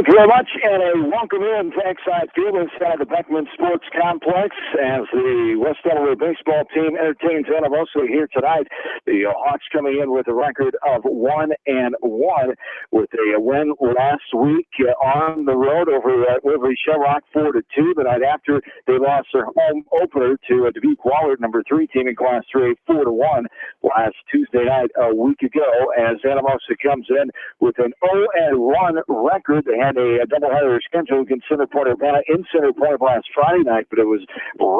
Thank you very much, and a welcome in to Exide Field inside the Beckman Sports Complex as the West Delaware baseball team entertains Anamosa here tonight. The Hawks coming in with a record of 1-1 with a win last week on the road over Waverly Shellrock 4-2. The night after, they lost their home opener to Dubuque Wahlert, number 3 team in Class 3, 4-1 last Tuesday night a week ago as Anamosa comes in with an 0-1 record. They had a doubleheader scheduled in Center Point, Urbana, in Center Point last Friday night, but it was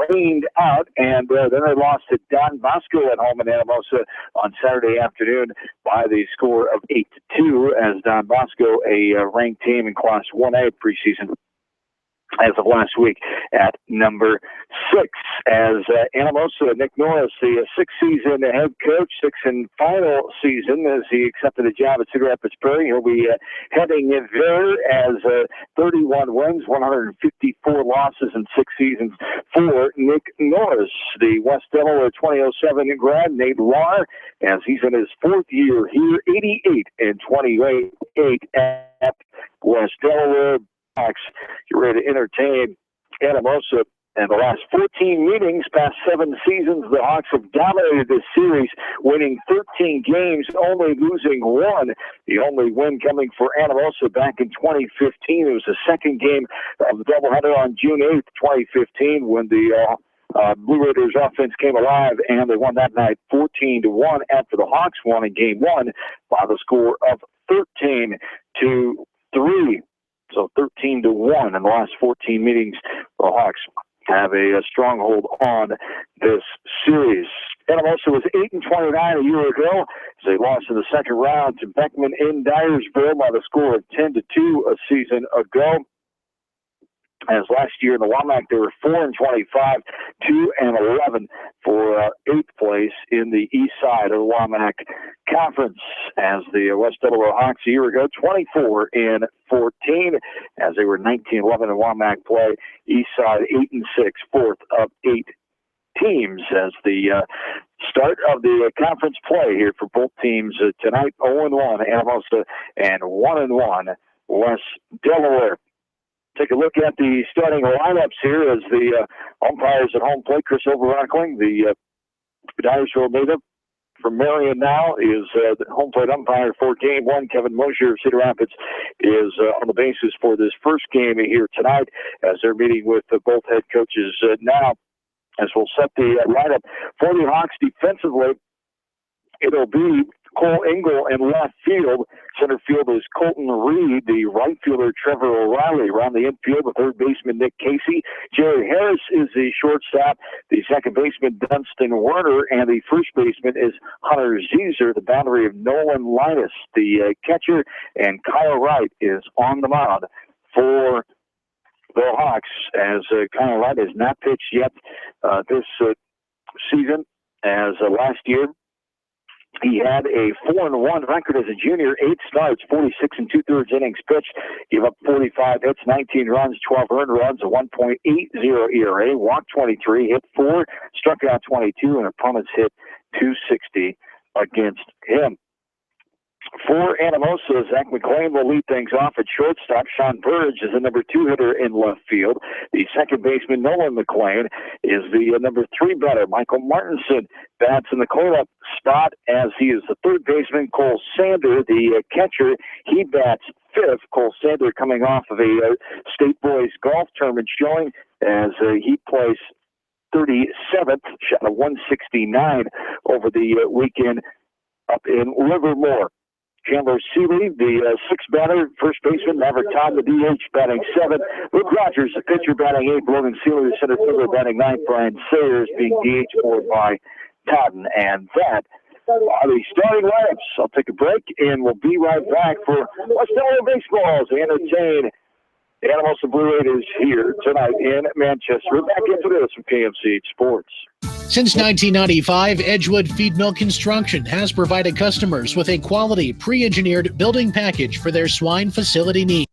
rained out, and then they lost to Don Bosco at home in Anamosa on Saturday afternoon by the score of 8-2, as Don Bosco, a ranked team in Class 1A preseason as of last week at number 6. As Anamosa, Nick Norris, the sixth season head coach, sixth and final season as he accepted a job at Cedar Rapids Prairie. He'll be heading in there as 31 wins, 154 losses in 6 seasons for Nick Norris. The West Delaware 2007 grad, Nate Lahr, as he's in his 4th year here, 88-28 at West Delaware. You're ready to entertain Anamosa. And the last 14 meetings, past 7 seasons, the Hawks have dominated this series, winning 13 games, only losing 1. The only win coming for Anamosa back in 2015. It was the second game of the doubleheader on June 8th, 2015, when the Blue Raiders offense came alive, and they won that night 14-1 after the Hawks won in Game 1 by the score of 13-3. So 13-1 in the last 14 meetings. The Hawks have a stronghold on this series. Anamosa was 8-29 a year ago as they lost in the second round to Beckman in Dyersville by the score of 10-2 a season ago. As last year in the WAMAC, they were 4-25, 2-11 for 8th place in the east side of the WAMAC Conference. As the West Delaware Hawks a year ago, 24-14, as they were 19-11 in WAMAC play. East side 8-6, 4th of 8 teams as the start of the conference play here for both teams tonight. 0-1 Anamosa and 1-1 West Delaware. Take a look at the starting lineups here as the umpires at home plate. Chris Overrockling, the Dyersville native from Marion now, is the home plate umpire for Game 1. Kevin Mosier of Cedar Rapids is on the bases for this first game here tonight as they're meeting with both head coaches now. As we'll set the lineup for the Hawks defensively, it'll be Cole Engel in left field. Center field is Colton Reed. The right fielder, Trevor O'Reilly. Around the infield, the third baseman, Nick Casey. Jerry Harris is the shortstop. The second baseman, Dunstan Werner. And the first baseman is Hunter Zeezer, the boundary of Nolan Linus, the catcher. And Kyle Wright is on the mound for the Hawks, as Kyle Wright has not pitched yet this season, as last year he had a 4-1 record as a junior, 8 starts, 46 2/3 innings pitched, gave up 45 hits, 19 runs, 12 earned runs, a 1.80 ERA, walked 23, hit 4, struck out 22, and opponents hit 260 against him. For Anamosa, Zach McLean will lead things off at shortstop. Sean Burge is the number 2 hitter in left field. The second baseman, Nolan McLean, is the number 3 batter. Michael Martinson bats in the cleanup spot as he is the third baseman. Cole Sander, the catcher, he bats 5th. Cole Sander coming off of a State Boys golf tournament showing as he plays 37th, shot a 169 over the weekend up in Livermore. Chandler Seeley, the 6th batter, first baseman. Maverick Todd, the DH, batting 7th. Luke Rogers, the pitcher, batting 8th. Logan Seeley, the center fielder, batting 9th. Brian Sayers being DH for by Totten. And that are the starting lineups. I'll take a break, and we'll be right back for West Delaware Baseball as they entertain the Anamosa Blue Raiders here tonight in Manchester. We're back into this from KMCH Sports. Since 1995, Edgewood Feed Mill Construction has provided customers with a quality, pre-engineered building package for their swine facility needs.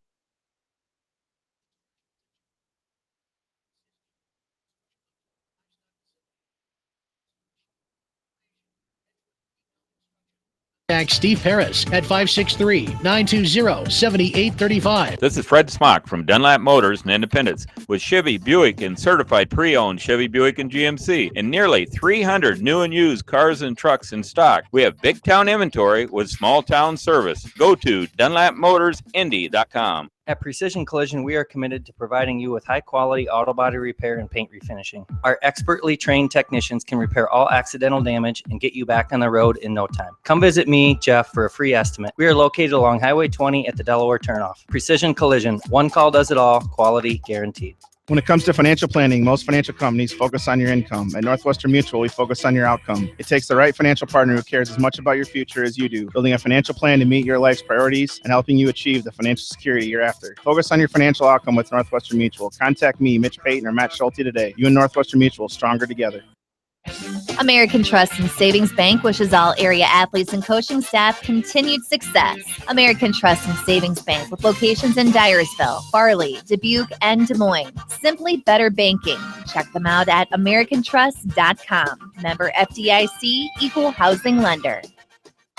Contact Steve Paris at 563-920-7835. This is Fred Smock from Dunlap Motors in Independence with Chevy, Buick, and certified pre-owned Chevy, Buick, and GMC, and nearly 300 new and used cars and trucks in stock. We have big town inventory with small town service. Go to DunlapMotorsIndy.com. At Precision Collision, we are committed to providing you with high-quality auto body repair and paint refinishing. Our expertly trained technicians can repair all accidental damage and get you back on the road in no time. Come visit me, Jeff, for a free estimate. We are located along Highway 20 at the Delaware turnoff. Precision Collision, one call does it all, quality guaranteed. When it comes to financial planning, most financial companies focus on your income. At Northwestern Mutual, we focus on your outcome. It takes the right financial partner who cares as much about your future as you do, building a financial plan to meet your life's priorities and helping you achieve the financial security you're after. Focus on your financial outcome with Northwestern Mutual. Contact me, Mitch Payton, or Matt Schulte today. You and Northwestern Mutual, stronger together. American Trust and Savings Bank wishes all area athletes and coaching staff continued success. American Trust and Savings Bank with locations in Dyersville, Farley, Dubuque, and Des Moines. Simply better banking. Check them out at americantrust.com. Member FDIC, equal housing lender.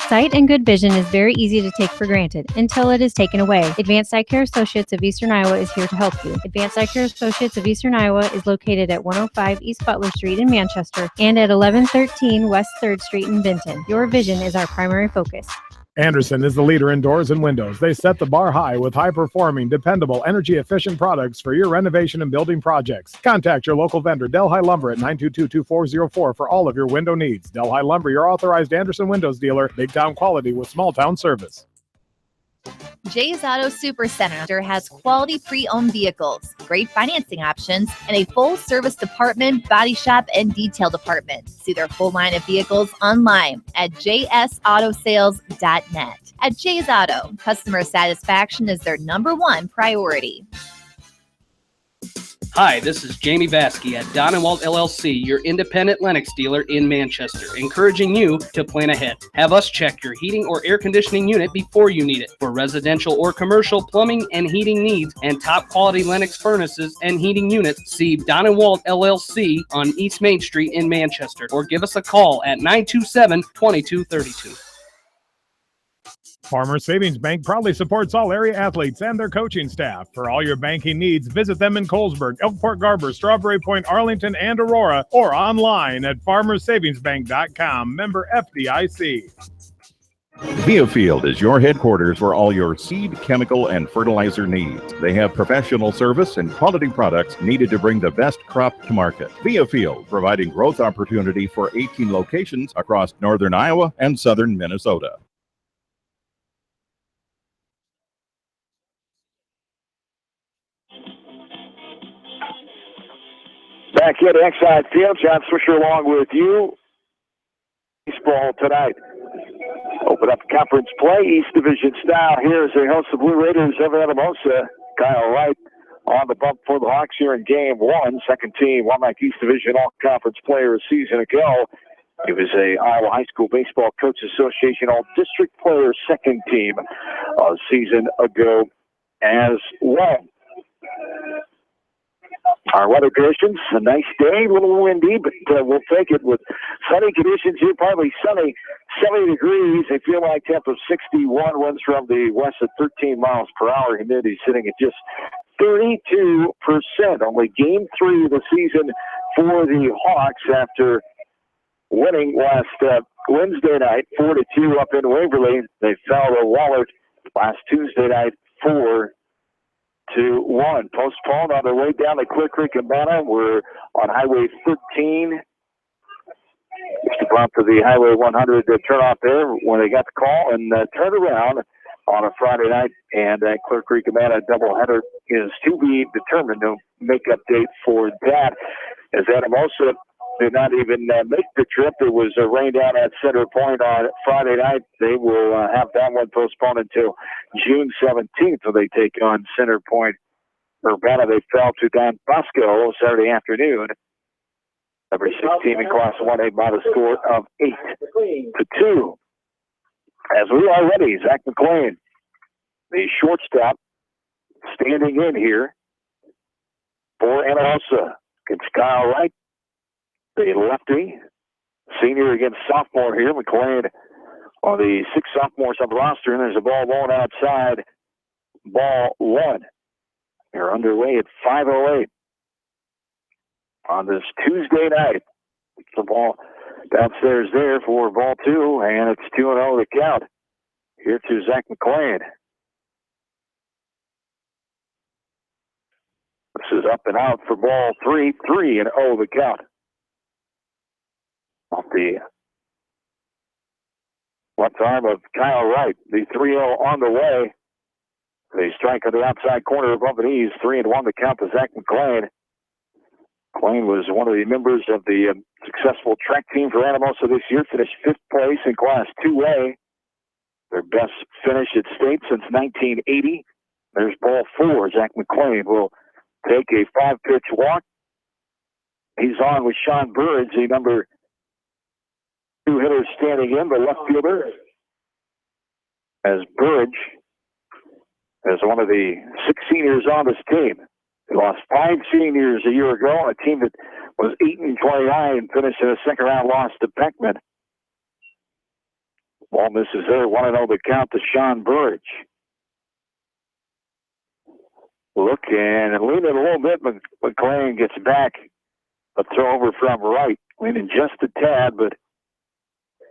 Sight and good vision is very easy to take for granted until it is taken away. Advanced Eye Care Associates of Eastern Iowa is here to help you. Advanced Eye Care Associates of Eastern Iowa is located at 105 East Butler Street in Manchester and at 1113 West 3rd Street in Benton. Your vision is our primary focus. Anderson is the leader in doors and windows. They set the bar high with high-performing, dependable, energy-efficient products for your renovation and building projects. Contact your local vendor, Delhi Lumber, at 922-2404 for all of your window needs. Delhi Lumber, your authorized Anderson Windows dealer. Big town quality with small town service. Jay's Auto Supercenter has quality pre-owned vehicles, great financing options, and a full-service department, body shop, and detail department. See their full line of vehicles online at jsautosales.net. At Jay's Auto, customer satisfaction is their #1 priority. Hi, this is Jamie Baskey at Don & Walt LLC, your independent Lennox dealer in Manchester, encouraging you to plan ahead. Have us check your heating or air conditioning unit before you need it. For residential or commercial plumbing and heating needs and top quality Lennox furnaces and heating units, see Don & Walt LLC on East Main Street in Manchester, or give us a call at 927-2232. Farmers Savings Bank proudly supports all area athletes and their coaching staff. For all your banking needs, visit them in Colesburg, Elkport Garber, Strawberry Point, Arlington, and Aurora, or online at farmersavingsbank.com. Member FDIC. Biofield is your headquarters for all your seed, chemical, and fertilizer needs. They have professional service and quality products needed to bring the best crop to market. Biofield, providing growth opportunity for 18 locations across northern Iowa and southern Minnesota. Back at Exide Field, John Swisher along with you. Baseball tonight. Open up conference play, East Division style. Here is the host of Blue Raiders of Anamosa, Kyle Wright, on the bump for the Hawks here in Game 1. Second team, Wildlife East Division All-Conference Player a season ago. He was a Iowa High School Baseball Coaches Association All-District Player second team a season ago as well. Our weather conditions, a nice day, a little windy, but we'll take it with sunny conditions here, partly sunny, 70 degrees. They feel like temp of 61, winds from the west at 13 miles per hour. Humidity sitting at just 32%. Only game 3 of the season for the Hawks after winning last Wednesday night, 4-2 up in Waverly. They fell to Wahlert last Tuesday night, 4-1. Postponed on their way down to Clear Creek, Urbana. We're on Highway 13. Just about to the Highway 100 turnoff there when they got the call and turned around on a Friday night. And Clear Creek, Urbana doubleheader is to be determined. No make-up date for that. As Anamosa did not even make the trip. It was a rain down at Center Point on Friday night. They will have that one postponed until June 17th, so they take on Center Point. Urbana, they fell to Don Bosco Saturday afternoon. Number 16 in Class 1A by the score of 8-2. As we are ready, Zach McLean, the shortstop, standing in here for Anamosa against Kyle Wright. The lefty, senior against sophomore here. McLean on the 6 sophomores on the roster, and there's a ball going outside. Ball 1. They're underway at 5:08 on this Tuesday night. The ball downstairs there for ball 2, and it's 2-0 the count. Here to Zach McLean. This is up and out for ball 3, 3-0 the count. Off the left arm of Kyle Wright. The 3-0 on the way. They strike on the outside corner above the knees. 3-1 the count to Zach McLean. McLean was one of the members of the successful track team for Anamosa this year. Finished 5th place in Class 2A. Their best finish at state since 1980. There's ball 4. Zach McLean will take a 5-pitch walk. He's on with Sean Burridge, the number 2 hitter standing in, the left fielder. As Burridge, as one of the 6 seniors on this team. They lost 5 seniors a year ago on a team that was 8-29 and finished in a second-round loss to Beckman. Ball misses there. 1-0 the count to Sean Burridge. Look and leaning a little bit. McLean gets back. A throw over from Wright. Leaning just a tad, but I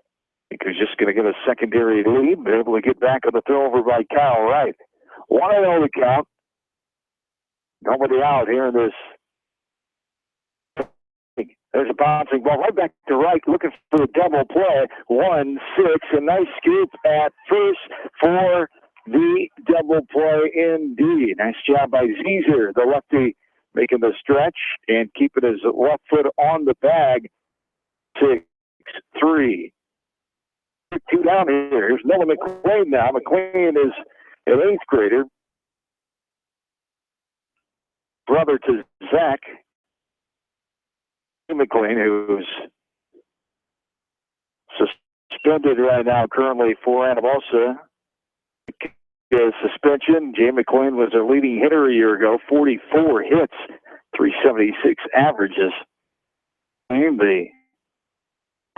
think he's just going to get a secondary lead. They're able to get back on the throw over by Kyle Wright. 1-0 the count. Nobody out here in this. There's a bouncing ball right back to Wright, looking for a double play. 1-6, a nice scoop at first for the double play indeed. Nice job by Zezer, the lefty, making the stretch and keeping his left foot on the bag. 6-3. 2 down here. Here's Noah McLean now. McLean is an 8th grader. Brother to Zach McLean, who's suspended right now currently for Anamosa. His suspension. Jay McLean was their leading hitter a year ago. 44 hits, 376 averages. And the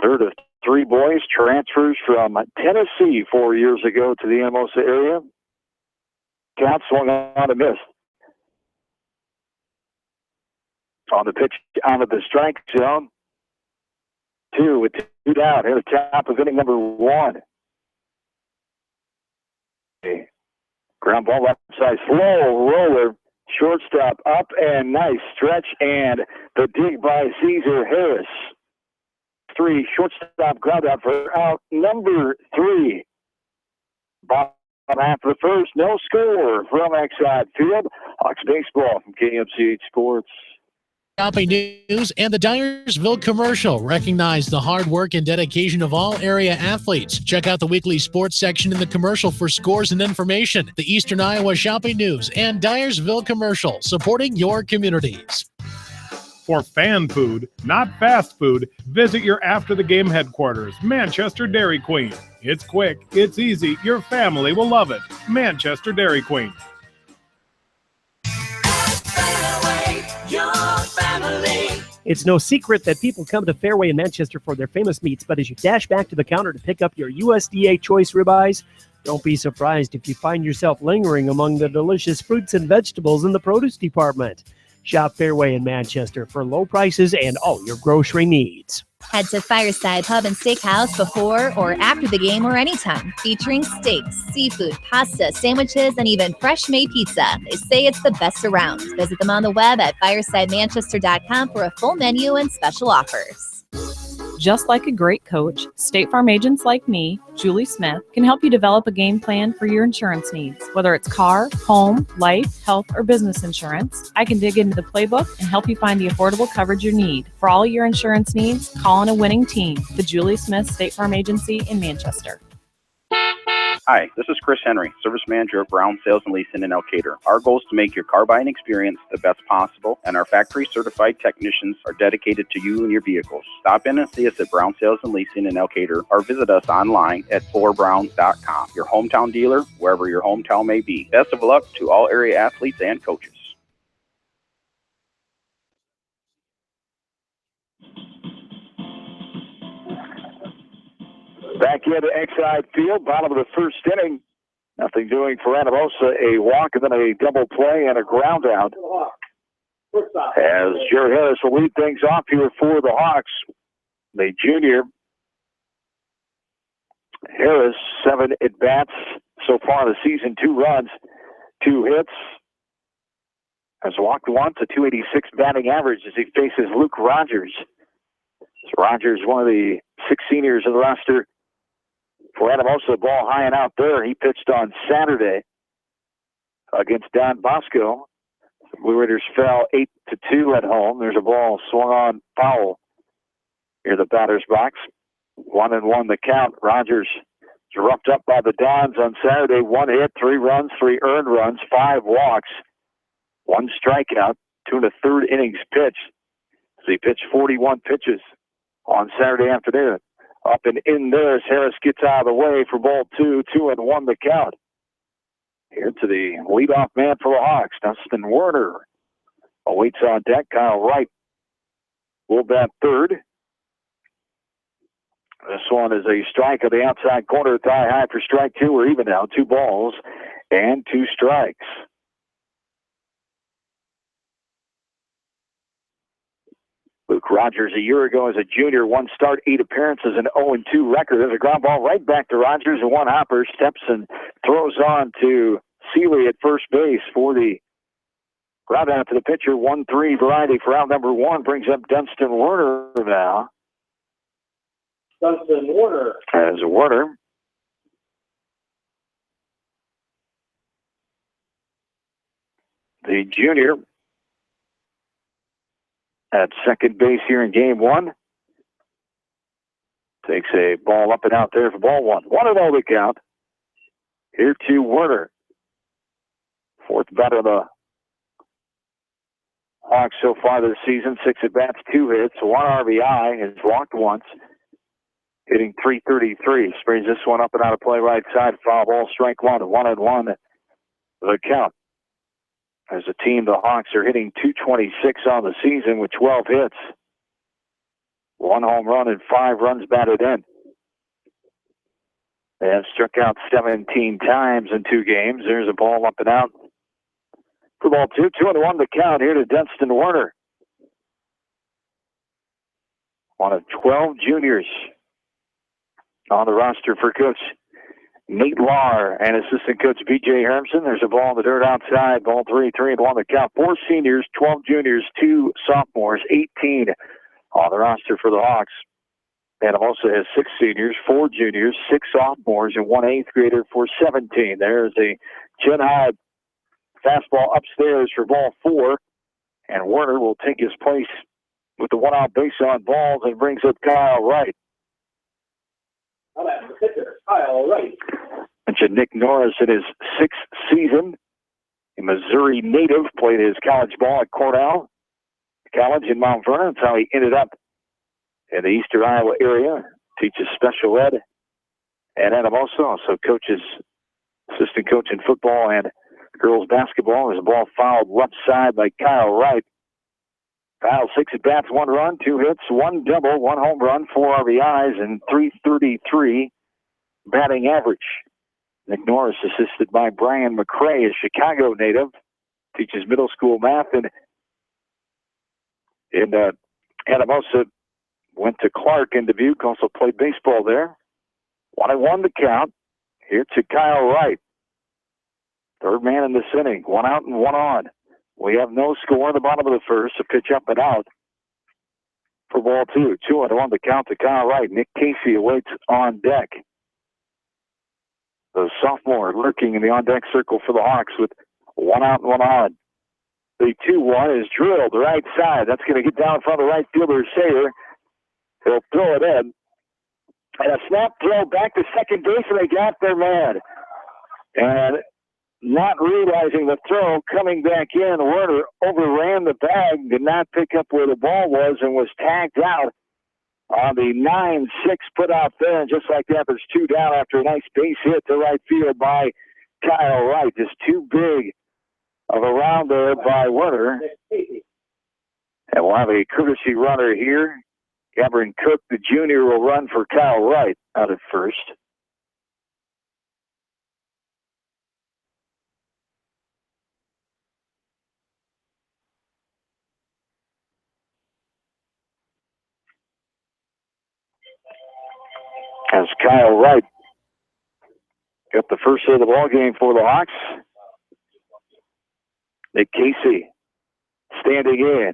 third of 3 boys transfers from Tennessee 4 years ago to the Anamosa area. Count swung on a miss. On the pitch out of the strike zone. 2 with 2 down. Here at the top of inning number 1. Ground ball left side. Slow roller. Shortstop up and nice stretch. And the dig by Caesar Harris. 3 shortstop ground out for out number 3. Bottom half of the first. No score from Exide Field. Hawks baseball from KMCH Sports. Shopping news and the Dyersville commercial recognize the hard work and dedication of all area athletes. Check out the weekly sports section in the commercial for scores and information. The Eastern Iowa Shopping News and Dyersville commercial, supporting your communities. For fan food, not fast food, visit your after-the-game headquarters, Manchester Dairy Queen. It's quick, it's easy, your family will love it. Manchester Dairy Queen. It's no secret that people come to Fairway in Manchester for their famous meats, but as you dash back to the counter to pick up your USDA choice ribeyes, don't be surprised if you find yourself lingering among the delicious fruits and vegetables in the produce department. Shop Fairway in Manchester for low prices and all your grocery needs. Head to Fireside Pub and Steakhouse before or after the game or anytime, featuring steaks, seafood, pasta, sandwiches, and even fresh-made pizza. They say it's the best around. Visit them on the web at firesidemanchester.com for a full menu and special offers. Just like a great coach, State Farm agents like me, Julie Smith, can help you develop a game plan for your insurance needs. Whether it's car, home, life, health, or business insurance, I can dig into the playbook and help you find the affordable coverage you need. For all your insurance needs, call on a winning team. The Julie Smith State Farm Agency in Manchester. Hi, this is Chris Henry, Service Manager of Brown Sales and Leasing in Elkader. Our goal is to make your car buying experience the best possible, and our factory-certified technicians are dedicated to you and your vehicles. Stop in and see us at Brown Sales and Leasing in Elkader, or visit us online at ForBrown.com. Your hometown dealer, wherever your hometown may be. Best of luck to all area athletes and coaches. Back into Exide Field, bottom of the first inning. Nothing doing for Anamosa. A walk and then a double play and a ground out. As Jerry Harris will lead things off here for the Hawks. The junior. Harris, 7 at-bats so far this season, 2 runs, 2 hits. Has walked once, a .286 batting average as he faces Luke Rogers. Rogers, one of the 6 seniors of the roster for Anamosa. Ball high and out there. He pitched on Saturday against Don Bosco. Blue Raiders fell 8-2 at home. There's a ball swung on foul near the batter's box. 1-1 the count. Rogers was roughed up by the Dons on Saturday. 1 hit, 3 runs, 3 earned runs, 5 walks, 1 strikeout, 2 1/3 innings pitched. So he pitched 41 pitches on Saturday afternoon. Up and in there as Harris gets out of the way for ball 2, 2-1 the count. Here to the leadoff man for the Hawks, Dustin Werner. Awaits on deck. Kyle Wright will bat third. This one is a strike of the outside corner, thigh high for strike 2. We're even now, 2 balls and 2 strikes. Luke Rogers a year ago as a junior, 1 start, 8 appearances, an 0-2 record. There's a ground ball right back to Rogers, and 1 hopper steps and throws on to Seeley at first base for the ground out to the pitcher. 1-3 variety for out number 1 brings up Dunstan Werner now. Dunstan Werner. As Werner the junior at second base here in game 1. Takes a ball up and out there for ball 1. 1-0 the count. Here to Werner. 4th batter of the Hawks so far this season. 6 at-bats, 2 hits, 1 RBI. Has walked once. Hitting .333. Sprays this one up and out of play right side. Foul ball, strike 1. 1-1 the count. As a team, the Hawks are hitting .226 on the season with 12 hits. 1 home run and 5 runs batted in. They have struck out 17 times in 2 games. There's a ball up and out for ball 2. 2-1 the count here to Dunstan Werner. One of 12 juniors on the roster for Coach Nate Lahr and assistant coach B.J. Hermson. There's a ball in the dirt outside. Ball 3, 3-1 the count. 4 seniors, 12 juniors, 2 sophomores, 18 on the roster for the Hawks. Anamosa has 6 seniors, 4 juniors, 6 sophomores, and 1 8th grader for 17. There's a chin high fastball upstairs for ball 4, and Werner will take his place with the 1-out base on balls and brings up Kyle Wright. The pitcher, Kyle Wright. Mentioned Nick Norris in his 6th season. A Missouri native, played his college ball at Cornell College in Mount Vernon. That's how he ended up in the Eastern Iowa area. Teaches special ed at Anamosa. Also coaches, assistant coach in football and girls basketball. There's a ball fouled left side by Kyle Wright. Kyle, 6 at-bats, 1 run, 2 hits, 1 double, 1 home run, 4 RBIs, and .333 batting average. Nick Norris, assisted by Brian McCray, a Chicago native, teaches middle school math, and in Anamosa, went to Clark in Dubuque, also played baseball there. 1-1 the count. Here to Kyle Wright. 3rd man in this inning, 1 out and 1 on. We have no score in the bottom of the first. A pitch up and out for ball 2. 2-1 the count to Kyle Wright. Nick Casey awaits on deck. The sophomore lurking in the on-deck circle for the Hawks with 1 out and 1 on. The 2-1 is drilled right side. That's going to get down in front of the right fielder, Sayer. He'll throw it in. And a snap throw back to second base, and they got their man. And not realizing the throw, coming back in, Werner overran the bag, did not pick up where the ball was, and was tagged out on the 9-6 put out there. And just like that, there's 2 down after a nice base hit to right field by Kyle Wright. Just too big of a round there by Werner. And we'll have a courtesy runner here Cameron Cook, the junior, will run for Kyle Wright out at first. As Kyle Wright got the first hit of the ball game for the Hawks. Nick Casey standing in.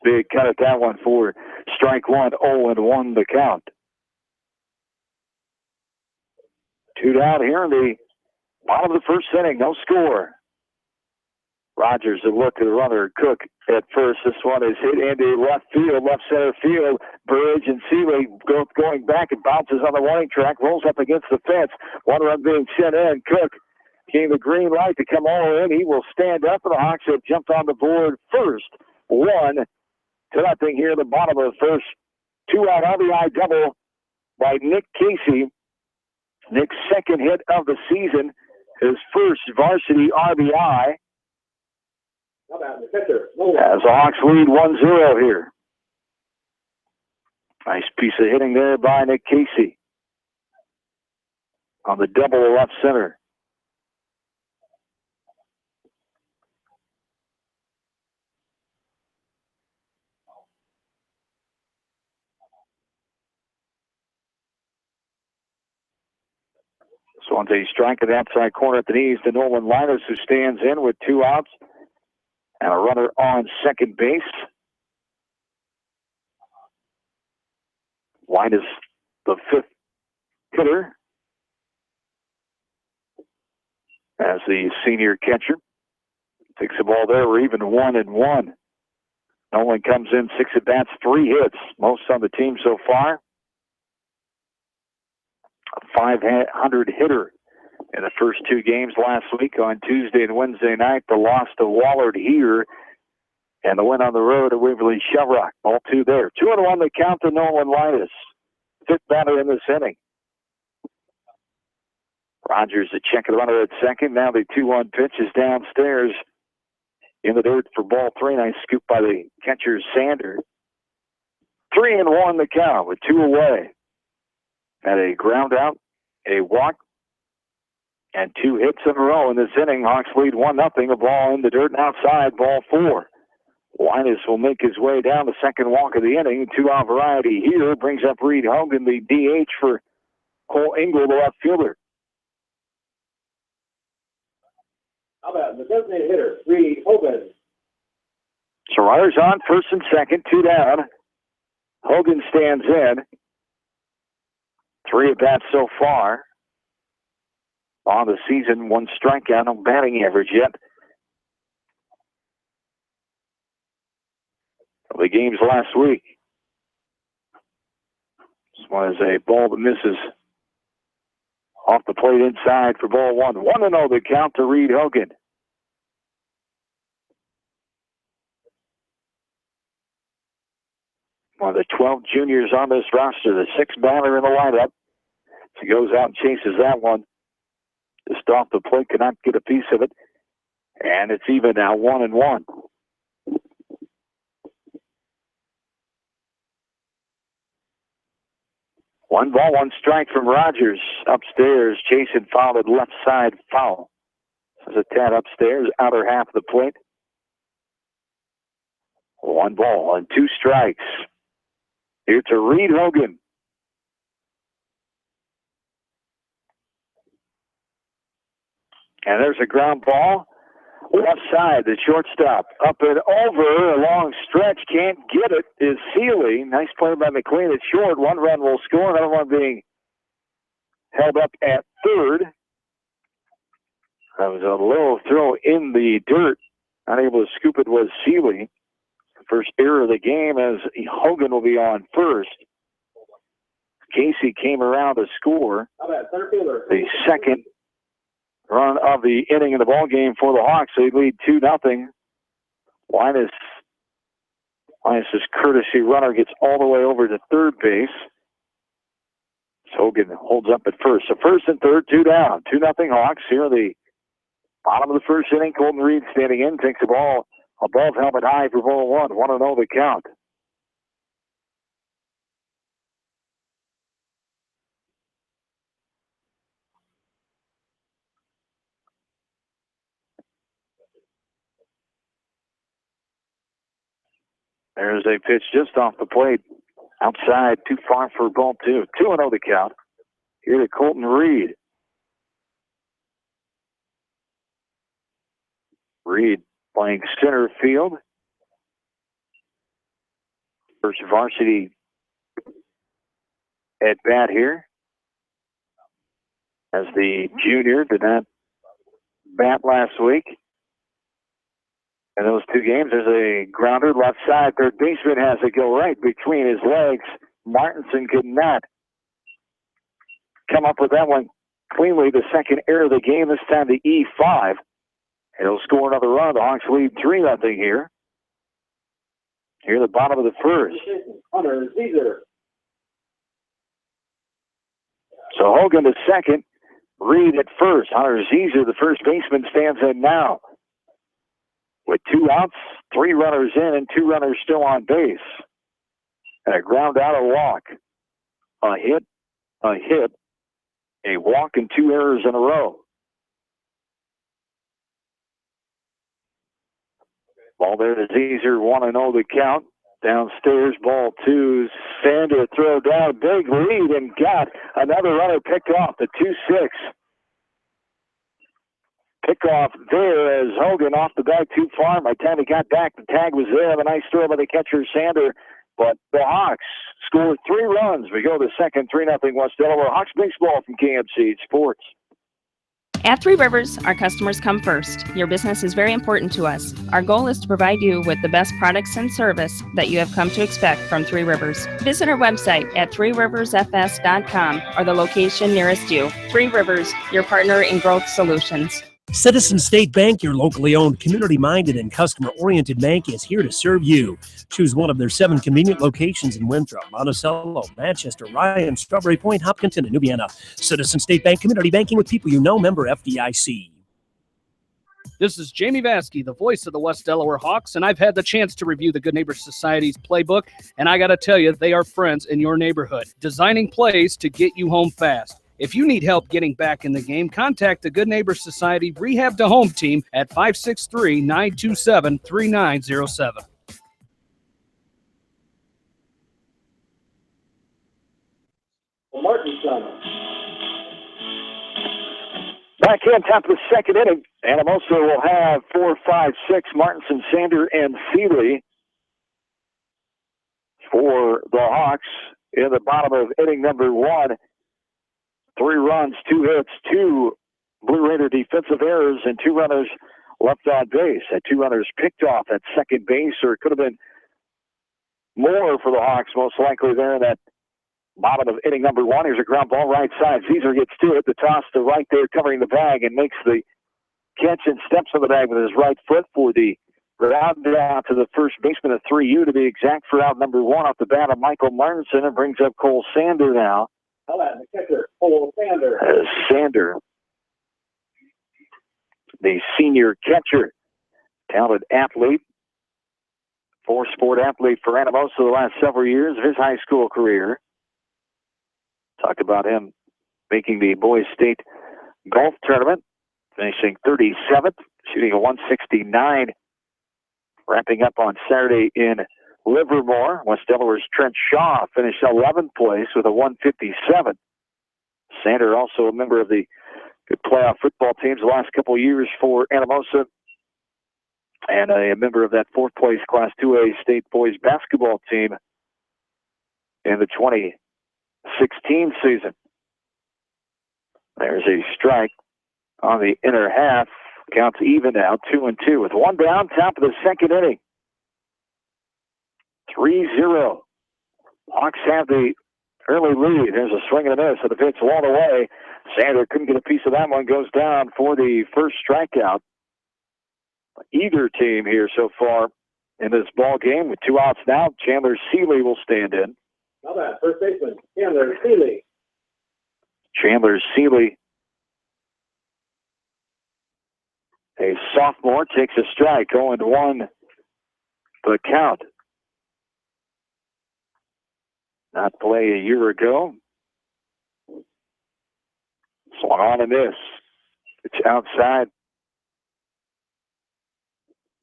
Big cut at that one for strike one, 0-1 the count. 2 down here in the bottom of the first inning, no score. Rogers will look at the runner, Cook at first. This one is hit into left field, left center field. Burridge and Seeley going back. It bounces on the warning track, rolls up against the fence. 1 run being sent in. Cook gave the green light to come all in. He will stand up, and the Hawks have jumped on the board first. 1-0 here at the bottom of the first. 2-out RBI double by Nick Casey. Nick's second hit of the season, his first varsity RBI. As the Hawks lead 1-0 here. Nice piece of hitting there by Nick Casey on the double left center. So on a strike at the outside corner at the knees to Nolan Linus, who stands in with 2 outs and a runner on second base. Linus, the 5th hitter, as the senior catcher takes the ball there. We're even 1-1. Nolan comes in 6 at-bats, 3 hits, most on the team so far. A 500 hitter in the first 2 games last week on Tuesday and Wednesday night. The loss to Wallard here and the win on the road at Waverly Shellrock. Ball 2 there. 2-1 the count to Nolan Linus. 5th batter in this inning. Rogers to check the runner at second. Now the 2-1 pitch is downstairs in the dirt for ball 3. Nice scoop by the catcher Sander. 3-1 the count with 2 away. Had a ground out, a walk, and 2 hits in a row in this inning. Hawks lead 1-0. A ball in the dirt and outside, ball 4. Linus will make his way down the second walk of the inning. 2-out variety here. Brings up Reed Hogan, the DH for Cole Engel, the left fielder. How about the designated hitter, Reed Hogan? So runners on first and second, 2 down. Hogan stands in. 3 at-bats so far. On the season, 1 strikeout, no batting average yet. The games last week. This one is a ball that misses off the plate inside for ball 1. 1-0 the count to Reed Hogan. One of the 12 juniors on this roster, the 6th batter in the lineup. He goes out and chases that one. Just off the plate, cannot get a piece of it. And it's even now, 1-1. 1 ball, 1 strike from Rogers. Upstairs, chasing foul at left side foul. There's a tad upstairs, outer half of the plate. 1 ball and 2 strikes. Here to Reed Hogan. And there's a ground ball. Left side, the shortstop. Up and over, a long stretch. Can't get it is Seeley. Nice play by McLean. It's short. 1 run will score. Another one being held up at third. That was a low throw in the dirt. Unable to scoop it was Seeley. First error of the game as Hogan will be on first. Casey came around to score the second run of the inning in the ball game for the Hawks. They lead 2-0. Linus's courtesy runner gets all the way over to third base. Hogan holds up at first. So first and third, 2 down. 2-0 Hawks. Here in the bottom of the first inning, Colton Reed standing in, takes the ball above helmet high for ball 1. 1-0 the count. There's a pitch just off the plate. Outside, too far for ball two. 2-0 the count. Here to Colton Reed. Reed playing center field. First varsity at bat here. As the junior did not bat last week. In those two games, there's a grounder left side. Third baseman has to go right between his legs. Martinson could not come up with that one cleanly. The second error of the game, this time the E5. He'll score another run. The Hawks lead 3-0 here. Here at the bottom of the first. Hunter Caesar. So Hogan to second. Reed at first. Hunter Caesar, the first baseman, stands in now. With 2 outs, 3 runners in, and 2 runners still on base. And a ground out, a walk. A hit, a walk, and 2 errors in a row. Ball there to Caesar, 1-0 the count. Downstairs, ball 2. Sander throw down, big lead, and got another runner picked off, the 2-6. Pickoff there as Hogan off the bag too far. By the time he got back, the tag was there. A nice throw by the catcher, Sander. But the Hawks scored 3 runs. We go to the second, 3-0 West Delaware. Hawks baseball from KMC Sports. At Three Rivers, our customers come first. Your business is very important to us. Our goal is to provide you with the best products and service that you have come to expect from Three Rivers. Visit our website at threeriversfs.com or the location nearest you. Three Rivers, your partner in growth solutions. Citizen State Bank, your locally owned, community-minded, and customer-oriented bank, is here to serve you. Choose one of their 7 convenient locations in Winthrop, Monticello, Manchester, Ryan, Strawberry Point, Hopkinton, and Nubiana. Citizen State Bank, community banking with people you know, member FDIC. This is Jamie Vaskey, the voice of the West Delaware Hawks, and I've had the chance to review the Good Neighbor Society's playbook, and I got to tell you, they are friends in your neighborhood, designing plays to get you home fast. If you need help getting back in the game, contact the Good Neighbor Society Rehab to Home team at 563-927-3907. Martinson. Back in, top of the second inning. Anamosa will have 4, 5, 6. Martinson, Sander, and Seeley for the Hawks in the bottom of inning number 1. 3 runs, 2 hits, 2 Blue Raider defensive errors, and 2 runners left on base. Had 2 runners picked off at second base, or it could have been more for the Hawks, most likely there in that bottom of inning number 1. Here's a ground ball right side. Caesar gets to it. The toss to right there, covering the bag, and makes the catch and steps on the bag with his right foot for the ground out to the first baseman of 3U to be exact for out number 1 off the bat of Michael Martinson, and brings up Cole Sander now. How about the catcher, Cole Sander? Sander, the senior catcher, talented athlete, 4-sport athlete for Anamosa the last several years of his high school career. Talked about him making the boys state golf tournament, finishing 37th, shooting a 169, wrapping up on Saturday in Livermore. West Delaware's Trent Shaw finished 11th place with a 157. Sander, also a member of the good playoff football teams the last couple of years for Anamosa, and a member of that 4th place Class 2A state boys basketball team in the 2016 season. There's a strike on the inner half. Counts even now, 2-2 with 1 down, top of the second inning. 3-0. Hawks have the early lead. There's a swing and a miss, and the pitch walled away. Sander couldn't get a piece of that one. Goes down for the first strikeout. Either team here so far in this ball game with 2 outs now. Chandler Seeley will stand in. How about first baseman, Chandler Seeley? Chandler Seeley, a sophomore, takes a strike. 0-1 the count. Not play a year ago. Swung on a miss. It's outside.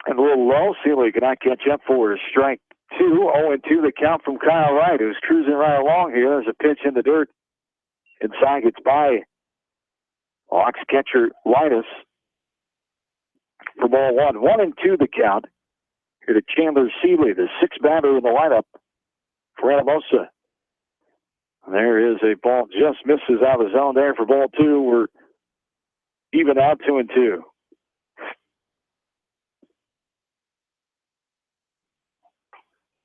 And a little low. Seeley cannot catch up for a strike 0-2 the count from Kyle Wright, who's cruising right along here. There's a pitch in the dirt. Inside gets by Hawks catcher Linus for ball 1. 1-2 the count. Here to Chandler Seeley, the sixth batter in the lineup for Anamosa. There is a ball, just misses out of the zone there for ball 2. We're even out 2-2.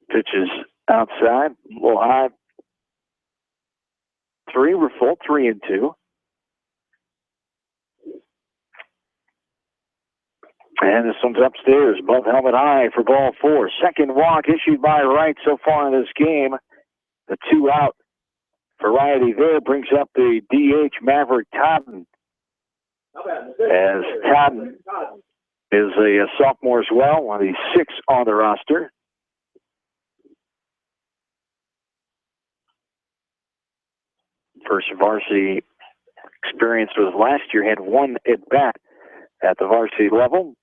Pitches outside, a little high. 3, we're full, 3-2. And this one's upstairs, above helmet high for ball 4. Second walk issued by Wright so far in this game. The 2 out variety there brings up the DH Maverick Totten. As Totten is a sophomore as well, one of the 6 on the roster. First varsity experience was last year, had 1 at bat at the varsity level.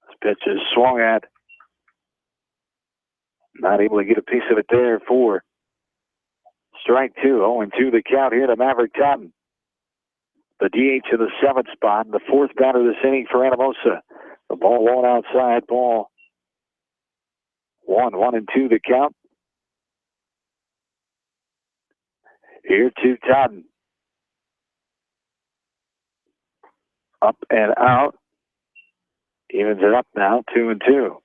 This pitch is swung at. Not able to get a piece of it there for strike 2. 0-2 the count here to Maverick Totten. The DH to the 7th spot, the 4th batter this inning for Anamosa. The ball 1 outside, ball 1. 1-2 the count. Here to Totten. Up and out. Evens it up now, 2-2.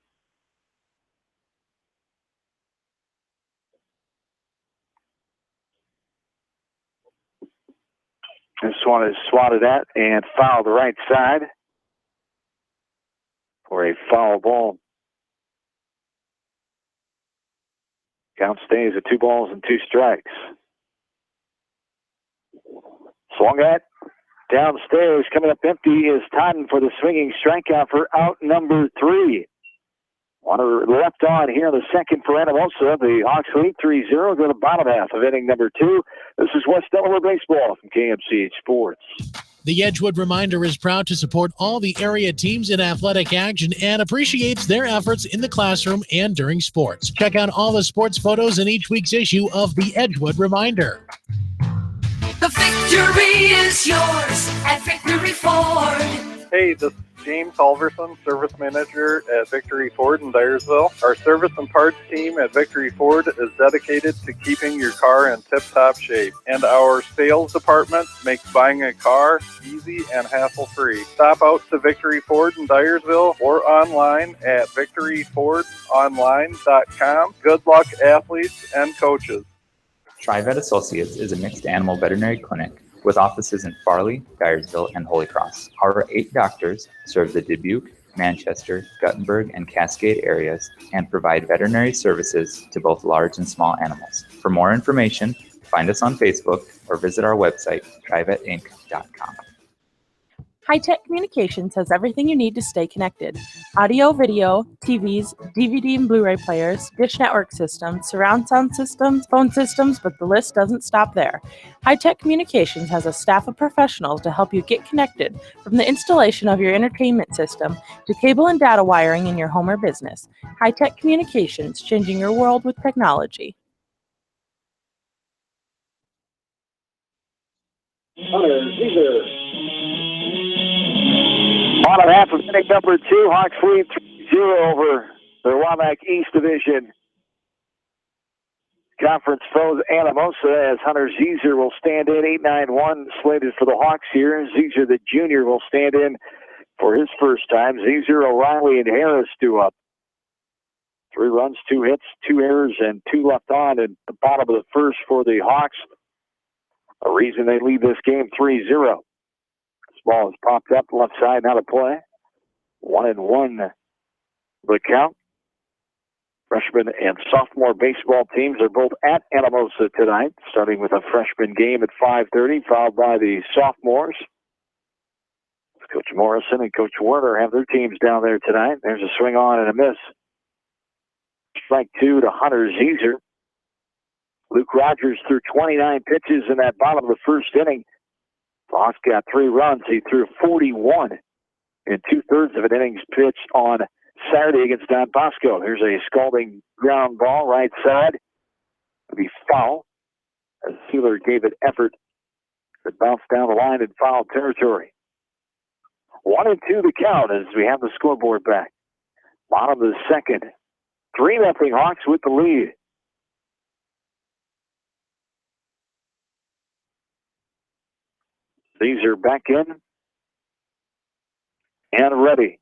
This one is swatted at and fouled right side for a foul ball. Count stays at 2 balls and 2 strikes. Swung at, downstairs, coming up empty is Totten for the swinging strikeout for out number 3. One left on here in the second for Anamosa. The Hawks lead 3-0. Go to the bottom half of inning number 2. This is West Delaware Baseball from KMCH Sports. The Edgewood Reminder is proud to support all the area teams in athletic action and appreciates their efforts in the classroom and during sports. Check out all the sports photos in each week's issue of the Edgewood Reminder. The victory is yours at Victory Ford. Hey, this is James Halverson, Service Manager at Victory Ford in Dyersville. Our service and parts team at Victory Ford is dedicated to keeping your car in tip-top shape. And our sales department makes buying a car easy and hassle-free. Stop out to Victory Ford in Dyersville or online at victoryfordonline.com. Good luck, athletes and coaches. TriVet Associates is a mixed animal veterinary clinic with offices in Farley, Dyersville, and Holy Cross. Our 8 doctors serve the Dubuque, Manchester, Guttenberg, and Cascade areas and provide veterinary services to both large and small animals. For more information, find us on Facebook or visit our website, trivetinc.com. High-Tech Communications has everything you need to stay connected. Audio, video, TVs, DVD and Blu-ray players, dish network systems, surround sound systems, phone systems, but the list doesn't stop there. High-Tech Communications has a staff of professionals to help you get connected, from the installation of your entertainment system to cable and data wiring in your home or business. High-Tech Communications, changing your world with technology. Bottom half of inning number 2, Hawks lead 3-0 over the Waback East Division conference foes Anamosa, as Hunter Zeezer will stand in. 8-9-1 slated for the Hawks here. Zeezer, the junior, will stand in for his first time. Zeezer, O'Reilly, and Harris due up. 3 runs, 2 hits, 2 errors, and 2 left on at the bottom of the first for the Hawks. A reason they lead this game 3-0. Ball is popped up left side, now to play. 1-1 the count. Freshman and sophomore baseball teams are both at Anamosa tonight, starting with a freshman game at 5:30, followed by the sophomores. Coach Morrison and Coach Werner have their teams down there tonight. There's a swing on and a miss. Strike 2 to Hunter Zeezer. Luke Rogers threw 29 pitches in that bottom of the first inning. Hawks got 3 runs. He threw 41 in 2/3 of an innings pitched on Saturday against Don Bosco. Here's a scalding ground ball right side. It'll be foul as Sealer gave it effort. It bounced down the line in foul territory. 1-2 the count as we have the scoreboard back. Bottom of the second. 3-0 Hawks with the lead. These are back in and ready.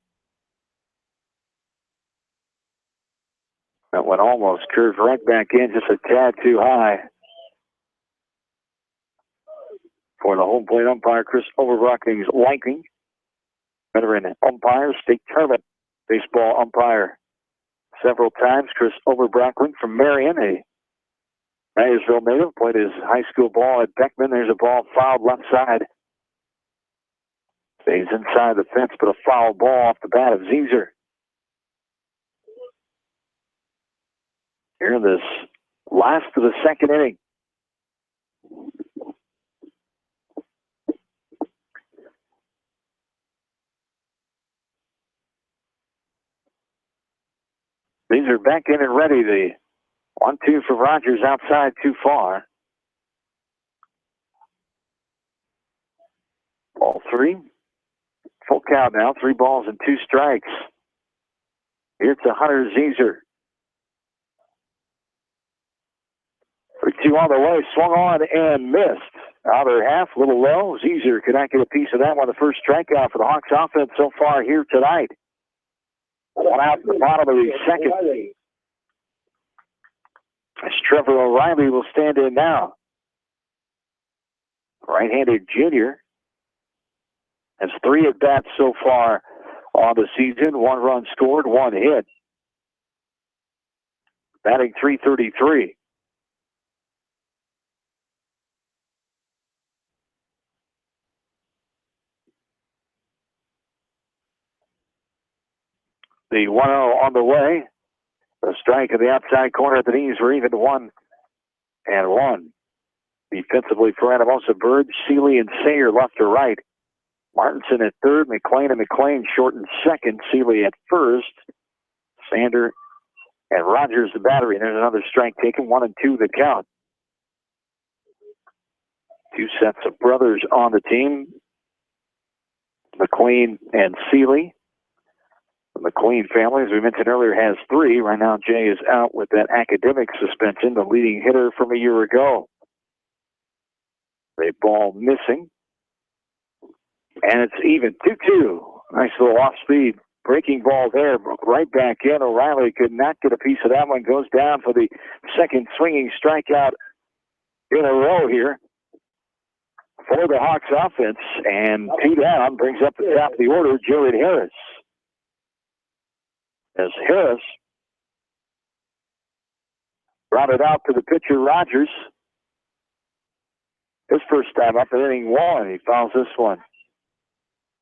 That one almost curved right back in, just a tad too high. For the home plate umpire, Chris Overbrocking's liking. Veteran umpire, state tournament baseball umpire several times. Chris Overbrockling from Marion, a Dyersville native, played his high school ball at Beckman. There's a ball fouled left side. Stays inside the fence, but a foul ball off the bat of Zizer. Here in this last of the second inning. These are back in and ready. The 1-2 for Rogers outside too far. Ball 3. Full count now. 3 balls and 2 strikes. Here's to Hunter Zizer. For 2 on the way. Swung on and missed. Other half, a little low. Zizer could not get a piece of that one. The first strikeout for the Hawks offense so far here tonight. 1 out in the bottom of the second. As Trevor O'Reilly will stand in now. Right-handed junior has 3 at-bats so far on the season. 1 run scored, 1 hit. Batting .333. The 1-0 on the way. The strike of the outside corner at the knees were even 1-1. Defensively for Anamosa, Bird, Seeley, and Sayer left to right. Martinson at third, McLean and McLean short and second. Seeley at first. Sander and Rogers the battery. And there's another strike taken. 1-2 the count. 2 sets of brothers on the team. McLean and Seeley. The McLean family, as we mentioned earlier, has 3. Right now, Jay is out with that academic suspension, the leading hitter from a year ago. A ball missing. And it's even 2-2. Nice little off-speed breaking ball there. Right back in. O'Reilly could not get a piece of that one. Goes down for the second swinging strikeout in a row here for the Hawks offense. And 2 down brings up the top of the order, Jared Harris. As Harris brought it out to the pitcher, Rogers. His first time up in inning 1. He fouls this one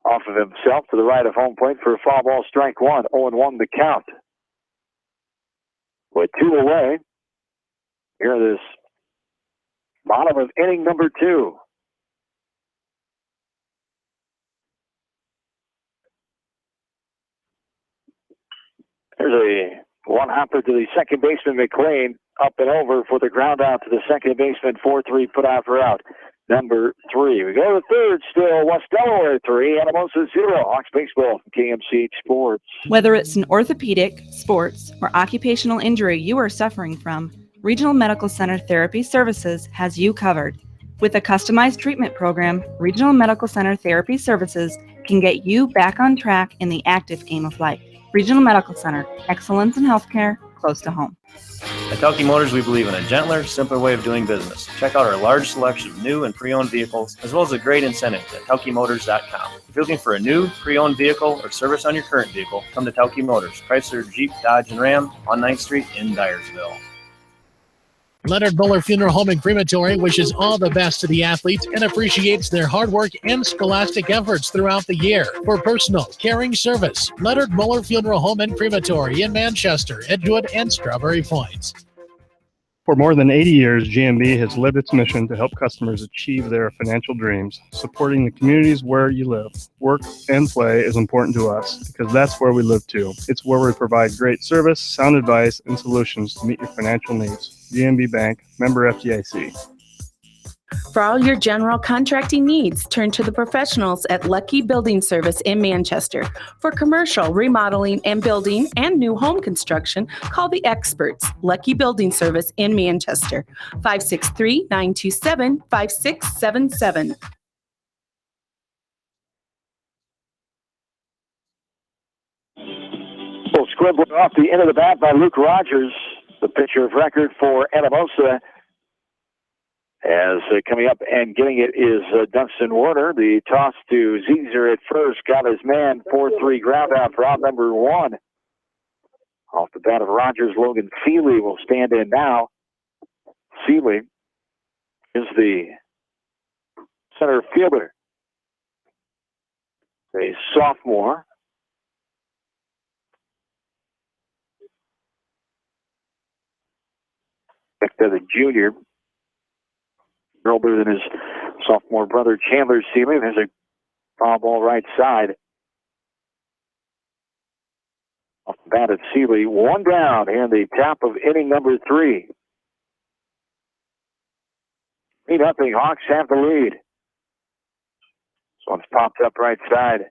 off of himself to the right of home plate for a foul ball, strike 1. 0-1 the count. With 2 away, here this bottom of inning number 2. There's a one-hopper to the second baseman, McLean, up and over for the ground out to the second baseman. 4-3 put out for out. Number 3. We go to third still. West Delaware 3, Anamosa 0. Hawks baseball from KMCH Sports. Whether it's an orthopedic, sports, or occupational injury you are suffering from, Regional Medical Center Therapy Services has you covered. With a customized treatment program, Regional Medical Center Therapy Services can get you back on track in the active game of life. Regional Medical Center, excellence in healthcare, close to home. At Telke Motors, we believe in a gentler, simpler way of doing business. Check out our large selection of new and pre-owned vehicles, as well as a great incentive at TelkeMotors.com. If you're looking for a new, pre-owned vehicle or service on your current vehicle, come to Telke Motors, Chrysler, Jeep, Dodge, and Ram on 9th Street in Dyersville. Leonard Muller Funeral Home and Crematory wishes all the best to the athletes and appreciates their hard work and scholastic efforts throughout the year. For personal, caring service, Leonard Muller Funeral Home and Crematory in Manchester, Edgewood, and Strawberry Point. For more than 80 years, GMB has lived its mission to help customers achieve their financial dreams. Supporting the communities where you live, work, and play is important to us because that's where we live too. It's where we provide great service, sound advice, and solutions to meet your financial needs. GMB Bank, member FDIC. For all your general contracting needs, turn to the professionals at Lucky Building Service in Manchester. For commercial, remodeling, and building and new home construction, call the experts, Lucky Building Service in Manchester, 563-927-5677. Well, scribbling off the end of the bat by Luke Rogers, the pitcher of record for Anamosa. As coming up and getting it is Dunstan Warner. The toss to Zeezer at first. Got his man. 4-3 ground out for out number one. Off the bat of Rogers, Logan Seeley will stand in now. Seeley is the center fielder. A sophomore. Back to the junior. Older than his sophomore brother, Chandler Seeley. There's a foul ball right side. Off the bat of Seeley. One down here in the top of inning number 3. 3-0. Hawks have the lead. This one's popped up right side.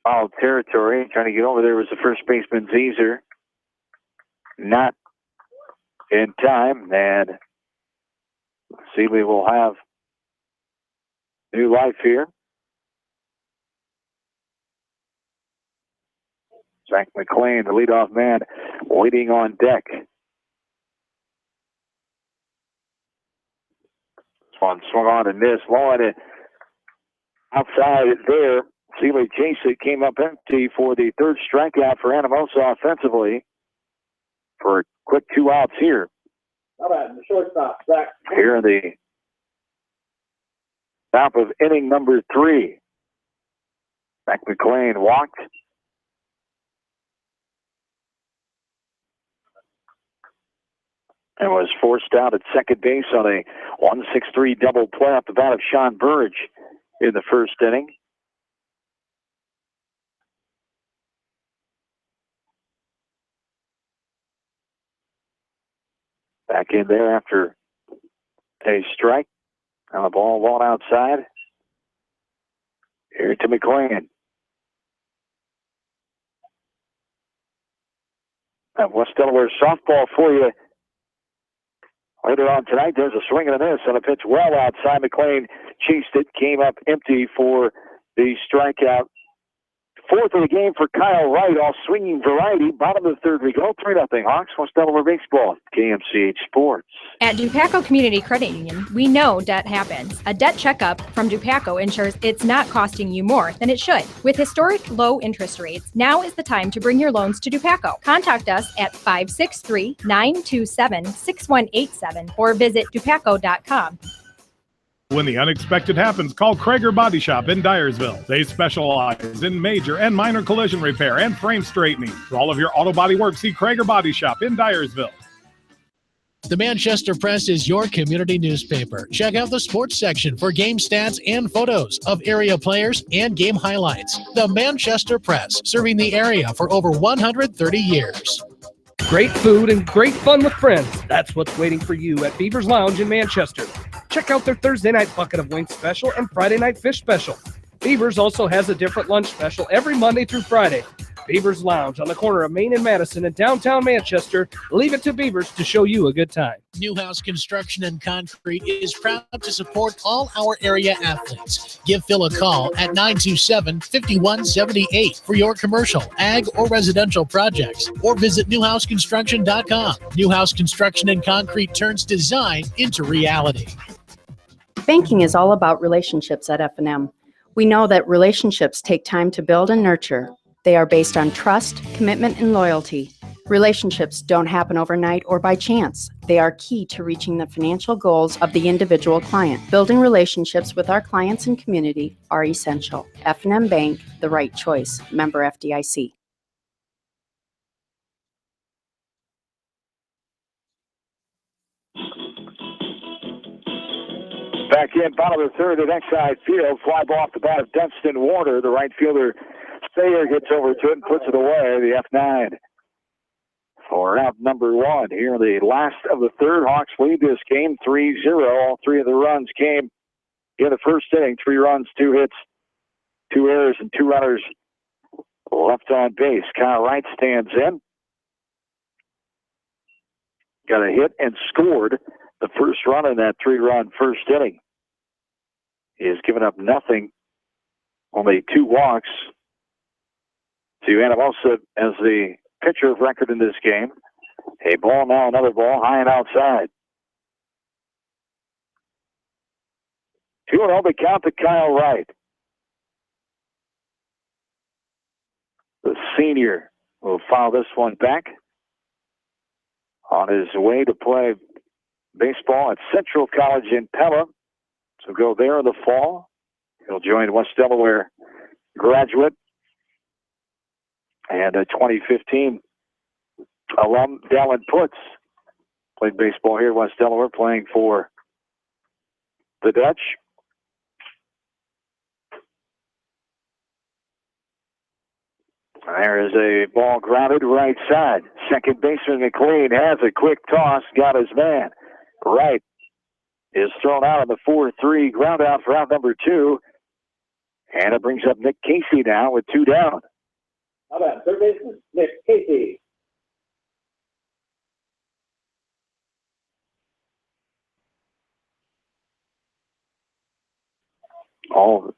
Foul territory. Trying to get over there was the first baseman, Zeezer. Not in time. And Seeley will have new life here. Zach McClain, the leadoff man, waiting on deck. This one swung on and missed. Low on it. Outside there, Seeley chased it, came up empty for the third strikeout for Anamosa offensively. For a quick 2 outs here. How about the shortstop, Zach? Here in the top of inning number 3. Zach McClain walked. And was forced out at second base on a 1-6-3 double play off the bat of Sean Burge in the first inning. Back in there after a strike. On the ball, one outside. Here to McClain. And West Delaware softball for you. Later on tonight, there's a swing and a miss on a pitch well outside. McClain chased it, came up empty for the strikeout. Fourth of the game for Kyle Wright, all swinging variety. Bottom of the third we go. 3-0 Hawks, West Delaware Baseball, KMCH Sports. At Dupaco Community Credit Union, we know debt happens. A debt checkup from Dupaco ensures it's not costing you more than it should. With historic low interest rates, now is the time to bring your loans to Dupaco. Contact us at 563-927-6187 or visit dupaco.com. When the unexpected happens, call Krager Body Shop in Dyersville. They specialize in major and minor collision repair and frame straightening. For all of your auto body work, see Krager Body Shop in Dyersville. The Manchester Press is your community newspaper. Check out the sports section for game stats and photos of area players and game highlights. The Manchester Press, serving the area for over 130 years. Great food and great fun with friends. That's what's waiting for you at Beaver's Lounge in Manchester. Check out their Thursday night bucket of wings special and Friday night fish special. Beaver's also has a different lunch special every Monday through Friday. Beaver's Lounge on the corner of Main and Madison in downtown Manchester. Leave it to Beaver's to show you a good time. Newhouse Construction and Concrete is proud to support all our area athletes. Give Phil a call at 927-5178 for your commercial, ag, or residential projects, or visit newhouseconstruction.com. Newhouse Construction and Concrete turns design into reality. Banking is all about relationships at F&M. We know that relationships take time to build and nurture. They are based on trust, commitment, and loyalty. Relationships don't happen overnight or by chance. They are key to reaching the financial goals of the individual client. Building relationships with our clients and community are essential. F&M Bank, the right choice. Member FDIC. Back in, bottom of the third at Exide Field. Fly ball off the bat of Dunstan Warner. The right fielder, Sayer, gets over to it and puts it away. The F9 for out number one. Here in the last of the third, Hawks lead this game 3-0. All three of the runs came in the first inning. 3 runs, 2 hits, 2 errors, and 2 runners left on base. Kyle Wright stands in. Got a hit and scored the first run in that 3-run first inning. He has given up nothing, only 2 walks to Anamosa as the pitcher of record in this game. A ball now, another ball, high and outside. 2-0 the count to Kyle Wright. The senior will foul this one back on his way to play baseball at Central College in Pella. So go there in the fall. He'll join West Delaware graduate and a 2015 alum, Dallin Putz. Played baseball here at West Delaware, playing for the Dutch. There is a ball grounded right side. Second baseman McLean has a quick toss, got his man. Wright is thrown out on the 4-3 ground out for out number 2. And it brings up Nick Casey now with 2 down. How about third baseman Nick Casey? All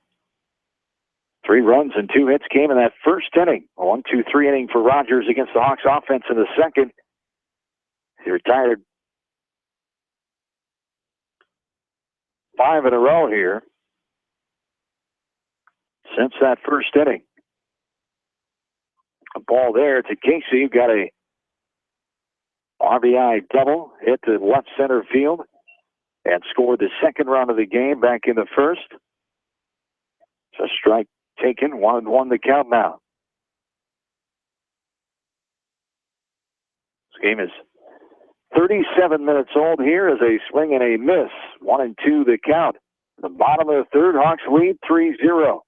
3 runs and 2 hits came in that first inning. A 1-2-3 inning for Rogers against the Hawks offense in the second. He retired 5 in a row here since that first inning. A ball there to Casey, who got a RBI double, hit to left center field, and scored the second run of the game back in the first. So strike taken, 1-1 the count now. This game is 37 minutes old here as a swing and a miss. 1-2 the count. The bottom of the third, Hawks lead 3-0.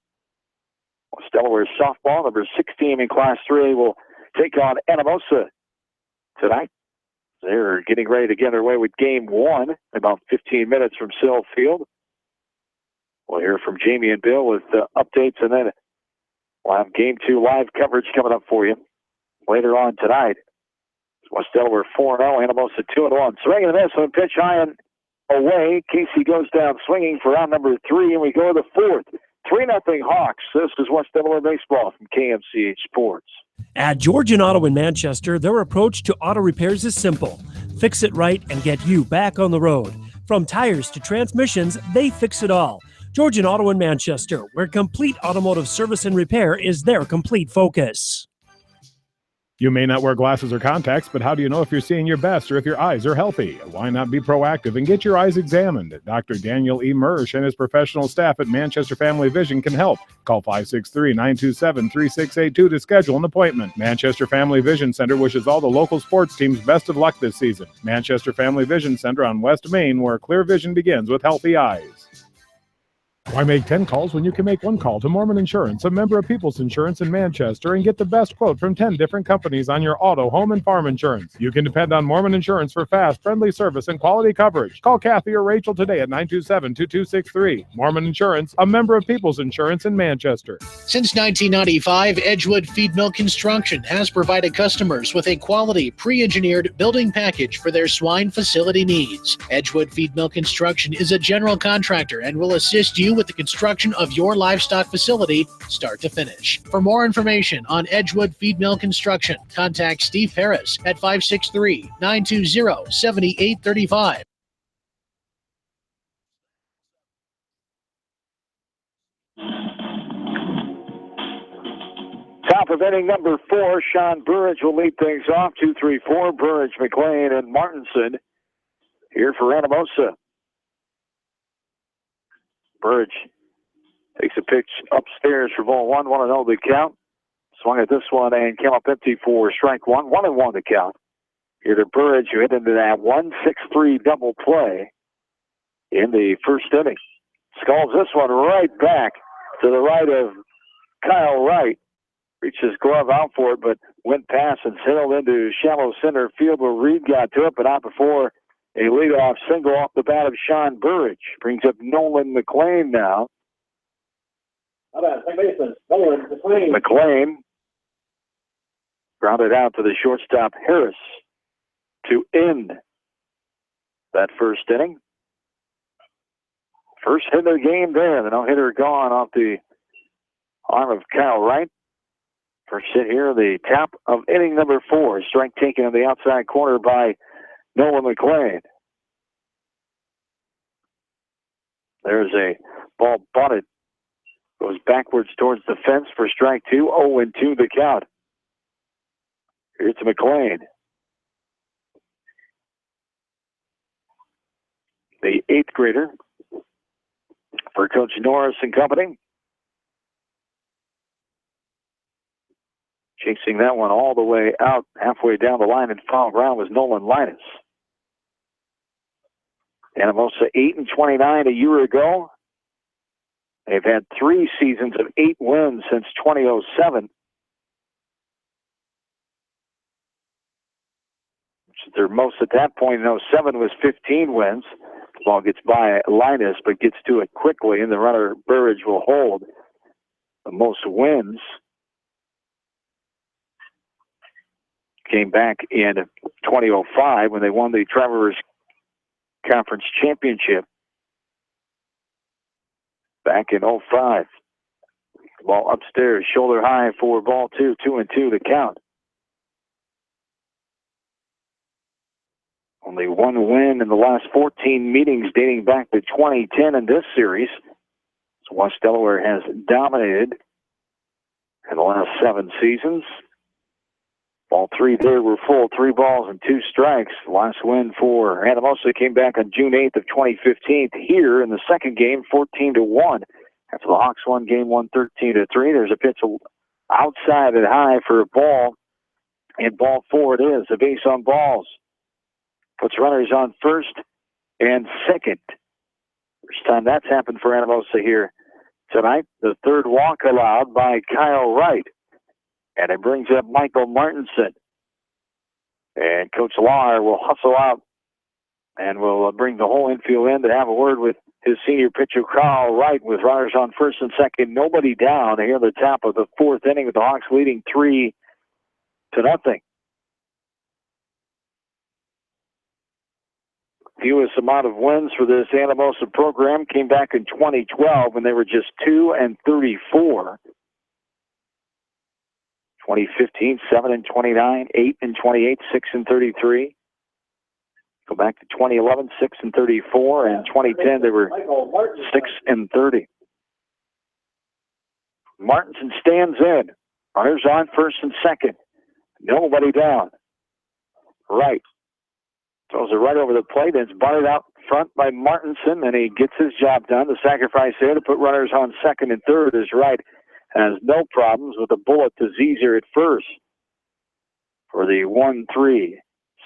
West Delaware softball, number 16 in Class 3, will take on Anamosa tonight. They're getting ready to get underway with Game 1 in about 15 minutes from Sill Field. We'll hear from Jamie and Bill with updates, and then we'll have Game 2 live coverage coming up for you later on tonight. West Delaware 4-0, Anamosa 2-1. Swing and a miss on pitch high and away. Casey goes down swinging for round number 3, and we go to the 4th. 3-0 Hawks. This is West Delaware Baseball from KMCH Sports. At Georgian Auto in Manchester, their approach to auto repairs is simple. Fix it right and get you back on the road. From tires to transmissions, they fix it all. Georgian Auto in Manchester, where complete automotive service and repair is their complete focus. You may not wear glasses or contacts, but how do you know if you're seeing your best or if your eyes are healthy? Why not be proactive and get your eyes examined? Dr. Daniel E. Mersch and his professional staff at Manchester Family Vision can help. Call 563-927-3682 to schedule an appointment. Manchester Family Vision Center wishes all the local sports teams best of luck this season. Manchester Family Vision Center on West Main, where clear vision begins with healthy eyes. Why make 10 calls when you can make 1 call to Mormon Insurance, a member of People's Insurance in Manchester, and get the best quote from 10 different companies on your auto, home, and farm insurance? You can depend on Mormon Insurance for fast, friendly service and quality coverage. Call Kathy or Rachel today at 927-2263. Mormon Insurance, a member of People's Insurance in Manchester. Since 1995, Edgewood Feed Mill Construction has provided customers with a quality, pre-engineered building package for their swine facility needs. Edgewood Feed Mill Construction is a general contractor and will assist you with the construction of your livestock facility, start to finish. For more information on Edgewood Feed Mill Construction, contact Steve Harris at 563-920-7835. Top of inning number 4, Sean Burridge will lead things off. 2-3-4, Burridge, McLean, and Martinson here for Anamosa. Burridge takes a pitch upstairs for ball 1, 1-0 the count. Swung at this one and came up empty for strike 1, 1-1 the count. Here to Burridge, who hit into that 1-6-3 double play in the first inning. Skulls this one right back to the right of Kyle Wright. Reached his glove out for it, but went past and sailed into shallow center field where Reed got to it, but not before a leadoff single off the bat of Sean Burridge. Brings up Nolan McLean now. How about second baseman, Nolan McLean? McLean grounded out to the shortstop Harris to end that first inning. First hit of the game there. The no-hitter gone off the arm of Kyle Wright. First hit here, the top of inning number 4. Strike taken on the outside corner by Nolan McLean. There's a ball bunted. Goes backwards towards the fence for strike 2. 0-2 the count. Here's to McLean. The 8th grader for Coach Norris and company. Chasing that one all the way out, halfway down the line and foul ground was Nolan Linus. Anamosa 8-29 a year ago. They've had 3 seasons of 8 wins since 2007. Their most at that point in 07 was 15 wins. The ball gets by Linus, but gets to it quickly, and the runner Burridge will hold the most wins. Came back in 2005 when they won the Travelers Conference Championship. Back in 05. Ball upstairs, shoulder high for ball 2, 2-2 the count. Only 1 win in the last 14 meetings dating back to 2010 in this series. So West Delaware has dominated in the last 7 seasons. All 3 there were full, 3 balls and 2 strikes. Last win for Anamosa came back on June 8th of 2015 here in the second game, 14-1. After the Hawks won game 1, 13-3. There's a pitch outside and high for a ball. And ball 4 it is, a base on balls. Puts runners on first and second. First time that's happened for Anamosa here tonight. The 3rd walk allowed by Kyle Wright. And it brings up Michael Martinson. And Coach Lahr will hustle out and will bring the whole infield in to have a word with his senior pitcher, Kyle Wright, with runners on first and second. Nobody down here at the top of the 4th inning with the Hawks leading 3-0. Fewest amount of wins for this Anamosa program came back in 2012 when they were just 2-34. 2015, 7-29, 8-28, 6-33. Go back to 2011, 6-34, and 2010 they were 6-30. Martinson stands in. Runners on first and second. Nobody down. Right. Throws it right over the plate, and it's bunted out front by Martinson, and he gets his job done. The sacrifice there to put runners on second and third is Wright. Has no problems with a bullet to Zezer at first for the 1-3.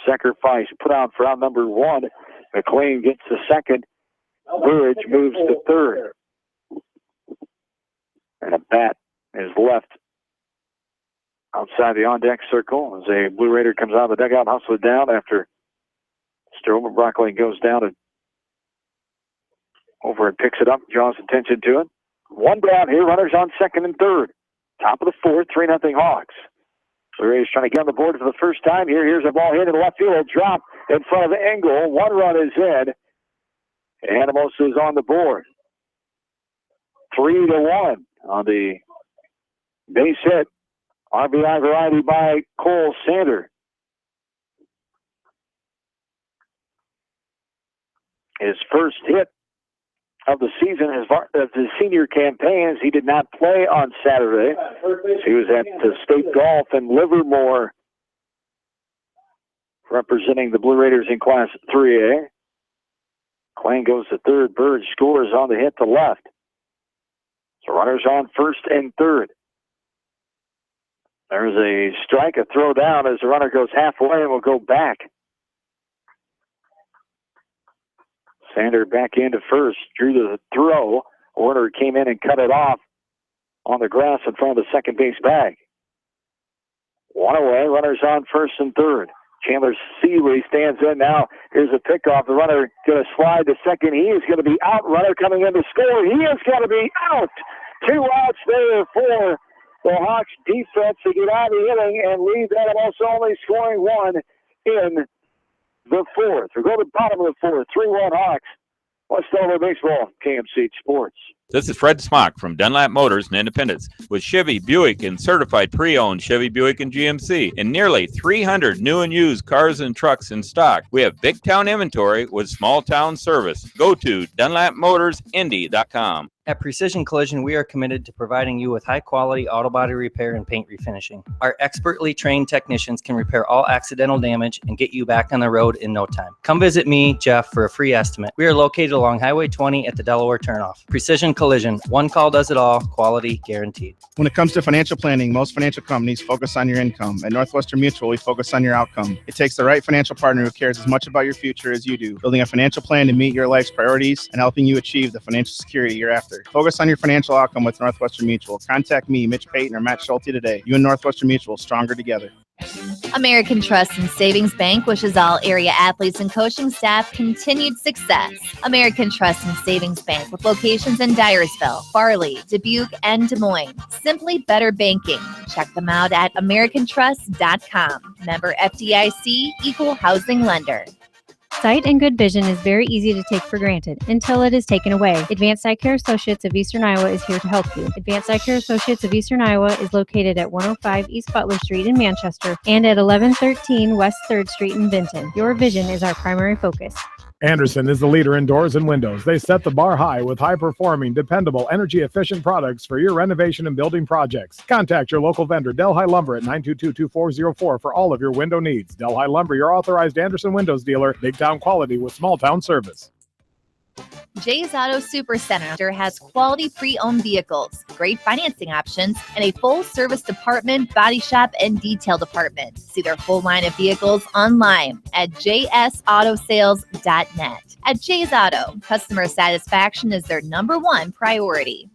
Sacrifice put out for out number 1. McLean gets the second. Burridge moves to third. And a bat is left outside the on-deck circle as a Blue Raider comes out of the dugout, hustles it down after Stroman Broccoli goes down and over and picks it up, draws attention to it. 1 down here, runners on second and third. Top of the 4th, 3-0 Hawks. Blue Raiders trying to get on the board for the first time here. Here's a ball hit in the left field. A drop in front of Engel. 1 run is in. Anamosa is on the board. 3-1 on the base hit. RBI variety by Cole Sander. His first hit of the season, of the senior campaign, as he did not play on Saturday. He was at the State Golf in Livermore representing the Blue Raiders in Class 3A. Klein goes to third. Bird scores on the hit to left. So runners on first and third. There's a strike, a throw down as the runner goes halfway and will go back. Sander back into first, drew the throw. Warner came in and cut it off on the grass in front of the second base bag. One away, runners on first and third. Chandler Seeley stands in now. Here's a pickoff. The runner going to slide to second. He is going to be out. Runner coming in to score. He is going to be out. 2 outs there for the Hawks defense to get out of the inning and leave Anamosa only scoring 1 in the fourth. We go to the bottom of the fourth. 3-1 Hawks. West Delaware Baseball, KMC Sports. This is Fred Smock from Dunlap Motors in Independence with Chevy, Buick, and certified pre-owned Chevy, Buick, and GMC and nearly 300 new and used cars and trucks in stock. We have big town inventory with small town service. Go to DunlapMotorsIndy.com. At Precision Collision, we are committed to providing you with high-quality auto body repair and paint refinishing. Our expertly trained technicians can repair all accidental damage and get you back on the road in no time. Come visit me, Jeff, for a free estimate. We are located along Highway 20 at the Delaware turnoff. Precision Collision, one call does it all, quality guaranteed. When it comes to financial planning, most financial companies focus on your income. At Northwestern Mutual, we focus on your outcome. It takes the right financial partner who cares as much about your future as you do, building a financial plan to meet your life's priorities and helping you achieve the financial security you're after. Focus on your financial outcome with Northwestern Mutual. Contact me, Mitch Payton, or Matt Schulte today. You and Northwestern Mutual, stronger together. American Trust and Savings Bank wishes all area athletes and coaching staff continued success. American Trust and Savings Bank with locations in Dyersville, Farley, Dubuque, and Des Moines. Simply better banking. Check them out at americantrust.com. Member FDIC, equal housing lender. Sight and good vision is very easy to take for granted until it is taken away. Advanced Eye Care Associates of Eastern Iowa is here to help you. Advanced Eye Care Associates of Eastern Iowa is located at 105 East Butler Street in Manchester and at 1113 West 3rd Street in Vinton. Your vision is our primary focus. Anderson is the leader in doors and windows. They set the bar high with high-performing, dependable, energy-efficient products for your renovation and building projects. Contact your local vendor, Delhi Lumber, at 922-2404 for all of your window needs. Delhi Lumber, your authorized Anderson Windows dealer. Big town quality with small town service. Jay's Auto Supercenter has quality pre-owned vehicles, great financing options, and a full-service department, body shop, and detail department. See their full line of vehicles online at jsautosales.net. At Jay's Auto, customer satisfaction is their #1 priority.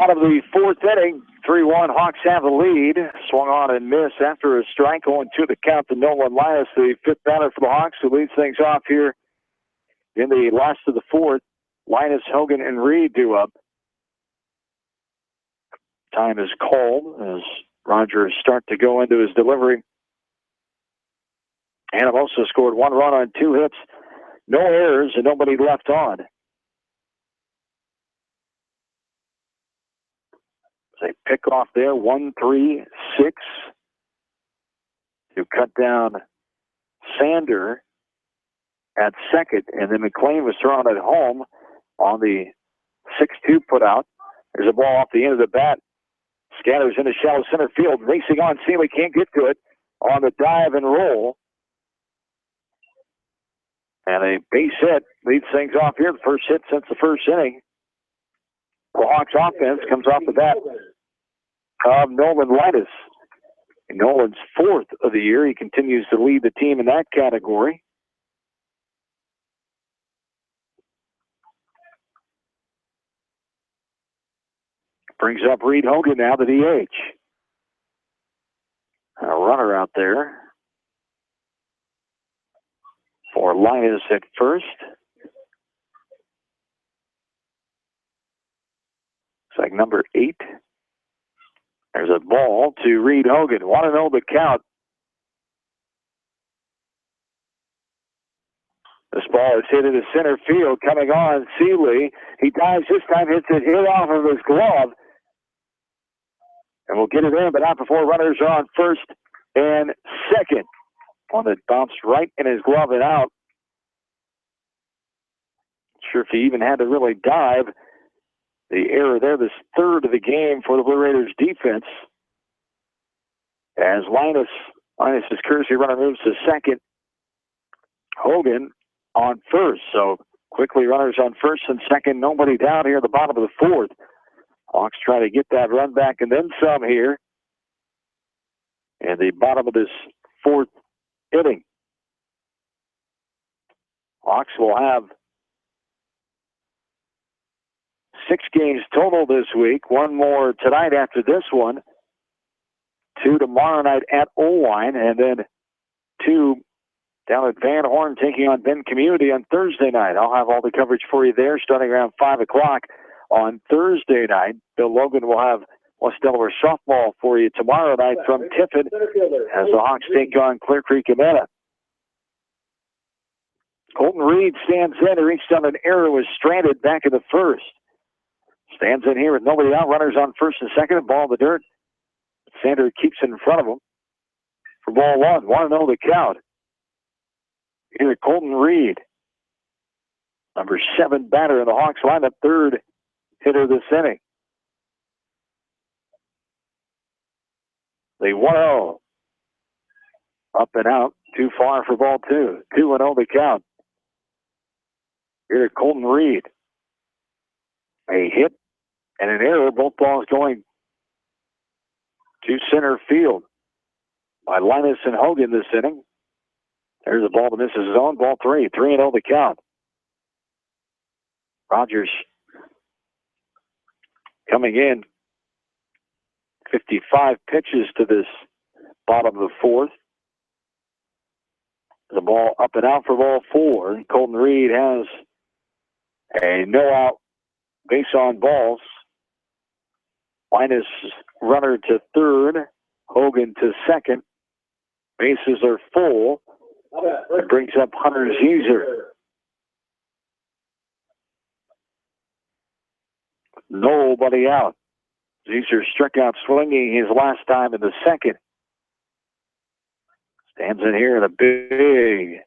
Out of the fourth inning, 3-1, Hawks have the lead. Swung on and missed after a strike, 0-2 the count to Nolan Linus, the fifth batter for the Hawks, who leads things off here in the last of the fourth. Linus, Hogan, and Reed due up. Time is called as Rogers start to go into his delivery. Anamosa scored 1 run on 2 hits, no errors, and nobody left on. They pick off there, 1-3-6 to cut down Sander at second, and then McLean was thrown at home on the 6-2 put out. There's a ball off the end of the bat. Scatters into shallow center field, racing on. Seeley can't get to it on the dive and roll. And a base hit leads things off here. The first hit since the first inning. The Hawks offense comes off the bat of Nolan Linus. Nolan's 4th of the year. He continues to lead the team in that category. Brings up Reed Hogan now, the DH. A runner out there for Linus at first. It's like number 8. There's a ball to Reed Hogan. Want to know the count. This ball is hit into center field. Coming on, Seeley. He dives this time, hits it hit off of his glove. And we'll get it in, but not before runners are on first and second. One that bounced right in his glove and out. Not sure if he even had to really dive. The error there, this 3rd of the game for the Blue Raiders defense. As Linus's courtesy runner moves to second. Hogan on first. So quickly runners on first and second. Nobody down here at the bottom of the 4th. Hawks try to get that run back and then some here. in the bottom of this fourth inning. Hawks will have 6 games total this week. 1 more tonight after this one. 2 tomorrow night at Owine, and then 2 down at Van Horn taking on Bend Community on Thursday night. I'll have all the coverage for you there starting around 5 o'clock on Thursday night. Bill Logan will have West Delaware softball for you tomorrow night from Tiffin as the Hawks take on Clear Creek Amana. Colton Reed stands in. He reached on an error, was stranded back in the first. Stands in here with nobody out. Runners on first and second. Ball in the dirt. Sander keeps in front of him for ball 1. 1-0 the count. Here, Colton Reed, number 7 batter in the Hawks lineup, 3rd hitter this inning. The 1-0. Up and out. Too far for ball 2. 2-0 the count. Here to Colton Reed. A hit and an error. Both balls going to center field by Linus and Hogan this inning. There's a ball that misses his own. Ball 3. 3-0 the count. Rogers coming in. 55 pitches to this bottom of the fourth. The ball up and out for ball 4. Colton Reed has a no-out base on balls. Linus runner to 3rd. Hogan to 2nd. Bases are full. It brings up Hunter Zeeser. Nobody out. Zeeser struck out swinging his last time in the second. Stands in here in a big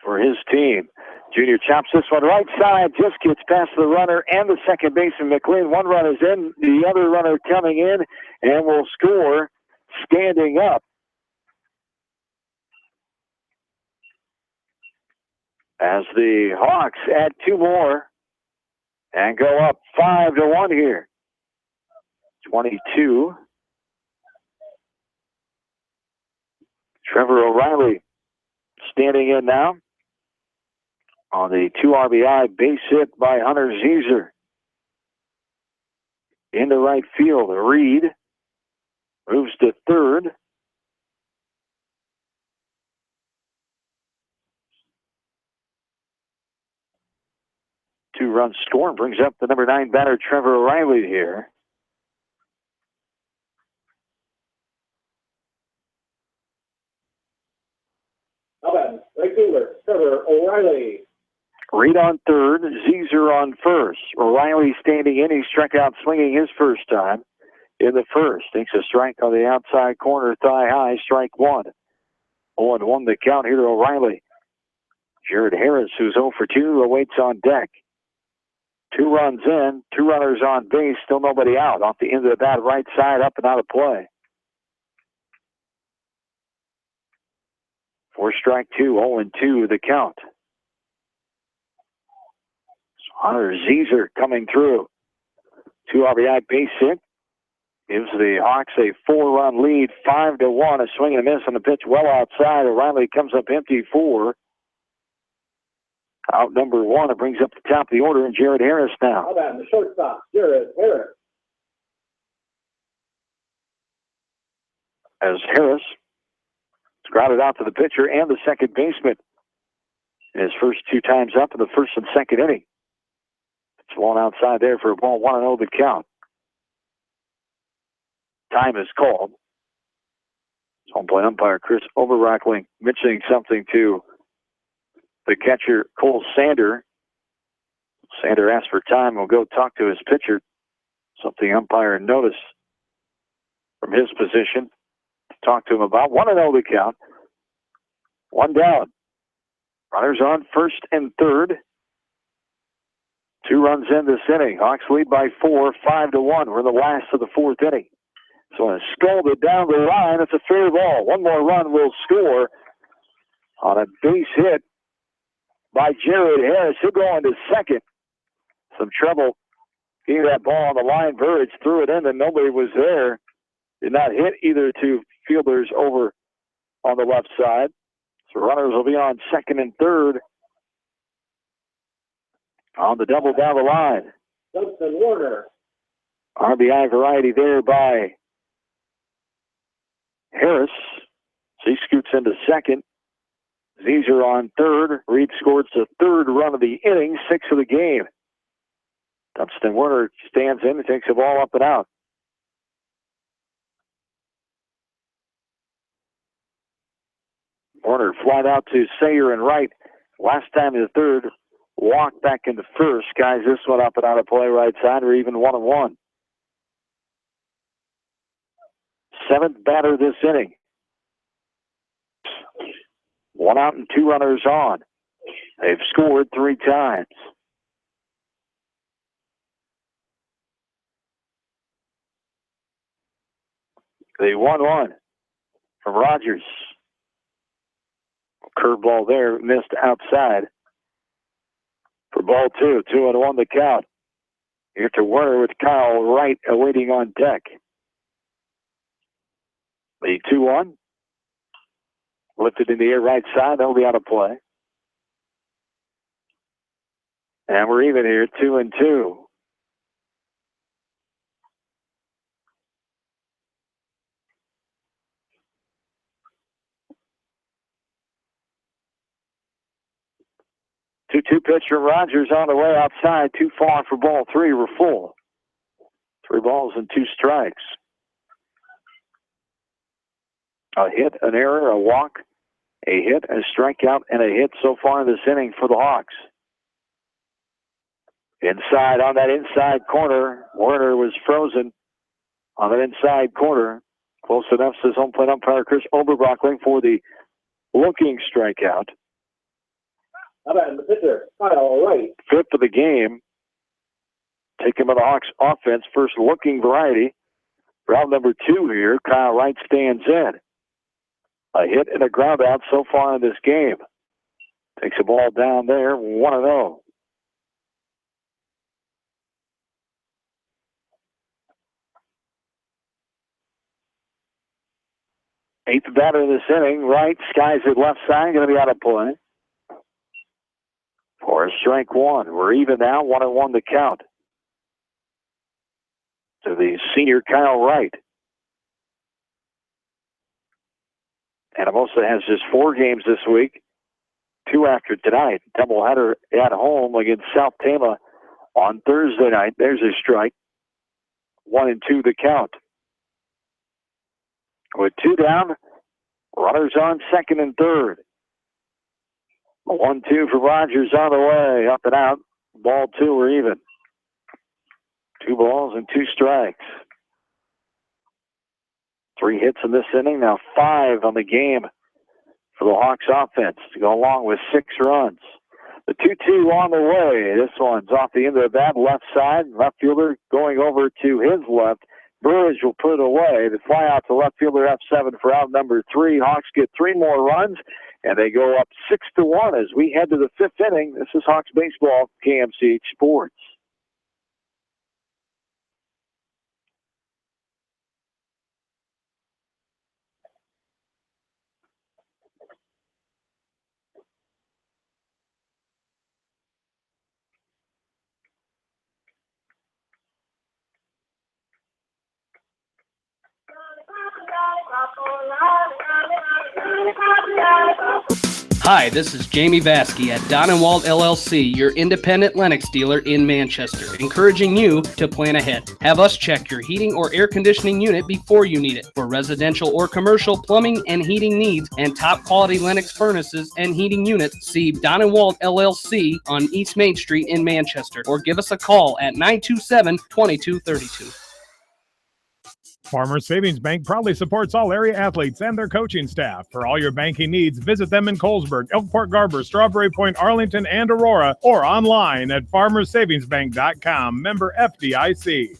for his team. Junior chops this one right side, just gets past the runner and the second baseman McLean. One run is in, the other runner coming in, and will score standing up. As the Hawks add 2 more and go up 5-1 here. 22. Trevor O'Reilly standing in now on the 2 RBI base hit by Hunter Zeeser. Into right field, Reed moves to 3rd. Two-run score brings up the number 9 batter, Trevor O'Reilly here. How about right fielder, Trevor O'Reilly. Reed on 3rd, Zeeser on 1st. O'Reilly standing in. He struck out swinging his first time in the first. Takes a strike on the outside corner, thigh high, strike 1. 0-1 the count here to O'Reilly. Jared Harris, who's 0 for 2, awaits on deck. 2 runs in, 2 runners on base, still nobody out. Off the end of the bat, right side, up and out of play. 4 strike 2, 0-2 the count. Hunter Zeeser coming through. 2 RBI base hit. Gives the Hawks a 4-run lead, 5-1. A swing and a miss on the pitch well outside. O'Reilly comes up empty 4. Out number 1. It brings up the top of the order, and Jared Harris now. How about the shortstop, Jared Harris. As Harris grounded out to the pitcher and the second baseman in his first 2 times up in the first and second inning. It's one outside there for a ball, 1-0 the count. Time is called. Home plate umpire Chris Overrockling mentioning something to the catcher Cole Sander. Sander asked for time. We'll go talk to his pitcher. Something umpire noticed from his position. Talk to him about 1-0 the count. 1 down. Runners on 1st and 3rd. 2 runs in this inning. Hawks lead by 4, 5-1. We're in the last of the 4th inning. So it's scolded down the line. It's a fair ball. 1 more run will score on a base hit by Jared Harris. He'll go into second. Some trouble. He had that ball on the line verge, threw it in, and nobody was there. did not hit either two fielders over on the left side. So runners will be on second and third on the double down the line. Dustin Warner. RBI variety there by Harris. So he scoots into second. Zezer on third. Reed scores the third run of the inning, 6th of the game. Dustin Warner stands in and takes the ball up and out. Warner flied out to Sayer and right. Last time in the third, walked back into first. Guys, this one up and out of play right side. We're even 1-1. 7th batter this inning. 1 out and 2 runners on. They've scored 3 times. The 1-1 from Rogers. Curveball there, missed outside. For ball 2, 2-1 the count. Here to Werner with Kyle Wright awaiting on deck. The 2-1. Lifted in the air right side. That'll be out of play. And we're even here, 2-2. Two pitch from Rogers on the way outside. Too far for ball 3. We're full. 3 balls and 2 strikes. A hit, an error, a walk, a hit, a strikeout, and a hit so far in this inning for the Hawks. Inside, on that inside corner, Werner was frozen on that inside corner. Close enough, says home plate umpire Chris Oberbrockling for the looking strikeout. How about the pitcher, Kyle Wright? 5th of the game. Taking by the Hawks offense, first looking variety. Round number 2 here, Kyle Wright stands in. A hit and a ground out so far in this game. Takes the ball down there, 1-0. Eighth batter of this inning, Wright skies it left side, going to be out of play. For a strike 1. We're even now, 1-1 the count. To the senior Kyle Wright. Anamosa has just 4 games this week. 2 after tonight. Doubleheader at home against South Tama on Thursday night. There's a strike. 1-2 the count. With 2 down, runners on second and third. 1-2 for Rogers on the way. Up and out. Ball 2, we're even. 2 balls and 2 strikes. 3 hits in this inning, now 5 on the game for the Hawks offense to go along with 6 runs. The 2-2 on the way. This one's off the end of the bat, left side. Left fielder going over to his left. Burridge will put it away. The fly out to left fielder F7 for out number 3. Hawks get 3 more runs, and they go up 6-1 as we head to the 5th inning. This is Hawks baseball, KMCH Sports. Hi, this is Jamie Vasky at Don & Walt LLC, your independent Lennox dealer in Manchester, encouraging you to plan ahead. Have us check your heating or air conditioning unit before you need it. For residential or commercial plumbing and heating needs and top quality Lennox furnaces and heating units, see Don & Walt LLC on East Main Street in Manchester, or give us a call at 927-2232. Farmers Savings Bank proudly supports all area athletes and their coaching staff. For all your banking needs, visit them in Colesburg, Elkport Garber, Strawberry Point, Arlington, and Aurora, or online at farmersavingsbank.com. Member FDIC.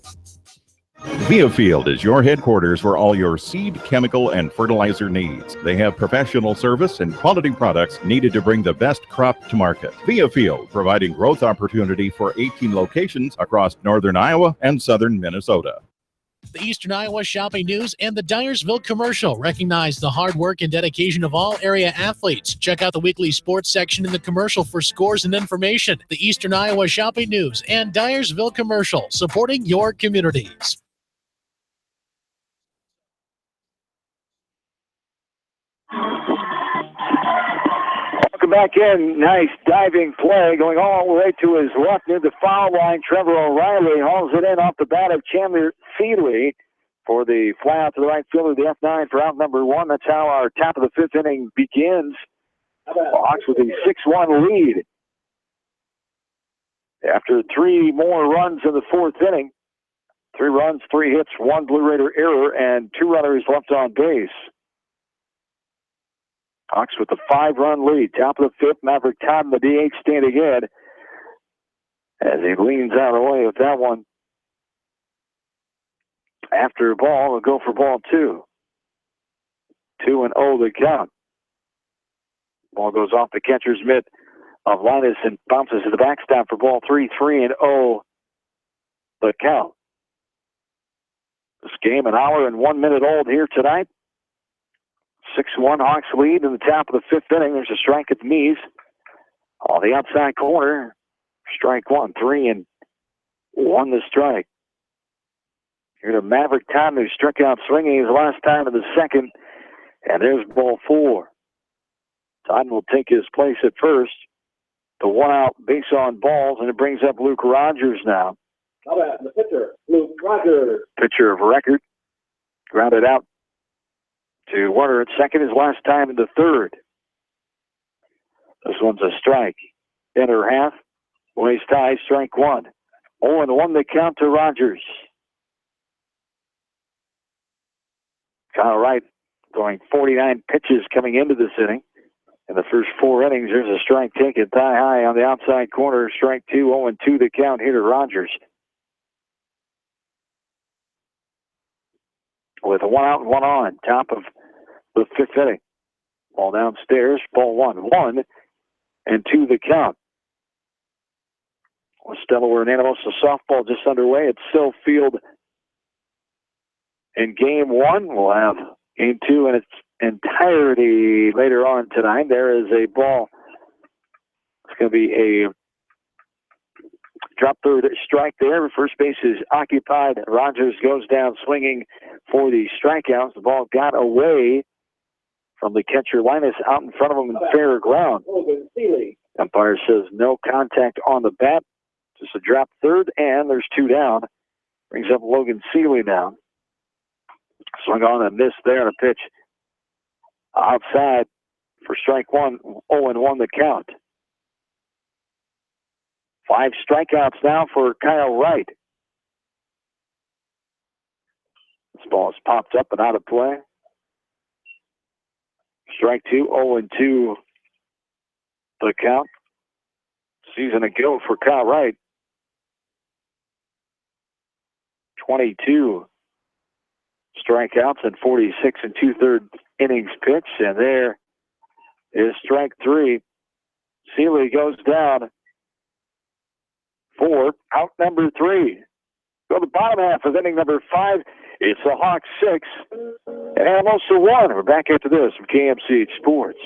Viafield is your headquarters for all your seed, chemical, and fertilizer needs. They have professional service and quality products needed to bring the best crop to market. Viafield, providing growth opportunity for 18 locations across northern Iowa and southern Minnesota. The Eastern Iowa Shopping News and the Dyersville Commercial recognize the hard work and dedication of all area athletes. Check out the weekly sports section in the commercial for scores and information. The Eastern Iowa Shopping News and Dyersville Commercial, supporting your communities. Welcome back in. Nice diving play going all the way to his left near the foul line. Trevor O'Reilly hauls it in off the bat of Chandler Seeley for the fly out to the right fielder, the F9 for out number one. That's how our top of the fifth inning begins. Hawks with a 6-1 lead. After 3 more runs in the fourth inning, 3 runs, 3 hits, 1 Blue Raider error, and 2 runners left on base. Hawks with a 5-run lead. Top of the fifth, Maverick Todd in the DH standing in as he leans out of the way with that one. After a ball, they'll go for ball 2. 2-0 the count. Ball goes off the catcher's mitt of Linus and bounces to the backstop for ball 3. 3-0 the count. This game an hour and 1 minute old here tonight. 6-1 Hawks lead in the top of the fifth inning. There's a strike at the knees on the outside corner. Strike 1, 3-1 the strike. Here to Maverick Todd, who struck out swinging his last time in the second. And there's ball 4. Todd will take his place at first. The 1 out base on balls, and it brings up Luke Rogers now. How about the pitcher, Luke Rogers? Pitcher of record. Grounded out to Warner at second, his last time in the third. This one's a strike. Inner half. Waist high, strike 1. 0-1 the count to Rogers. Kyle Wright throwing 49 pitches coming into this inning. In the first 4 innings, there's a strike taken thigh high on the outside corner. Strike 2, 0-2 the count here to Rogers. With a 1 out and 1 on, top of the fifth inning. Ball downstairs, ball 1-2 the count. With Delaware and Anamosa softball just underway at Sill Field in game 1. We'll have game 2 in its entirety later on tonight. There is a ball. It's going to be a drop third strike there. First base is occupied. Rogers goes down swinging for the strikeouts. The ball got away from the catcher Linus out in front of him in fair ground. Umpire says no contact on the bat. Just a drop third, and there's 2 down. Brings up Logan Seeley now. Swung on and missed there on a pitch outside for strike 1. 0-1 the count. 5 strikeouts now for Kyle Wright. This ball has popped up and out of play. Strike 2, 0-2 the count. Season ago for Kyle Wright. 22 strikeouts and 46 2/3 innings pitched. And there is strike 3. Seeley goes down for out number 3. Go to the bottom half of inning number 5. It's the Hawks 6 and Anamosa 1. We're back after this from KMCH Sports.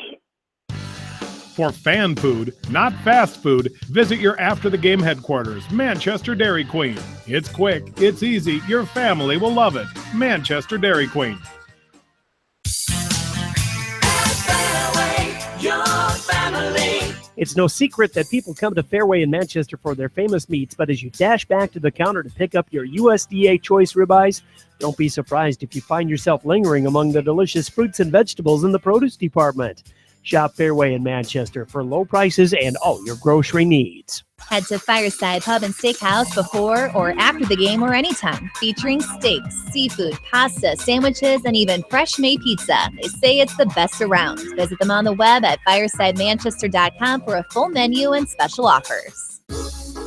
For fan food, not fast food, visit your after-the-game headquarters, Manchester Dairy Queen. It's quick, it's easy, your family will love it. Manchester Dairy Queen. It's no secret that people come to Fairway in Manchester for their famous meats, but as you dash back to the counter to pick up your USDA choice ribeyes, don't be surprised if you find yourself lingering among the delicious fruits and vegetables in the produce department. Shop Fairway in Manchester for low prices and all your grocery needs. Head to Fireside Pub and Steakhouse before or after the game or anytime, featuring steaks, seafood, pasta, sandwiches, and even fresh-made pizza. They say it's the best around. Visit them on the web at firesidemanchester.com for a full menu and special offers.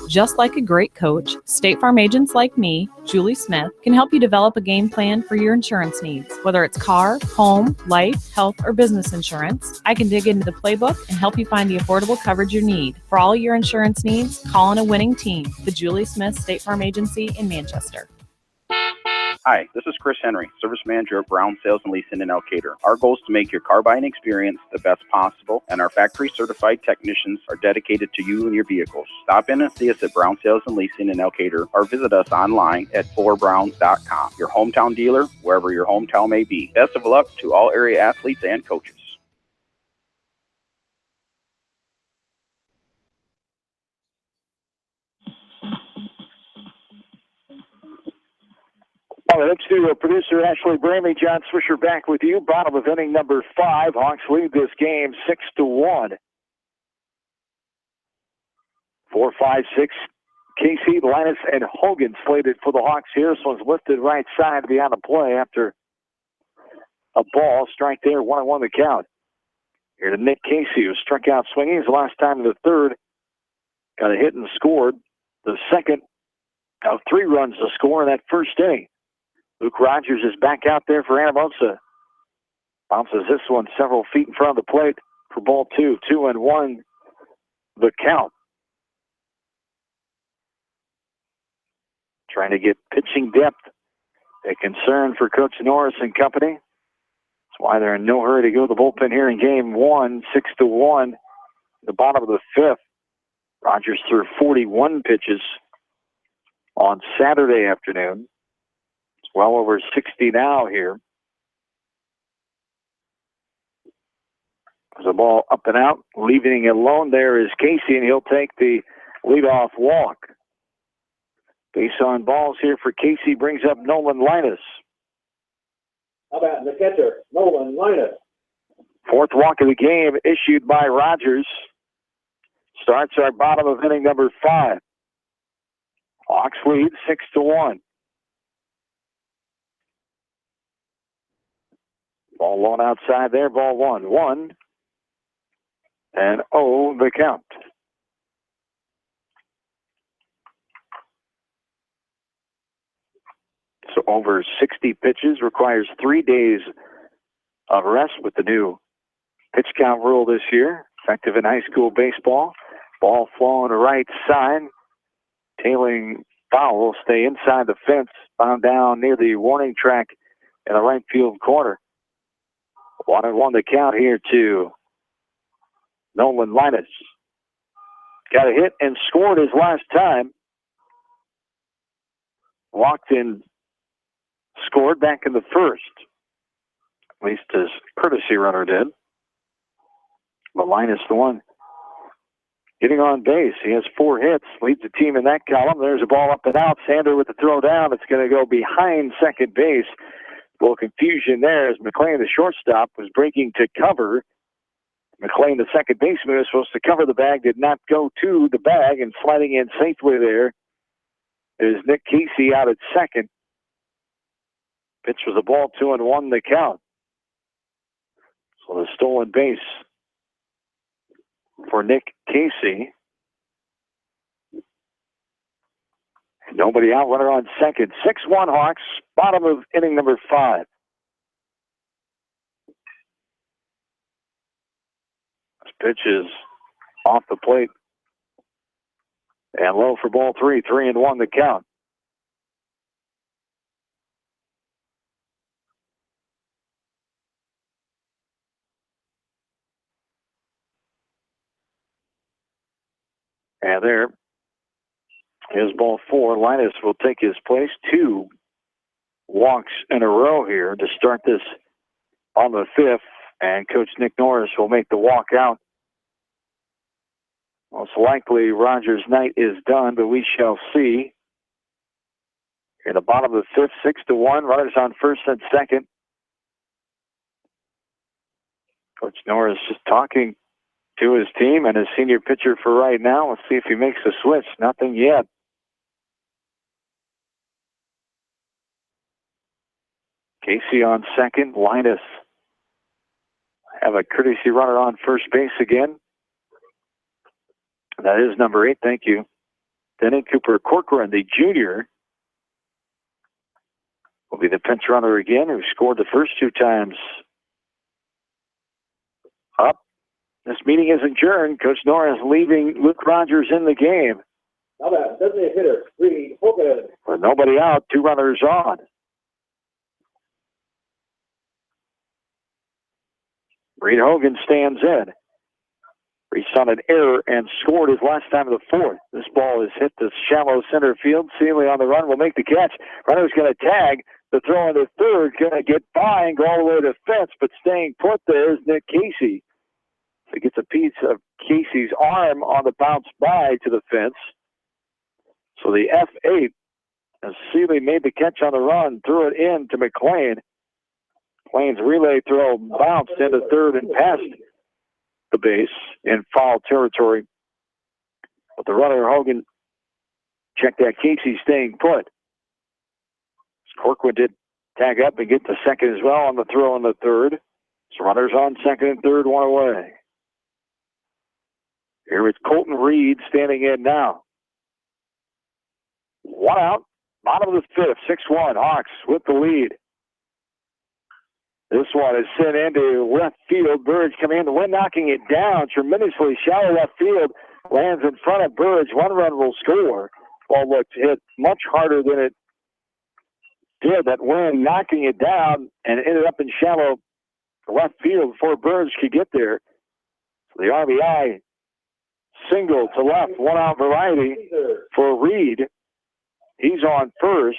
Just like a great coach, State Farm agents like me, Julie Smith, can help you develop a game plan for your insurance needs. Whether it's car, home, life, health, or business insurance, I can dig into the playbook and help you find the affordable coverage you need. For all your insurance needs, call on a winning team, the Julie Smith State Farm Agency in Manchester. Hi, this is Chris Henry, Service Manager of Brown Sales and Leasing in Elkader. Our goal is to make your car buying experience the best possible, and our factory-certified technicians are dedicated to you and your vehicles. Stop in and see us at Brown Sales and Leasing in Elkader, or visit us online at fullerbrowns.com. Your hometown dealer, wherever your hometown may be. Best of luck to all area athletes and coaches. All right, thanks to producer Ashley Bramley. John Swisher back with you. Bottom of inning number 5. Hawks lead this game 6-1. 4, 5, 6. Casey, Linus, and Hogan slated for the Hawks here. This one's lifted right side beyond the play after a ball. Strike there, 1-1 the count. Here to Nick Casey, who struck out swinging. His last time in the third. Got a hit and scored the second of 3 runs to score in that first inning. Luke Rogers is back out there for Anamosa. Bounces this one several feet in front of the plate for ball 2. 2-1 the count. Trying to get pitching depth. A concern for Coach Norris and company. That's why they're in no hurry to go to the bullpen here in game 1. 6-1. The bottom of the 5th. Rogers threw 41 pitches on Saturday afternoon. Well over 60 now here. There's a ball up and out. Leaving it alone there is Casey, and he'll take the leadoff walk. Base on balls here for Casey brings up Nolan Linus. How about the catcher, Nolan Linus? 4th walk of the game issued by Rogers. Starts our bottom of inning number 5. Hawks lead 6-1. Ball 1 outside there, ball 1. 1-0 the count. So over 60 pitches, requires 3 days of rest with the new pitch count rule this year, effective in high school baseball. Ball flowing to right side. Tailing foul will stay inside the fence, bound down near the warning track in the right field corner. 1-1 the count here to Nolan Linus. Got a hit and scored his last time. Walked in, scored back in the first. At least his courtesy runner did. But Linus, the one getting on base. He has 4 hits, leads the team in that column. There's a ball up and out. Sander with the throw down. It's going to go behind second base. A little confusion there as McLean, the shortstop, was breaking to cover. McLean, the second baseman, was supposed to cover the bag, did not go to the bag, and sliding in safely there is Nick Casey out at second. Pitch was a ball, 2-1 the count. So the stolen base for Nick Casey. Nobody out, runner on second. 6-1 Hawks, bottom of inning number 5. This pitch is off the plate and low for ball 3. 3-1 the count. And there is ball 4. Linus will take his place. 2 walks in a row here to start this on the 5th. And Coach Nick Norris will make the walk out. Most likely Rogers' night is done, but we shall see. Here at the bottom of the 5th, 6-1. Runners on first and second. Coach Norris just talking to his team and his senior pitcher for right now. Let's see if he makes a switch. Nothing yet. Casey on second. Linus have a courtesy runner on first base again. That is number 8. Thank you. Denny Cooper Corcoran, the junior, will be the pinch runner again, who scored the first 2 times up. This meeting is adjourned. Coach Norris leaving Luke Rogers in the game. Now that designated hitter, Reed Hogan. With nobody out, 2 runners on. Reed Hogan stands in. Reached on an error and scored his last time in the fourth. This ball is hit to shallow center field. Seeley on the run will make the catch. Runner's going to tag. The throw into third, going to get by and go all the way to the fence, but staying put there is Nick Casey. He gets a piece of Casey's arm on the bounce by to the fence. So the F8, as Seeley made the catch on the run, threw it in to McLean. McLean's relay throw bounced into third and past the base in foul territory. But the runner, Hogan, checked that Casey staying put. Corcoran did tag up and get to second as well on the throw in the third. So runners on second and third, one away. Here is Colton Reed standing in now. One out, bottom of the fifth, 6-1. Hawks with the lead. This one is sent into left field. Burge coming in, the wind knocking it down. Tremendously shallow left field. Lands in front of Burge. One run will score. Ball looked hit much harder than it did. That wind knocking it down and ended up in shallow left field before Burge could get there. So the RBI single to left, one out variety for Reed. He's on first.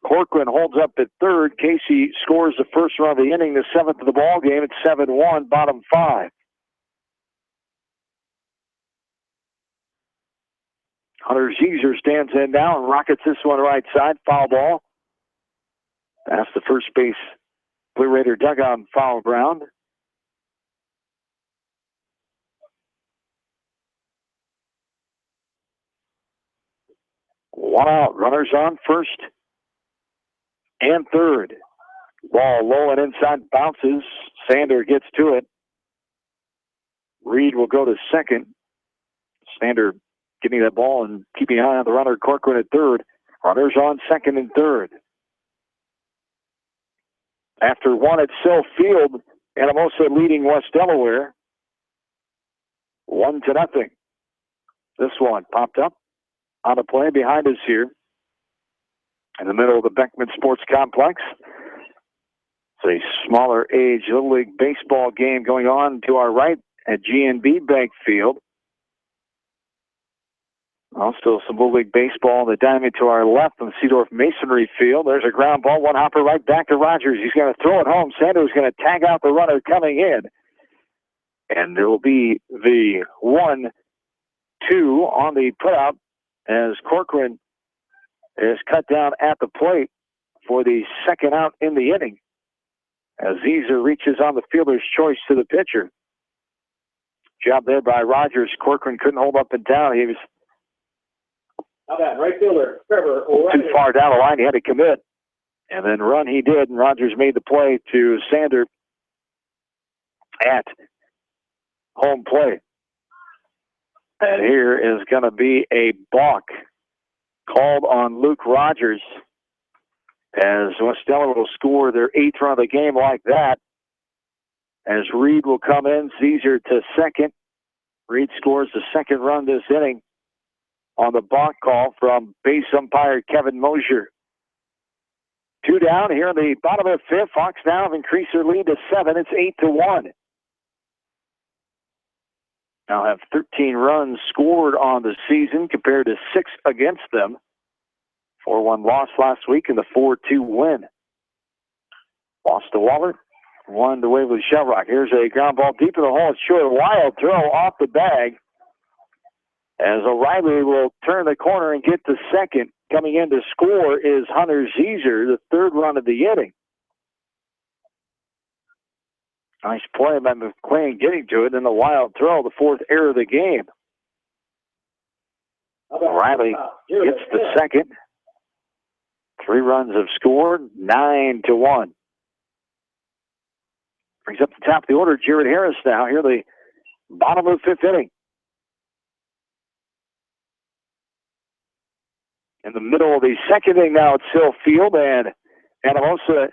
Corcoran holds up at third. Casey scores the first run of the inning, the seventh of the ball game. It's 7-1, bottom five. Hunter Ziegler stands in now and rockets this one right side. Foul ball. Past the first base Blue Raider dugout on foul ground. One out. Runners on first and third. Ball low and inside, bounces. Sander gets to it. Reed will go to second. Sander getting that ball and keeping an eye on the runner, Corcoran at third. Runners on second and third. After one at Sill Field, Anamosa leading West Delaware 1-0. This one popped up on a play behind us here in the middle of the Beckman Sports Complex. It's a smaller age Little League baseball game going on to our right at GNB Bank Field. Also some Little League baseball in the diamond to our left on the Seedorf Masonry Field. There's a ground ball, one hopper right back to Rogers. He's going to throw it home. Sanders going to tag out the runner coming in. And there will be the 1-2 on the putout as Corcoran is cut down at the plate for the second out in the inning. As Ziegler reaches on the fielder's choice to the pitcher. Job there by Rogers. Corcoran couldn't hold up and down. He was right fielder, Trevor too far down the line. He had to commit. And then run he did, and Rogers made the play to Sander at home plate. And here is going to be a balk called on Luke Rogers as West Delaware will score their 8th run of the game like that. As Reed will come in, Ziegler to second. Reed scores the second run this inning on the balk call from base umpire Kevin Mosier. 2 down here in the bottom of the fifth. Hawks now have increased their lead to 7. It's 8-1. Now have 13 runs scored on the season compared to 6 against them. 4-1 loss last week and the 4-2 win. Lost to Waller, won to Waverly Shellrock. Here's a ground ball deep in the hole. It's short. A wild throw off the bag as O'Reilly will turn the corner and get to second. Coming in to score is Hunter Ziegler, the 3rd run of the inning. Nice play by McLean getting to it, and the wild throw, the 4th error of the game. O'Reilly gets the second. 3 runs have scored, 9-1. Brings up the top of the order, Jared Harris now here, the bottom of the 5th inning. In the middle of the 2nd inning now at Sill Field, and Anamosa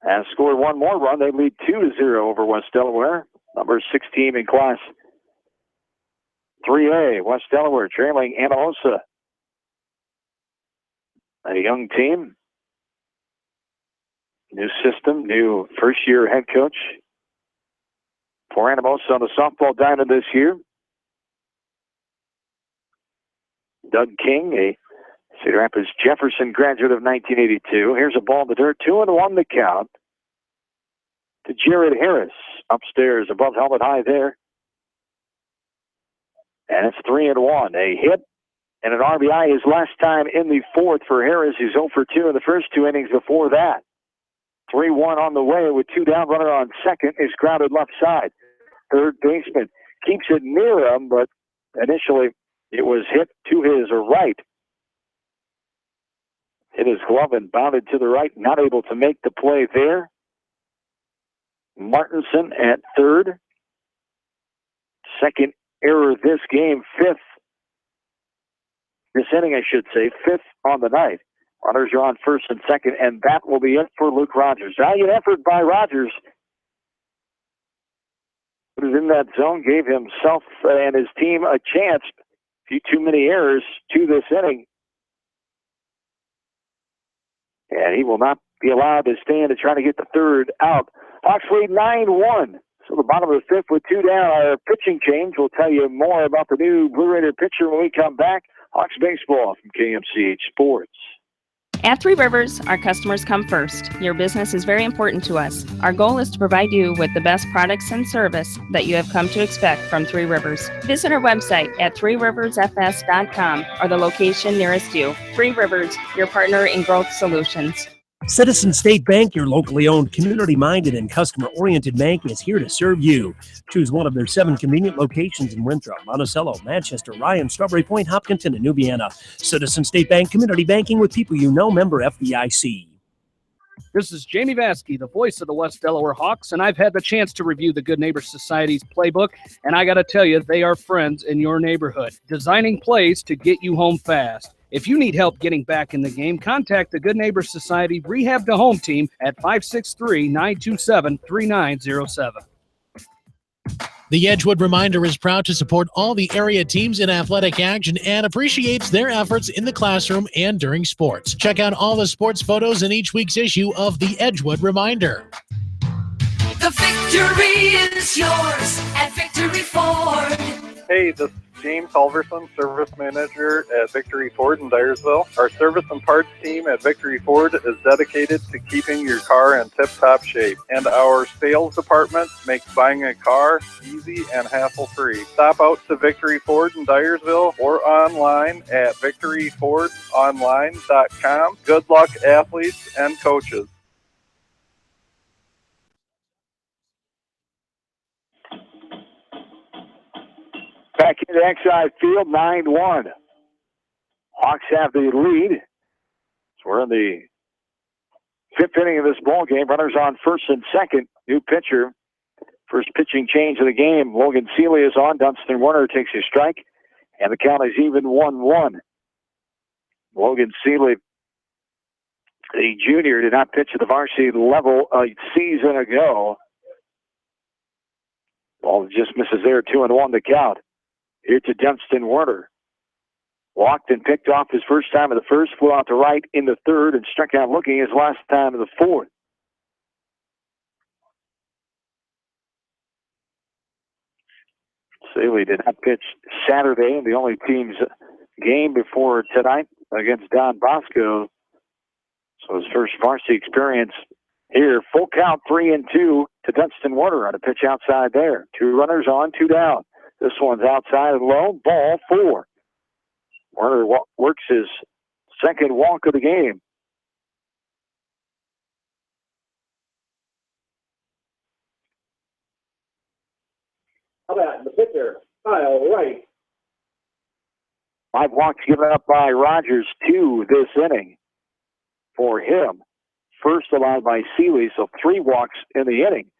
has scored 1 more run. They lead 2-0 over West Delaware. Number 6 team in Class 3A. West Delaware trailing Anamosa. A young team. New system, new first-year head coach. for Anamosa on the softball diamond this year. Doug King, a Cedar Rapids Jefferson graduate of 1982. Here's a ball in the dirt, 2-1 the count to Jared Harris. Upstairs, above helmet high there. And it's 3-1. A hit and an RBI his last time in the fourth for Harris. He's 0 for 2 in the first two innings before that. 3-1 on the way with 2 down. Runner on second is grounded left side. Third baseman keeps it near him, but initially it was hit to his right. Hit his glove and bounded to the right. Not able to make the play there. Martinson at third. Second error this game. This inning, I should say. Fifth on the night. Runners are on first and second, and that will be it for Luke Rogers. Valiant effort by Rogers. Put it in that zone, gave himself and his team a chance. A few too many errors to this inning. And he will not be allowed to stand and try to get the third out. Hawks lead 9-1. So the bottom of the fifth with 2 down. Our pitching change. We'll tell you more about the new Blue Raider pitcher when we come back. Hawks baseball from KMCH Sports. At Three Rivers, our customers come first. Your business is very important to us. Our goal is to provide you with the best products and service that you have come to expect from Three Rivers. Visit our website at threeriversfs.com or the location nearest you. Three Rivers, your partner in growth solutions. Citizen State Bank, your locally owned, community-minded, and customer-oriented bank, is here to serve you. Choose one of their 7 convenient locations in Winthrop, Monticello, Manchester, Ryan, Strawberry Point, Hopkinton, and Nubiana. Citizen State Bank, community banking with people you know, member FDIC. This is Jamie Vaskey, the voice of the West Delaware Hawks, and I've had the chance to review the Good Neighbor Society's playbook, and I got to tell you, they are friends in your neighborhood, designing plays to get you home fast. If you need help getting back in the game, contact the Good Neighbor Society Rehab to Home team at 563-927-3907. The Edgewood Reminder is proud to support all the area teams in athletic action and appreciates their efforts in the classroom and during sports. Check out all the sports photos in each week's issue of the Edgewood Reminder. The victory is yours at Victory Ford. Hey, this is James Halverson, Service Manager at Victory Ford in Dyersville. Our service and parts team at Victory Ford is dedicated to keeping your car in tip-top shape. And our sales department makes buying a car easy and hassle-free. Stop out to Victory Ford in Dyersville or online at victoryfordonline.com. Good luck, athletes and coaches. Back into Exide Field, 9-1. Hawks have the lead. So we're in the fifth inning of this ball game. Runners on first and second. New pitcher. First pitching change of the game. Logan Seeley is on. Dunstan Warner takes his strike. And the count is even 1-1. Logan Seeley, the junior, did not pitch at the varsity level a season ago. Ball just misses there. 2-1 the count. Here to Dunstan Warner. Walked and picked off his first time in the first, flew out to right in the third, and struck out looking his last time in the fourth. Seeley did not pitch Saturday in the only team's game before tonight against Don Bosco. So his first varsity experience here. Full count, 3-2 to Dunstan Warner on a pitch outside there. 2 runners on, 2 down. This one's outside and low. Ball 4. Warner works his second walk of the game. How about the pitcher, Kyle Wright? 5 walks given up by Rogers, 2 this inning for him. First allowed by Seeley, so 3 walks in the inning.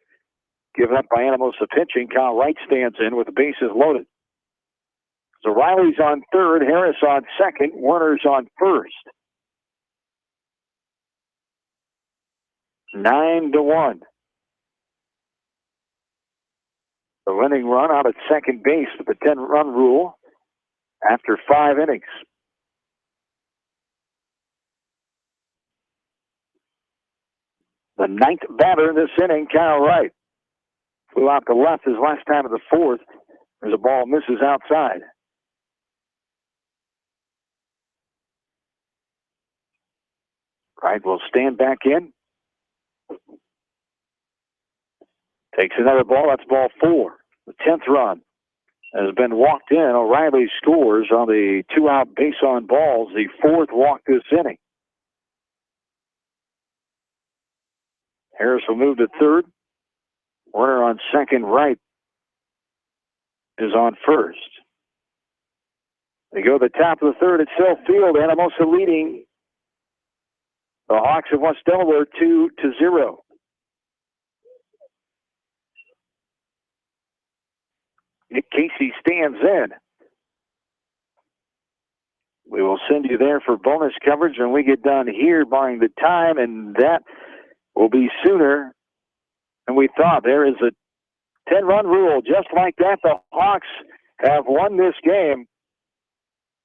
Given up by Anamosa pitching. Kyle Wright stands in with the bases loaded. So Riley's on third, Harris on second, Warner's on first. 9-1. The winning run out at second base with the 10-run rule after 5 innings. The 9th batter in this inning, Kyle Wright. Flew out to left his last time of the fourth. There's a ball misses outside. Wright will stand back in. Takes another ball. That's ball 4. The 10th run has been walked in. O'Reilly scores on the 2-out base on balls, the 4th walk this inning. Harris will move to third. Runner on second. Wright is on first. They go to the top of the third at Self Field. Anamosa leading the Hawks of West Delaware 2-0. Nick Casey stands in. We will send you there for bonus coverage when we get done here, barring the time, and that will be sooner than we thought. There is a 10-run rule. Just like that, the Hawks have won this game.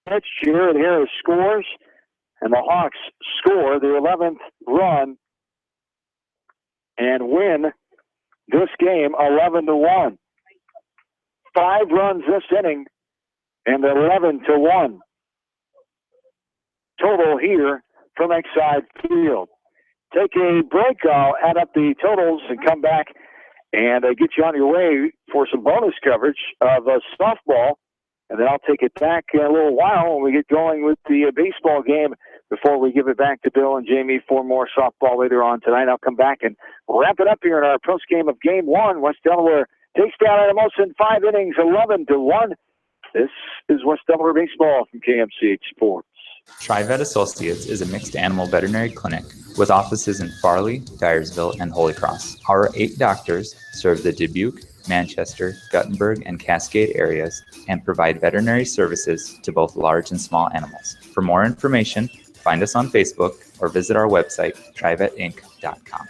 It's Jared Harris scores, and the Hawks score the 11th run and win this game 11-1. 5 runs this inning and 11-1. Total here from Exide Field. Take a break. I'll add up the totals and come back and get you on your way for some bonus coverage of softball. And then I'll take it back in a little while when we get going with the baseball game before we give it back to Bill and Jamie for more softball later on tonight. I'll come back and wrap it up here in our post game of Game 1. West Delaware takes down Anamosa in 5 innings, 11-1. This is West Delaware baseball from KMCH Sports. TriVet Associates is a mixed animal veterinary clinic with offices in Farley, Dyersville, and Holy Cross. Our 8 doctors serve the Dubuque, Manchester, Guttenberg, and Cascade areas and provide veterinary services to both large and small animals. For more information, find us on Facebook or visit our website, trivetinc.com.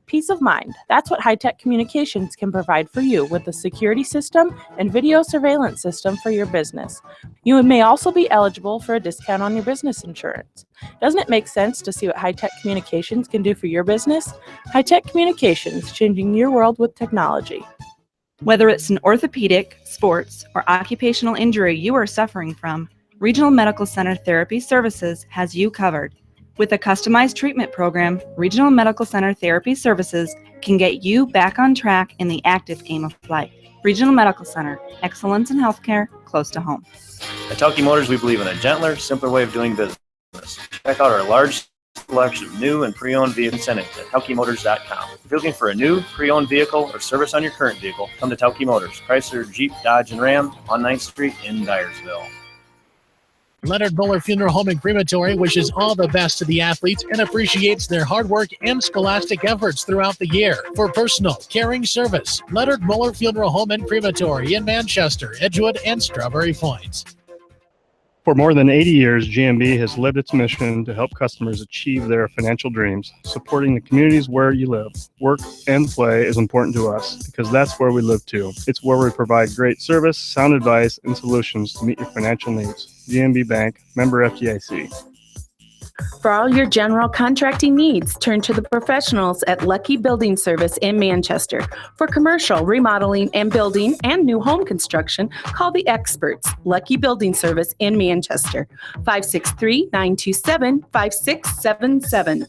Peace of mind. That's what High-Tech Communications can provide for you with a security system and video surveillance system for your business. You may also be eligible for a discount on your business insurance. Doesn't it make sense to see what High-Tech Communications can do for your business? High-Tech Communications, changing your world with technology. Whether it's an orthopedic, sports, or occupational injury you are suffering from, Regional Medical Center Therapy Services has you covered. With a customized treatment program, Regional Medical Center Therapy Services can get you back on track in the active game of life. Regional Medical Center, excellence in healthcare close to home. At Telke Motors, we believe in a gentler, simpler way of doing business. Check out our large selection of new and pre-owned vehicle incentives at TelkeMotors.com. If you're looking for a new, pre-owned vehicle or service on your current vehicle, come to Telke Motors, Chrysler, Jeep, Dodge, and Ram on 9th Street in Dyersville. Leonard Muller Funeral Home and Crematory wishes all the best to the athletes and appreciates their hard work and scholastic efforts throughout the year. For personal, caring service, Leonard Muller Funeral Home and Crematory in Manchester, Edgewood, and Strawberry Point. For more than 80 years, GMB has lived its mission to help customers achieve their financial dreams. Supporting the communities where you live, work, and play is important to us because that's where we live too. It's where we provide great service, sound advice, and solutions to meet your financial needs. GMB Bank, member FDIC. For all your general contracting needs, turn to the professionals at Lucky Building Service in Manchester. For commercial, remodeling, and building and new home construction, call the experts, Lucky Building Service in Manchester, 563-927-5677.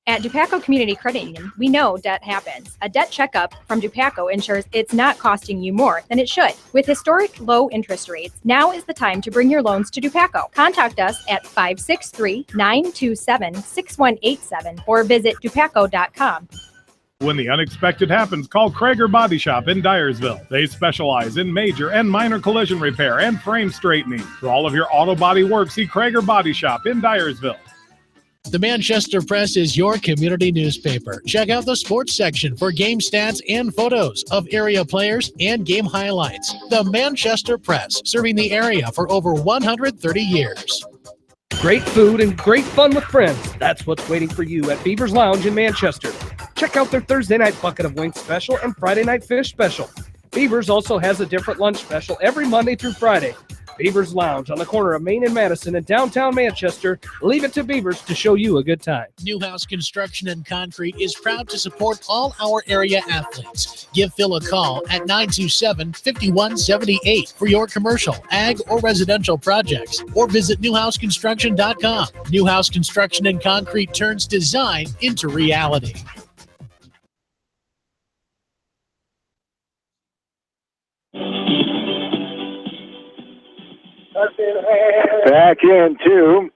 At Dupaco Community Credit Union, we know debt happens. A debt checkup from Dupaco ensures it's not costing you more than it should. With historic low interest rates, now is the time to bring your loans to Dupaco. Contact us at 563-927-6187 or visit dupaco.com. When the unexpected happens, call Krager Body Shop in Dyersville. They specialize in major and minor collision repair and frame straightening. For all of your auto body work, see Krager Body Shop in Dyersville. The Manchester Press is your community newspaper. Check out the sports section for game stats and photos of area players and game highlights. The Manchester Press, serving the area for over 130 years. Great food and great fun with friends. That's what's waiting for you at Beaver's Lounge in Manchester. Check out their Thursday night bucket of wings special and Friday night fish special. Beaver's also has a different lunch special every Monday through Friday. Beavers Lounge on the corner of Main and Madison in downtown Manchester. Leave it to Beavers to show you a good time. Newhouse Construction and Concrete is proud to support all our area athletes. Give Phil a call at 927-5178 for your commercial, ag, or residential projects, or visit newhouseconstruction.com. Newhouse Construction and Concrete turns design into reality. Back into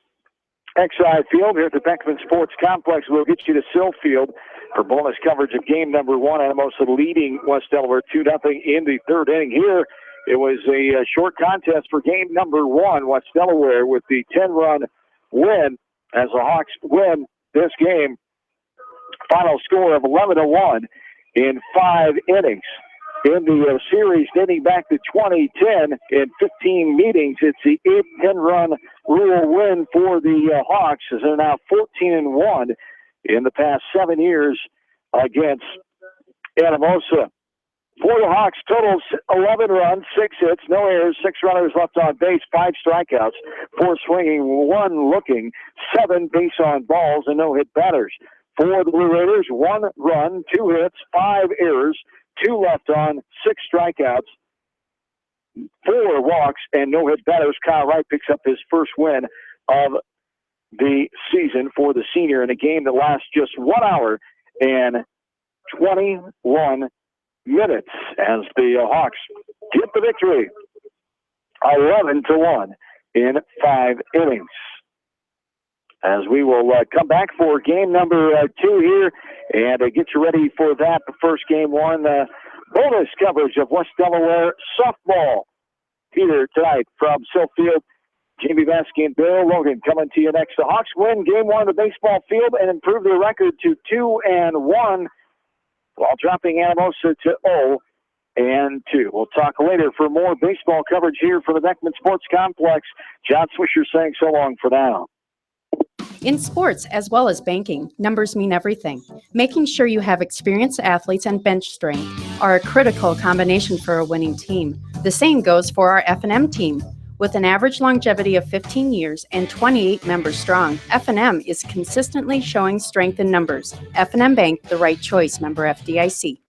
Exide Field here at the Beckman Sports Complex. We'll get you to Sill Field for bonus coverage of game number 1. Anamosa leading West Delaware 2-0 in the third inning. Here, it was a short contest for game number 1. West Delaware with the 10-run win as the Hawks win this game. Final score of 11-1 in 5 innings. In the series dating back to 2010, in 15 meetings, it's the 8th 10-run rule win for the Hawks, as they're now 14-1 in the past 7 years against Anamosa. For the Hawks, totals 11 runs, 6 hits, no errors, 6 runners left on base, 5 strikeouts, 4 swinging, 1 looking, 7 base on balls, and no hit batters. For the Blue Raiders, 1 run, 2 hits, 5 errors, 2 left on, 6 strikeouts, 4 walks, and no hit batters. Kyle Wright picks up his first win of the season for the senior in a game that lasts just 1 hour and 21 minutes as the Hawks get the victory, 11-1 in 5 innings. As we will come back for game number 2 here and get you ready for that. The first game 1, bonus coverage of West Delaware softball here tonight from Sill Field. Jamie Vasky and Bill Logan coming to you next. The Hawks win game 1 of the baseball field and improve their record to 2-1 while dropping Anamosa to 0-2. We'll talk later for more baseball coverage here from the Beckman Sports Complex. John Swisher saying so long for now. In sports, as well as banking, numbers mean everything. Making sure you have experienced athletes and bench strength are a critical combination for a winning team. The same goes for our F&M team. With an average longevity of 15 years and 28 members strong, F&M is consistently showing strength in numbers. F&M Bank, the right choice, member FDIC.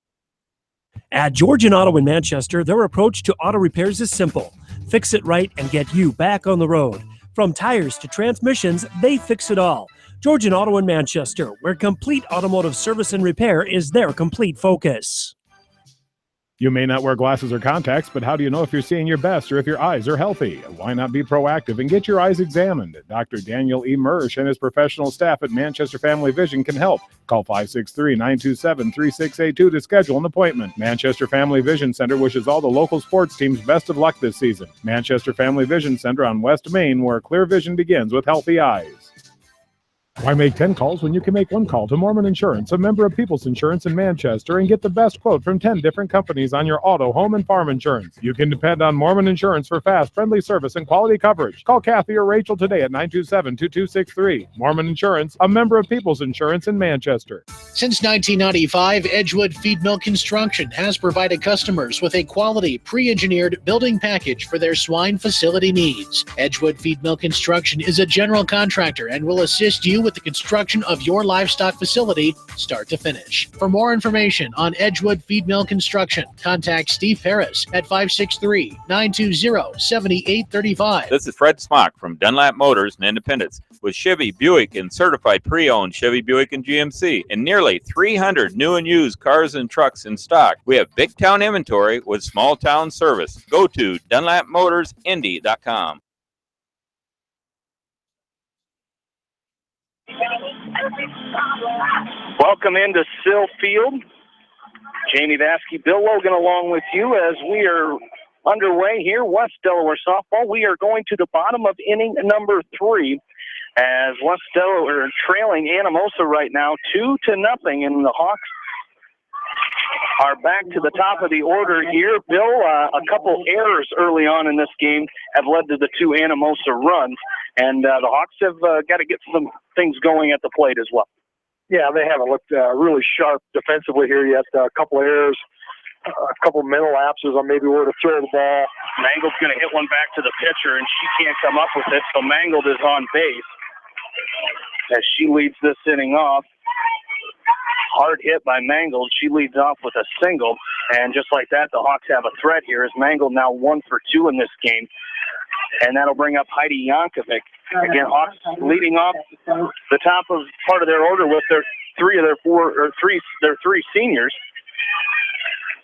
At Georgian Auto in Manchester, their approach to auto repairs is simple. Fix it right and get you back on the road. From tires to transmissions, they fix it all. Georgian Auto in Manchester, where complete automotive service and repair is their complete focus. You may not wear glasses or contacts, but how do you know if you're seeing your best or if your eyes are healthy? Why not be proactive and get your eyes examined? Dr. Daniel E. Mersch and his professional staff at Manchester Family Vision can help. Call 563-927-3682 to schedule an appointment. Manchester Family Vision Center wishes all the local sports teams best of luck this season. Manchester Family Vision Center on West Main, where clear vision begins with healthy eyes. Why make 10 calls when you can make 1 call to Mormon Insurance, a member of People's Insurance in Manchester, and get the best quote from 10 different companies on your auto, home, and farm insurance? You can depend on Mormon Insurance for fast, friendly service and quality coverage. Call Kathy or Rachel today at 927-2263. Mormon Insurance, a member of People's Insurance in Manchester. Since 1995, Edgewood Feed Mill Construction has provided customers with a quality, pre-engineered building package for their swine facility needs. Edgewood Feed Mill Construction is a general contractor and will assist you with the construction of your livestock facility, start to finish. For more information on Edgewood Feed Mill Construction, contact Steve Harris at 563-920-7835. This is Fred Smock from Dunlap Motors and Independence with Chevy, Buick, and certified pre-owned Chevy, Buick, and GMC, and nearly 300 new and used cars and trucks in stock. We have big town inventory with small town service. Go to DunlapMotorsIndy.com. Welcome into Sill Field. Jamie Vasky, Bill Logan along with you as we are underway here. West Delaware softball. We are going to the bottom of inning number 3 as West Delaware trailing Anamosa right now 2-0, and the Hawks are back to the top of the order here. Bill, a couple errors early on in this game have led to the 2 Anamosa runs, and the Hawks have got to get some things going at the plate as well. Yeah, they haven't looked really sharp defensively here yet. A couple of errors a couple mental lapses on maybe where to throw the ball. Mangold's going to hit one back to the pitcher, and she can't come up with it, so Mangold is on base as she leads this inning off. Hard hit by Mangold. She leads off with a single, and just like that, the Hawks have a threat here as Mangold now 1 for 2 in this game, and that'll bring up Heidi Yankovic. Again, Hawks leading off the top of part of their order with their three seniors.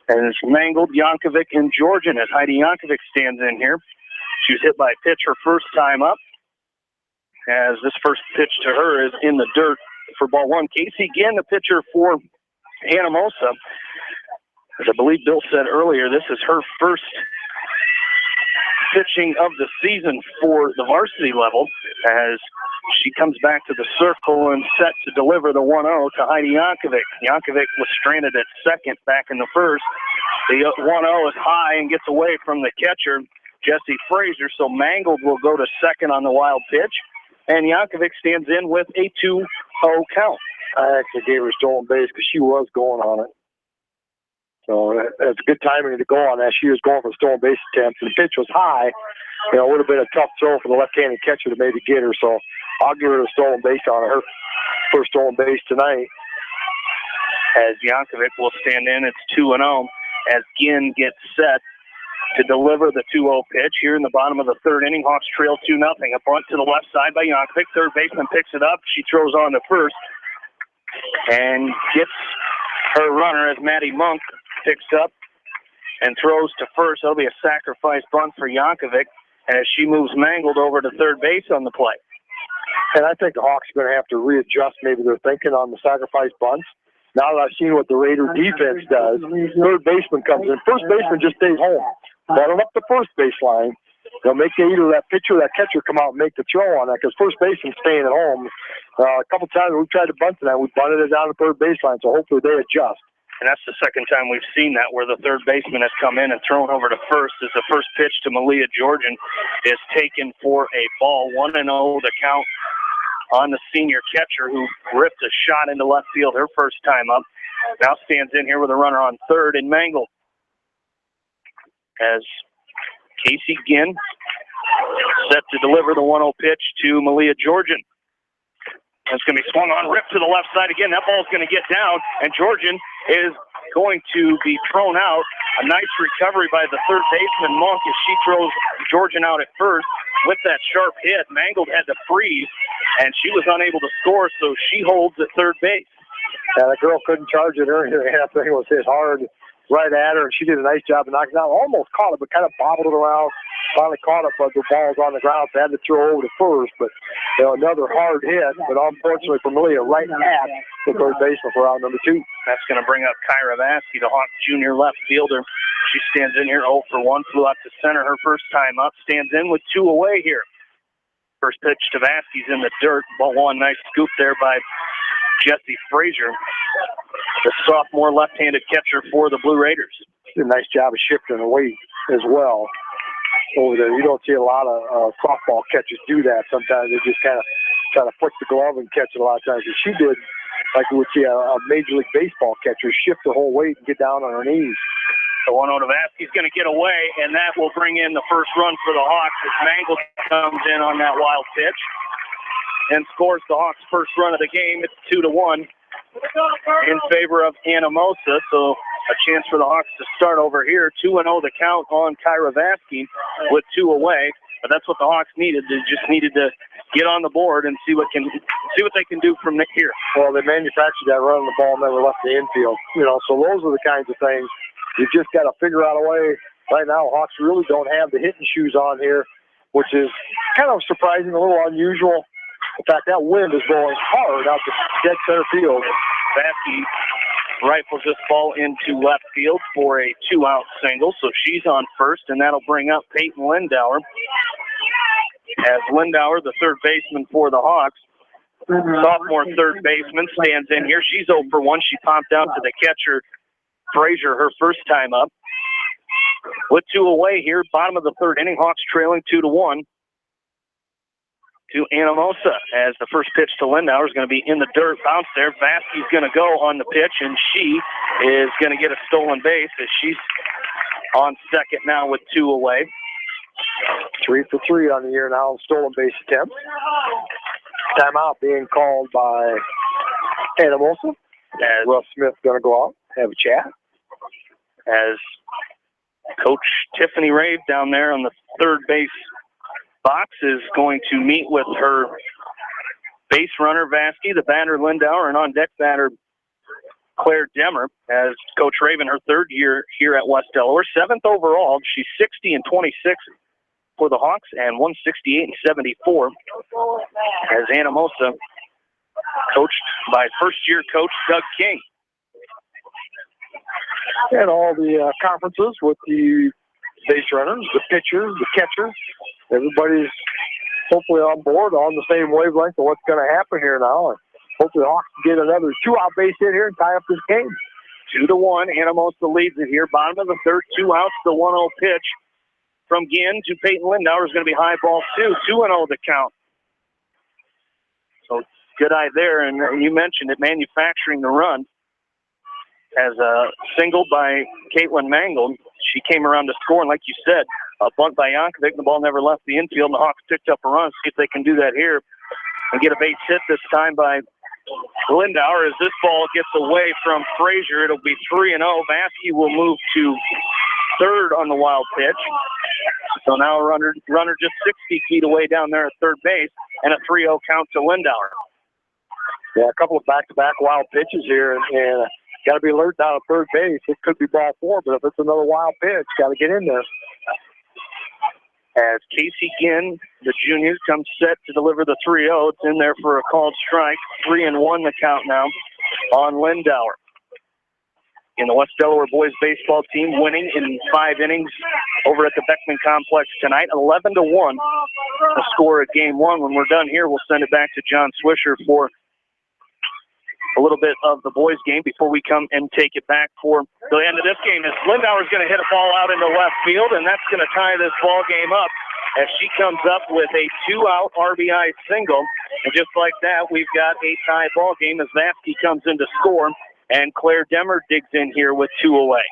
And it's Mangold, Yankovic, and Georgian as Heidi Yankovic stands in here. She was hit by a pitch her first time up, as this first pitch to her is in the dirt for ball one. Casey Ginn, the pitcher for Anamosa. As I believe Bill said earlier, this is her first pitching of the season for the varsity level, as she comes back to the circle and set to deliver the 1-0 to Heidi Yankovic. Yankovic was stranded at second back in the first. The 1-0 is high and gets away from the catcher, Jesse Frazier, so Mangold will go to second on the wild pitch, and Yankovic stands in with a 2-0 count. I actually gave her stolen base because she was going on it. So it's good timing to go on that. She was going for stolen base attempts, and the pitch was high. It would have been a tough throw for the left-handed catcher to maybe get her. So I'll give her a stolen base on her first stolen base tonight. As Yankovic will stand in, it's 2-0 as Ginn gets set to deliver the 2-0 pitch here in the bottom of the third inning. Hawks trail 2-0. A bunt to the left side by Yankovic. Third baseman picks it up. She throws on to first and gets her runner as Maddie Monk picks up and throws to first. That'll be a sacrifice bunt for Yankovic as she moves Mangold over to third base on the play. And I think the Hawks are going to have to readjust maybe their thinking on the sacrifice bunts. Now that I've seen what the Raider defense does, third baseman comes in. First baseman just stays home. Ball up the first baseline. They'll make either that pitcher or that catcher come out and make the throw on that because first baseman's staying at home. A couple times we tried to bunt to that. We bunted it down the third baseline, so hopefully they adjust. And that's the second time we've seen that, where the third baseman has come in and thrown over to first as the first pitch to Malia Georgian is taken for a ball. 1-0 the count on the senior catcher who ripped a shot into left field her first time up. Now stands in here with a runner on third in Mangold. As Casey Ginn set to deliver the 1-0 pitch to Malia Georgian. It's going to be swung on, ripped to the left side again. That ball's going to get down, and Georgian is going to be thrown out. A nice recovery by the third baseman, Monk, as she throws Georgian out at first. With that sharp hit, Mangold had to freeze, and she was unable to score, so she holds at third base. Yeah, the girl couldn't charge it or anything. I think it was hit hard right at her, and she did a nice job of knocking it out. Almost caught it, but kind of bobbled it around. Finally caught it, but the ball was on the ground, so had to throw over to first. But another hard hit, but unfortunately for Malia, right at the third baseman for round number 2. That's going to bring up Kyra Vasky, the Hawks junior left fielder. She stands in here 0 for 1, flew out to center her first time up, stands in with 2 away here. First pitch to Vasky's in the dirt. Ball one, nice scoop there by Jesse Frazier, the sophomore left-handed catcher for the Blue Raiders. Did a nice job of shifting the weight as well over there. You don't see a lot of softball catchers do that. Sometimes they just kind of try to flick the glove and catch it a lot of times. But she did, like you would see a Major League Baseball catcher, shift the whole weight and get down on her knees. The 1-0 to Vasky's going to get away, and that will bring in the first run for the Hawks as Mangold comes in on that wild pitch and scores the Hawks' first run of the game. It's 2-1 in favor of Anamosa, so a chance for the Hawks to start over here. 2-0 the count on Kyra Vasky with 2 away, but that's what the Hawks needed. They just needed to get on the board and see what they can do from here. Well, they manufactured that run on the ball and never left the infield. So those are the kinds of things you just got to figure out a way. Right now, Hawks really don't have the hitting shoes on here, which is kind of surprising, a little unusual. In fact, that wind is blowing hard out to dead center field. Vasky rifles this ball into left field for a 2-out single, so she's on first, and that'll bring up Peyton Lindauer. As Lindauer, the third baseman for the Hawks, sophomore third baseman, stands in here. She's 0 for 1. She popped out to the catcher, Frazier, her first time up. With 2 away here, bottom of the third inning, Hawks trailing 2-1. to Anamosa as the first pitch to Lindauer is going to be in the dirt. Bounce there. Vasky's going to go on the pitch, and she is going to get a stolen base as she's on second now with 2 away. 3 for 3 on the year now, stolen base attempt. Timeout being called by Anamosa. As Russ Smith going to go out, have a chat. As Coach Tiffany Rave down there on the third base box is going to meet with her base runner, Vasky, the batter, Lindauer, and on deck batter, Claire Demmer, as Coach Raven, her third year here at West Delaware. 7th overall. She's 60-26 for the Hawks and 168-74 as Anamosa, coached by first-year coach Doug King. And all the conferences with the base runners, the pitchers, the catchers, everybody's hopefully on board, on the same wavelength of what's going to happen here now. And hopefully the Hawks can get another 2-out base hit here and tie up this game. 2-1. Anamosa leads it here. Bottom of the third, 2 outs. The 1-0 pitch from Ginn to Peyton Lindauer is going to be high ball 2. 2-0 the count. So good eye there. And you mentioned it, manufacturing the run. As a single by Caitlin Mangold. She came around to score, and like you said, a bunt by Yankovic. The ball never left the infield, and the Hawks picked up a run. See if they can do that here and get a base hit this time by Lindauer. As this ball gets away from Frazier, it'll be 3-0. Vasky will move to third on the wild pitch. So now a runner just 60 feet away down there at third base, and a 3-0 count to Lindauer. Yeah, a couple of back-to-back wild pitches here, and got to be alert down at third base. It could be ball 4, but if it's another wild pitch, got to get in there. As Casey Ginn, the junior, comes set to deliver the 3-0. It's in there for a called strike. 3-1 the count now on Lindauer. In the West Delaware boys baseball team winning in 5 innings over at the Beckman Complex tonight. 11-1 the score at game 1. When we're done here, we'll send it back to John Swisher for a little bit of the boys' game before we come and take it back for the end of this game. As Lindauer's going to hit a ball out into left field, and that's going to tie this ball game up as she comes up with a 2-out RBI single. And just like that, we've got a tie ball game as Vasky comes in to score, and Claire Demmer digs in here with 2 away.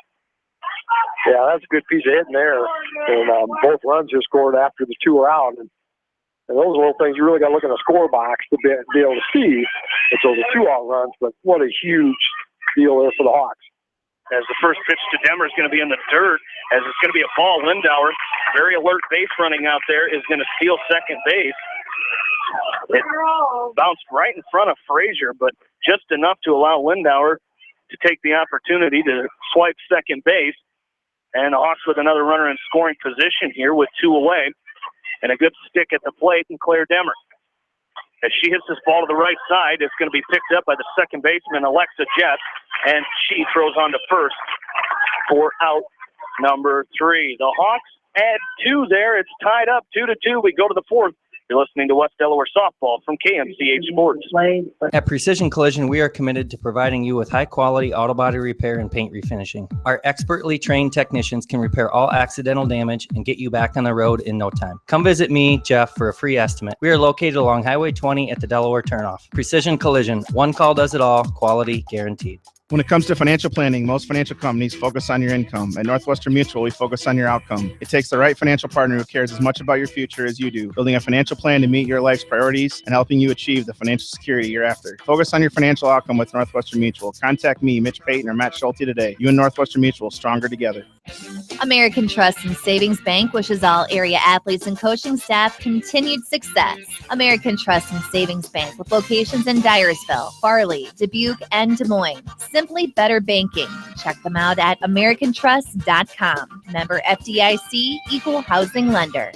Yeah, that's a good piece of hitting there. And both runs are scored after the 2 are out. And those are little things you really got to look in the score box to be able to see. It's those 2-out runs, but what a huge deal there for the Hawks. As the first pitch to Demmer is going to be in the dirt, as it's going to be a ball. Lindauer, very alert base running out there, is going to steal second base. It bounced right in front of Frazier, but just enough to allow Lindauer to take the opportunity to swipe second base. And the Hawks with another runner in scoring position here with 2 away. And a good stick at the plate, and Claire Demmer. As she hits this ball to the right side, it's going to be picked up by the second baseman, Alexa Jett, and she throws on to first for out number 3. The Hawks add 2 there. It's tied up 2-2. We go to the 4th. You're listening to West Delaware Softball from KMCH Sports. At Precision Collision, we are committed to providing you with high-quality auto body repair and paint refinishing. Our expertly trained technicians can repair all accidental damage and get you back on the road in no time. Come visit me, Jeff, for a free estimate. We are located along Highway 20 at the Delaware Turnoff. Precision Collision, one call does it all, quality guaranteed. When it comes to financial planning, most financial companies focus on your income. At Northwestern Mutual, we focus on your outcome. It takes the right financial partner who cares as much about your future as you do, building a financial plan to meet your life's priorities and helping you achieve the financial security you're after. Focus on your financial outcome with Northwestern Mutual. Contact me, Mitch Payton, or Matt Schulte today. You and Northwestern Mutual, stronger together. American Trust and Savings Bank wishes all area athletes and coaching staff continued success. American Trust and Savings Bank with locations in Dyersville, Farley, Dubuque, and Des Moines. Simply better banking. Check them out at americantrust.com. Member FDIC, equal housing lender.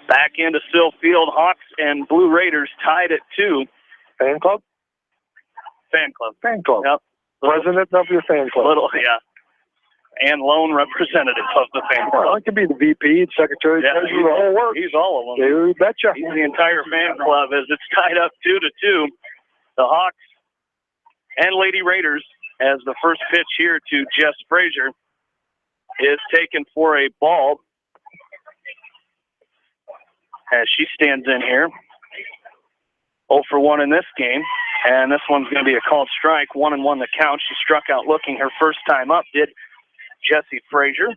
Back into Sill Field, Hawks and Blue Raiders tied at 2. Fan club? Fan club. Fan club. Yep. President of your fan club. Yeah. And lone representative of the fan club. Well, it could be the VP, secretary, treasurer, the whole work. He's all of them. You betcha. He's the entire fan club as it's tied up 2-2. The Hawks and Lady Raiders as the first pitch here to Jess Frazier is taken for a ball as she stands in here. 0 for 1 in this game, and this one's going to be a called strike. 1-1 the count. She struck out looking her first time up, did Jessie Frazier,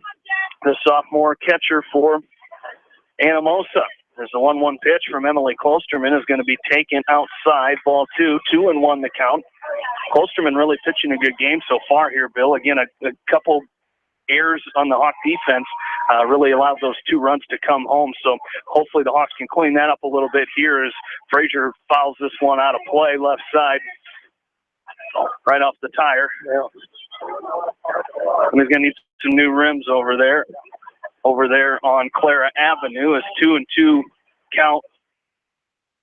the sophomore catcher for Anamosa. There's a 1-1 pitch from Emily Klosterman is going to be taken outside. Ball 2, 2-1 the count. Klosterman really pitching a good game so far here, Bill. Again, a couple errors on the Hawk defense really allowed those 2 runs to come home. So hopefully the Hawks can clean that up a little bit here as Frazier fouls this one out of play, left side, right off the tire. And he's going to need some new rims over there on Clara Avenue. Is 2-2 count.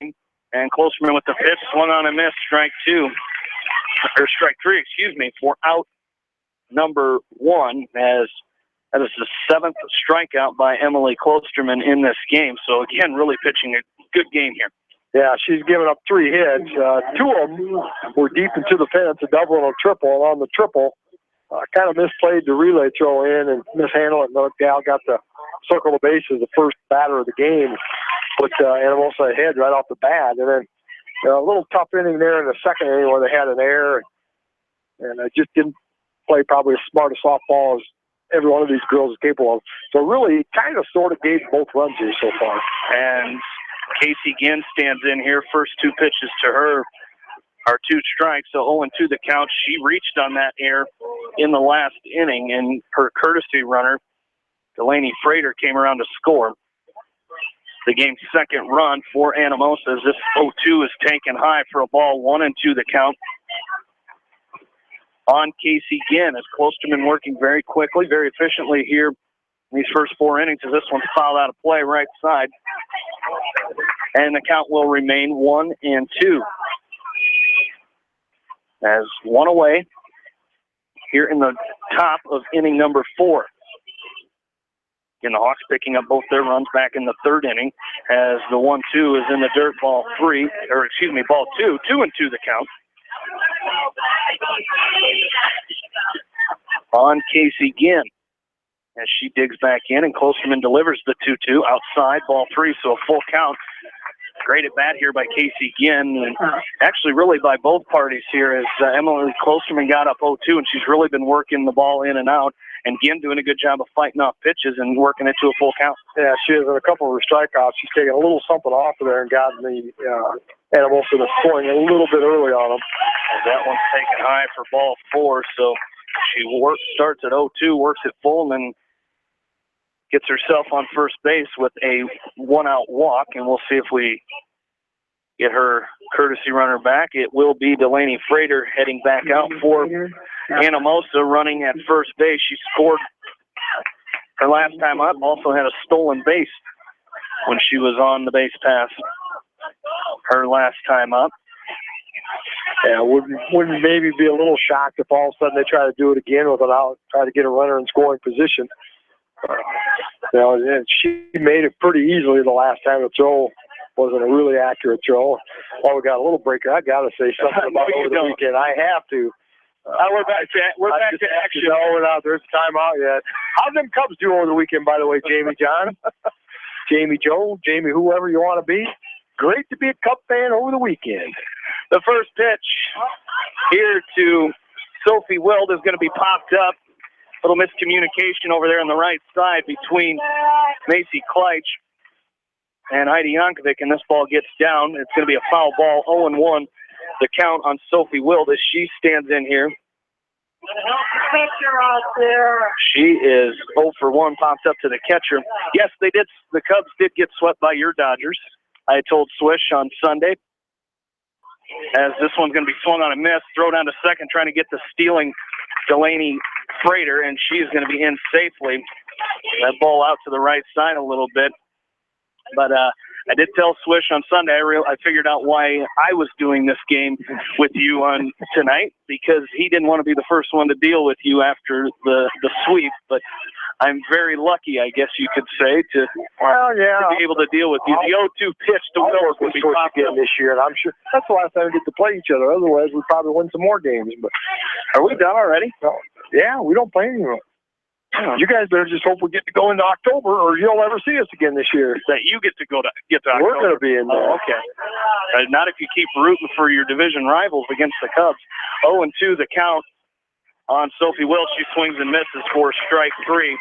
And Klosterman with the pitch, swung on and missed, strike 3, for out number 1, as that is the 7th strikeout by Emily Klosterman in this game. So again, really pitching a good game here. Yeah, she's given up 3 hits. 2 of them were deep into the fence, a double and a triple. And on the triple, kind of misplayed the relay throw in and mishandled it. Another gal got to circle the bases, the first batter of the game. Put Anamosa ahead right off the bat. And then a little tough inning there in the second inning where they had an error. And just didn't play probably as smart a softball as every one of these girls is capable of. So really kind of sort of gave both runs here so far. And Casey Ginn stands in here. First 2 pitches to her are 2 strikes, so 0-2 the count. She reached on that error in the last inning, and her courtesy runner, Delaney Frater, came around to score the game's second run for Anamosa. This 0-2 is taken high for a ball. 1-2 the count on Casey Ginn, as Klosterman working very quickly, very efficiently here in these first 4 innings, as this one's fouled out of play right side. And the count will remain 1-2. As 1 away here in the top of inning number 4. Again, the Hawks picking up both their runs back in the 3rd inning, as the 1-2 is in the dirt. Ball 2, 2-2 the count. On Casey Ginn, as she digs back in, and Klosterman delivers the 2-2 outside. Ball 3, so a full count. Great at bat here by Casey Ginn, and actually really by both parties here, as Emily Klosterman got up 0-2, and she's really been working the ball in and out, and Ginn doing a good job of fighting off pitches and working it to a full count. Yeah, she has a couple of her strikeouts. She's taken a little something off of there and gotten the Anamosa to swing a little bit early on them. And that one's taken high for ball 4, so she starts at 0-2, works it full, and then gets herself on first base with a 1-out walk, and we'll see if we get her courtesy runner back. It will be Delaney Frater heading back out for Anamosa, running at first base. She scored her last time up, also had a stolen base when she was on the base pass her last time up. Yeah, wouldn't maybe be a little shocked if all of a sudden they try to do it again with an out, try to get a runner in scoring position. And she made it pretty easily the last time. The throw wasn't a really accurate throw. Oh, we got a little breaker. I got to say something about over the weekend. I have to. We're back to action. No, we're not. There's timeout yet. How'd them Cubs do over the weekend, by the way, Jamie John? Jamie Joe, Jamie whoever you want to be. Great to be a Cub fan over the weekend. The first pitch here to Sophie Wild is going to be popped up. Little miscommunication over there on the right side between Macy Kleitsch and Heidi Yankovic, and this ball gets down. It's going to be a foul ball, 0-1, the count on Sophie Wild as she stands in here. She is 0 for 1, popped up to the catcher. Yes, the Cubs did get swept by your Dodgers. I told Swish on Sunday. As this one's going to be swung on a miss, throw down to second, trying to get the stealing Delaney Frater, and she's going to be in safely. That ball out to the right side a little bit. But I did tell Swish on Sunday, I figured out why I was doing this game with you on tonight, because he didn't want to be the first one to deal with you after the sweep. But I'm very lucky, I guess you could say, to be able to deal with you. The 0-2 pitch to Wills will be popped again this year, and I'm sure that's the last time we get to play each other. Otherwise, we probably win some more games. But are we done already? No. Yeah, we don't play anymore. You guys better just hope we get to go into October, or you'll never see us again this year. That you get to October. We're going to be in there. Oh, okay. Not if you keep rooting for your division rivals against the Cubs. 0-2 the count on Sophie Wills. She swings and misses for strike 3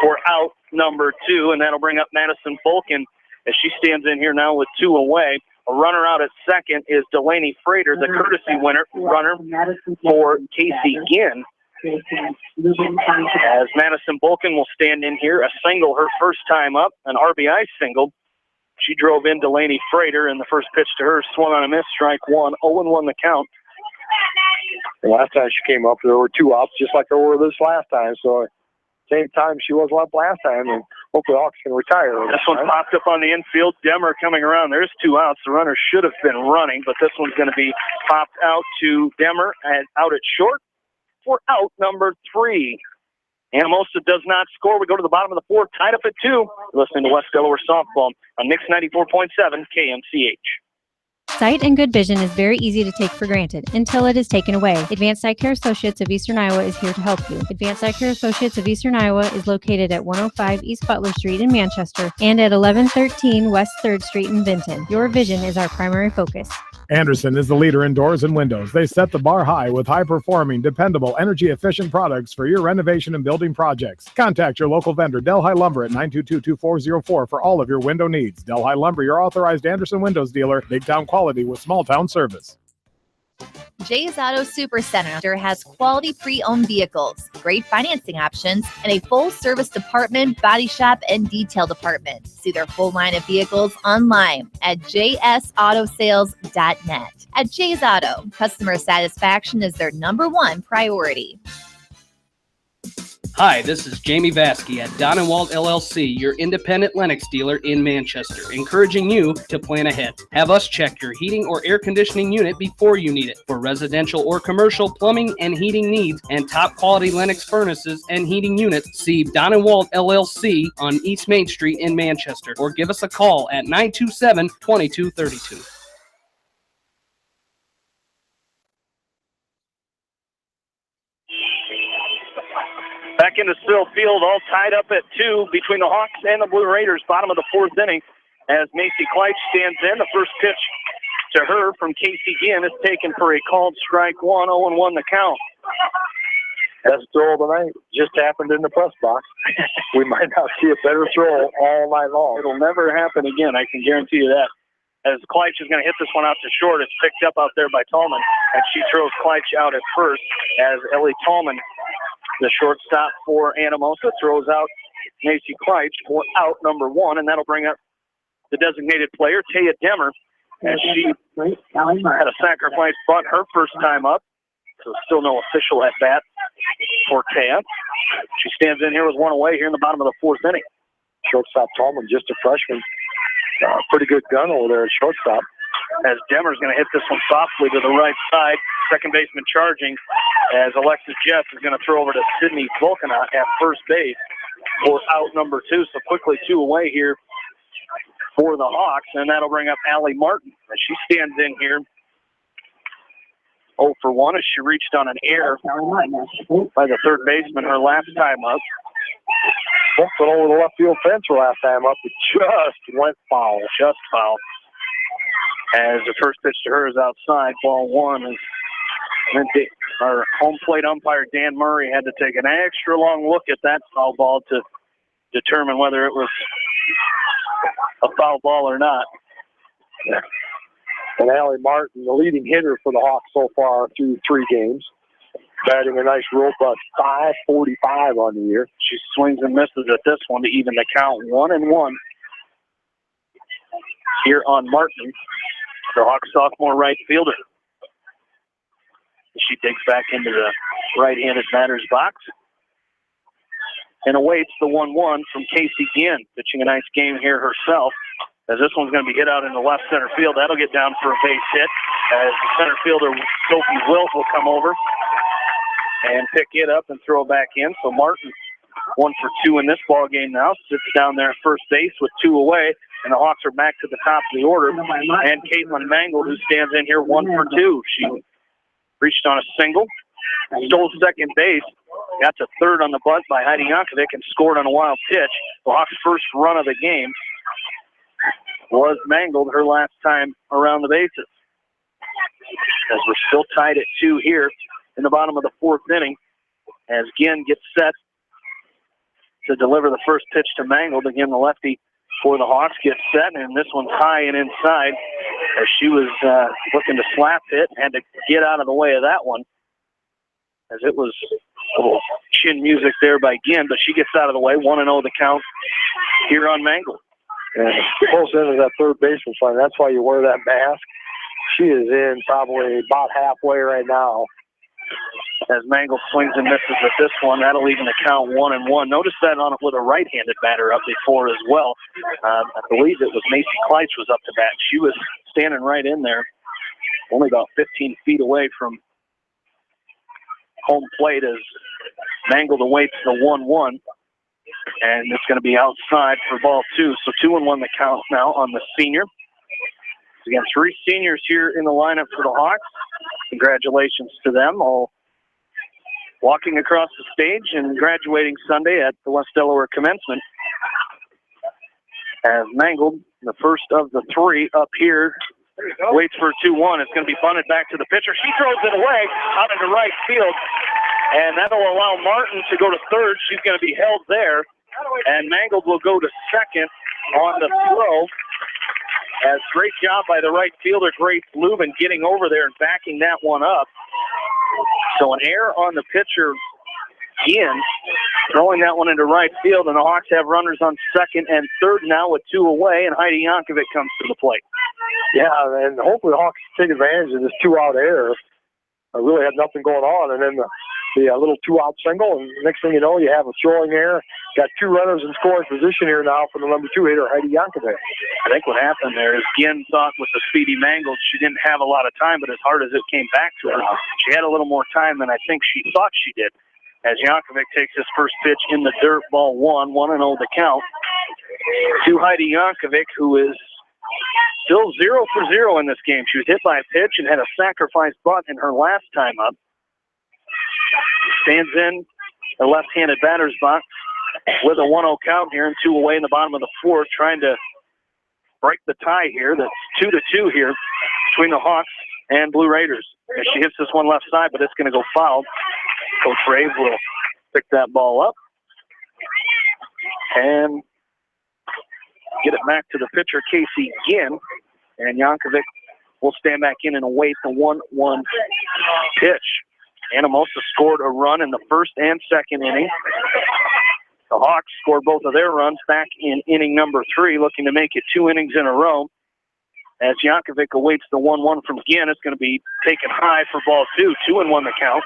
for out number 2, and that'll bring up Madison Bolkin as she stands in here now with 2 away. A runner out at second is Delaney Frater, the courtesy runner for Casey Ginn. As Madison Bolkin will stand in here, a single her first time up, an RBI single. She drove in Delaney Frater, and the first pitch to her swung on a miss, strike 1, 0-1 the count. The last time she came up, there were 2 outs, just like there were this last time. So, same time she was up last time, and hopefully Hawks can retire. This one popped up on the infield. Demmer coming around. There's 2 outs. The runner should have been running, but this one's going to be popped out to Demmer and out at short for out number 3. Anamosa does not score. We go to the bottom of the 4th, tied up at 2. You're listening to West Delaware Softball on Mix 94.7 KMCH. Sight and good vision is very easy to take for granted until it is taken away. Advanced Eye Care Associates of Eastern Iowa is here to help you. Advanced Eye Care Associates of Eastern Iowa is located at 105 East Butler Street in Manchester and at 1113 West 3rd Street in Vinton. Your vision is our primary focus. Anderson is the leader in doors and windows. They set the bar high with high-performing, dependable, energy-efficient products for your renovation and building projects. Contact your local vendor, Delhi Lumber, at 922-2404 for all of your window needs. Delhi Lumber, your authorized Anderson Windows dealer, big-town quality with small-town service. Jay's Auto Supercenter has quality pre-owned vehicles, great financing options, and a full-service department, body shop, and detail department. See their full line of vehicles online at jsautosales.net. At Jay's Auto, customer satisfaction is their #1 priority. Hi, this is Jamie Vasky at Don & Walt LLC, your independent Lennox dealer in Manchester, encouraging you to plan ahead. Have us check your heating or air conditioning unit before you need it. For residential or commercial plumbing and heating needs and top quality Lennox furnaces and heating units, see Don & Walt LLC on East Main Street in Manchester, or give us a call at 927-2232. Back into Sill Field, all tied up at 2 between the Hawks and the Blue Raiders, bottom of the 4th inning, as Macy Kleitsch stands in. The first pitch to her from Casey Ginn is taken for a called strike 1, 0-1 the count. Best throw of the night just happened in the press box. We might not see a better throw all night long. It'll never happen again, I can guarantee you that. As Kleitsch is going to hit this one out to short, it's picked up out there by Tallman, and she throws Kleitsch out at first as Ellie Tallman, the shortstop for Anamosa, throws out Macy Kleitsch for out number 1, and that'll bring up the designated player, Taya Demmer, as she had a sacrifice bunt her first time up, so still no official at bat for Taya. She stands in here with 1 away here in the bottom of the 4th inning. Shortstop Tallman, just a freshman. Pretty good gun over there at shortstop. As Demmer's going to hit this one softly to the right side. Second baseman charging as Alexis Jess is going to throw over to Sydney Volkanot at first base for out number 2. So quickly 2 away here for the Hawks, and that'll bring up Allie Martin as she stands in here 0 for 1 as she reached on an error by the third baseman her last time up. Went over the left field fence her last time up. It just went foul. Just foul. As the first pitch to her is outside, ball 1. Our home plate umpire, Dan Murray, had to take an extra long look at that foul ball to determine whether it was a foul ball or not. And Allie Martin, the leading hitter for the Hawks so far through 3 games, batting a nice robust .545 on the year. She swings and misses at this one to even the count 1-1 here on Martin, the Hawks sophomore right fielder. She digs back into the right-handed batter's box and awaits the 1-1 from Casey Ginn, pitching a nice game here herself. As this one's going to be hit out in the left center field. That'll get down for a base hit as the center fielder, Sophie Wilt, will come over and pick it up and throw back in. So Martin 1 for 2 in this ball game now. Sits down there at first base with 2 away, and the Hawks are back to the top of the order. And Caitlin Mangold, who stands in here 1 for 2. She reached on a single, stole second base, got to third on the bunt by Heidi Yankovic, and scored on a wild pitch. The Hawks' first run of the game was Mangold, her last time around the bases. As we're still tied at 2 here in the bottom of the 4th inning, as Ginn gets set to deliver the first pitch to Mangold. Again, the lefty for the Hawks gets set, and this one's high and inside as she was looking to slap it, had to get out of the way of that one, as it was a little chin music there by Ginn, but she gets out of the way. 1-0 the count here on Mangold. And close into that third baseman line. That's why you wear that mask. She is in probably about halfway right now. As Mangold swings and misses with this one, that'll even the count 1-1. Notice that on it with a right-handed batter up before as well. I believe it was Macy Kleitz was up to bat. She was standing right in there, only about 15 feet away from home plate as Mangold awaits the 1-1. And it's going to be outside for ball 2. So 2-1 the count now on the senior. Again, 3 seniors here in the lineup for the Hawks. Congratulations to them, all walking across the stage and graduating Sunday at the West Delaware commencement. As Mangold, the first of the 3 up here, waits for 2-1. It's going to be bunted back to the pitcher. She throws it away out into right field, and that'll allow Martin to go to third. She's going to be held there, and Mangold will go to second on the throw. As great job by the right fielder, Grace Lubin, getting over there and backing that one up. So an error on the pitcher, Ginn, throwing that one into right field, and the Hawks have runners on second and third now with 2 away, and Heidi Yankovic comes to the plate. Yeah, and hopefully the Hawks take advantage of this 2-out error. I really had nothing going on, and then the little 2-out single, and next thing you know, you have a throwing error. Got 2 runners in scoring position here now for the number 2 hitter, Heidi Yankovic. I think what happened there is Ginn thought with the speedy Mangold she didn't have a lot of time, but as hard as it came back to her, she had a little more time than I think she thought she did. As Yankovic takes his first pitch in the dirt, ball 1, 1-0 the count to Heidi Yankovic, who is still 0 for 0 in this game. She was hit by a pitch and had a sacrifice bunt in her last time up. Stands in the left-handed batter's box with a 1-0 count here and 2 away in the bottom of the 4th, trying to break the tie here. That's 2-2 here between the Hawks and Blue Raiders. And she hits this one left side, but it's going to go foul. Coach Rave will pick that ball up and get it back to the pitcher, Casey Ginn. And Yankovic will stand back in and await the 1-1 pitch. Anamosa scored a run in the first and second inning. The Hawks scored both of their runs back in inning number 3, looking to make it 2 innings in a row. As Yankovic awaits the 1-1 from Ginn, it's going to be taken high for ball 2. 2-1 the count.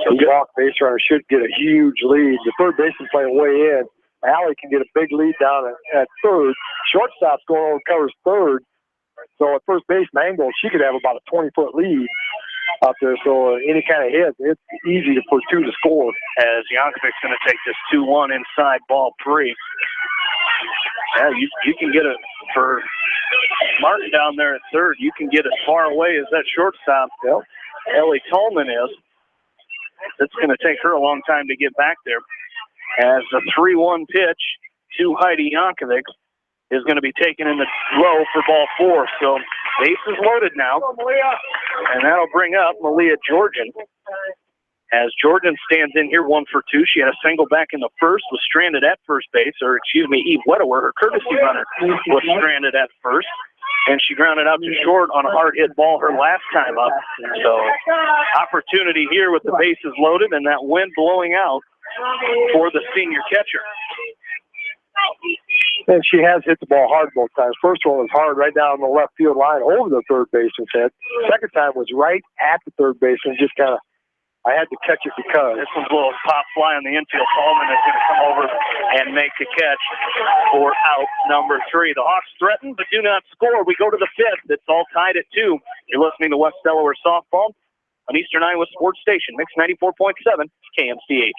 So the Hawk base runner should get a huge lead. The third baseman playing way in. Allie can get a big lead down at third. Shortstop's going over, covers third. So at first base, Mangold, she could have about a 20-foot lead out there. So any kind of hit, it's easy for 2 to score. As Yankovic's going to take this 2-1 inside ball 3. Yeah, you can get it for Martin down there at third. You can get as far away as that shortstop, Ellie Tolman is. It's going to take her a long time to get back there. As the 3-1 pitch to Heidi Yankovic is going to be taken in the low for ball 4. So base is loaded now. And that'll bring up Malia Georgian. As Jordan stands in here 1 for 2. She had a single back in the first, was stranded at first base, Eve Wedewer, her courtesy runner, was stranded at first. And she grounded out to short on a hard hit ball her last time up. So opportunity here with the bases loaded and that wind blowing out for the senior catcher. And she has hit the ball hard both times. First one was hard right down the left field line over the third baseman's head. Second time was right at the third baseman, just kind of, I had to catch it because. This one's a little pop fly on the infield. Tallman is going to come over and make the catch for out number 3. The Hawks threaten but do not score. We go to the 5th. It's all tied at 2. You're listening to West Delaware Softball on Eastern Iowa Sports Station, Mix 94.7 KMCH.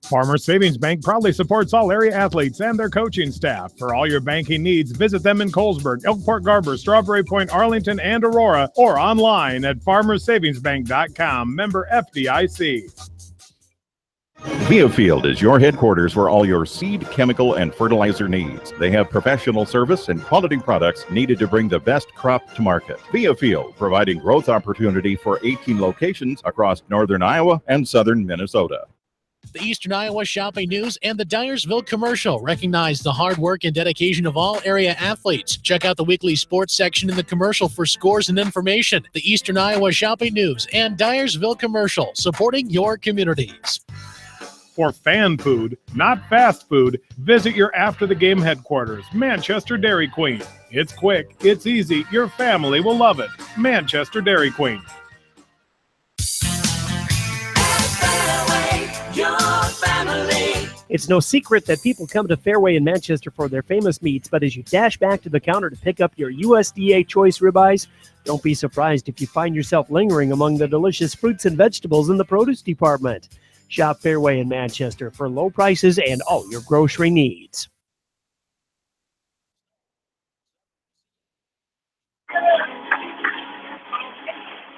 Farmers Savings Bank proudly supports all area athletes and their coaching staff. For all your banking needs, visit them in Colesburg, Elk Harbor, Strawberry Point, Arlington, and Aurora, or online at farmersavingsbank.com. Member FDIC. Viafield is your headquarters for all your seed, chemical, and fertilizer needs. They have professional service and quality products needed to bring the best crop to market. Viafield, providing growth opportunity for 18 locations across northern Iowa and southern Minnesota. The Eastern Iowa Shopping News and the Dyersville Commercial recognize the hard work and dedication of all area athletes. Check out the weekly sports section in the commercial for scores and information. The Eastern Iowa Shopping News and Dyersville Commercial, supporting your communities. For fan food, not fast food, visit your after-the-game headquarters, Manchester Dairy Queen. It's quick, it's easy, your family will love it. Manchester Dairy Queen. It's no secret that people come to Fairway in Manchester for their famous meats, but as you dash back to the counter to pick up your USDA choice ribeyes, don't be surprised if you find yourself lingering among the delicious fruits and vegetables in the produce department. Shop Fairway in Manchester for low prices and all your grocery needs.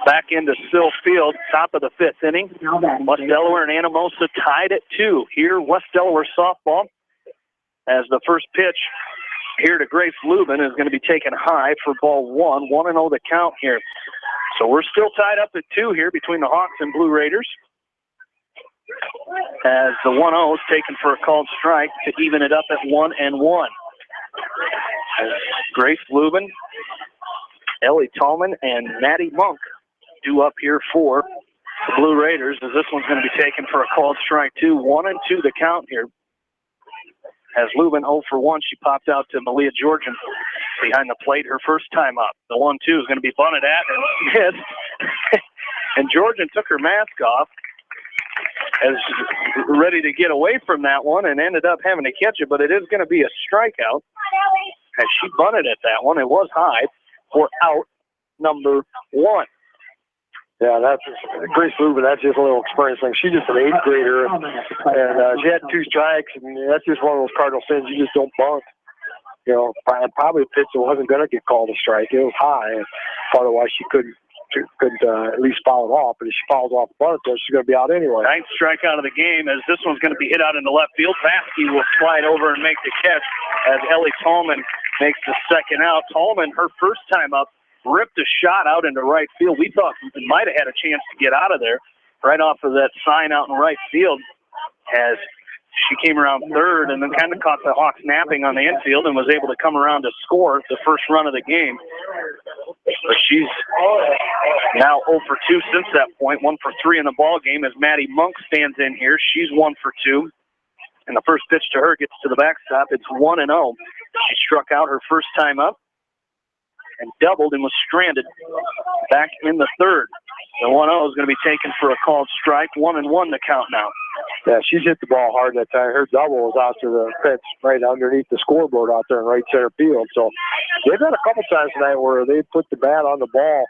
Back into Sill Field, top of the fifth inning. West Delaware and Anamosa tied at 2. Here, West Delaware softball, as the first pitch here to Grace Lubin is going to be taken high for ball 1. 1-0 the count here. So we're still tied up at 2 here between the Hawks and Blue Raiders, as the 1-0 is taken for a called strike to even it up at 1-1. As Grace Lubin, Ellie Tallman, and Maddie Monk due up here for the Blue Raiders, as this one's going to be taken for a called strike too. 1-2 the count here. As Lubin 0 for 1, she popped out to Malia Georgian behind the plate her first time up. The 1-2 is going to be bunted at and missed. And Georgian took her mask off as ready to get away from that one and ended up having to catch it, but it is going to be a strikeout as she bunted at that one. It was high for out number 1. Yeah, that's Grace Lubin. That's just a little experience thing. She's just an 8th grader, and she had 2 strikes, and that's just one of those cardinal sins. You just don't bunt. You know, probably a pitch that wasn't going to get called a strike. It was high, and part of why she couldn't at least foul it off. But if she fouls off the bunt, she's going to be out anyway. 9th strikeout of the game, as this one's going to be hit out into left field. Vasky will slide over and make the catch as Ellie Tallman makes the second out. Tallman, her first time up, ripped a shot out into right field. We thought we might have had a chance to get out of there right off of that sign out in right field, as she came around third and then kind of caught the Hawks napping on the infield and was able to come around to score the first run of the game. But she's now 0 for 2 since that point, 1 for 3 in the ball game as Maddie Monk stands in here. She's 1 for 2. And the first pitch to her gets to the backstop. It's 1-0. She struck out her first time up and doubled and was stranded back in the third. The 1-0 is going to be taken for a called strike. 1-1 the count now. Yeah, she's hit the ball hard that time. Her double was out to the fence right underneath the scoreboard out there in right center field. So they've had a couple times tonight where they put the bat on the ball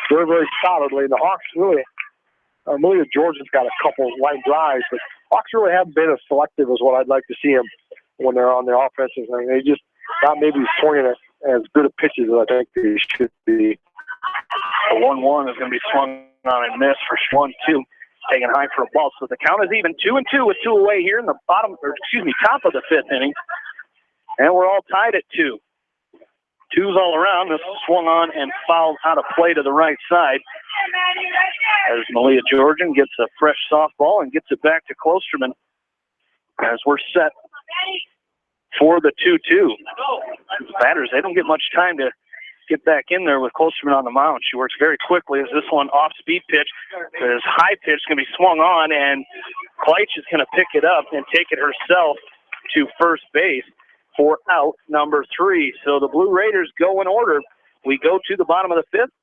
very, very solidly. The Hawks really, Malia Georgian's got a couple line drives, but Hawks really haven't been as selective as what I'd like to see them when they're on their offensive thing. They just not maybe swinging it as good a pitches as I think they should be. The 1-1 is going to be swung on and missed for 1-2. Taken high for a ball. So the count is even 2-2 with 2 away here in the top of the fifth inning. And we're all tied at 2. 2's all around. This swung on and fouled out of play to the right side. As Malia Georgian gets a fresh softball and gets it back to Klosterman as we're set for the 2-2. The batters, they don't get much time to get back in there with Klosterman on the mound. She works very quickly as this one off-speed pitch. This high pitch is going to be swung on, and Kleitsch is going to pick it up and take it herself to first base for out number 3. So the Blue Raiders go in order. We go to the bottom of the fifth.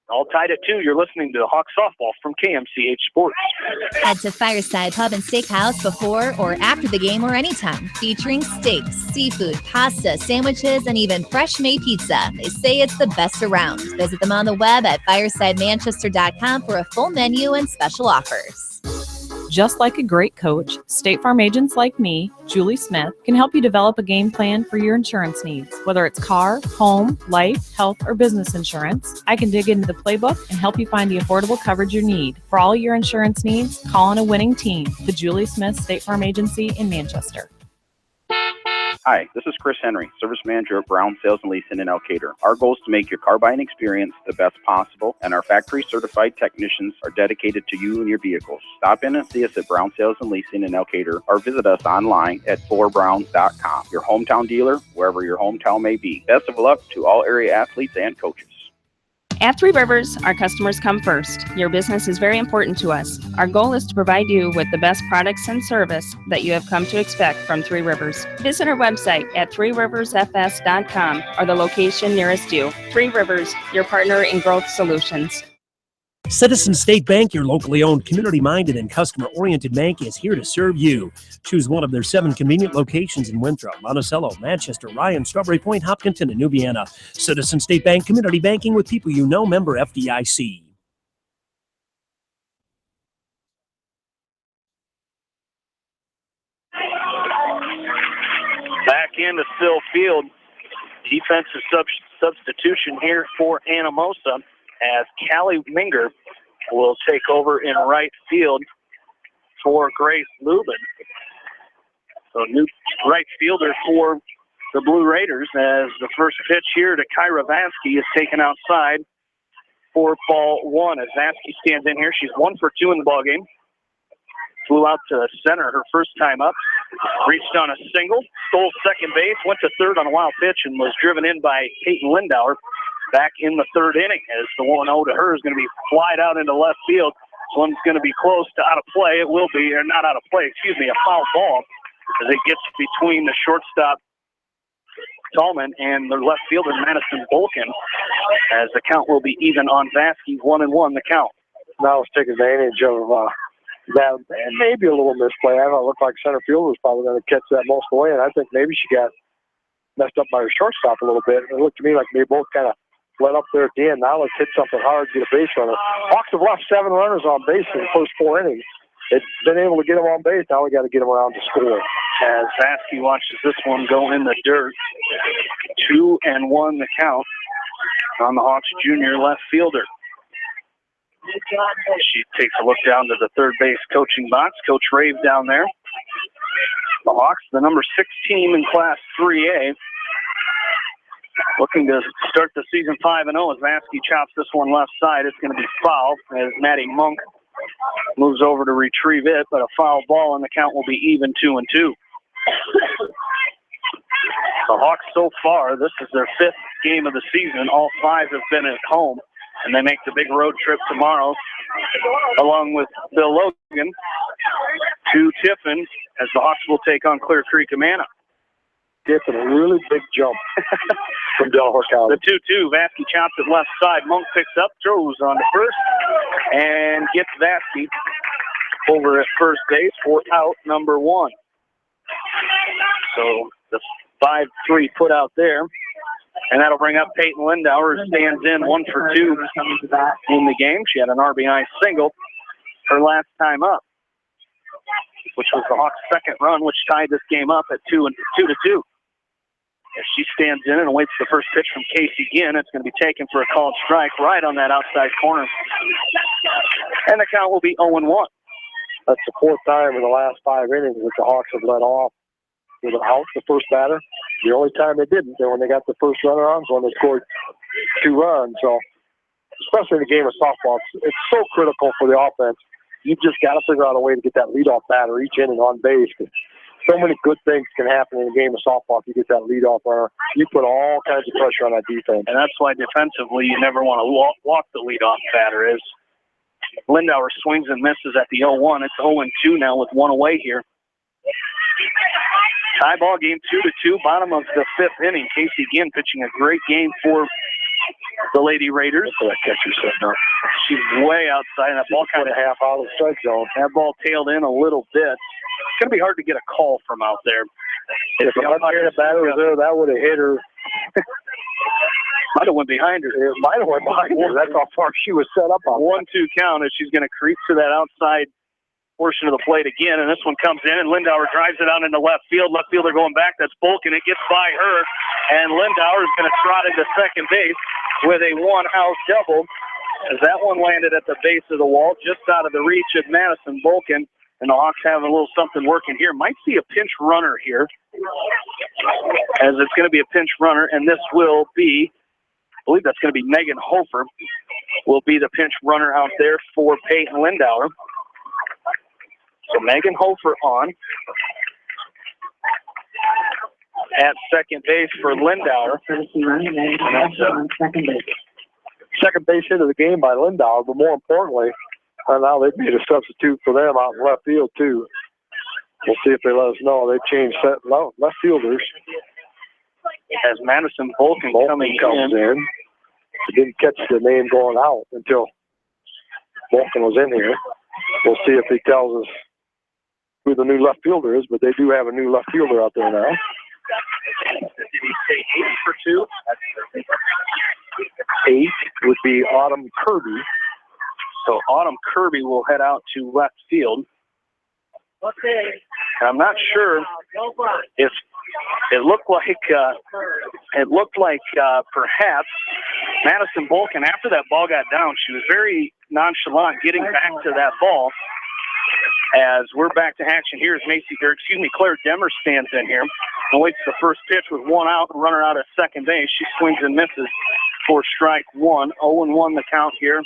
All tied at 2. You're listening to Hawk Softball from KMCH Sports. Head to Fireside Pub and Steakhouse before or after the game or anytime, featuring steaks, seafood, pasta, sandwiches, and even fresh-made pizza. They say it's the best around. Visit them on the web at firesidemanchester.com for a full menu and special offers. Just like a great coach, State Farm agents like me, Julie Smith, can help you develop a game plan for your insurance needs. Whether it's car, home, life, health, or business insurance, I can dig into the playbook and help you find the affordable coverage you need. For all your insurance needs, call on a winning team. The Julie Smith State Farm Agency in Manchester. Hi, this is Chris Henry, Service Manager at Brown Sales and Leasing in Elkader. Our goal is to make your car buying experience the best possible, and our factory-certified technicians are dedicated to you and your vehicles. Stop in and see us at Brown Sales and Leasing in Elkader, or visit us online at FullerBrown.com. Your hometown dealer, wherever your hometown may be. Best of luck to all area athletes and coaches. At Three Rivers, our customers come first. Your business is very important to us. Our goal is to provide you with the best products and service that you have come to expect from Three Rivers. Visit our website at threeriversfs.com or the location nearest you. Three Rivers, your partner in growth solutions. Citizen State Bank, your locally owned, community-minded, and customer-oriented bank, is here to serve you. Choose one of their 7 convenient locations in Winthrop, Monticello, Manchester, Ryan, Strawberry Point, Hopkinton, and Nubiana. Citizen State Bank, community banking with people you know, member FDIC. Back into Sill Field. Defensive substitution here for Anamosa, as Callie Minger will take over in right field for Grace Lubin. So new right fielder for the Blue Raiders, as the first pitch here to Kyra Vasky is taken outside for ball 1. As Vasky stands in here, she's 1 for 2 in the ballgame. Flew out to center her first time up, reached on a single, stole second base, went to third on a wild pitch, and was driven in by Peyton Lindauer. Back in the third inning, as the 1-0 to her is going to be flied out into left field. This one's going to be close to out of play. It will be, or not out of play, a foul ball, as it gets between the shortstop Tallman and the left fielder Madison Bolkin, as the count will be even on Vasky, 1-1 the count. Now let's take advantage of that, and maybe a little misplay. I don't look like center fielder was probably going to catch that most of the way, and I think maybe she got messed up by her shortstop a little bit. It looked to me like they both kind of let up there at the end. Now let's hit something hard, get a base runner. Hawks have left 7 runners on base in the first 4 innings. They've been able to get them on base. Now we got to get them around to score. As Vasky watches this one go in the dirt. 2-1 the count on the Hawks junior left fielder. She takes a look down to the third base coaching box. Coach Rave down there. The Hawks, the number 6 team in Class 3A. Looking to start the season 5-0 as Vasky chops this one left side. It's going to be foul as Maddie Monk moves over to retrieve it, but a foul ball, and the count will be even 2-2. The Hawks so far, this is their 5th game of the season. All 5 have been at home, and they make the big road trip tomorrow, along with Bill Logan, to Tiffin, as the Hawks will take on Clear Creek Amana. Tiffin, a really big jump from Delaware County. The 2-2, Vasky chops it left side. Monk picks up, throws on the first, and gets Vasky over at first base for out number 1. So the 5-3 put out there, and that'll bring up Peyton Lindauer, who stands in 1 for 2 in the game. She had an RBI single her last time up, which was the Hawks' second run, which tied this game up at 2-2. As she stands in and awaits the first pitch from Casey Ginn, it's going to be taken for a called strike right on that outside corner. And the count will be 0-1. That's the 4th time in the last 5 innings that the Hawks have let off with an out, the first batter. The only time they didn't, when they got the first runner on, was when they scored 2 runs. So, especially in the game of softball, it's so critical for the offense. You've just got to figure out a way to get that leadoff batter each inning on base. So many good things can happen in a game of softball if you get that leadoff runner. You put all kinds of pressure on that defense. And that's why defensively you never want to walk the leadoff batter. As Lindauer swings and misses at the 0-1. It's 0-2 now with 1 away here. Tie ball game 2-2, bottom of the 5th inning. Casey Ginn pitching a great game for the Lady Raiders. That's what that catcher's setting up. She's way outside, and that ball kind of half out of the strike zone. That ball tailed in a little bit. It's going to be hard to get a call from out there. If the umpire batter was there, that would have hit her. Might have went behind her. It might have went behind her. That's how far she was set up on. 1-2 count as she's going to creep to that outside portion of the plate again, and this one comes in, and Lindauer drives it out into left field. Left fielder going back. That's Bolkin. It gets by her, and Lindauer is going to trot into second base with a one-out double, as that one landed at the base of the wall, just out of the reach of Madison Bolkin. And the Hawks have a little something working here. Might see a pinch runner here, as it's going to be a pinch runner, and this will be, I believe that's going to be Megan Hofer, will be the pinch runner out there for Peyton Lindauer. So Megan Hofer on at second base for Lindauer. Second base hit of the game by Lindauer, but more importantly, now they've made a substitute for them out in left field, too. We'll see if they let us know. They've changed left fielders. As Madison Bolkin comes in. They didn't catch the name going out until Bolkin was in here. We'll see if he tells us who the new left fielder is, but they do have a new left fielder out there now. Did he say 8 for 2? 8 would be Autumn Kirby. So Autumn Kirby will head out to left field. Okay. I'm not sure if it looked like perhaps Madison Bolkin, after that ball got down, she was very nonchalant getting back to that ball. As we're back to action here, as Claire Demmer stands in here and waits the first pitch with one out, and runner out at second base. She swings and misses for strike one. 0-1 the count here.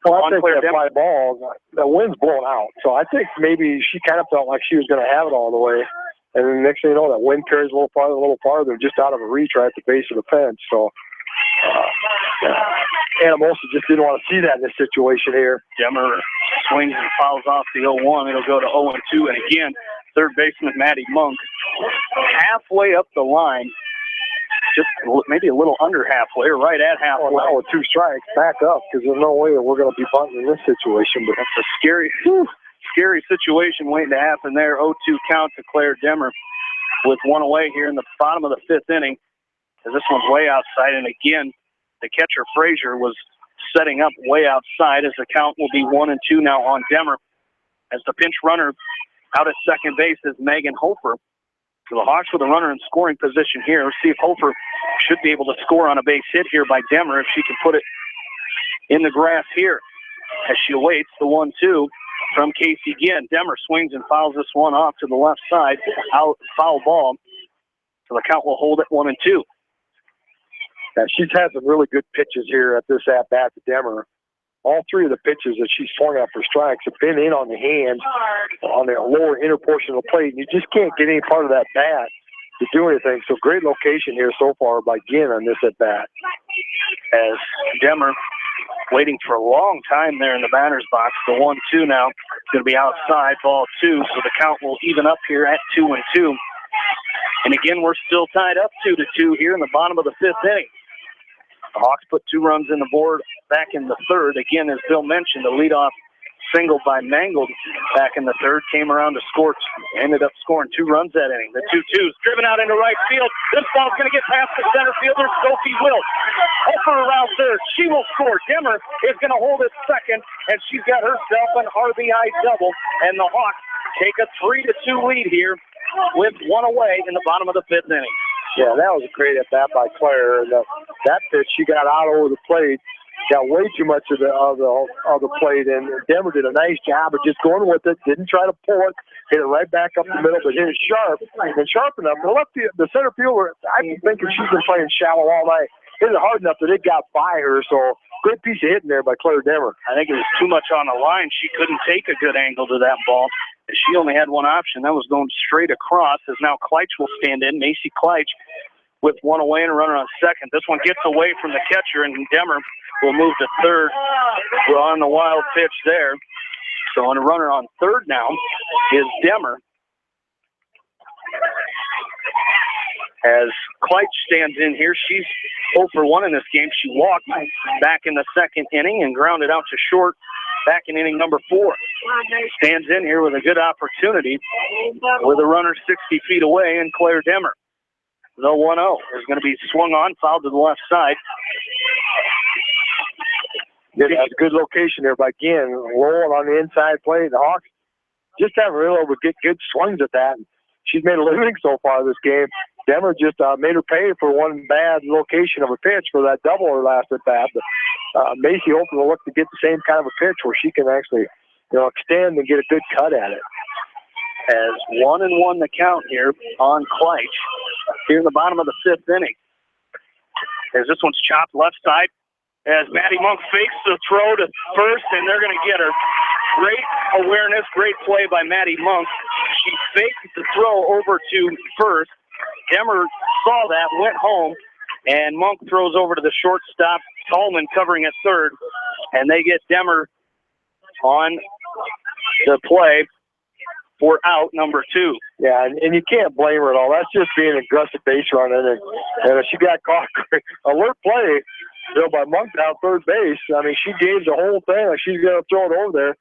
Well, I think that fly ball, the wind's blown out. So I think maybe she kind of felt like she was going to have it all the way. And then next thing you know, that wind carries a little farther, just out of her reach right at the base of the fence. So Anamosa just didn't want to see that in this situation here. Demmer swings and fouls off the 0-1. It'll go to 0-2. And again, third baseman Maddie Monk halfway up the line. Just maybe a little under halfway, or right at halfway. Well, now with 2 strikes, back up, because there's no way that we're going to be bunting in this situation. But that's a scary situation waiting to happen there. 0-2 count to Claire Demmer with one away here in the bottom of the 5th inning. As this one's way outside, and again, the catcher Frazier was setting up way outside, as the count will be 1-2 now on Demmer. As the pinch runner out at second base is Megan Hofer. So the Hawks with a runner in scoring position here. Let's see if Hofer should be able to score on a base hit here by Demmer, if she can put it in the grass here, as she awaits the 1-2 from Casey Ginn. Demmer swings and fouls this one off to the left side. Out, foul ball. So the count will hold at 1-2. Yeah, she's had some really good pitches here at this at-bat to Demmer. All 3 of the pitches that she's swung out for strikes have been in on the hands, on the lower inner portion of the plate, and you just can't get any part of that bat to do anything. So great location here so far by Ginn on this at-bat. As Demmer waiting for a long time there in the batter's box. The 1-2 now is going to be outside, ball 2, so the count will even up here at 2-2. And again, we're still tied up 2-2 here in the bottom of the 5th inning. The Hawks put 2 runs in the board back in the 3rd. Again, as Bill mentioned, the leadoff single by Mangold back in the 3rd came around to score. Ended up scoring 2 runs that inning. The 2-2's driven out into right field. This ball's going to get past the center fielder, Sophie Wilt. Hofer around 3rd. She will score. Demmer is going to hold it 2nd, and she's got herself an RBI double. And the Hawks take a 3-2 lead here with 1 away in the bottom of the 5th inning. Yeah, that was a great at-bat by Claire. And that pitch, she got out over the plate, got way too much of the plate, and Demmer did a nice job of just going with it, didn't try to pull it, hit it right back up the middle, but hit it sharp, and sharp enough. The center fielder, I'm thinking she's been playing shallow all night. Hit it hard enough that it got by her, so good piece of hitting there by Claire Demmer. I think it was too much on the line. She couldn't take a good angle to that ball. She only had one option. That was going straight across, as now Kleitsch will stand in. Macy Kleitsch with 1 away and a runner on 2nd. This one gets away from the catcher, and Demmer will move to 3rd. We're on the wild pitch there. So on a runner on 3rd now is Demmer. as Kleitz stands in here. She's 0 for 1 in this game. She walked back in the second inning and grounded out to short back in inning number 4. Stands in here with a good opportunity with a runner 60 feet away, and Claire Demmer. The 1-0 is going to be swung on, fouled to the left side. Yeah, that's a good location there, but again, Lowell on the inside play. The Hawks just haven't really able to get good swings at that. She's made a living so far this game. Demmer just made her pay for one bad location of a pitch for that double her last at bat. But Macy hoping to look to get the same kind of a pitch where she can actually, extend and get a good cut at it. As 1-1 the count here on Kleitz here in the bottom of the 5th inning. As this one's chopped left side, as Maddie Monk fakes the throw to first, and they're going to get her. Great awareness, great play by Maddie Monk. She faked the throw over to first. Demmer saw that, went home, and Monk throws over to the shortstop. Tallman covering at third, and they get Demmer on the play for out number 2. Yeah, and you can't blame her at all. That's just being an aggressive base running, and she got caught. Alert play, by Monk down third base. I mean, she gave the whole thing like she's going to throw it over there.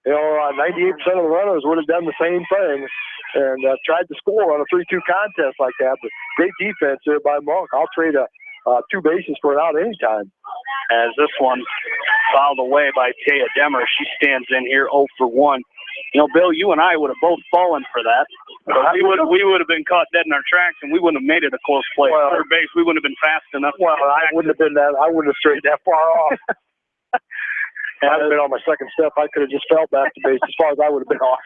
98% of the runners would have done the same thing and tried to score on a 3-2 contest like that. But great defense there by Monk. I'll trade 2 bases for an out anytime. As this one fouled away by Taya Demmer. She stands in here 0 for 1. Bill, you and I would have both fallen for that. We would have been caught dead in our tracks, and we wouldn't have made it a close play. Well, third base, we wouldn't have been fast enough. Well, I wouldn't have been that. I wouldn't have strayed that far off. I'd have been on my second step. I could have just fell back to base as far as I would have been off.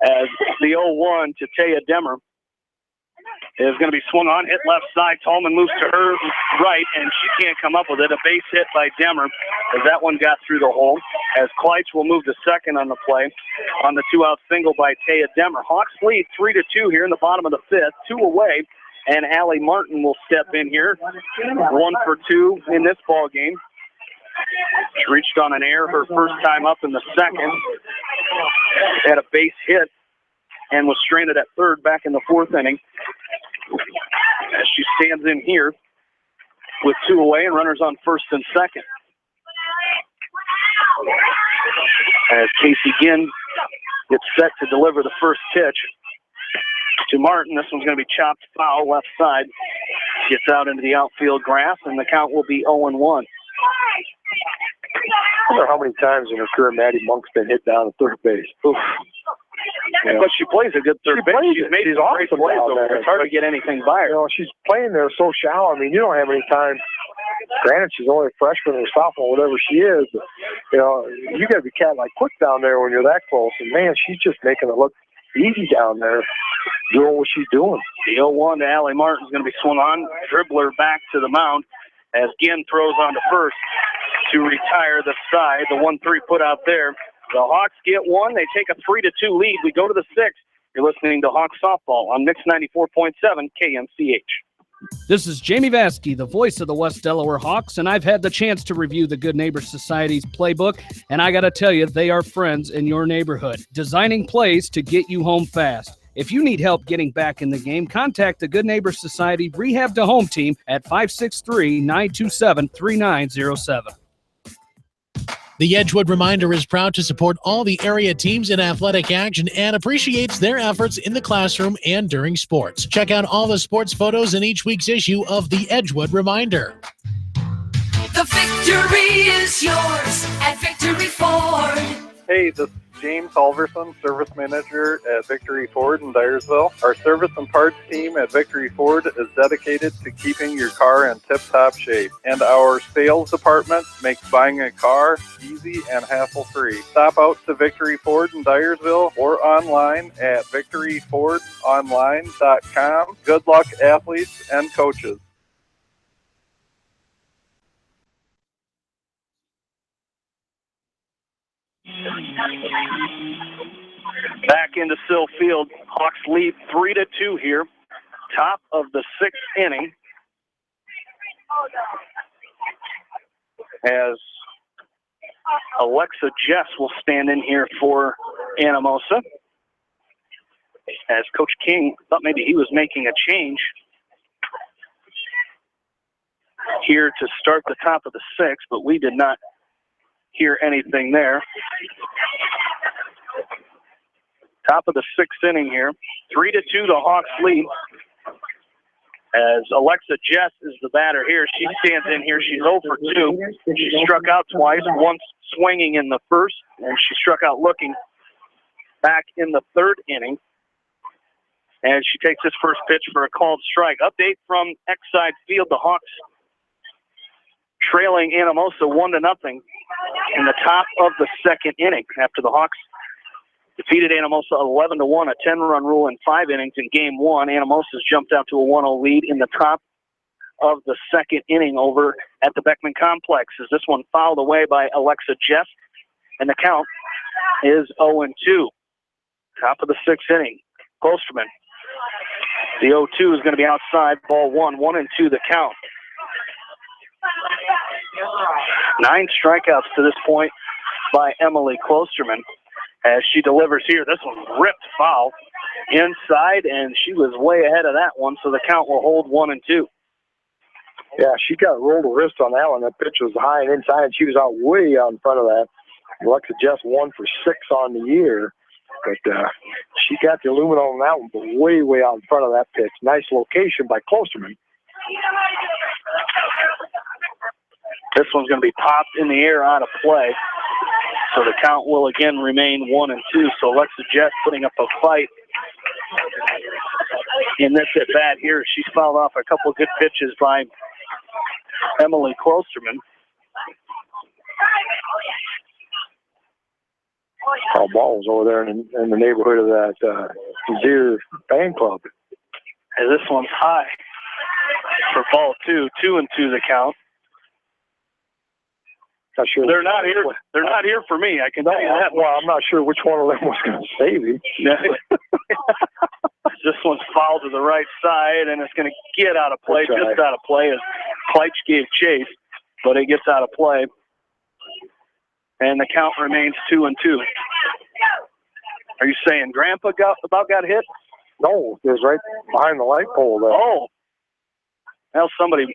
As the 0-1 to Taya Demmer is going to be swung on, hit left side. Tallman moves to her right, and she can't come up with it. A base hit by Demmer as that one got through the hole. As Kleitz will move to second on the play on the 2-out single by Taya Demmer. Hawks lead 3-2 here in the bottom of the 5th, 2 away, and Allie Martin will step in here. 1 for 2 in this ball game. She reached on an air her first time up in the second. Had a base hit and was stranded at third back in the 4th inning. As she stands in here with 2 away and runners on first and second. As Casey Ginn gets set to deliver the first pitch to Martin. This one's going to be chopped foul left side. Gets out into the outfield grass, and the count will be 0-1. I wonder how many times in her career Maddie Monk's been hit down at third base. Oof. But she plays a good third base. She's made some great awesome plays down over there. there. It's hard to get anything by her. She's playing there so shallow. I mean, you don't have any time. Granted, she's only a freshman or sophomore, whatever she is. But, you got to be cat like quick down there when you're that close. And, man, she's just making it look easy down there, doing what she's doing. The 0-1 to Allie Martin is going to be swung on. Dribbler back to the mound as Ginn throws on to first to retire the side. The 1-3 put out there. The Hawks get 1. They take a 3-2 lead. We go to the 6th. You're listening to Hawks Softball on Mix 94.7 KMCH. This is Jamie Vaskey, the voice of the West Delaware Hawks, and I've had the chance to review the Good Neighbor Society's playbook, and I got to tell you, they are friends in your neighborhood, designing plays to get you home fast. If you need help getting back in the game, contact the Good Neighbor Society Rehab to Home team at 563-927-3907. The Edgewood Reminder is proud to support all the area teams in athletic action and appreciates their efforts in the classroom and during sports. Check out all the sports photos in each week's issue of the Edgewood Reminder. The victory is yours at Victory Ford. Hey, this is James Halverson, Service Manager at Victory Ford in Dyersville. Our service and parts team at Victory Ford is dedicated to keeping your car in tip-top shape. And our sales department makes buying a car easy and hassle-free. Stop out to Victory Ford in Dyersville or online at victoryfordonline.com. Good luck, athletes and coaches. Back into Sill Field. Hawks lead 3-2 here. Top of the 6th inning. As Alexa Jess will stand in here for Anamosa. As Coach King thought maybe he was making a change here to start the top of the sixth, but we did not hear anything there. Top of the sixth inning here. 3-2, the Hawks lead. As Alexa Jess is the batter here. She stands in here. She's 0 for 2. She struck out twice, once swinging in the first, and she struck out looking back in the third inning. And she takes this first pitch for a called strike. Update from Exside Field. The Hawks trailing Anamosa 1-0 in the top of the second inning after the Hawks defeated Anamosa 11-1, a 10-run rule in 5 innings in Game 1. Anamosa's jumped out to a 1-0 lead in the top of the second inning over at the Beckman Complex. As this one fouled away by Alexa Jess, and the count is 0-2. Top of the sixth inning. Klosterman. The 0-2 is going to be outside. Ball 1, 1-2 the count. 9 strikeouts to this point by Emily Klosterman. As she delivers here, this one ripped foul inside, and she was way ahead of that one, so the count will hold 1-2. Yeah, she got rolled a wrist on that one. That pitch was high and inside, and she was out way out in front of that. Alexa Jess 1 for 6 on the year, but she got the aluminum on that one, but way out in front of that pitch. Nice location by Klosterman. This one's going to be popped in the air out of play. So the count will again remain 1-2. So Alexa Jess putting up a fight in this at bat here. She's fouled off a couple of good pitches by Emily Klosterman. All balls over there in the neighborhood of that Deer fan club. And this one's high for ball 2. 2-2 the count. Not sure. They're not here. They're not here for me. I can tell you that. Well, I'm not sure which one of them was going to save him. This one's fouled to the right side, and it's going to get out of play. Just out of play as Kleitch gave chase, but it gets out of play. And the count remains 2-2. Are you saying Grandpa about got hit? No, it was right behind the light pole there. Oh. Well, somebody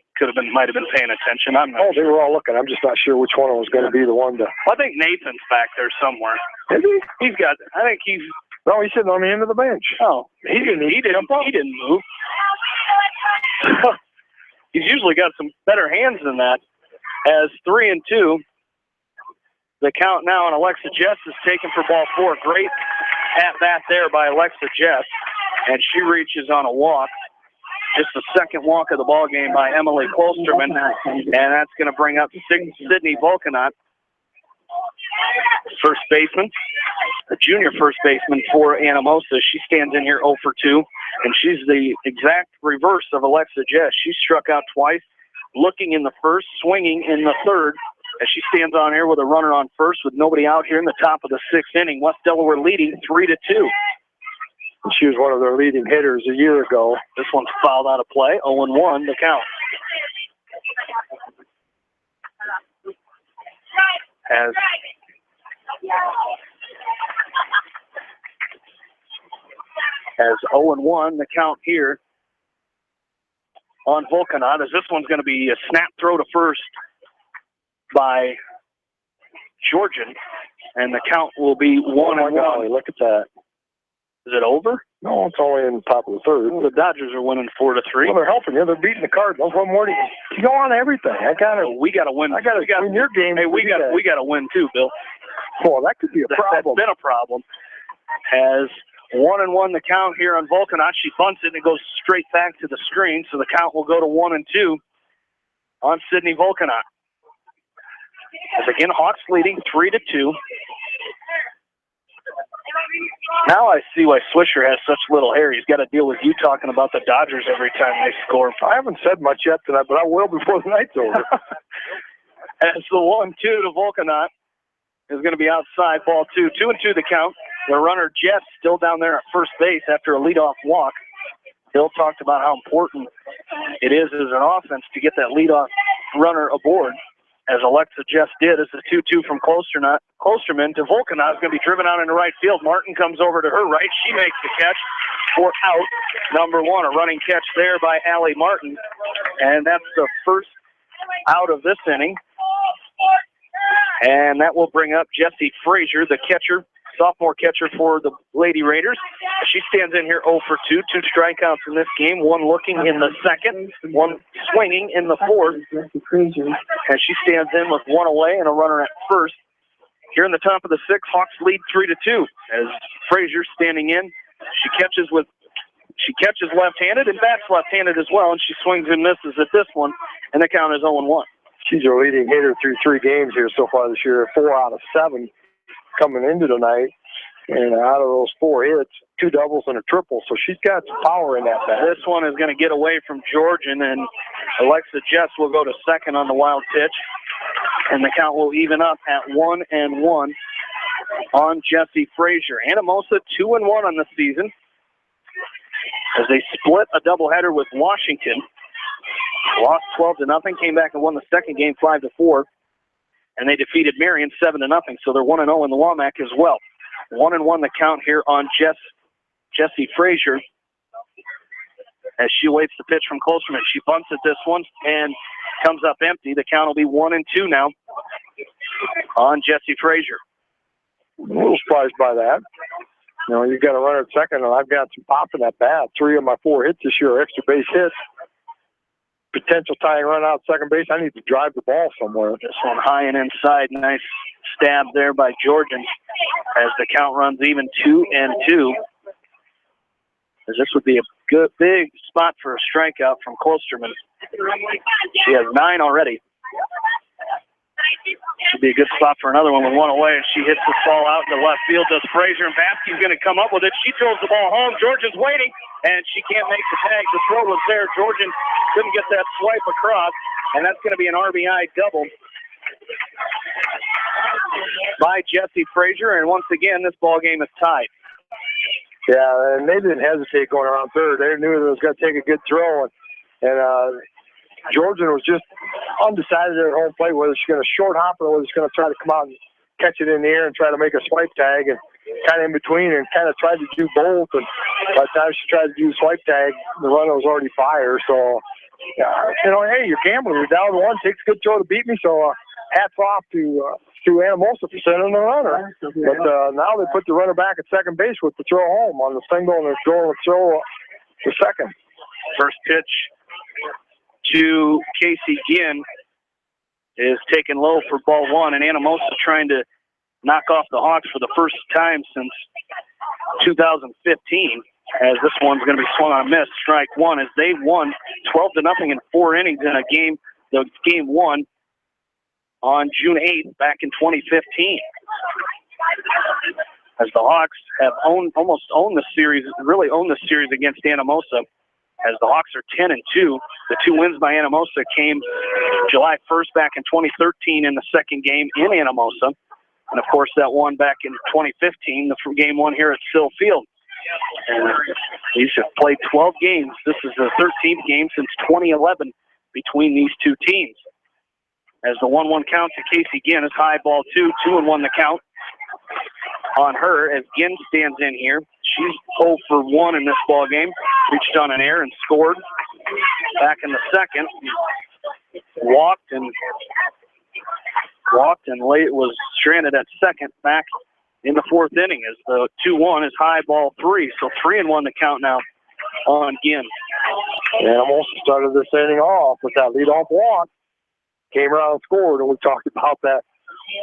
might have been paying attention. I'm not. Oh, they were all looking. I'm just not sure which one was going to be the one to. Well, I think Nathan's back there somewhere. Is he? He's got. I think he's. No, he's sitting on the end of the bench. Oh, he didn't move. He's usually got some better hands than that. As 3-2, the count now, and Alexa Jess is taken for ball 4. Great at bat there by Alexa Jess, and she reaches on a walk. Just the second walk of the ball game by Emily Klosterman, and that's going to bring up Sydney Volkanot, first baseman, a junior first baseman for Anamosa. She stands in here 0 for 2, and she's the exact reverse of Alexa Jess. She struck out twice, looking in the first, swinging in the third, as she stands on here with a runner on first with nobody out here in the top of the sixth inning. West Delaware leading 3-2. She was one of their leading hitters a year ago. This one's fouled out of play. 0-1 the count. As 0-1 the count here on Volkanot, as this one's going to be a snap throw to first by Georgian, and the count will be 1-1. Look at that. Is it over? No, it's only in the top of the third. Well, the Dodgers are winning 4-3. Well, they're helping you. They're beating the Cardinals. What more do you go on everything? We got to win. I got to win your game. Hey, we got to win too, Bill. Well, that could be a problem. That's been a problem. As 1-1 the count here on Volkanot. She bunts it and it goes straight back to the screen, so the count will go to 1-2 on Sydney Volkanot. As again, Hawks leading 3-2. Now I see why Swisher has such little hair. He's got to deal with you talking about the Dodgers every time they score. I haven't said much yet tonight, but I will before the night's over. As the 1-2 to Volkanot is going to be outside, ball 2. 2-2 the count. The runner, Jess, still down there at first base after a leadoff walk. Bill talked about how important it is as an offense to get that leadoff runner aboard, as Alexa Jess did, as the 2-2 from Klosterman to Volkanot is going to be driven out into right field. Martin comes over to her right. She makes the catch for out number 1. A running catch there by Allie Martin. And that's the first out of this inning. And that will bring up Jessie Frazier, the catcher, sophomore catcher for the Lady Raiders. She stands in here 0 for 2, 2 strikeouts in this game, one looking in the second, one swinging in the fourth. And she stands in with one away and a runner at first. Here in the top of the sixth, Hawks lead 3-2 as Frazier standing in. She catches left-handed and bats left-handed as well, and she swings and misses at this one, and the count is 0-1. She's our leading hitter through 3 games here so far this year, 4 out of 7 coming into tonight. And out of those 4 hits, 2 doubles and a triple, so she's got some power in that bat. This one is going to get away from Georgian, and Alexa Jess will go to second on the wild pitch. And the count will even up at 1-1 on Jessie Frazier. Anamosa 2-1 on the season as they split a doubleheader with Washington. Lost 12-0, came back and won the second game 5-4, and they defeated Marion 7-0. So they're 1-0 in the WAMAC as well. 1-1 the count here on Jessie Frazier as she awaits the pitch from Klosterman. She bunts at this one and comes up empty. The count will be 1-2 now on Jessie Frazier. A little surprised by that. You know, you've got a runner at second, and I've got some pop in that bat. 3 of my 4 hits this year are extra base hits. Potential tying run out second base. I need to drive the ball somewhere. This one high and inside. Nice stab there by Georgian as the count runs even 2-2. As this would be a good big spot for a strikeout from Klosterman. She has 9 already. Should be a good spot for another one with 1 away, and she hits this ball out into left field. Does Frazier, and Baskey's going to come up with it. She throws the ball home. Georgian's waiting, and she can't make the tag. The throw was there. Georgian couldn't get that swipe across, and that's going to be an RBI double by Jessie Frazier, and once again, this ball game is tied. Yeah, and they didn't hesitate going around third. They knew it was going to take a good throw, and Georgian was just undecided at home plate whether she's going to short hop or whether she's going to try to come out and catch it in the air and try to make a swipe tag, and kind of in between, and kind of tried to do both. And by the time she tried to do the swipe tag, the runner was already fired. So, you know, hey, you're gambling. You're down 1. Takes a good throw to beat me. So hats off to Anamosa for sending the runner. But now they put the runner back at second base with the throw home on the single, and they're throwing a throw to second. First pitch to Casey Ginn is taken low for ball 1, and Anamosa trying to knock off the Hawks for the first time since 2015, as this one's going to be swung on a miss. Strike 1 as they won 12-0 in 4 innings in a game, the game 1 on June 8th back in 2015. As the Hawks have almost owned the series, really owned the series against Anamosa, as the Hawks are 10-2. The 2 wins by Anamosa came July 1st back in 2013 in the second game in Anamosa. And, of course, that one back in 2015, the game 1 here at Sill Field. And these have played 12 games. This is the 13th game since 2011 between these 2 teams. As the 1-1 count to Casey Ginn is high, ball 2, 2-1 the count on her as Ginn stands in here. She's 0 for 1 in this ball game. Reached on an air and scored back in the second. Walked and late was stranded at second back in the 4th inning as the 2-1 is high, ball 3. So 3-1 the count now on Ginn. And almost started this inning off with that leadoff walk. Came around and scored, and we talked about that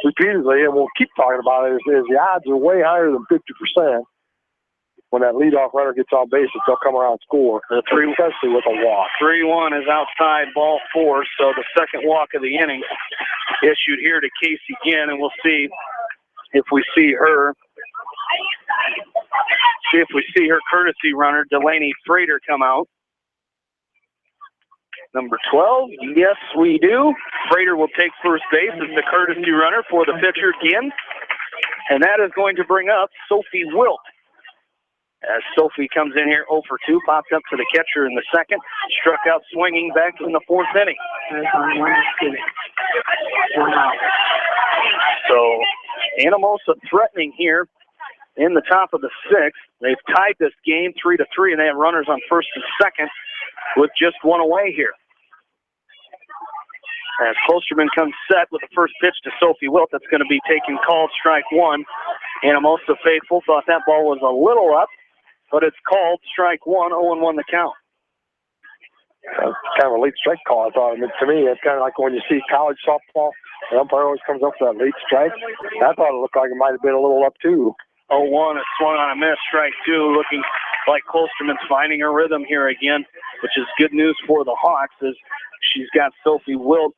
repeatedly, and we'll keep talking about it, is the odds are way higher than 50%. When that leadoff runner gets on base, they'll come around and score, especially with a walk. 3-1 is outside, ball 4, so the second walk of the inning issued here to Casey Ginn, and we'll see if we see her courtesy runner, Delaney Frater, come out. Number 12, yes, we do. Frater will take first base as the courtesy runner for the pitcher, Ginn. And that is going to bring up Sophie Wilt. As Sophie comes in here 0 for 2, popped up to the catcher in the second, struck out swinging back in the 4th inning. So Anamosa threatening here in the top of the 6th. They've tied this game 3-3, and they have runners on first and second with just 1 away here. As Klosterman comes set with the first pitch to Sophie Wilt, that's going to be taken called strike one. Anamosa faithful thought that ball was a little up, but it's called strike one, 0-1 the count. Kind of a late strike call, I thought. I mean, to me, it's kind of like when you see college softball, the umpire always comes up with that late strike. I thought it looked like it might have been a little up, too. 0-1, it swung on a miss, strike two, looking like Klosterman's finding her rhythm here again, which is good news for the Hawks as she's got Sophie Wilt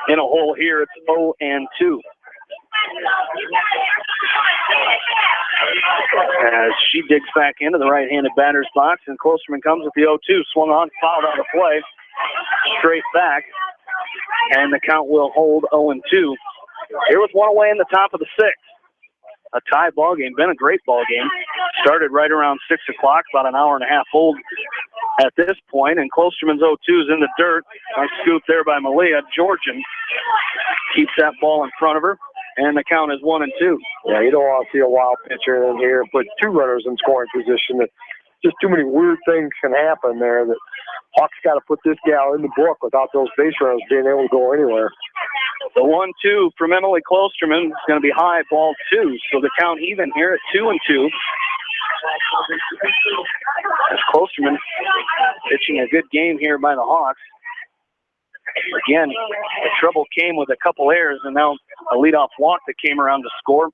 in a hole here. It's 0-2. As she digs back into the right-handed batter's box, and Klosterman comes with the 0-2, swung on, fouled out of play, straight back, and the count will hold 0-2. Here with one away in the top of the sixth. A tie ball game, been a great ball game. Started right around 6 o'clock, about an hour and a half old at this point, and Klosterman's 0-2 is in the dirt. Nice scoop there by Malia. Georgian keeps that ball in front of her, and the count is 1-2. Yeah, you don't want to see a wild pitcher in here, put two runners in scoring position. Just too many weird things can happen there that Hawks got to put this gal in the book without those base runners being able to go anywhere. The 1-2 from Emily Klosterman is going to be high, ball two. So the count even here at 2-2. As Klosterman pitching a good game here by the Hawks. Again, the trouble came with a couple errors, and now a leadoff walk that came around to score.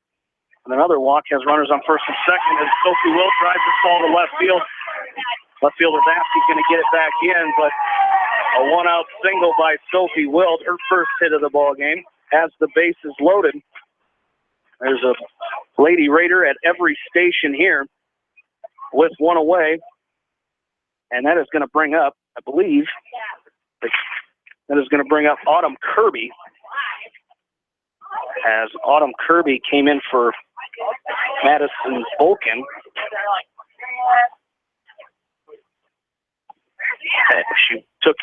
And another walk has runners on first and second as Sophie Wilt drives this ball to left field. Left fielder Vasky's going to get it back in, but a one-out single by Sophie Wilt, her first hit of the ball game, as the base is loaded. There's a Lady Raider at every station here with one away, and that is going to bring up, I believe, that is going to bring up Autumn Kirby, as Autumn Kirby came in for Madison Volkin. She took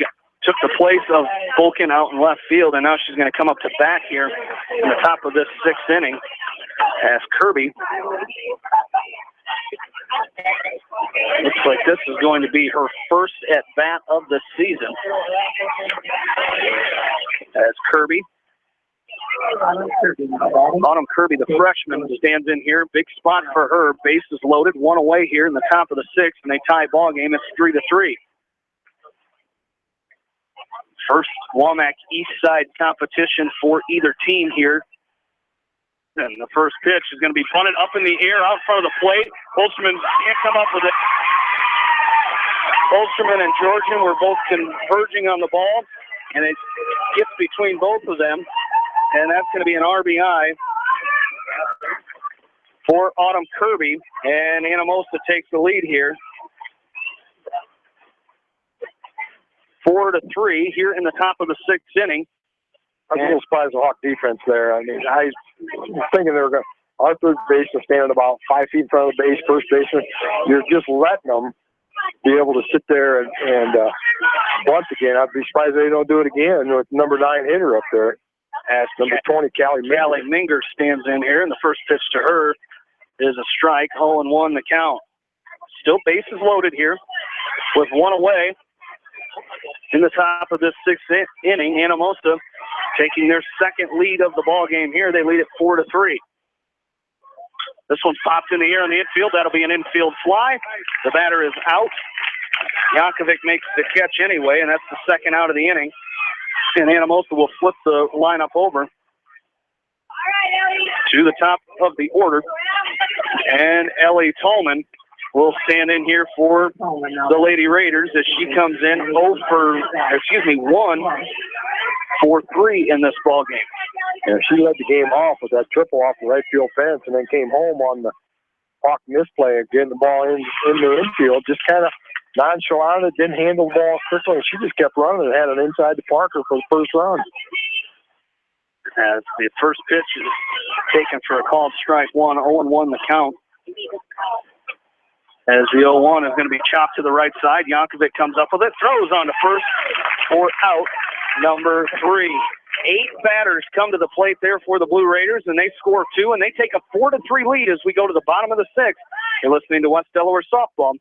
the place of Volkin out in left field, and now she's going to come up to bat here in the top of this sixth inning as Kirby. Looks like this is going to be her first at-bat of the season. As Kirby. Autumn Kirby, the freshman, stands in here. Big spot for her. Base is loaded. One away here in the top of the sixth, and they tie ball game. It's 3-3. First Womack East Side competition for either team here. And the first pitch is going to be punted up in the air out in front of the plate. Klosterman can't come up with it. Klosterman and Georgian were both converging on the ball, and it gets between both of them. And that's going to be an RBI for Autumn Kirby. And Anamosa takes the lead here. 4-3 here in the top of the sixth inning. I was a little surprised the Hawk defense there. I mean, I was thinking they were going to, our third baseman standing about 5 feet in front of the base, first baseman. You're just letting them be able to sit there and bunt again. I'd be surprised they don't do it again with number 9 hitter up there. As number 20, Callie Minger stands in here, and the first pitch to her is a strike. 0-1 the count. Still bases loaded here with one away. In the top of this sixth inning, Anamosa taking their second lead of the ball game here. They lead at 4-3. This one's popped in the air in the infield. That'll be an infield fly. The batter is out. Jankovic makes the catch anyway, and that's the second out of the inning. And Anamosa will flip the lineup over to the top of the order. And Ellie Tallman will stand in here for the Lady Raiders as she comes in 1 for 3 in this ball game. Yeah, she led the game off with that triple off the right field fence and then came home on the Hawk misplay and getting the ball in the infield. Just kind of nonchalant, didn't handle the ball quickly. She just kept running and had an inside to Parker for the first run. As the first pitch is taken for a called strike one, 0-1 the count. As the 0-1 is going to be chopped to the right side. Jankovic comes up with it, throws on to first for out number 3. 8 batters come to the plate there for the Blue Raiders, and they score 2, and they take a 4-3 lead as we go to the bottom of the 6th. You're listening to West Delaware Softball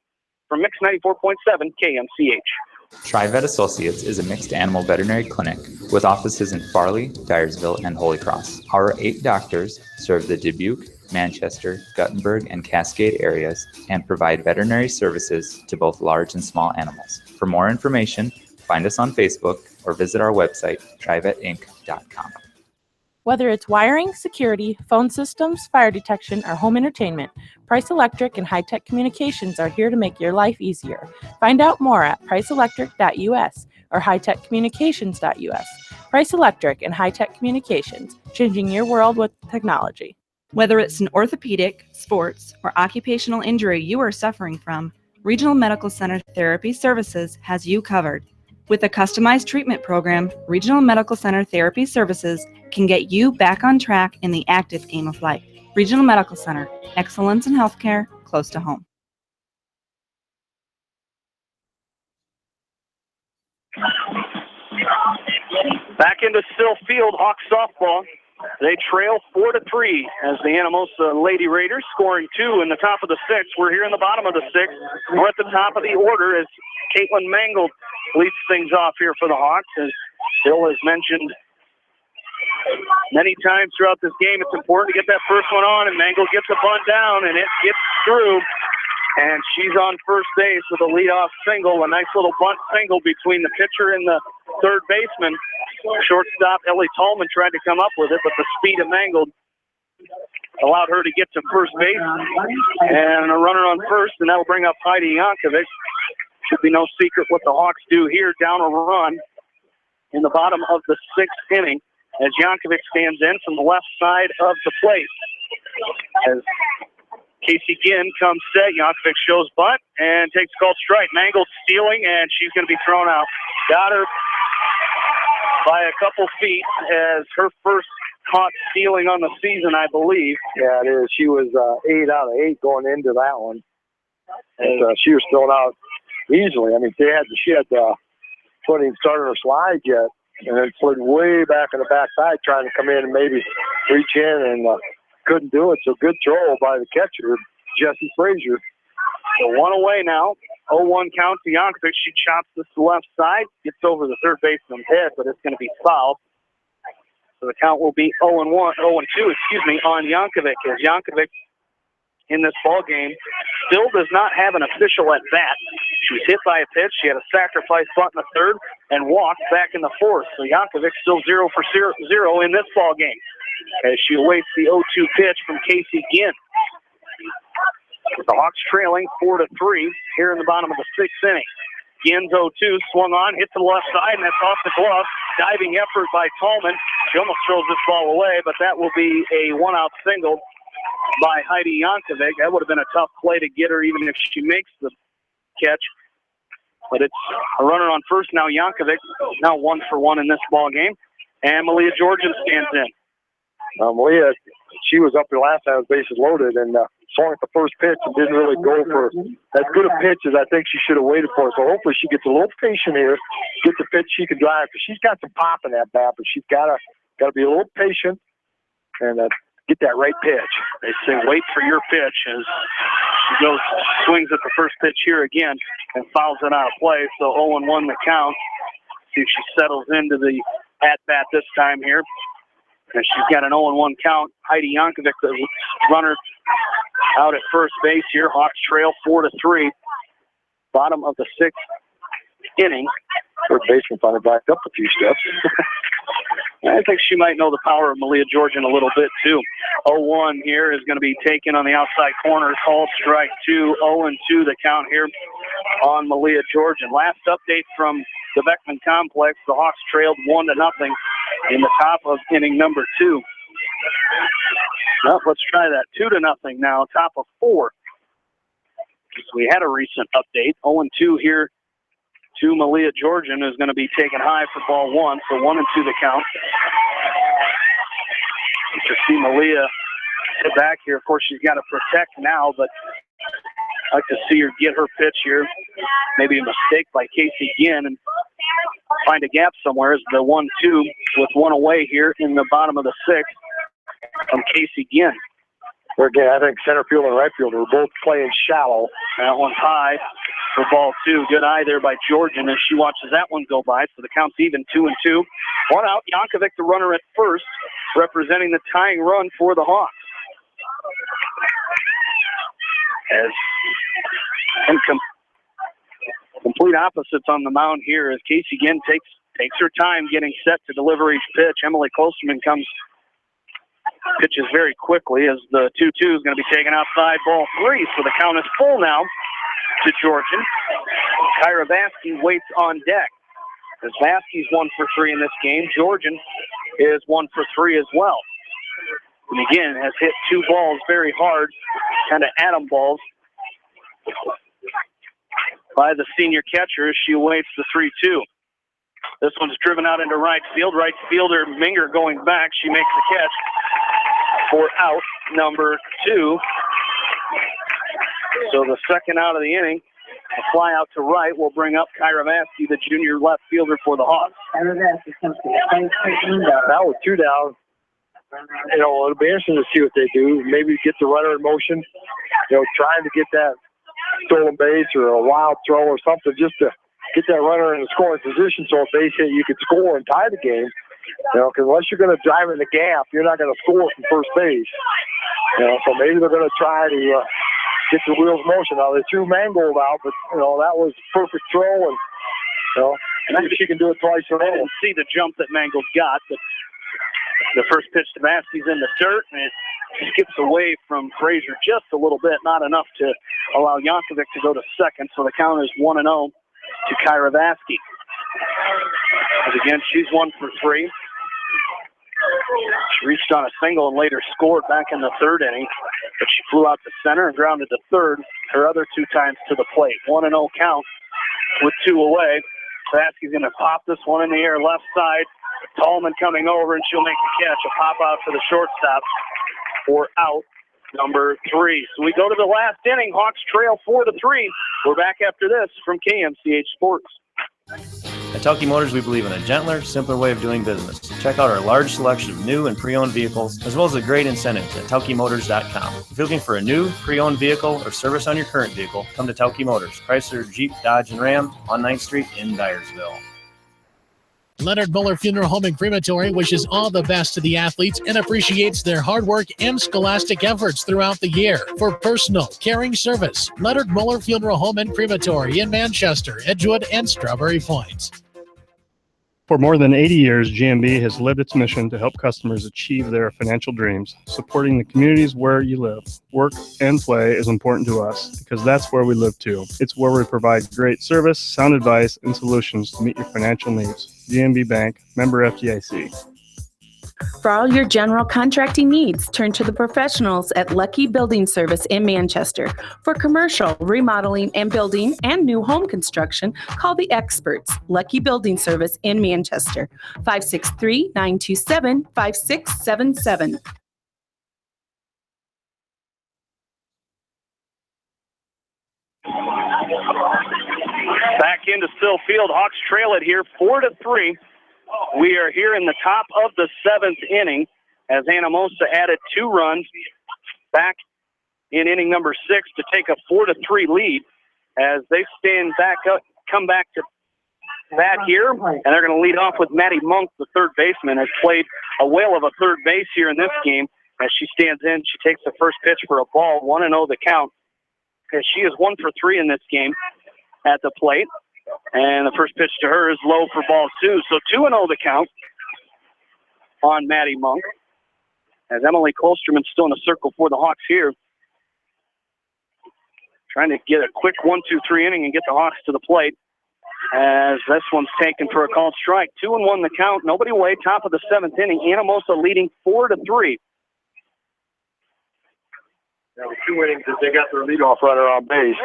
from Mix 94.7 KMCH. TriVet Associates is a mixed animal veterinary clinic with offices in Farley, Dyersville, and Holy Cross. Our 8 doctors serve the Dubuque, Manchester, Guttenberg, and Cascade areas and provide veterinary services to both large and small animals. For more information, find us on Facebook or visit our website, trivetinc.com. Whether it's wiring, security, phone systems, fire detection, or home entertainment, Price Electric and High-Tech Communications are here to make your life easier. Find out more at priceelectric.us or hightechcommunications.us. Price Electric and High-Tech Communications, changing your world with technology. Whether it's an orthopedic, sports, or occupational injury you are suffering from, Regional Medical Center Therapy Services has you covered. With a customized treatment program, Regional Medical Center Therapy Services can get you back on track in the active game of life. Regional Medical Center, excellence in healthcare, close to home. Back into Still Field, Hawks softball. They trail 4-3 as the Anamosa Lady Raiders scoring 2 in the top of the 6th. We're here in the bottom of the 6th. We're at the top of the order as Caitlin Mangold leads things off here for the Hawks. As Bill has mentioned many times throughout this game, it's important to get that first one on, and Mangold gets a bunt down, and it gets through. And she's on first base with a leadoff single, a nice little bunt single between the pitcher and the third baseman. Shortstop Ellie Tallman tried to come up with it, but the speed of Mangold allowed her to get to first base. And a runner on first, and that'll bring up Heidi Yankovic. Should be no secret what the Hawks do here, down a run in the bottom of the 6th inning as Yankovic stands in from the left side of the plate. As Casey Ginn comes set, Yankovic shows bunt and takes a called strike. Mangold stealing, and she's going to be thrown out. Got her by a couple feet as her first caught stealing on the season, I believe. Yeah, it is. She was 8 out of 8 going into that one. And she was thrown out easily. I mean, she had foot even started her slide yet, and then slid way back on the backside trying to come in and maybe reach in, and couldn't do it. So good throw by the catcher, Jessie Frazier. So one away now. 0-1 count to Yankovic. She chops this to the left side, gets over the third baseman's head, but it's going to be fouled. So the count will be 0-2, on Yankovic. As Yankovic in this ball game still does not have an official at bat. She was hit by a pitch. She had a sacrifice bunt in the third and walked back in the fourth. So Yankovic still 0 for 0 in this ball game as she awaits the 0-2 pitch from Casey Ginn. With the Hawks trailing 4-3 here in the bottom of the 6th inning. Ginn's 0-2 swung on, hit to the left side, and that's off the glove. Diving effort by Tallman. She almost throws this ball away, but that will be a one-out single by Heidi Yankovic. That would have been a tough play to get her even if she makes the catch. But it's a runner on first now. Yankovic now 1 for 1 in this ball game. And Malia Georgian stands in. Malia, she was up there last time with bases loaded and swung at the first pitch and didn't really go for as good a pitch as I think she should have waited for. So hopefully she gets a little patient here, gets the pitch she can drive, because she's got some pop in that bat, but she's got to be a little patient and get that right pitch. They say wait for your pitch as she swings at the first pitch here again and fouls it out of play. So 0-1 the count. See if she settles into the at-bat this time here. And she's got an 0-1 count. Heidi Yankovic, the runner, out at first base here. Hawks trail 4-3. Bottom of the 6th inning. Third baseman finally backed up a few steps. I think she might know the power of Malia Georgian a little bit, too. 0-1 here is going to be taken on the outside corner. Called strike 2. 0-2 the count here on Malia Georgian. Last update from the Beckman Complex. The Hawks trailed 1-0 in the top of inning number 2. Well, let's try that. 2-0 now, top of 4. We had a recent update. 0-2 here to Malia Georgian is going to be taken high for ball 1. So 1-2 the count. You can see Malia sit back here. Of course, she's got to protect now, but I'd like to see her get her pitch here. Maybe a mistake by Casey Ginn and find a gap somewhere. Is the 1-2 with 1 away here in the bottom of the 6th from Casey Ginn. Again, I think center field and right field were both playing shallow. That one's high for ball 2. Good eye there by Georgian as she watches that one go by. So the count's even 2-2. One out. Yankovic, the runner at first, representing the tying run for the Hawks. As complete opposites on the mound here as Casey again takes her time getting set to deliver each pitch. Emily Klosterman pitches very quickly as the 2-2 is going to be taken outside, ball 3. So the count is full now to Georgian. Kyra Vasky waits on deck. As Vasky's 1 for 3 in this game, Georgian is 1 for 3 as well. And again, has hit 2 balls very hard, kind of atom balls, by the senior catcher as she awaits the 3-2. This one's driven out into right field. Right fielder Minger going back. She makes the catch for out number 2. So the second out of the inning, a fly out to right will bring up Kyra Vasky, the junior left fielder for the Hawks. That was 2 down. It'll be interesting to see what they do. Maybe get the runner in motion, trying to get that stolen base or a wild throw or something just to get that runner in the scoring position so if base hit, you could score and tie the game. Because unless you're going to drive in the gap, you're not going to score from first base. So maybe they're going to try to get the wheels in motion. Now, they threw Mangold out, but, that was a perfect throw, and, maybe she can do it twice in a row. I didn't see the jump that Mangold got, but the first pitch to Vasky's in the dirt, and it skips away from Frazier just a little bit, not enough to allow Yankovic to go to second, so the count is 1-0 to Kyra Vasky. And again, she's 1 for 3. She reached on a single and later scored back in the third inning, but she flew out to center and grounded to third her other 2 times to the plate. 1-0 count with 2 away. Vasky's going to pop this one in the air left side. Tallman coming over, and she'll make the catch. A pop out for the shortstop for out number 3. So we go to the last inning. Hawks trail 4-3. We're back after this from KMCH Sports. At Telke Motors, we believe in a gentler, simpler way of doing business. Check out our large selection of new and pre-owned vehicles, as well as the great incentives at TelkeMotors.com. If you're looking for a new, pre-owned vehicle or service on your current vehicle, come to Telke Motors, Chrysler, Jeep, Dodge, and Ram on 9th Street in Dyersville. Leonard Muller Funeral Home and Crematory wishes all the best to the athletes and appreciates their hard work and scholastic efforts throughout the year. For personal, caring service, Leonard Muller Funeral Home and Crematory in Manchester, Edgewood, and Strawberry Point. For more than 80 years, GMB has lived its mission to help customers achieve their financial dreams. Supporting the communities where you live, work, and play is important to us because that's where we live too. It's where we provide great service, sound advice, and solutions to meet your financial needs. GMB Bank, member FDIC. For all your general contracting needs, turn to the professionals at Lucky Building Service in Manchester. For commercial, remodeling, and building and new home construction, call the experts, Lucky Building Service in Manchester, 563-927-5677. Back into Sill Field. Hawks trail it here 4-3. We are here in the top of the 7th inning as Anamosa added 2 runs back in inning number 6 to take a 4-3 lead as they stand back up, come back to bat here, and they're going to lead off with Maddie Monk, the third baseman, has played a whale of a third base here in this game. As she stands in, she takes the first pitch for a ball, 1-0 the count, as she is 1 for 3 in this game at the plate. And the first pitch to her is low for ball 2. So 2-0 the count on Maddie Monk. As Emily Kolsterman still in the circle for the Hawks here. Trying to get a quick 1-2-3 inning and get the Hawks to the plate. As this one's taken for a called strike. 2-1 the count. Nobody away. Top of the 7th inning. Anamosa leading 4-3. The 2 innings that they got their leadoff runner on base.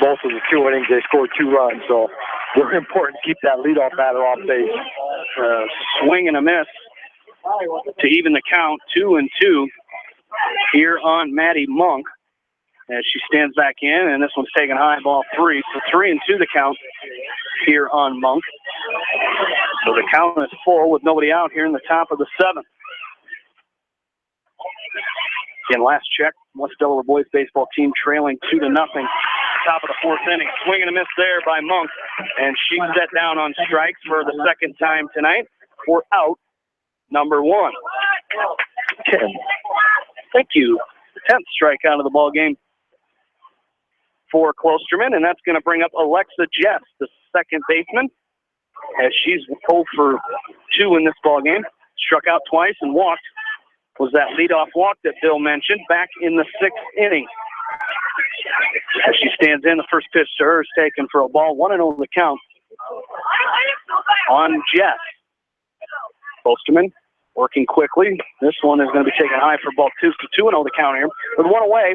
Both of the 2 innings, they scored 2 runs. So very important to keep that leadoff batter on base. Swing and a miss to even the count. 2-2 here on Maddie Monk as she stands back in, and this one's taken high, ball 3. So 3-2 the count here on Monk. So the count is full with nobody out here in the top of the 7th. Again, last check, West Delaware boys baseball team trailing 2-0. Top of the fourth inning. Swing and a miss there by Monk. And she set down on strikes for the second time tonight for out number 1. 10. Thank you. 10th strikeout of the ball game for Klosterman, and that's going to bring up Alexa Jess, the second baseman, as she's 0 for 2 in this ball game. Struck out twice and walked. Was that leadoff walk that Bill mentioned back in the 6th inning. As she stands in, the first pitch to her is taken for a ball. 1-0 the count on Jess. Klosterman working quickly. This one is going to be taken high for ball 2. So 2-0 the count here. With 1 away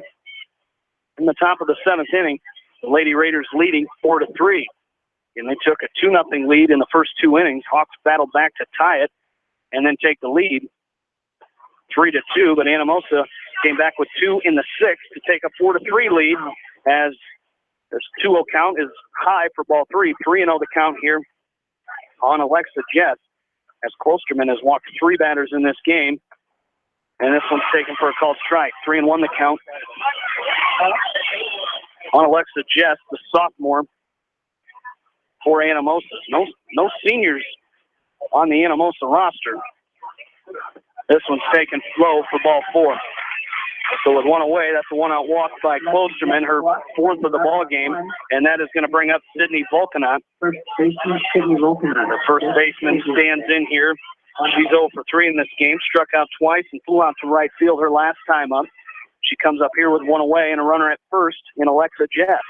in the top of the 7th inning, the Lady Raiders leading 4-3. And they took a 2-0 lead in the first 2 innings. Hawks battled back to tie it and then take the lead 3-2. But Anamosa came back with 2 in the 6th to take a 4-3 lead, as this 2-0 count is high for ball 3. 3-0 the count here on Alexa Jess, as Klosterman has walked 3 batters in this game. And this one's taken for a called strike. 3-1 the count on Alexa Jess, the sophomore for Anamosa. No seniors on the Anamosa roster. This one's taken slow for ball 4. So with 1 away, that's a 1-out walk by Klosterman, her 4th of the ball game, and that is going to bring up Sydney Volkanot. The first baseman stands in here. She's 0 for 3 in this game, struck out twice and flew out to right field her last time up. She comes up here with 1 away and a runner at first in Alexa Jess.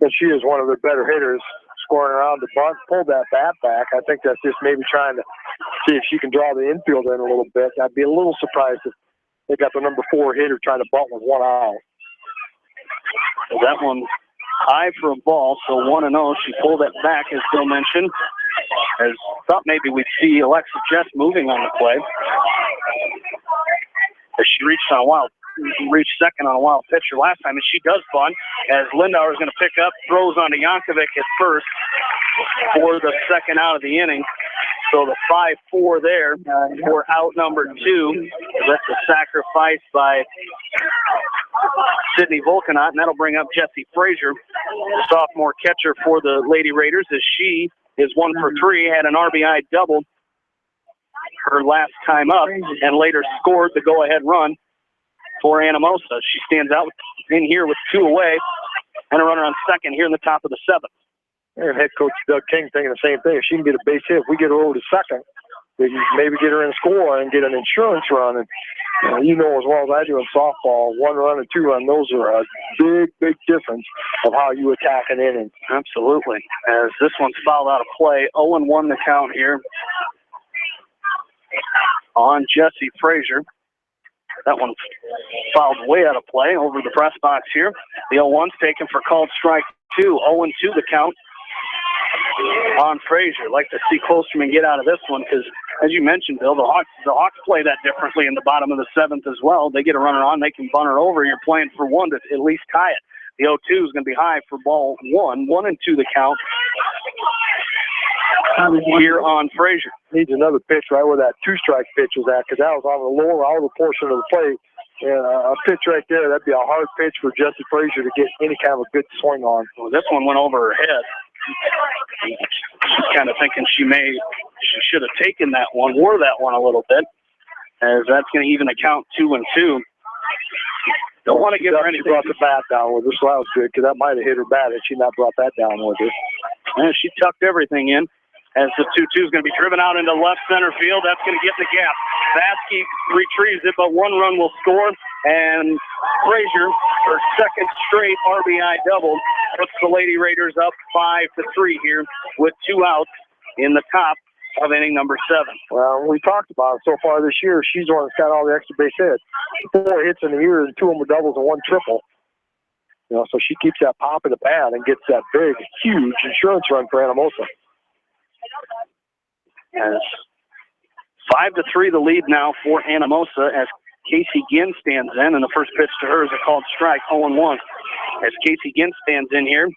And she is one of their better hitters, scoring around the bunt, pulled that bat back. I think that's just maybe trying to see if she can draw the infield in a little bit. I'd be a little surprised if they got the number 4 hitter trying to bunt with 1 out. So that one high for a ball, so 1-0. She pulled it back, as Bill mentioned. As thought maybe we'd see Alexa Jess moving on the play. As she reached second on a wild pitcher last time, and she does bunt, as Lindauer is going to pick up, throws onto Yankovic at first for the second out of the inning. So the 5-4 there for out number 2. That's a sacrifice by Sydney Volkanot, and that'll bring up Jessie Frazier, the sophomore catcher for the Lady Raiders, as she is 1 for 3, had an RBI double her last time up, and later scored the go-ahead run for Anamosa. She stands out in here with 2 away and a runner on second here in the top of the 7th. And head coach Doug King thinking the same thing. If she can get a base hit, if we get her over to second, we can maybe get her in score and get an insurance run. And you know as well as I do in softball, 1 run and 2 run, those are a big difference of how you attack an inning. Absolutely. As this one's fouled out of play, 0-1 the count here on Jessie Frazier. That one fouled way out of play over the press box here. The 0-1's taken for called strike 2. 0-2 the count on Frazier. Like to see Klosterman get out of this one, because as you mentioned, Bill, the Hawks play that differently in the bottom of the 7th as well. They get a runner on, they can bunt her over. You're playing for 1 to at least tie it. The 0-2 is going to be high for ball 1. 1-2 the count here on Frazier. Needs another pitch right where that 2-strike pitch was at, because that was on the lower outer portion of the plate. And a pitch right there, that'd be a hard pitch for Jessie Frazier to get any kind of a good swing on. Well, this one went over her head. She's kind of thinking she should have taken that one, wore that one a little bit, as that's going to even the count 2-2. Don't want to give her anything. She brought the bat down with her, so that was good, because that might have hit her bat had she not brought that down with her. And she tucked everything in, as the 2-2 is going to be driven out into left center field. That's going to get the gap. Vasky retrieves it, but 1 run will score, and Frazier, her second straight RBI double, puts the Lady Raiders up 5-3 here with 2 outs in the top of inning number 7. Well, we talked about it so far this year. She's the one that's got all the extra base hits. 4 hits in the year, and 2 of them were doubles and 1 triple. You know, so she keeps that pop in the bat and gets that big, huge insurance run for Anamosa. As 5-3 the lead now for Anamosa, as Casey Ginn stands in, and the first pitch to her is a called strike, 0-1. As Casey Ginn stands in here,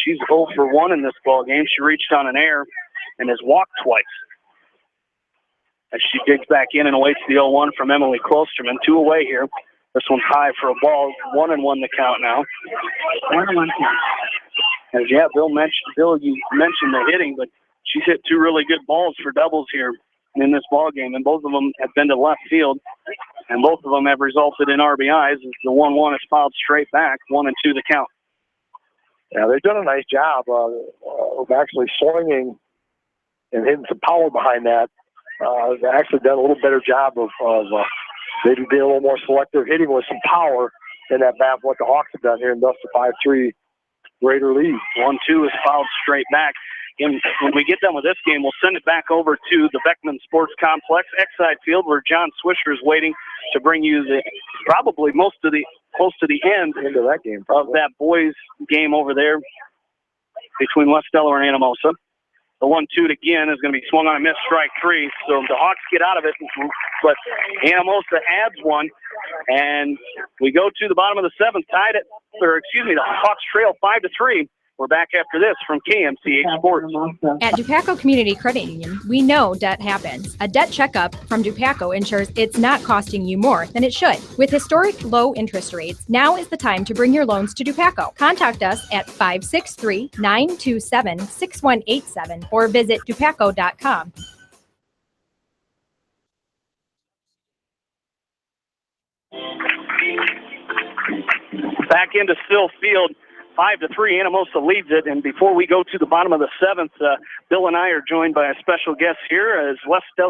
she's 0 for 1 in this ball game. She reached on an error and has walked twice. as she digs back in and awaits the 0-1 from Emily Klosterman. 2 away here. This one's high for a ball. 1-1 the count now. 1-1 count. As Bill, you mentioned the hitting, but she's hit 2 really good balls for doubles here in this ball game, and both of them have been to left field, and both of them have resulted in RBIs. The 1-1 is fouled straight back. 1-2 the count. Yeah, they've done a nice job of actually swinging and hitting some power behind that. They've actually done a little better job of maybe being a little more selective, hitting with some power in that bat, what the Hawks have done here, and thus the 5-3 Raider lead. 1-2 is fouled straight back. And when we get done with this game, we'll send it back over to the Beckman Sports Complex, Exide Field, where John Swisher is waiting to bring you probably close to the end into that game of that boys game over there between West Delaware and Anamosa. The 1-2 again is going to be swung on a miss, strike 3. So the Hawks get out of it, but Anamosa adds one, and we go to the bottom of the 7th, the Hawks trail 5-3. We're back after this from KMCH Sports. At Dupaco Community Credit Union, we know debt happens. A debt checkup from Dupaco ensures it's not costing you more than it should. With historic low interest rates, now is the time to bring your loans to Dupaco. Contact us at 563-927-6187 or visit dupaco.com. Back into Still Field. 5-3, Anamosa leads it. And before we go to the bottom of the 7th, Bill and I are joined by a special guest here as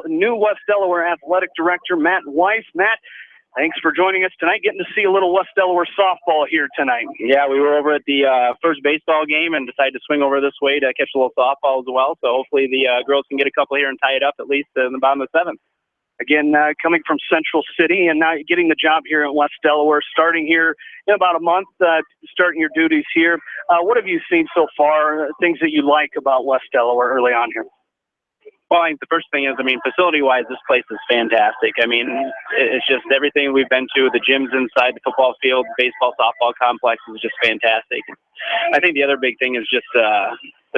new West Delaware Athletic Director Matt Weiss. Matt, thanks for joining us tonight. Getting to see a little West Delaware softball here tonight. Yeah, we were over at the first baseball game and decided to swing over this way to catch a little softball as well. So hopefully the girls can get a couple here and tie it up at least in the bottom of the 7th. Again, coming from Central City and now getting the job here at West Delaware, starting here in about a month, starting your duties here. What have you seen so far, things that you like about West Delaware early on here? Well, I think the first thing is, facility-wise, this place is fantastic. It's just everything we've been to, the gyms inside the football field, baseball, softball complex is just fantastic. I think the other big thing is just the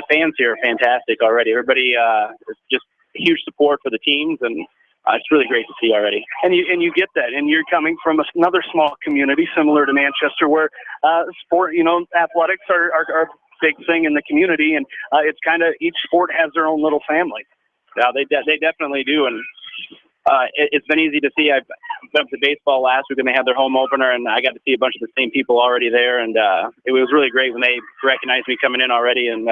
fans here are fantastic already. Everybody is just huge support for the teams, and it's really great to see already. And you get that, and you're coming from another small community similar to Manchester where sport, athletics are a big thing in the community, and it's kind of each sport has their own little family. Yeah, they definitely do, and it's been easy to see. I've been up to baseball last week, and they had their home opener, and I got to see a bunch of the same people already there, and it was really great when they recognized me coming in already, and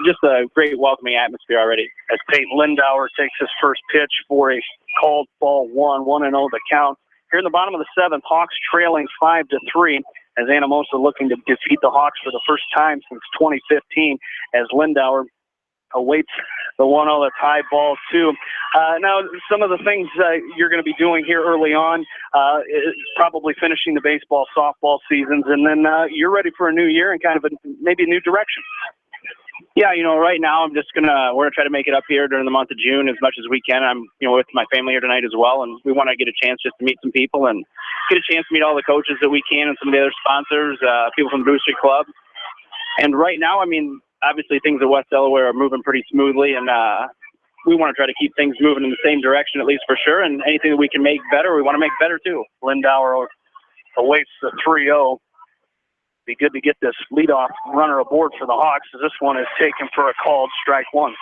just a great welcoming atmosphere already. As Peyton Lindauer takes his first pitch for a called ball 1-0 the count. Here in the bottom of the 7th, Hawks trailing 5-3 as Anamosa looking to defeat the Hawks for the first time since 2015 as Lindauer awaits the 1-0 that's high ball 2. Now, some of the things you're going to be doing here early on, is probably finishing the baseball, softball seasons, and then you're ready for a new year and kind of maybe a new direction. Yeah, right now we're gonna try to make it up here during the month of June as much as we can. I'm, with my family here tonight as well, and we want to get a chance just to meet some people and get a chance to meet all the coaches that we can and some of the other sponsors, people from the Booster Club. And right now, obviously things at West Delaware are moving pretty smoothly, and we want to try to keep things moving in the same direction, at least for sure. And anything that we can make better, we want to make better too. Lindauer awaits the 3-0. Be good to get this leadoff runner aboard for the Hawks, as this one is taken for a called strike 1.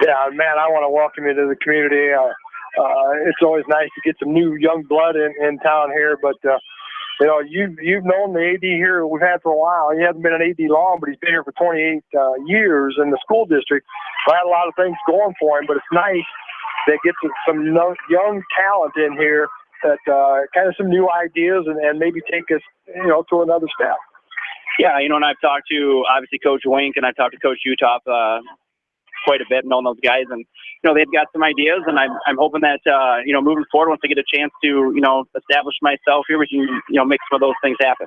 Yeah, man, I want to welcome you to the community. It's always nice to get some new young blood in town here, but you've known the AD here we've had for a while. He hasn't been an AD long, but he's been here for 28 years in the school district. So I had a lot of things going for him, but it's nice that gets some young talent in here that kind of some new ideas and maybe take us, to another step. Yeah, and I've talked to, obviously, Coach Wink, and I've talked to Coach Utah quite a bit, knowing those guys. And, they've got some ideas, and I'm hoping that, moving forward, once I get a chance to, establish myself here, we can, make some of those things happen.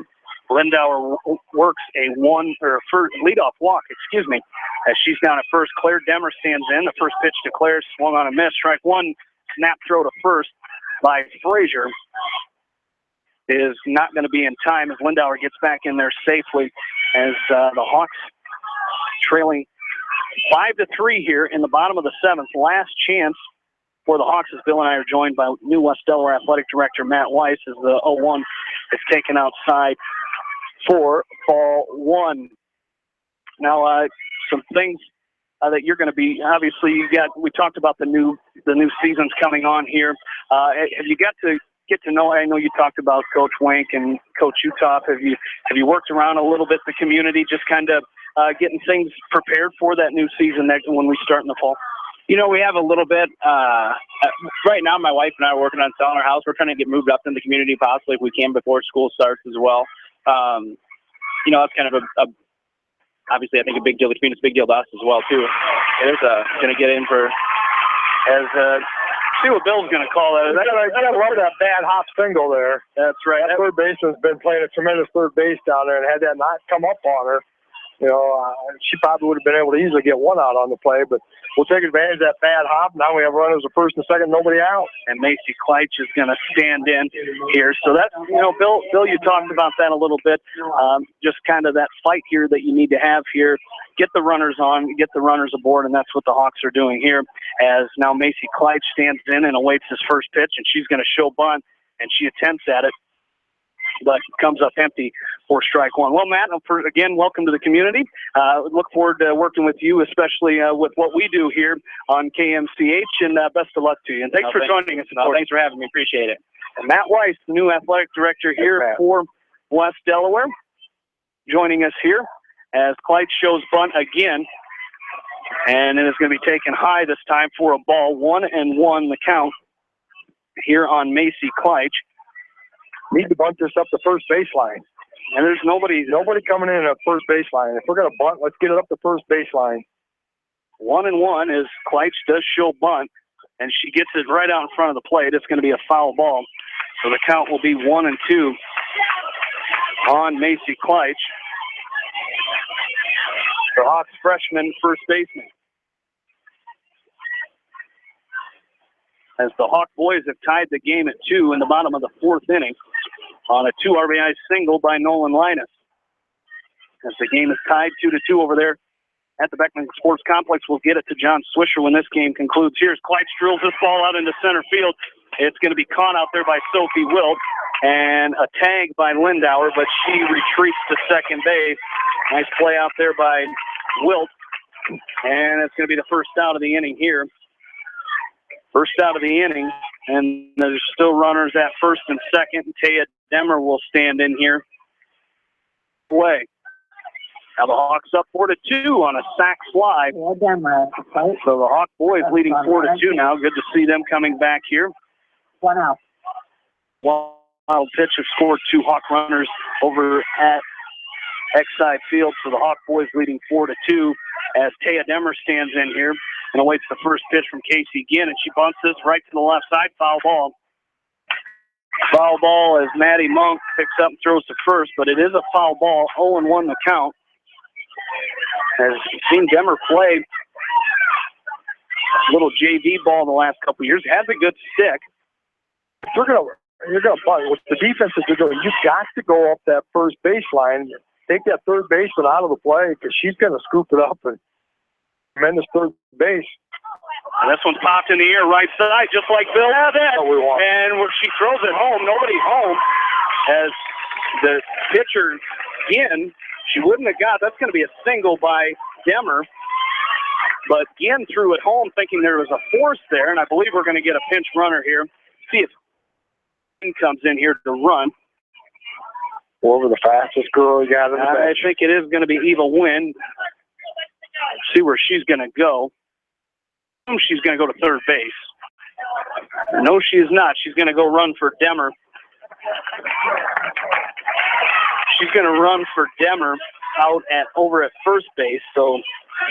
Lindauer works a first leadoff walk, as she's down at first. Claire Demmer stands in. The first pitch to Claire, swung on a miss. Strike 1, snap throw to first by Frazier is not going to be in time as Lindauer gets back in there safely as the Hawks trailing 5-3 here in the bottom of the 7th. Last chance for the Hawks, as Bill and I are joined by new West Delaware Athletic Director Matt Weiss, as the 0-1 is taken outside for ball one. Now, some things that you're going to be, obviously, we talked about the new seasons coming on here. Have you got to get to know, I know you talked about Coach Wank and Coach Uthoff. Have you worked around a little bit the community, just kind of getting things prepared for that new season when we start in the fall? We have a little bit. Right now, my wife and I are working on selling our house. We're trying to get moved up in the community possibly if we can before school starts as well. That's kind of obviously, I think a big deal. The community's a big deal to us as well, too. There's going to get in for, see what Bill's going to call that. I love that bad hop single there. That's right. That third baseman's been playing a tremendous third base down there, and had that not come up on her, she probably would have been able to easily get one out on the play, but we'll take advantage of that bad hop. Now we have runners at first and second, nobody out. And Macy Kleitsch is going to stand in here. So that's, Bill, you talked about that a little bit. Just kind of that fight here that you need to have here. Get the runners on, get the runners aboard, and that's what the Hawks are doing here. As now Macy Kleitsch stands in and awaits his first pitch, and she's going to show bunt, and she attempts at it, but comes up empty for strike one. Well, Matt, again, welcome to the community. Look forward to working with you, especially with what we do here on KMCH, and best of luck to you. And thanks for joining us. Thanks for having me. Appreciate it. And Matt Weiss, the new athletic director here for West Delaware, joining us here as Kleitsch shows bunt again. And it is going to be taken high this time for a ball. 1-1 the count here on Macy Kleitsch. Need to bunt this up the first baseline. And there's nobody coming in at first baseline. If we're going to bunt, let's get it up the first baseline. 1-1 as Kleitsch does show bunt, and she gets it right out in front of the plate. It's going to be a foul ball. So the count will be 1-2 on Macy Kleitsch. The Hawks freshman first baseman. As the Hawk boys have tied the game at 2 in the bottom of the fourth inning on a 2 RBI single by Nolan Linus. As the game is tied 2-2 over there at the Beckman Sports Complex, we'll get it to John Swisher when this game concludes. Here's Kleitsch, drills this ball out into center field. It's going to be caught out there by Sophie Wilt, and a tag by Lindauer, but she retreats to second base. Nice play out there by Wilt, and it's going to be the first out of the inning here. First out of the inning, and there's still runners at first and second. Taya Demmer will stand in here. Play. Now the Hawks up 4-2 on a sac fly. So the Hawk boys leading 4-2 now. Good to see them coming back here. 1 out. Wild pitch have scored 2 Hawk runners over at Exide Field. So the Hawk boys leading 4-2 as Taya Demmer stands in here and awaits the first pitch from Casey Ginn, and she bunts this right to the left side. Foul ball. Foul ball as Maddie Monk picks up and throws to first, but it is a foul ball. 0-1 the count. As you've seen Demmer play a little JV ball in the last couple of years. Has a good stick. If you're gonna bunt, what the defense is doing, you've got to go up that first baseline. Take that third baseman out of the play because she's going to scoop it up and tremendous third base. And this one's popped in the air right side, just like Bill had that. And where she throws it home, nobody home. As the pitcher, Ginn, she wouldn't have got. That's going to be a single by Demmer. But Ginn threw it home thinking there was a force there, and I believe we're going to get a pinch runner here. See if Ginn comes in here to run. Over the fastest girl you got in the bench. I think it is going to be Eva Wynn. See where she's going to go. She's going to go to third base. No, she is not. She's going to go run for Demmer. She's going to run for Demmer over at first base. So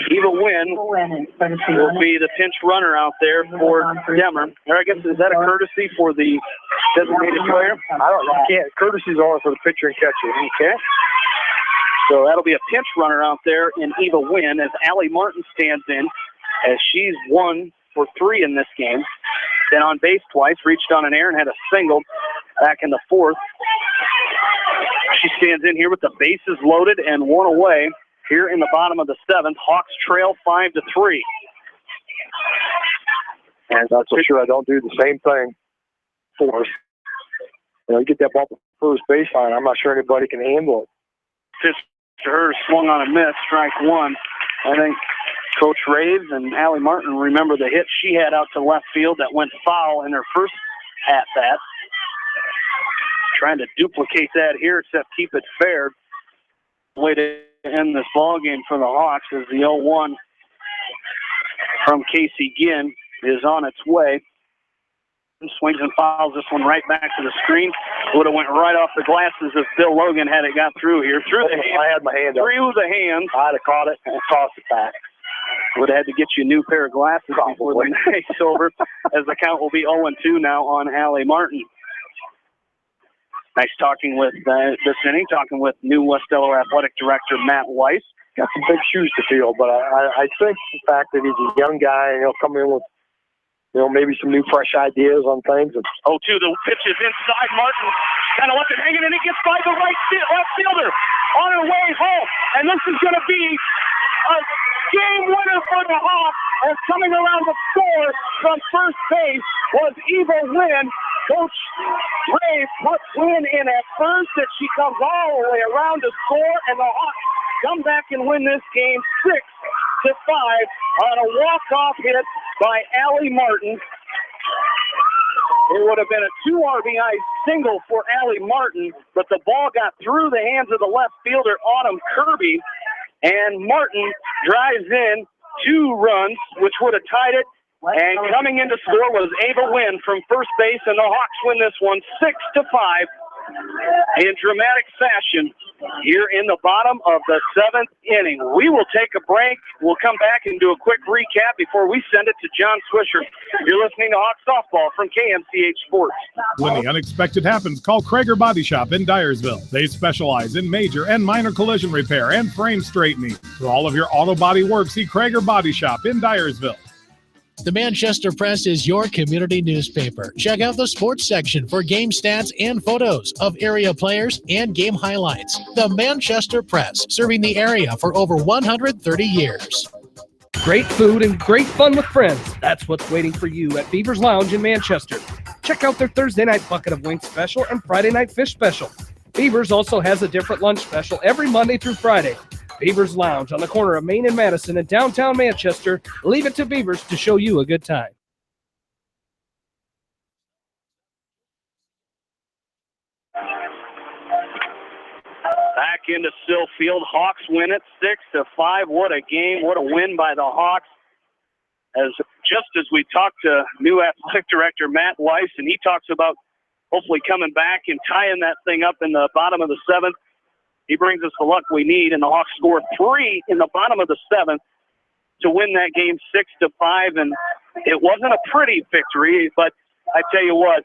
Eva Wynn will be the pinch runner out there for Demmer. Or I guess, is that a courtesy for the designated player? I don't know. Courtesy's only for the pitcher and catcher. Okay. So that'll be a pinch runner out there in Eva Wynn as Allie Martin stands in, as she's 1 for 3 in this game. Then on base twice, reached on an air and had a single back in the fourth. She stands in here with the bases loaded and 1 away here in the bottom of the 7th. Hawks trail 5-3. And that's for sure I don't do the same thing for us. You get that ball to first baseline, I'm not sure anybody can handle it. Pitch to her, swung on a miss, strike one. I think Coach Raves and Allie Martin remember the hit she had out to left field that went foul in her first at-bat. Trying to duplicate that here, except keep it fair. Way to end this ball game for the Hawks as the 0-1 from Casey Ginn is on its way. Swings and fouls this one right back to the screen. Would have went right off the glasses if Bill Logan had it got through here. Through the hands. I had my hand up. Through the hands. I'd have caught it and tossed it back. Would have had to get you a new pair of glasses before the night's over, as the count will be 0-2 now on Allie Martin. Nice talking with this inning, talking with new West Delaware Athletic Director Matt Weiss. Got some big shoes to fill, but I think the fact that he's a young guy and he'll come in with, maybe some new fresh ideas on things. 0-2, the pitch is inside. Martin kind of left it hanging, and he gets by the left fielder on her way home. And this is going to be a game winner for the Hawks, as coming around the score from first base was Eva Wynn. Coach Ray puts Wynn in at first, and she comes all the way around to score, and the Hawks come back and win this game 6-5 on a walk-off hit by Allie Martin. It would have been a 2 RBI single for Allie Martin, but the ball got through the hands of the left fielder, Autumn Kirby, and Martin drives in 2 runs, which would have tied it. And coming in to score was Ava Wynn from first base, and the Hawks win this one 6-5 in dramatic fashion here in the bottom of the 7th inning. We will take a break. We'll come back and do a quick recap before we send it to John Swisher. You're listening to Hawks Softball from KMCH Sports. When the unexpected happens, call Krager Body Shop in Dyersville. They specialize in major and minor collision repair and frame straightening. For all of your auto body work, see Krager Body Shop in Dyersville. The Manchester Press is your community newspaper. Check out the sports section for game stats and photos of area players and game highlights. The Manchester Press, serving the area for over 130 years. Great food and great fun with friends. That's what's waiting for you at Beaver's Lounge in Manchester. Check out their Thursday night bucket of wings special and Friday night fish special. Beaver's also has a different lunch special every Monday through Friday. Beaver's Lounge on the corner of Main and Madison in downtown Manchester. Leave it to Beaver's to show you a good time. Back into Sill Field. Hawks win it 6-5. What a game. What a win by the Hawks. Just as we talked to new athletic director Matt Weiss, and he talks about hopefully coming back and tying that thing up in the bottom of the 7th. He brings us the luck we need, and the Hawks score 3 in the bottom of the 7th to win that game 6-5. And it wasn't a pretty victory, but I tell you what,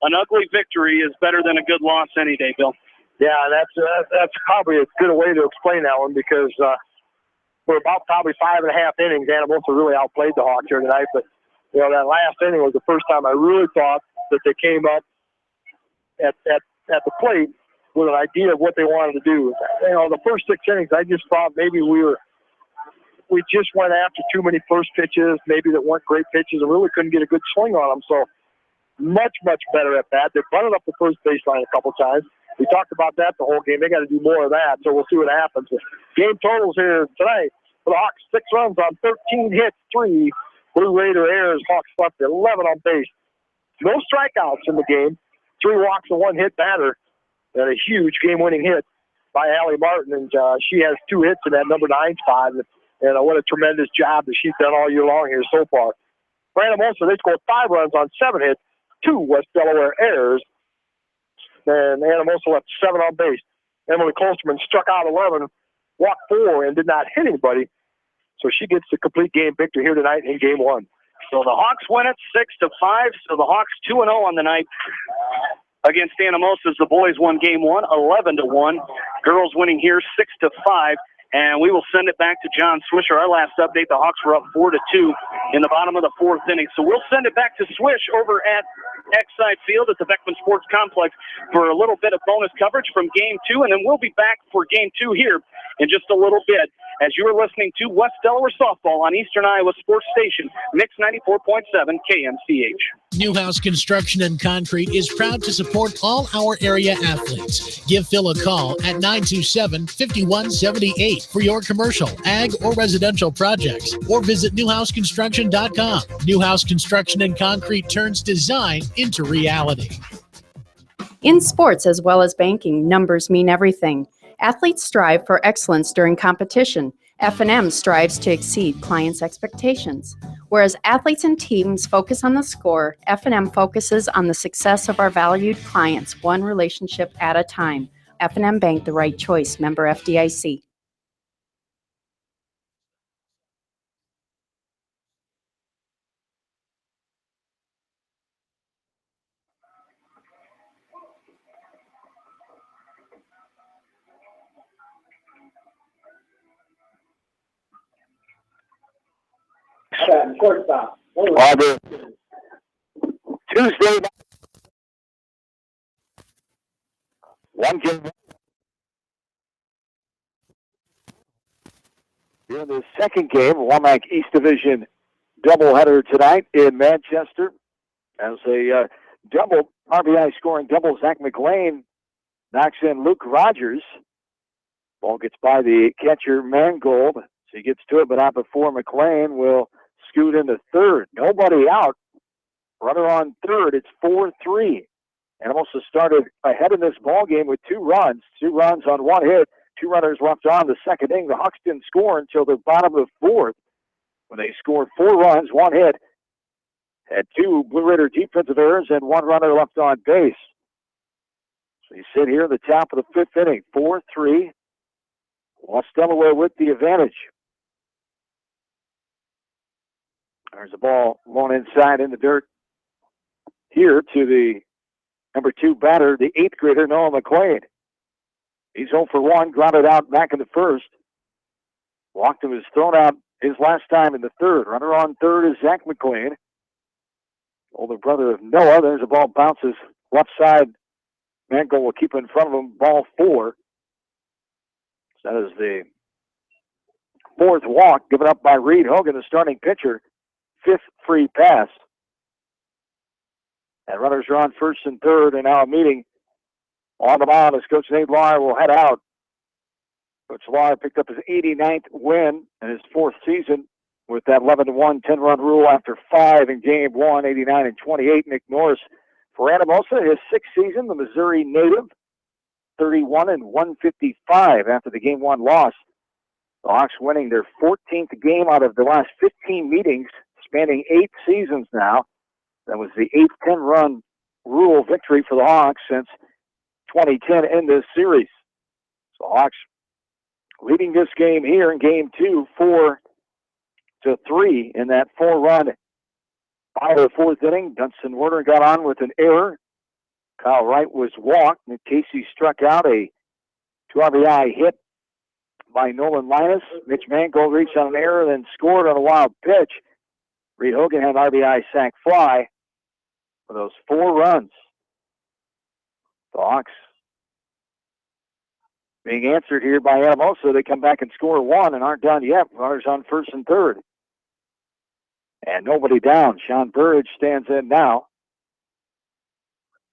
an ugly victory is better than a good loss any day, Bill. Yeah, that's probably a good way to explain that one, because for about probably 5.5 innings, Anamosa really outplayed the Hawks here tonight. But that last inning was the first time I really thought that they came up at the plate with an idea of what they wanted to do. The first 6 innings, I just thought maybe we just went after too many first pitches, maybe that weren't great pitches, and really couldn't get a good swing on them. So much, much better at that. They bunted up the first baseline a couple times. We talked about that the whole game. They got to do more of that, so we'll see what happens. Game totals here tonight for the Hawks: 6 runs on 13 hits, 3 Blue Raider errors. Hawks left 11 on base. No strikeouts in the game. 3 walks and 1 hit batter. And a huge game-winning hit by Allie Martin, and she has 2 hits in that number 9 spot. And what a tremendous job that she's done all year long here so far. For Anamosa, they scored 5 runs on 7 hits, 2 West Delaware errors, and Anamosa left 7 on base. Emily Klosterman struck out 11, walked 4, and did not hit anybody. So she gets the complete game victory here tonight in Game 1. So the Hawks win it 6-5. So the Hawks 2-0 on the night against Anamosa. The boys won Game 1 11-1. Girls winning here 6-5. And we will send it back to John Swisher. Our last update, the Hawks were up 4-2 in the bottom of the 4th inning. So we'll send it back to Swish over at Exide Field at the Beckman Sports Complex for a little bit of bonus coverage from Game 2. And then we'll be back for Game 2 here in just a little bit as you are listening to West Delaware Softball on Eastern Iowa Sports Station, Mix 94.7 KMCH. Newhouse Construction and Concrete is proud to support all our area athletes. Give Phil a call at 927-5178 for your commercial, ag, or residential projects, or visit newhouseconstruction.com. Newhouse Construction and Concrete turns design into reality. In sports as well as banking, numbers mean everything. Athletes strive for excellence during competition. F&M strives to exceed clients' expectations. Whereas athletes and teams focus on the score, F&M focuses on the success of our valued clients, one relationship at a time. F&M Bank, the right choice. Member FDIC. Shortstop. Tuesday night. One game. Here in the second game, Womack East Division doubleheader tonight in Manchester. As a double RBI scoring double, Zach McLean knocks in Luke Rogers. Ball gets by the catcher Mangold, so he gets to it, but not before McLean will scoot into third. Nobody out. Runner on third. It's 4-3. Anamosa started ahead in this ball game with 2 runs. 2 runs on 1 hit. 2 runners left on the second inning. The Hawks didn't score until the bottom of the fourth, when they scored 4 runs, 1 hit. Had 2 Blue Raider defensive errors and 1 runner left on base. So you sit here at the top of the 5th inning. 4-3. West Delaware with the advantage. There's a ball blown inside in the dirt here to the number 2 batter, the 8th grader, Noah McLean. He's 0 for 1, grounded out back in the first. Walked him, was thrown out his last time in the third. Runner on third is Zach McLean, older brother of Noah. There's a ball bounces left side. Mangold will keep in front of him, ball 4. So that is the 4th walk given up by Reed Hogan, the starting pitcher. 5th free pass. And runners are on first and third, and now a meeting on the mound as Coach Nate Lahr will head out. Coach Lahr picked up his 89th win in his 4th season with that 11-1 10-run rule after 5 in Game 1, 89-28. Nick Norris for Anamosa, his 6th season, the Missouri native, 31-155 after the Game 1 loss. The Hawks winning their 14th game out of the last 15 meetings, spanning 8 seasons now. That was the 8th 10-run rule victory for the Hawks since 2010 in this series. So Hawks leading this game here in Game 2, 4-3 in that 4-run bottom of the 4th inning. Dunstan Werner got on with an error. Kyle Wright was walked. Nick Casey struck out, a 2 RBI hit by Nolan Linus. Mitch Mangold reached on an error, then scored on a wild pitch. Reed Hogan had an RBI sac fly for those 4 runs. The Hawks being answered here by Anamosa. They come back and score 1 and aren't done yet. Runners on first and third. And nobody down. Sean Burridge stands in now.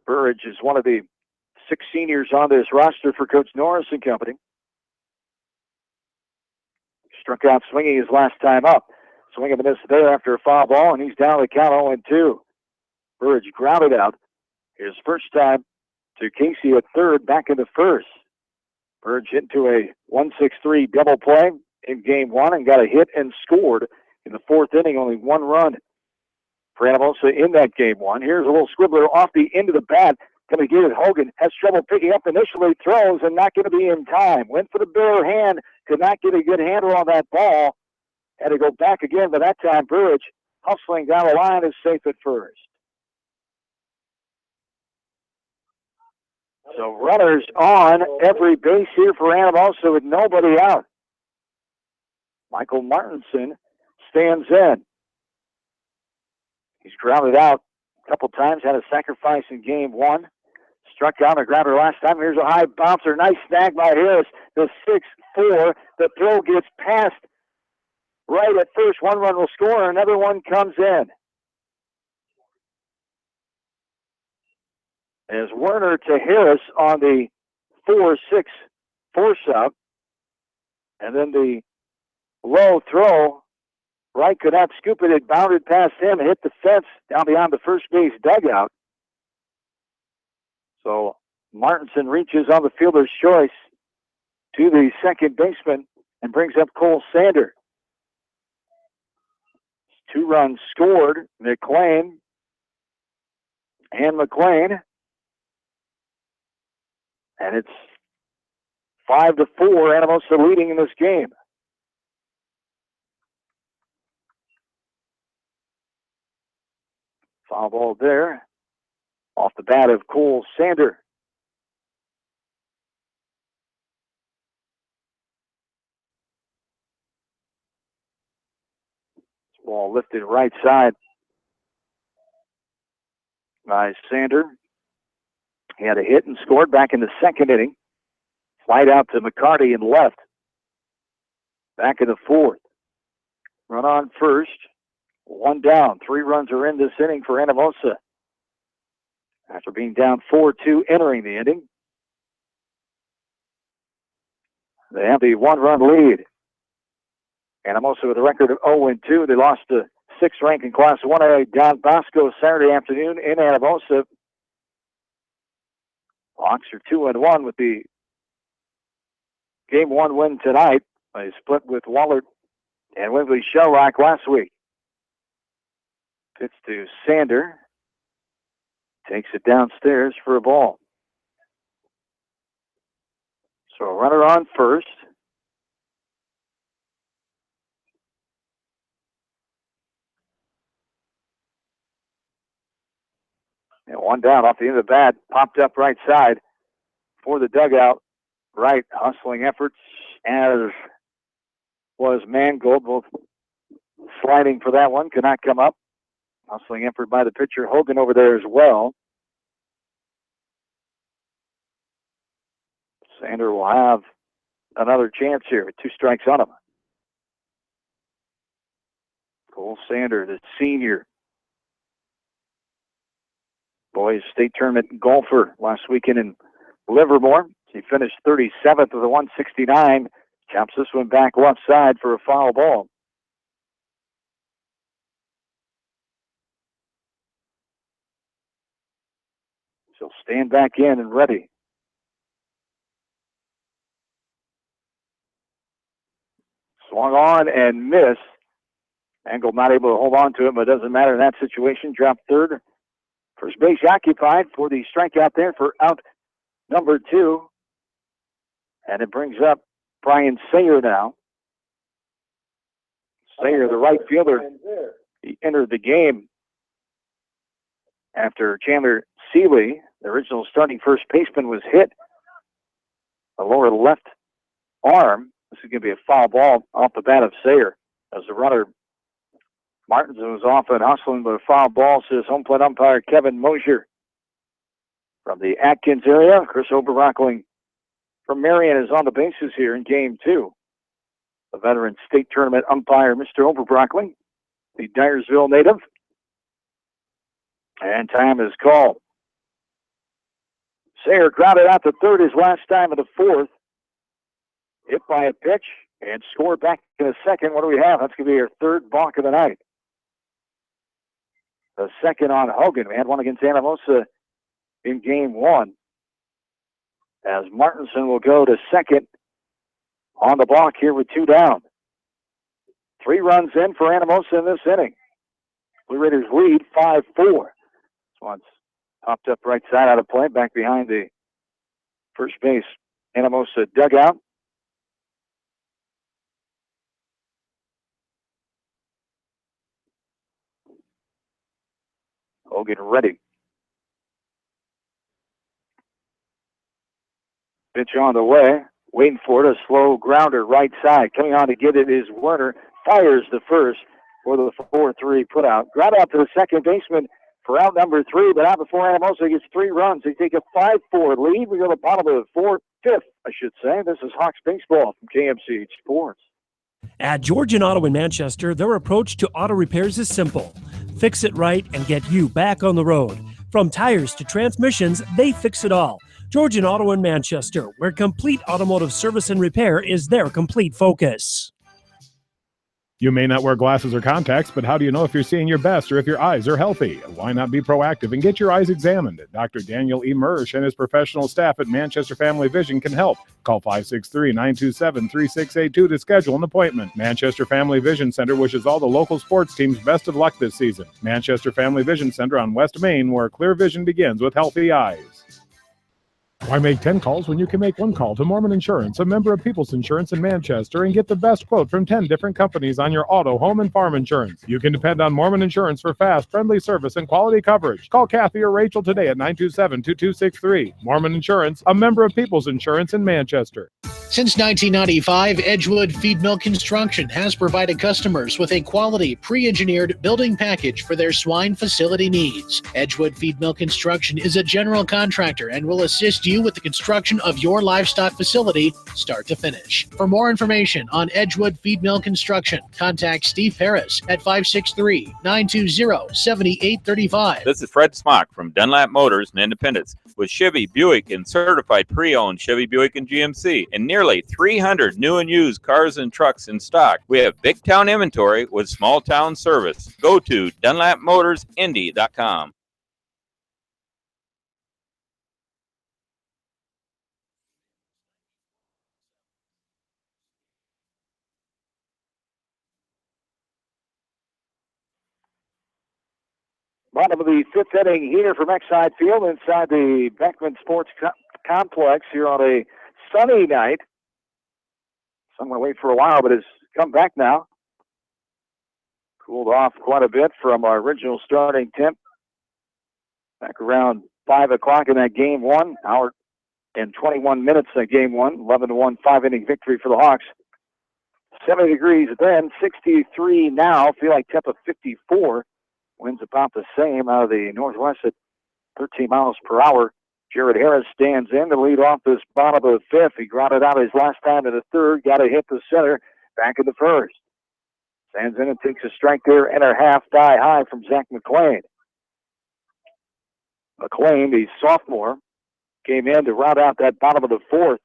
Burridge is one of the 6 seniors on this roster for Coach Norris and company. Struck out swinging his last time up. Swing and a miss there after a foul ball, and he's down the count 0-2. Burridge grounded out his first time to Casey at third, back in the first. Burridge hit into a 1-6-3 double play in Game 1 and got a hit and scored in the 4th inning. Only 1 run for Anamosa in that Game 1. Here's a little squibbler off the end of the bat. Going to get it. Hogan has trouble picking up initially, throws, and not going to be in time. Went for the bare hand, could not get a good handle on that ball. Had to go back again, but that time Burridge, hustling down the line, is safe at first. So runners on every base here for Anamosa with nobody out. Michael Martinson stands in. He's grounded out a couple times, had a sacrifice in Game 1. Struck out on the grounder last time. Here's a high bouncer. Nice snag by Harris. The 6-4. The throw gets passed right at first. One run will score. Another one comes in. As Werner to Harris on the 4-6 force-up. And then the low throw. Wright could not scoop it. It bounded past him, hit the fence down beyond the first base dugout. So Martinson reaches on the fielder's choice to the second baseman and brings up Cole Sander. 2 runs scored, McLean and McLean. And it's 5-4, Anamosa leading in this game. Foul ball there. Off the bat of Cole Sander. Ball lifted right side by Sander. He had a hit and scored back in the second inning. Slide out to McCarty in left. Back in the fourth. Run on first. 1 down. 3 runs are in this inning for Anamosa. After being down 4-2 entering the inning. They have the 1-run lead. Anamosa with a record of 0-2. They lost to 6th ranking Class 1A Don Bosco Saturday afternoon in Anamosa. Hawks are 2-1 with the Game 1 win tonight. They split with Wahlert and Wembley Shellrock last week. Pitch to Sander. Takes it downstairs for a ball. So a runner on first. And 1 down off the end of the bat. Popped up right side for the dugout. Right, hustling efforts as was Mangold. Both sliding for that one. Could not come up. Hustling effort by the pitcher. Hogan over there as well. Sander will have another chance here with 2 strikes on him. Cole Sander, the senior. Boys state tournament golfer last weekend in Livermore. He finished 37th with a 169. Chops this one back left side for a foul ball. So stand back in and ready. Swung on and missed. Angle not able to hold on to it, but it doesn't matter in that situation. Dropped third. First base occupied for the strikeout there for out number 2. And it brings up Brian Sayer now. Sayer, the right fielder, he entered the game after Chandler Seeley, the original starting first baseman, was hit the lower left arm. This is going to be a foul ball off the bat of Sayer. As the runner, Martinson, was off and hustling, but a foul ball, says home plate umpire Kevin Mosier. From the Atkins area, Chris Oberrockling from Marion is on the bases here in Game 2. The veteran state tournament umpire, Mr. Oberrockling, the Dyersville native. And time is called. Sayer grounded out to third his last time in the fourth. Hit by a pitch and scored back in the second. What do we have? That's going to be our third balk of the night. The second on Hogan. We had one against Anamosa in Game 1. As Martinson will go to second on the block here with 2 down. 3 runs in for Anamosa in this inning. Blue Raiders lead 5-4. This one's popped up right side out of play, back behind the first base Anamosa dugout. Hogan ready. Pitch on the way. Waiting for it. A slow grounder right side. Coming on to get it is Werner. Fires the first for the 4-3 put out. Ground out to the second baseman for out number 3, but out before Anamosa gets 3 runs. They take a 5-4 lead. We go to the bottom of the fifth, I should say. This is Hawks Baseball from KMCH Sports. At Georgian Auto in Manchester, their approach to auto repairs is simple. Fix it right and get you back on the road. From tires to transmissions, they fix it all. Georgian Auto in Manchester, where complete automotive service and repair is their complete focus. You may not wear glasses or contacts, but how do you know if you're seeing your best or if your eyes are healthy? Why not be proactive and get your eyes examined? Dr. Daniel E. Mersch and his professional staff at Manchester Family Vision can help. Call 563-927-3682 to schedule an appointment. Manchester Family Vision Center wishes all the local sports teams best of luck this season. Manchester Family Vision Center on West Main, where clear vision begins with healthy eyes. Why make 10 calls when you can make 1 call to Mormon Insurance, a member of People's Insurance in Manchester, and get the best quote from 10 different companies on your auto, home, and farm insurance? You can depend on Mormon Insurance for fast, friendly service and quality coverage. Call Kathy or Rachel today at 927-2263. Mormon Insurance, a member of People's Insurance in Manchester. Since 1995, Edgewood Feed Mill Construction has provided customers with a quality, pre-engineered building package for their swine facility needs. Edgewood Feed Mill Construction is a general contractor and will assist you with the construction of your livestock facility, start to finish. For more information on Edgewood Feed Mill Construction, contact Steve Harris at 563-920-7835. This is Fred Smock from Dunlap Motors and Independence with Chevy, Buick, and certified pre-owned Chevy, Buick, and GMC, and nearly 300 new and used cars and trucks in stock. We have big town inventory with small town service. Go to DunlapMotorsIndy.com. Bottom of the 5th inning here from Exide Field inside the Beckman Sports Complex here on a sunny night. Sun went away for a while, but has come back now. Cooled off quite a bit from our original starting temp. Back around 5 o'clock in that game 1, hour and 21 minutes in game 1. 11-1 5-inning victory for the Hawks. 70 degrees then, 63 now. Feel like temp of 54. Winds about the same out of the northwest at 13 miles per hour. Jared Harris stands in to lead off this bottom of the 5th. He grounded out his last time in the 3rd. Got to hit the center back in the 1st. Stands in and takes a strike there and a half die high from Zach McLean. McLean, the sophomore, came in to round out that bottom of the 4th.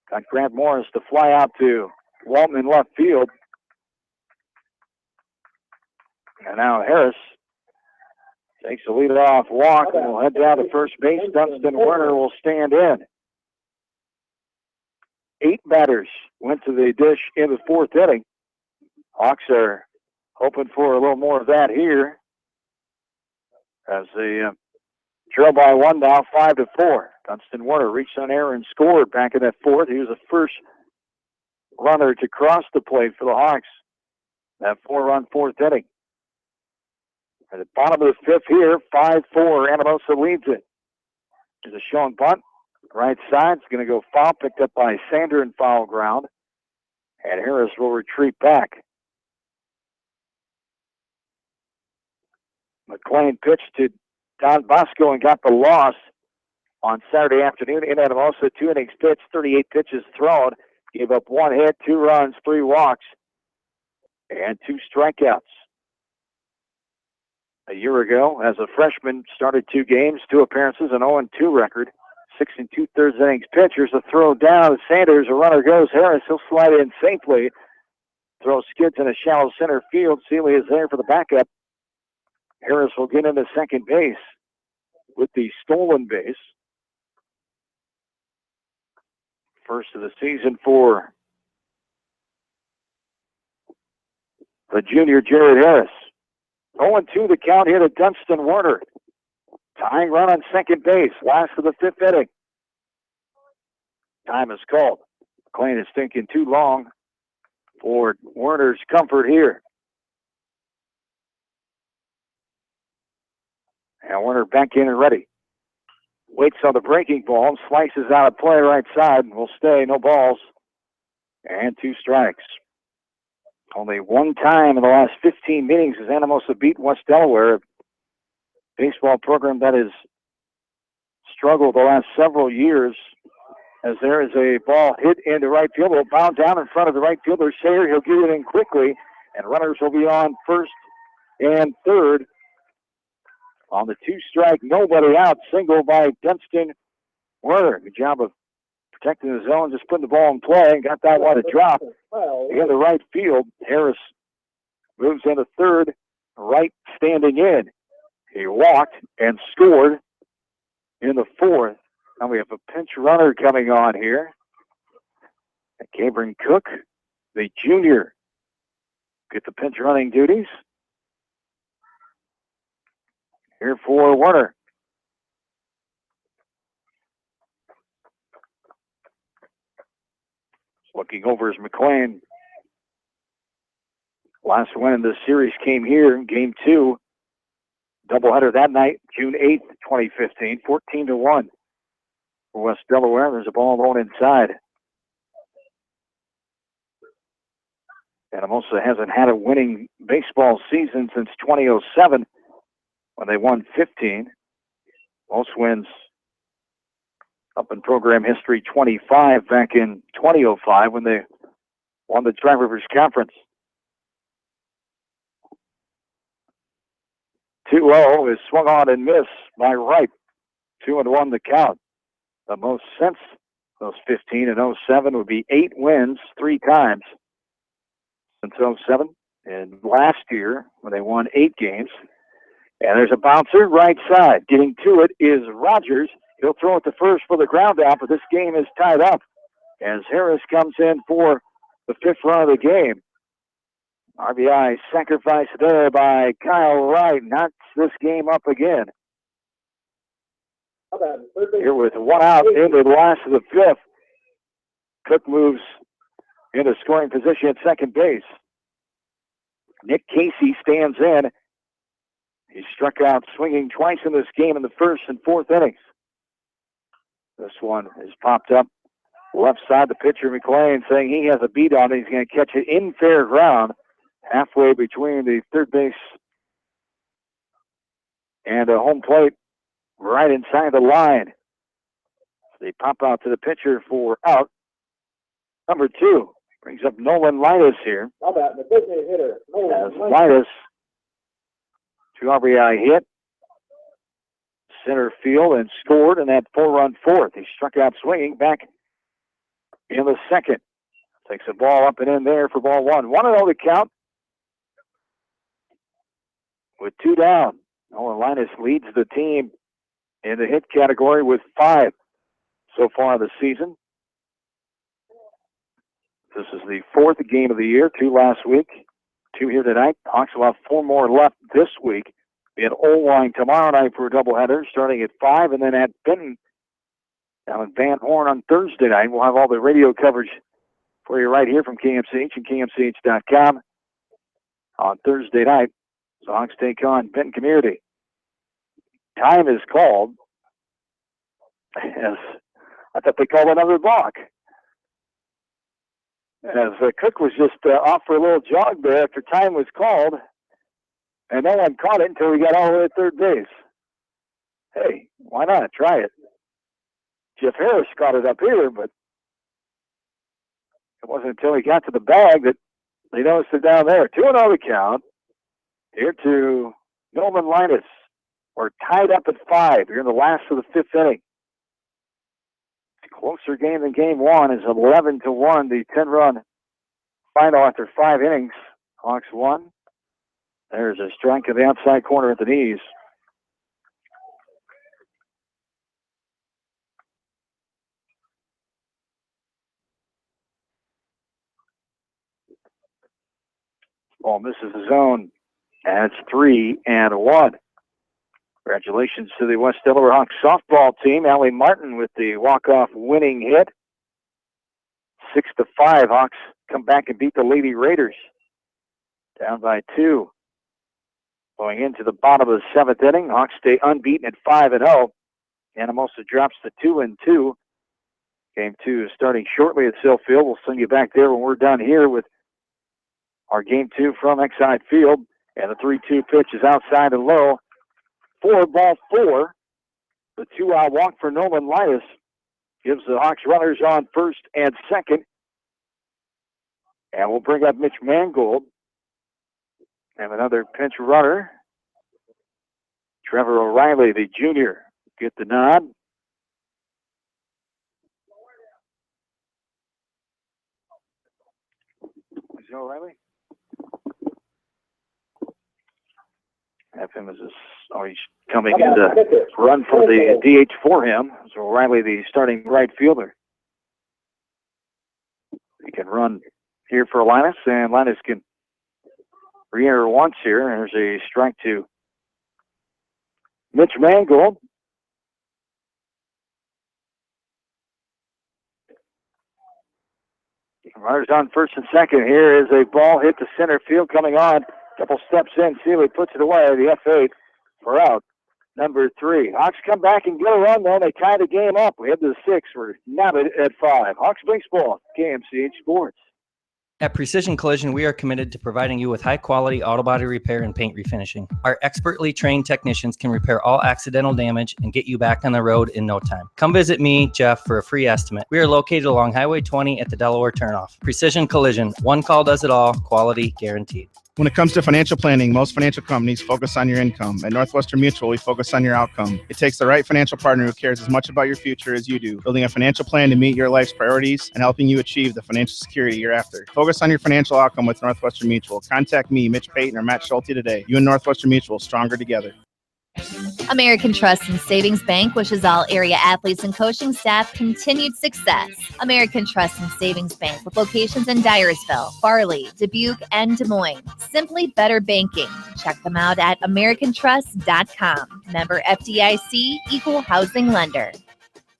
Got Grant Morris to fly out to Walton in left field. And now Harris takes a lead-off walk and will head down to first base. Dunstan Werner will stand in. 8 batters went to the dish in the 4th inning. Hawks are hoping for a little more of that here as they trail by 1 now, 5-4. Dunstan Werner reached on air and scored back in that 4th. He was the first runner to cross the plate for the Hawks. That 4-run 4th inning. At the bottom of the 5th here, 5-4, Anamosa leads it. There's a showing bunt. Right side, it's going to go foul, picked up by Sander in foul ground. And Harris will retreat back. McLean pitched to Don Bosco and got the loss on Saturday afternoon in Anamosa. 2 innings pitched, 38 pitches thrown. Gave up 1 hit, 2 runs, 3 walks, and 2 strikeouts. A year ago, as a freshman, started 2 games, 2 appearances, an 0-2 record. 6 2/3 innings pitch. Here's a throw down. Sanders, a runner goes. Harris, he'll slide in safely. Throw skids in a shallow center field. Seeley is there for the backup. Harris will get into second base with the stolen base. First of the season for the junior Jared Harris. 0-2 the count here to Dunstan Werner. Tying run on second base. Last of the 5th inning. Time is called. McLean is thinking too long for Werner's comfort here. And Werner back in and ready. Waits on the breaking ball. Slices out of play right side. Will stay. No balls. And 2 strikes. Only 1 time in the last 15 meetings has Anamosa beat West Delaware. baseball program that has struggled the last several years, as there is a ball hit into right field. Will bound down in front of the right fielder, Sayer. He'll get it in quickly, and runners will be on first and third. On the 2-strike, nobody out. Single by Dunstan Werner. Good job of protecting the zone, just putting the ball in play, and got that one to drop into right field. Harris moves into third, right standing in. He walked and scored in the fourth. Now we have a pinch runner coming on here. Cameron Cook, the junior, get the pinch running duties. Here for Werner. Looking over is McLean. Last win in this series came here in Game 2. Doubleheader that night, June 8th, 2015, 14-1 for West Delaware. There's a ball going inside. Anamosa hasn't had a winning baseball season since 2007 when they won 15. Most wins up in program history, 25 back in 2005 when they won the Tri-Rivers Conference. 2-0 is swung on and missed by Wright. 2-1 the count. The most since those 15 and 07 would be 8 wins 3 times since 07. And last year when they won 8 games. And there's a bouncer right side. Getting to it is Rogers. He'll throw it to first for the ground out, but this game is tied up as Harris comes in for the 5th run of the game. RBI sacrifice there by Kyle Wright knocks this game up again. Here with 1 out into the last of the 5th. Cook moves into scoring position at second base. Nick Casey stands in. He struck out swinging twice in this game in the 1st and 4th innings. This one is popped up left side. The pitcher, McLean, saying he has a beat on it. He's going to catch it in fair ground, halfway between the third base and a home plate, right inside the line. They pop out to the pitcher for out. Number 2 brings up Nolan Linus here. How about the big hitter? As Linus, 2 RBI hit, center field, and scored in that 4-run 4th. He struck out swinging back in the 2nd. Takes the ball up and in there for ball 1. 1-0 to count with 2 down. Nolan Linus leads the team in the hit category with 5 so far this season. This is the 4th game of the year, 2 last week, 2 here tonight. Hawks will have 4 more left this week. Be at Oline tomorrow night for a doubleheader, starting at 5, and then at Benton down in Van Horn on Thursday night. We'll have all the radio coverage for you right here from KMCH and KMCH.com on Thursday night. So Hawks take on Benton Community. Time is called, as I thought they called another block. As Cook was just off for a little jog there after time was called, and no one caught it until he got all the way to third base. Hey, why not? Try it. Jeff Harris caught it up here, but it wasn't until he got to the bag that they noticed it down there. 2-0 to count. Here to Nolan Linus. We're tied up at 5 here in the last of the 5th inning. Closer game than game 1 is 11-1, the 10-run final after 5 innings. Hawks won. There's a strike to the outside corner at the knees. Ball misses the zone, and it's 3-1. Congratulations to the West Delaware Hawks softball team. Allie Martin with the walk-off winning hit. 6-5, Hawks come back and beat the Lady Raiders. Down by 2. Going into the bottom of the 7th inning, Hawks stay unbeaten at 5-0. Anamosa drops to 2-2. Game 2 is starting shortly at Sill Field. We'll send you back there when we're done here with our Game 2 from Exide Field. And the 3-2 pitch is outside and low. ball 4. The 2-out walk for Nolan Linus gives the Hawks runners on first and second. And we'll bring up Mitch Mangold. Have another pinch runner. Trevor O'Reilly, the junior, get the nod. Is it O'Reilly? Have him as he's coming in to run for the DH for him. So O'Reilly, the starting right fielder. He can run here for Linus, and Linus can re-enter once here. There's a strike to Mitch Mangold. Runners on first and second. Here is a ball hit to center field coming on. Couple steps in. Seeley puts it away. The F8 for out. Number 3. Hawks come back and get a run, though. They tie the game up. We head to the 6. We're now at 5. Hawks baseball, KMCH Sports. At Precision Collision, we are committed to providing you with high-quality auto body repair and paint refinishing. Our expertly trained technicians can repair all accidental damage and get you back on the road in no time. Come visit me, Jeff, for a free estimate. We are located along Highway 20 at the Delaware turnoff. Precision Collision, one call does it all, quality guaranteed. When it comes to financial planning, most financial companies focus on your income. At Northwestern Mutual, we focus on your outcome. It takes the right financial partner who cares as much about your future as you do, building a financial plan to meet your life's priorities and helping you achieve the financial security you're after. Focus on your financial outcome with Northwestern Mutual. Contact me, Mitch Payton, or Matt Schulte today. You and Northwestern Mutual, stronger together. American Trust and Savings Bank wishes all area athletes and coaching staff continued success. American Trust and Savings Bank with locations in Dyersville, Farley, Dubuque, and Des Moines. Simply better banking. Check them out at americantrust.com. Member FDIC, equal housing lender.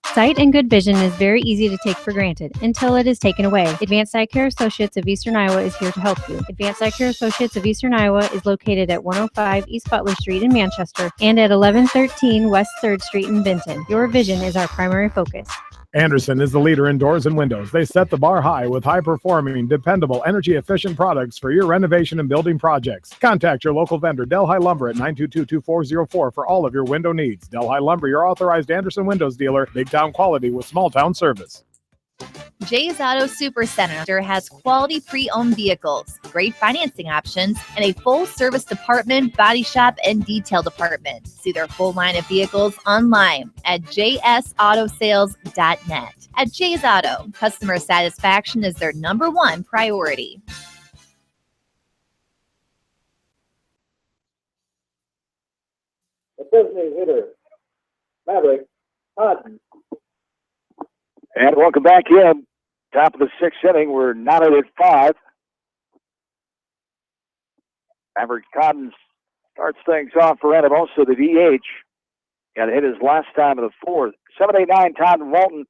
Sight and good vision is very easy to take for granted until it is taken away. Advanced Eye Care Associates of Eastern Iowa is here to help you. Advanced Eye Care Associates of Eastern Iowa is located at 105 East Butler Street in Manchester and at 1113 West 3rd Street in Benton. Your vision is our primary focus. Anderson is the leader in doors and windows. They set the bar high with high-performing, dependable, energy-efficient products for your renovation and building projects. Contact your local vendor, Delhi Lumber, at 922-2404 for all of your window needs. Delhi Lumber, your authorized Anderson Windows dealer, big-town quality with small-town service. Jay's Auto Supercenter has quality pre-owned vehicles, great financing options, and a full-service department, body shop, and detail department. See their full line of vehicles online at jsautosales.net. At Jay's Auto, customer satisfaction is their #1 priority. The Disney hitter, Maverick Hudson. And welcome back in. Top of the 6th inning. We're knotted at 5. Maverick Cotton starts things off for Anamosa, the DH. Got hit his last time in the 4th. 7-8-9, Todd and Walton.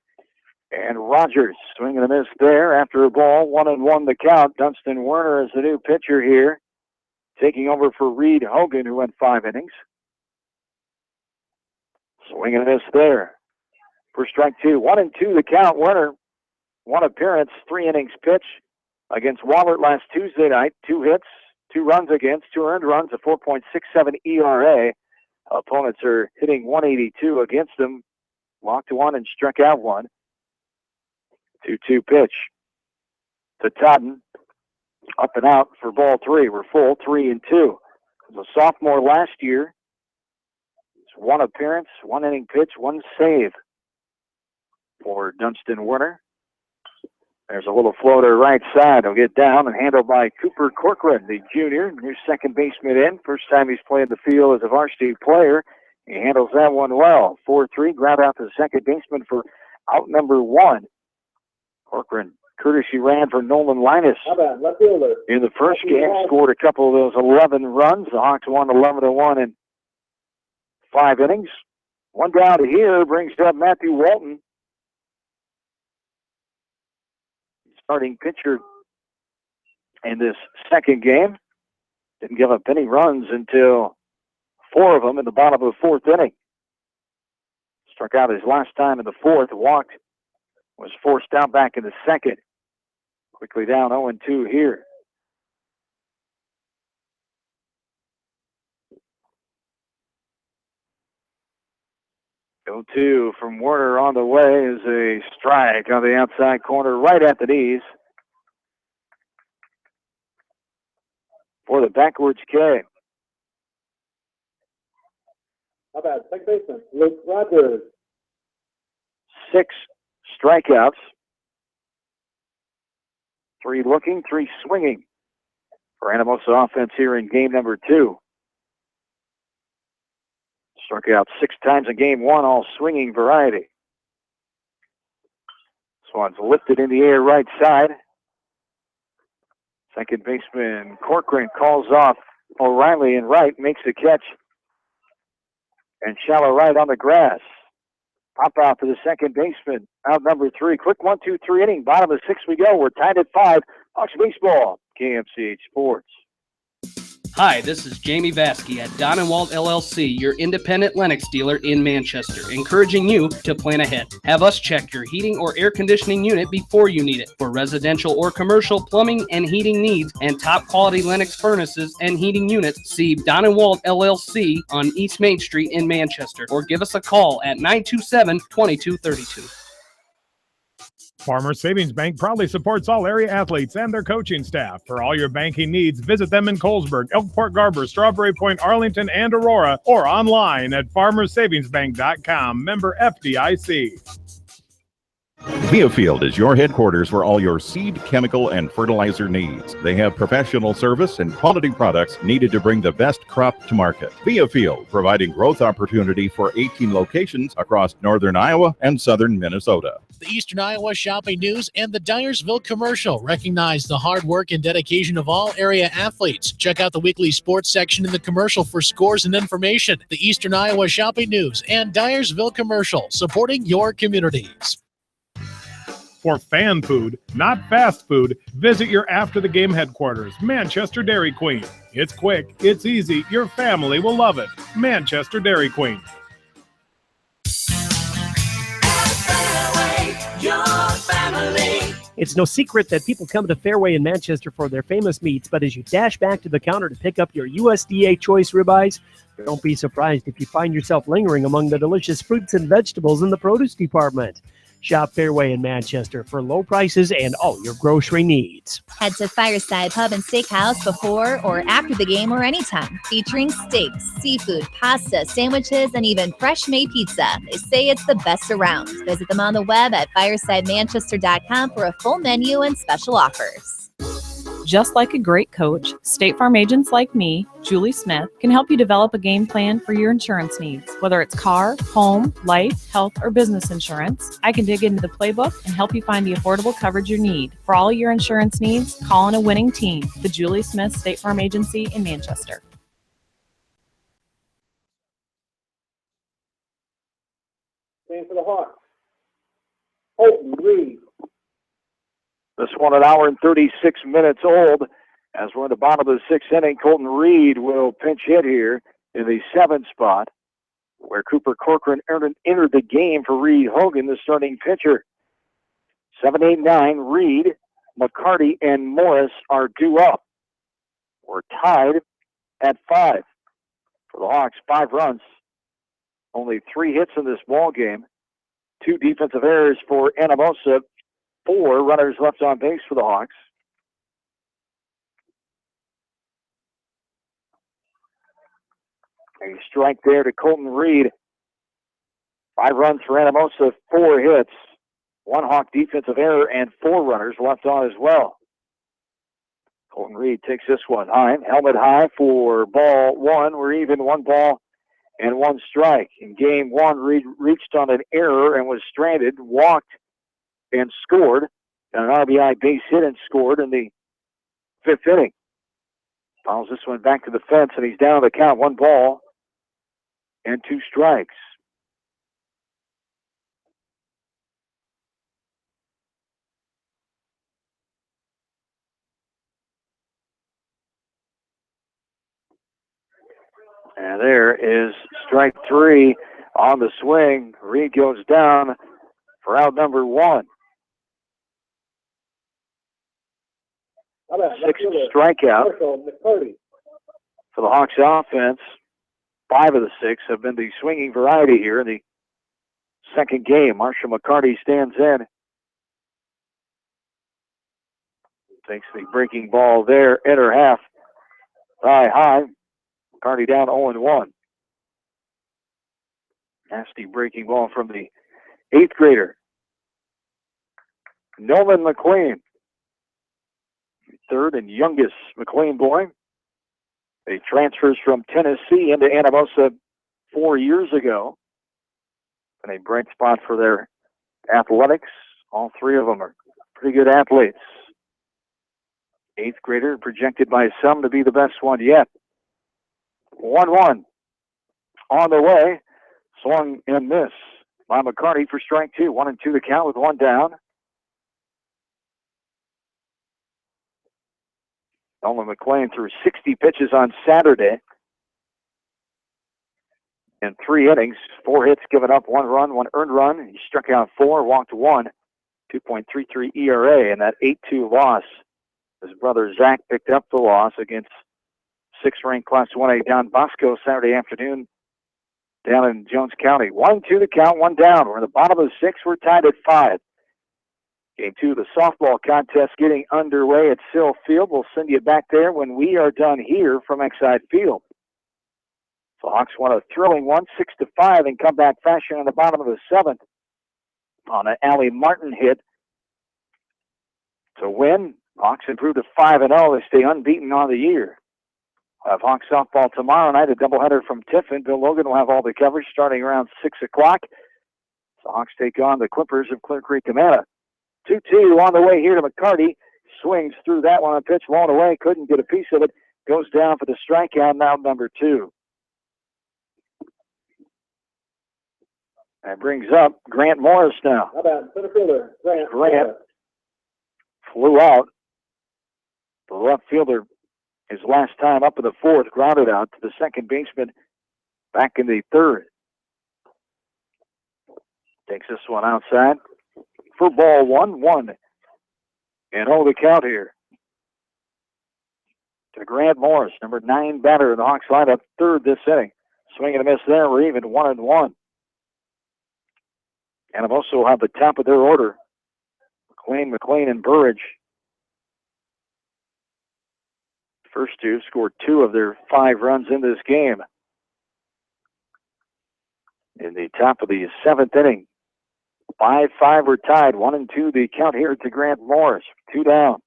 And Rogers swinging a miss there after a ball. 1-1 the count. Dunstan Werner is the new pitcher here, taking over for Reed Hogan, who went 5 innings. Swinging a miss there. For strike 2. 1-2 the count. Werner, 1 appearance, 3 innings pitch against Wahlert last Tuesday night. 2 hits, 2 runs against, 2 earned runs, a 4.67 ERA. Opponents are hitting 182 against them. Walked 1 and struck out 1. 2-2 pitch to Totten. Up and out for ball 3. We're full, 3-2. As a sophomore last year, 1 appearance, 1 inning pitch, 1 save for Dunstan Werner. There's a little floater right side. He'll get down and handled by Cooper Corcoran, the junior, new second baseman in. First time he's played the field as a varsity player. He handles that one well. 4-3, ground out to the second baseman for out number 1. Corcoran courtesy ran for Nolan Linus in the first game. Scored a couple of those 11 runs. The Hawks won 11-1 in 5 innings. 1 down to here brings up Matthew Walton. Starting pitcher in this second game. Didn't give up any runs until 4 of them in the bottom of the 4th inning. Struck out his last time in the 4th. Walked. Was forced out back in the 2nd. Quickly down 0-2 here. 0-2 from Werner on the way is a strike on the outside corner right at the knees for the backwards K. How about second baseman, Luke Rogers? 6 strikeouts. 3 looking, 3 swinging for Anamosa offense here in game number 2. Struck out 6 times in game 1, all swinging variety. This one's lifted in the air right side. Second baseman Corcoran calls off O'Reilly in right, makes the catch. And shallow right on the grass. Pop out for the second baseman. Out number 3. Quick 1-2-3 inning. Bottom of 6 we go. We're tied at 5. Hawks baseball. KMCH Sports. Hi, this is Jamie Vasky at Don & Walt LLC, your independent Lennox dealer in Manchester, encouraging you to plan ahead. Have us check your heating or air conditioning unit before you need it. For residential or commercial plumbing and heating needs and top quality Lennox furnaces and heating units, see Don & Walt LLC on East Main Street in Manchester, or give us a call at 927-2232. Farmers Savings Bank proudly supports all area athletes and their coaching staff. For all your banking needs, visit them in Colesburg, Elkport Garber, Strawberry Point, Arlington, and Aurora, or online at farmersavingsbank.com. Member FDIC. Viafield is your headquarters for all your seed, chemical, and fertilizer needs. They have professional service and quality products needed to bring the best crop to market. Viafield, providing growth opportunity for 18 locations across northern Iowa and southern Minnesota. The Eastern Iowa Shopping News and the Dyersville Commercial recognize the hard work and dedication of all area athletes. Check out the weekly sports section in the commercial for scores and information. The Eastern Iowa Shopping News and Dyersville Commercial, supporting your communities. For fan food, not fast food, visit your after-the-game headquarters, Manchester Dairy Queen. It's quick, it's easy, your family will love it. Manchester Dairy Queen. It's no secret that people come to Fairway in Manchester for their famous meats, but as you dash back to the counter to pick up your USDA choice ribeyes, don't be surprised if you find yourself lingering among the delicious fruits and vegetables in the produce department. Shop Fairway in Manchester for low prices and all your grocery needs. Head to Fireside Pub and Steakhouse before or after the game or anytime, featuring steaks, seafood, pasta, sandwiches, and even fresh-made pizza. They say it's the best around. Visit them on the web at firesidemanchester.com for a full menu and special offers. Just like a great coach, State Farm agents like me, Julie Smith, can help you develop a game plan for your insurance needs. Whether it's car, home, life, health, or business insurance, I can dig into the playbook and help you find the affordable coverage you need. For all your insurance needs, call on a winning team. The Julie Smith State Farm Agency in Manchester. Stand for the Hawks. Colton Reed. This one an hour and 36 minutes old. As we're in the bottom of the 6th inning, Colton Reed will pinch hit here in the 7th spot, where Cooper Corcoran entered the game for Reed Hogan, the starting pitcher. 7, 8, 9, Reed, McCarty, and Morris are due up. We're tied at 5. For the Hawks, 5 runs. Only 3 hits in this ball game. 2 defensive errors for Anamosa. 4 runners left on base for the Hawks. A strike there to Colton Reed. 5 runs for Anamosa, 4 hits. 1 Hawk defensive error and 4 runners left on as well. Colton Reed takes this one high, helmet high for ball 1. We're even 1 ball and 1 strike. In game 1, Reed reached on an error and was stranded, walked, and scored. And an RBI base hit and scored in the 5th inning. Fouls this one back to the fence, and he's down the count. 1 ball and 2 strikes. And there is strike 3 on the swing. Reed goes down for out number 1. 6th strikeout for the Hawks offense. 5 of the 6 have been the swinging variety here in the second game. Marsha McCarty stands in. Takes the breaking ball there in her half. High. McCarty down 0-1. Nasty breaking ball from the 8th grader. Nolan McLean. Third and youngest McLean boy. He transfers from Tennessee into Anamosa 4 years ago. And a bright spot for their athletics. All three of them are pretty good athletes. 8th grader projected by some to be the best one yet. 1-1 on the way. Swung and miss by McCarty for strike 2. 1-2 the count with one down. Nolan McLean threw 60 pitches on Saturday. In 3 innings, 4 hits given up, 1 run, 1 earned run. He struck out 4, walked 1, 2.33 ERA, and that 8-2 loss. His brother Zach picked up the loss against 6th-ranked Class 1A Don Bosco Saturday afternoon down in Jones County. 1-2 the count, one down. We're in the bottom of the 6th. We're tied at 5. Game 2 of the softball contest getting underway at Sill Field. We'll send you back there when we are done here from Exide Field. The Hawks won a thrilling 6-5 in comeback fashion in the bottom of the 7th on an Allie Martin hit to win. Hawks improved to 5-0. They stay unbeaten on the year. We'll have Hawks softball tomorrow night, a doubleheader from Tiffin. Bill Logan will have all the coverage starting around 6 o'clock. The Hawks take on the Clippers of Clear Creek, Amana. 2-2 on the way here to McCarty. Swings through that one, a pitch blown away. Couldn't get a piece of it. Goes down for the strikeout, now number 2. That brings up Grant Morris now. How about center fielder Grant flew out. The left fielder, his last time up in the 4th, grounded out to the second baseman back in the 3rd. Takes this one outside for ball 1-1. And hold the count here to Grant Morris, number 9 batter in the Hawks lineup, 3rd this inning. Swing and a miss there. We're even 1-1. And I've also have the top of their order, McLean, and Burridge. First 2 scored 2 of their 5 runs in this game. In the top of the 7th inning, 5-5 are tied. 1-2 the count here to Grant Morris. 2 down.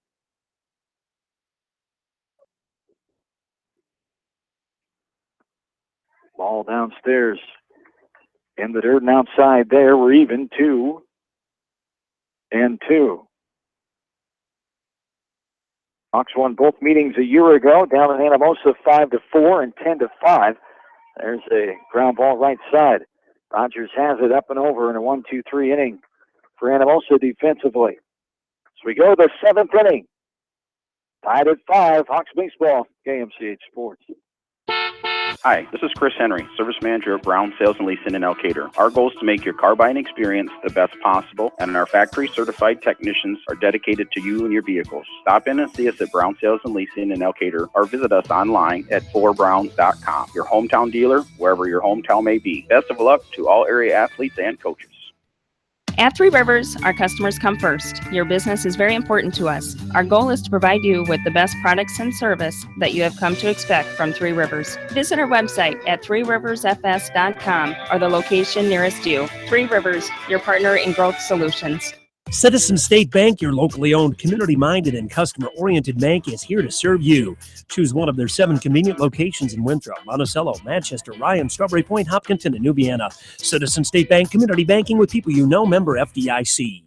Ball downstairs in the dirt and outside there. We're even 2-2. Hawks won both meetings a year ago down in Anamosa 5-4 and 10-5. There's a ground ball right side. Rogers has it up and over in a 1-2-3 inning for Anamosa defensively. So we go to the 7th inning. Tied at 5. Hawks baseball, KMCH Sports. Hi, this is Chris Henry, Service Manager of Brown Sales and Leasing in Elkader. Our goal is to make your car buying experience the best possible, and our factory-certified technicians are dedicated to you and your vehicles. Stop in and see us at Brown Sales and Leasing in Elkader, or visit us online at 4browns.com. Your hometown dealer, wherever your hometown may be. Best of luck to all area athletes and coaches. At Three Rivers, our customers come first. Your business is very important to us. Our goal is to provide you with the best products and service that you have come to expect from Three Rivers. Visit our website at threeriversfs.com or the location nearest you. Three Rivers, your partner in growth solutions. Citizen State Bank, your locally owned, community-minded, and customer-oriented bank, is here to serve you. Choose one of their 7 convenient locations in Winthrop, Monticello, Manchester, Ryan, Strawberry Point, Hopkinton, and Nubiana. Citizen State Bank, community banking with people you know, member FDIC.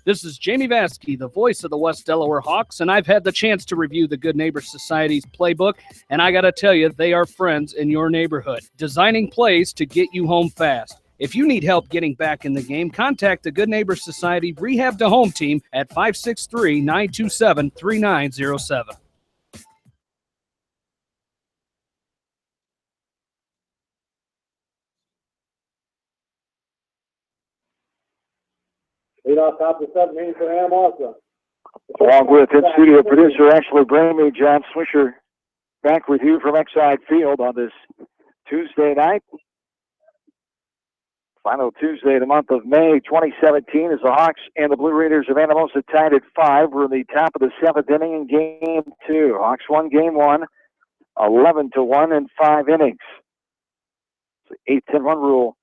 This is Jamie Vaskey, the voice of the West Delaware Hawks, and I've had the chance to review the Good Neighbor Society's playbook, and I got to tell you, they are friends in your neighborhood, designing plays to get you home fast. If you need help getting back in the game, contact the Good Neighbor Society Rehab to Home team at 563-927-3907. Lead off top of the 7th inning for Anamosa. Along with in-studio producer Ashley Bramey, John Swisher back with you from Exide Field on this Tuesday night. Final Tuesday of the month of May 2017 as the Hawks and the Blue Raiders of Anamosa tied at 5. We're in the top of the 7th inning in Game 2. Hawks won Game 1, 11-1 in 5 innings. It's the 8-10-1 rule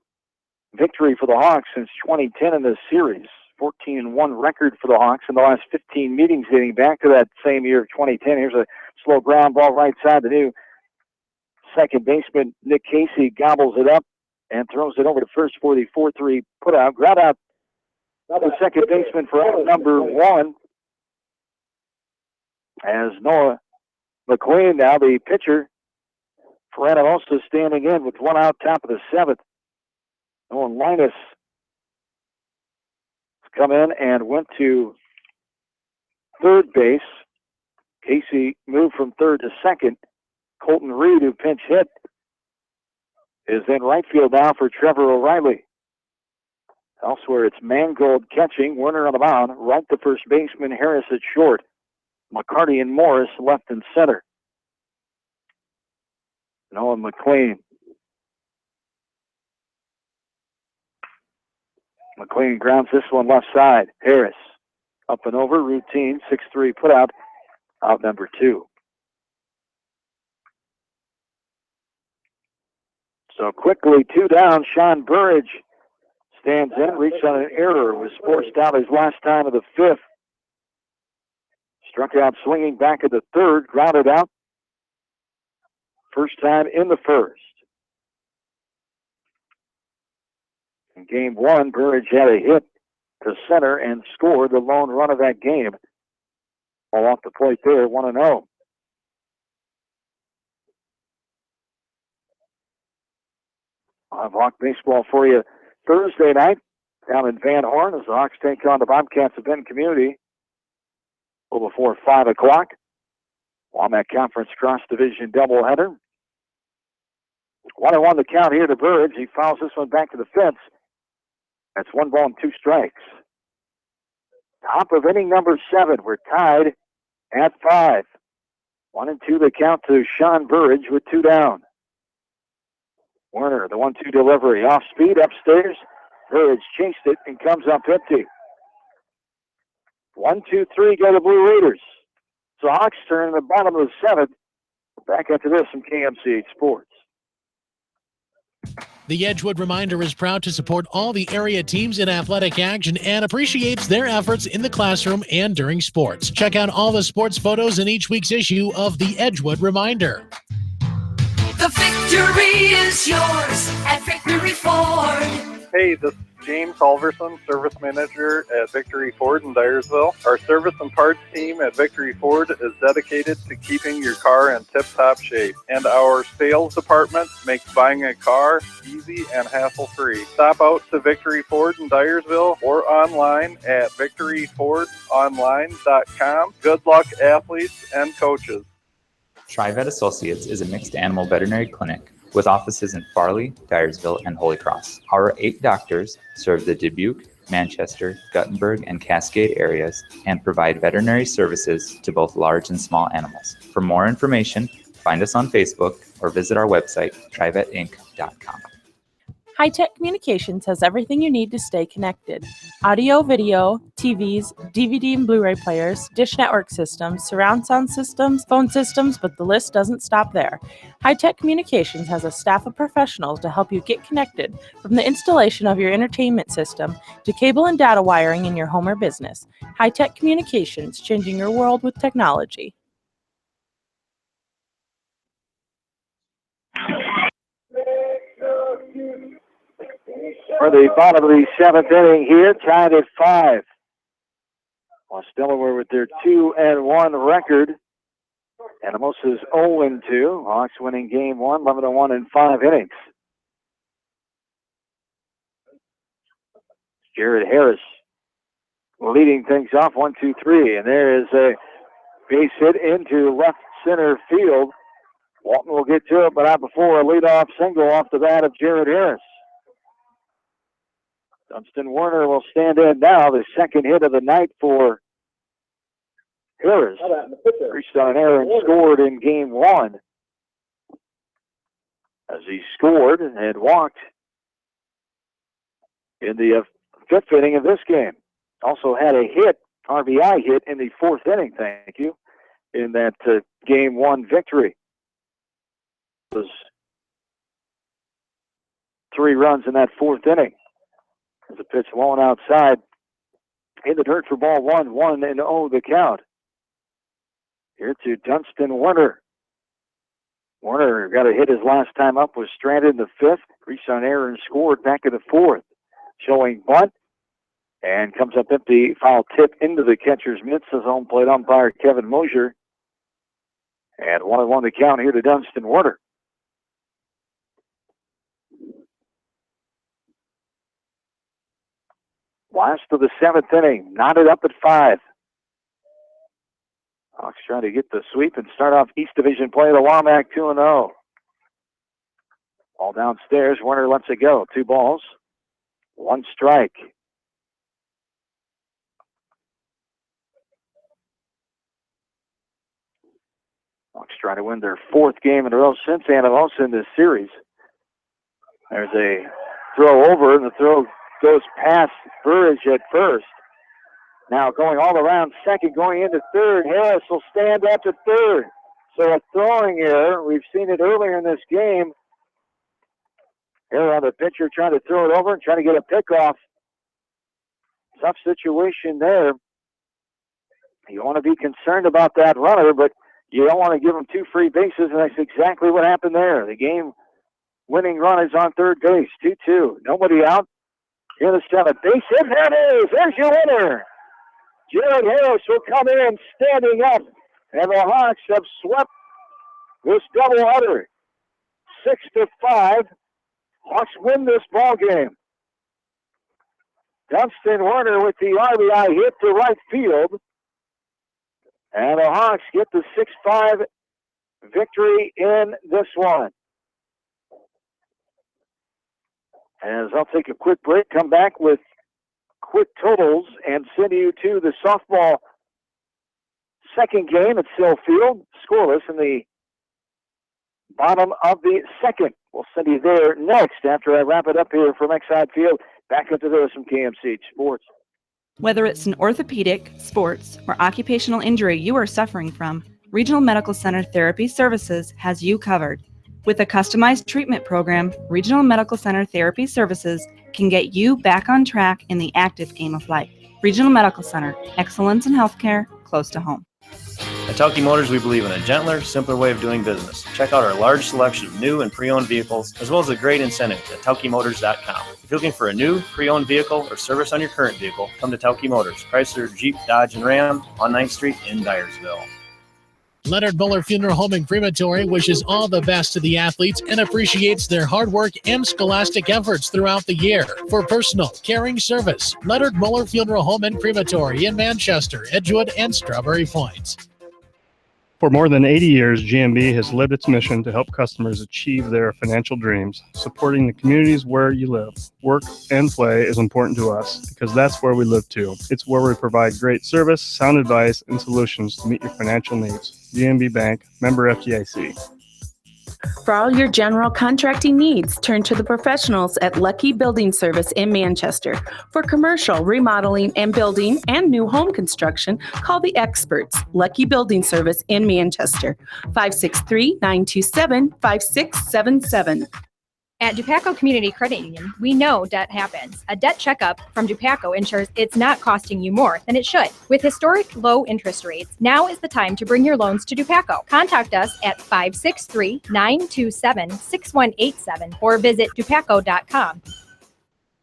victory for the Hawks since 2010 in this series. 14-1 record for the Hawks in the last 15 meetings dating back to that same year of 2010. Here's a slow ground ball right side. The new second baseman, Nick Casey, gobbles it up and throws it over to first for the 4-3 put-out. Ground out the second baseman for out number 1 as Noah McQueen, now the pitcher for Anamosa, standing in with 1 out, top of the 7th. Nolan Linus has come in and went to third base. Casey moved from third to second. Colton Reed, who pinch hit, is in right field now for Trevor O'Reilly. Elsewhere, it's Mangold catching, Werner on the mound, right to first baseman, Harris at short, McCarty and Morris left and center. Noah McLean. McLean grounds this one left side. Harris up and over, routine, 6-3 put out number 2. So quickly, 2 down. Sean Burridge stands in, reached on an error, was forced out his last time of the 5th. Struck out swinging back at the 3rd, grounded out. First time in the 1st. In Game 1, Burridge had a hit to center and scored the lone run of that game. All off the plate there, 1-0. I'll have Hawk baseball for you Thursday night down in Van Horn as the Hawks take on the Bobcats of Benton Community a little before 5 o'clock. On that conference cross-division doubleheader. 1-1 the count here to Burridge. He fouls this one back to the fence. That's 1 ball and 2 strikes. Top of inning number 7. We're tied at 5. 1-2 the count to Sean Burridge with 2 down. Werner, the 1-2 delivery. Off speed, upstairs. Burridge chased it and comes up empty. 1-2-3 go the Blue Raiders. So Hawks turn in the bottom of the 7th. Back after this from KMCH Sports. The Edgewood Reminder is proud to support all the area teams in athletic action and appreciates their efforts in the classroom and during sports. Check out all the sports photos in each week's issue of the Edgewood Reminder. The victory is yours at Victory Ford. Hey, this is James Halverson, Service Manager at Victory Ford in Dyersville. Our service and parts team at Victory Ford is dedicated to keeping your car in tip-top shape. And our sales department makes buying a car easy and hassle-free. Stop out to Victory Ford in Dyersville or online at victoryfordonline.com. Good luck, athletes and coaches. TriVet Associates is a mixed animal veterinary clinic with offices in Farley, Dyersville, and Holy Cross. Our 8 doctors serve the Dubuque, Manchester, Guttenberg, and Cascade areas and provide veterinary services to both large and small animals. For more information, find us on Facebook or visit our website, trivetinc.com. High-Tech Communications has everything you need to stay connected. Audio, video, TVs, DVD and Blu-ray players, dish network systems, surround sound systems, phone systems, but the list doesn't stop there. High-Tech Communications has a staff of professionals to help you get connected, from the installation of your entertainment system to cable and data wiring in your home or business. High-Tech Communications, changing your world with technology. For the bottom of the 7th inning here, tied at 5. West Delaware with their 2-1 record. Anamosa's 0-2. Hawks winning Game 1, 11-1 in 5 innings. Jared Harris leading things off, 1-2-3. And there is a base hit into left center field. Walton will get to it, but not before a leadoff single off the bat of Jared Harris. Dunstan Werner will stand in now, the second hit of the night for Harris. Reached on an error and scored in Game 1. As he scored and had walked in the fifth inning of this game. Also had a hit, RBI hit, in the fourth inning, thank you, in that Game 1 victory. It was 3 runs in that fourth inning. As a pitch long outside. In the dirt for ball 1-1-0 the count. Here to Dunstan Warner. Warner got a hit his last time up, was stranded in the fifth, reached on error and scored back in the fourth. Showing bunt, and comes up empty, foul tip into the catcher's mitts as home plate umpire Kevin Mosier. And 1-1 the count here to Dunstan Warner. Last of the seventh inning, knotted up at 5. Hawks trying to get the sweep and start off East Division play. The Wamack 2-0. Ball downstairs. Warner lets it go. 2 balls, 1 strike. Hawks trying to win their 4th game in a row since Anamosa in this series. There's a throw over, and the throw goes past Burridge at first. Now going all around second, going into third. Harris will stand up at third. So a throwing error. We've seen it earlier in this game. Here on the pitcher trying to throw it over and trying to get a pickoff. Tough situation there. You want to be concerned about that runner, but you don't want to give him 2 free bases, and that's exactly what happened there. The game-winning run is on third base, 2-2. Nobody out. In the 7th base, and there it is. There's your winner. Jared Harris will come in standing up, and the Hawks have swept this doubleheader. 6-5. Hawks win this ball game. Dunstan Warner with the RBI hit to right field, and the Hawks get the 6-5 victory in this one. As I'll take a quick break, come back with quick totals, and send you to the softball second game at Sill Field. Scoreless in the bottom of the second. We'll send you there next after I wrap it up here from Exide Field. Back up to those from KMCH Sports. Whether it's an orthopedic, sports, or occupational injury you are suffering from, Regional Medical Center Therapy Services has you covered. With a customized treatment program, Regional Medical Center Therapy Services can get you back on track in the active game of life. Regional Medical Center, excellence in healthcare, close to home. At Telke Motors, we believe in a gentler, simpler way of doing business. Check out our large selection of new and pre-owned vehicles, as well as a great incentive at TelkeMotors.com. If you're looking for a new, pre-owned vehicle or service on your current vehicle, come to Telke Motors, Chrysler, Jeep, Dodge, and Ram on 9th Street in Dyersville. Leonard Muller Funeral Home and Crematory wishes all the best to the athletes and appreciates their hard work and scholastic efforts throughout the year. For personal, caring service, Leonard Muller Funeral Home and Crematory in Manchester, Edgewood, and Strawberry Point. For more than 80 years, GMB has lived its mission to help customers achieve their financial dreams. Supporting the communities where you live, work, and play is important to us because that's where we live too. It's where we provide great service, sound advice, and solutions to meet your financial needs. GMB Bank, member FDIC. For all your general contracting needs, turn to the professionals at Lucky Building Service in Manchester. For commercial, remodeling, and building and new home construction, call the experts, Lucky Building Service in Manchester, 563-927-5677. At Dupaco Community Credit Union, we know debt happens. A debt checkup from Dupaco ensures it's not costing you more than it should. With historic low interest rates, now is the time to bring your loans to Dupaco. Contact us at 563-927-6187 or visit dupaco.com.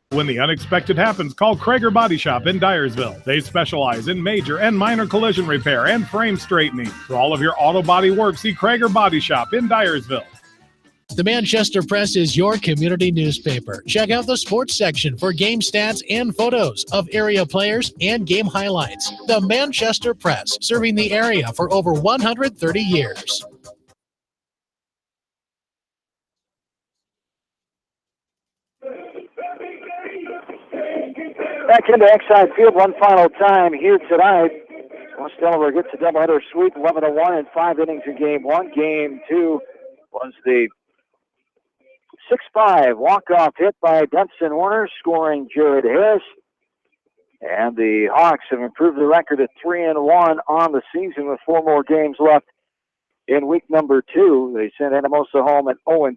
When the unexpected happens, call Krager Body Shop in Dyersville. They specialize in major and minor collision repair and frame straightening. For all of your auto body work, see Krager Body Shop in Dyersville. The Manchester Press is your community newspaper. Check out the sports section for game stats and photos of area players and game highlights. The Manchester Press, serving the area for over 130 years. Back into Exide Field one final time here tonight. West Delaware gets a doubleheader sweep, 11-1 in 5 innings in Game 1. Game 2 was the 6-5 walk-off hit by Dunson Warner, scoring Jared Harris. And the Hawks have improved the record to 3-1 on the season with 4 more games left in week number 2. They sent Anamosa home at 0-3.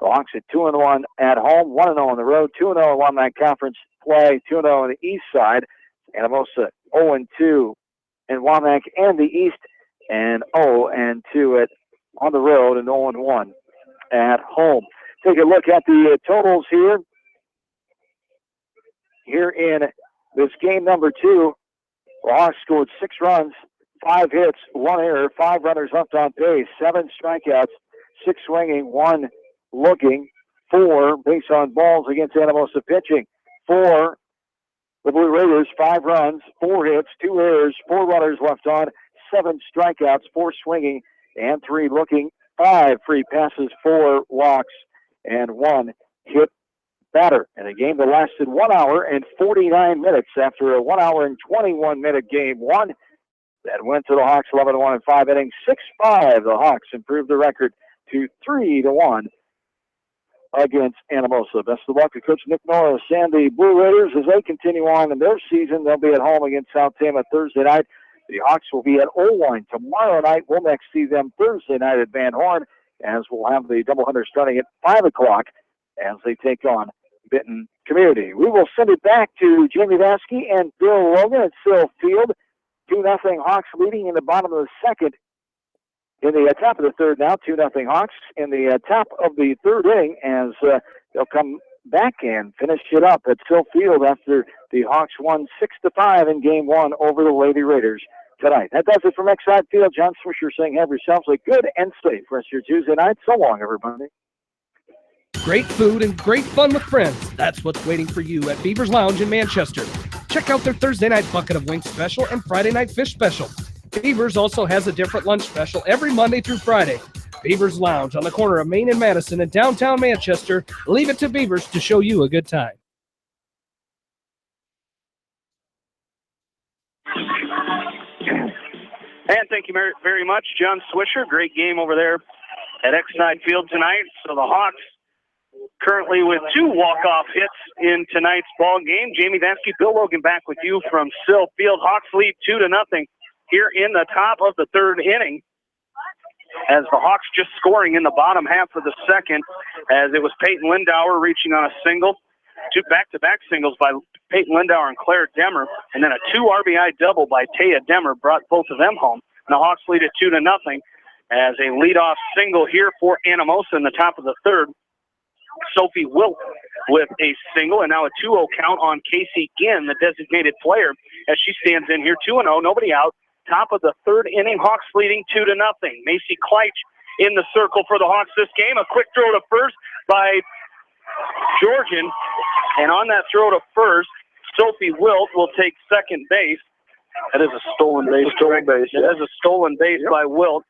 The Hawks at 2-1 at home, 1-0 on the road, 2-0 in Wommack Conference play, 2-0 on the east side. Anamosa 0-2 in Wommack and the east, and 0-2 on the road, and 0-1 at home. Take a look at the totals here. Here in this game number 2, the Hawks scored 6 runs, 5 hits, 1 error, 5 runners left on base, 7 strikeouts, 6 swinging, 1 looking, 4 base on balls against Anamosa pitching. For the Blue Raiders, 5 runs, 4 hits, 2 errors, 4 runners left on, 7 strikeouts, 4 swinging, and 3 looking, 5 free passes, 4 walks, and 1 hit batter. And a game that lasted 1 hour and 49 minutes after a 1 hour and 21 minute game 1 that went to the Hawks 11-1 in 5 innings. 6-5. The Hawks improved the record to 3-1 against Anamosa. Best of luck to Coach Nick Norris and the Blue Raiders as they continue on in their season. They'll be at home against South Tama Thursday night. The Hawks will be at Irvine tomorrow night. We'll next see them Thursday night at Van Horn, as we'll have the doubleheader starting at 5 o'clock as they take on Benton Community. We will send it back to Jamie Vasky and Bill Logan at Sill Field. 2-0 Hawks leading in the bottom of the second. In the top of the third now, 2-0 Hawks in the top of the third inning as they'll come back and finish it up at Sill Field after the Hawks won 6-5 in game 1 over the Lady Raiders tonight. That does it from Exide Field. John Swisher saying have yourselves a good and safe rest of your Tuesday night. So long, everybody. Great food and great fun with friends. That's what's waiting for you at Beaver's Lounge in Manchester. Check out their Thursday night bucket of wings special and Friday night fish special. Beaver's also has a different lunch special every Monday through Friday. Beaver's Lounge on the corner of Main and Madison in downtown Manchester. Leave it to Beaver's to show you a good time. And thank you very much, John Swisher. Great game over there at Exide Field tonight. So the Hawks currently with 2 walk-off hits in tonight's ball game. Jamie Vasky, Bill Logan back with you from Sill Field. Hawks lead 2-0 here in the top of the third inning, as the Hawks just scoring in the bottom half of the second, as it was Peyton Lindauer reaching on a single, 2 back-to-back singles by Peyton Lindauer and Claire Demmer, and then a 2 RBI double by Taya Demmer brought both of them home. And the Hawks lead at 2-0 as a leadoff single here for Anamosa in the top of the third. Sophie Wilt with a single, and now a 2-0 count on Casey Ginn, the designated player, as she stands in here 2-0, nobody out. Top of the third inning, Hawks leading 2-0. Macy Kleitch in the circle for the Hawks this game. A quick throw to first by Georgian, and on that throw to first, Sophie Wilt will take second base. That is a stolen base. That is a stolen base by Wilt,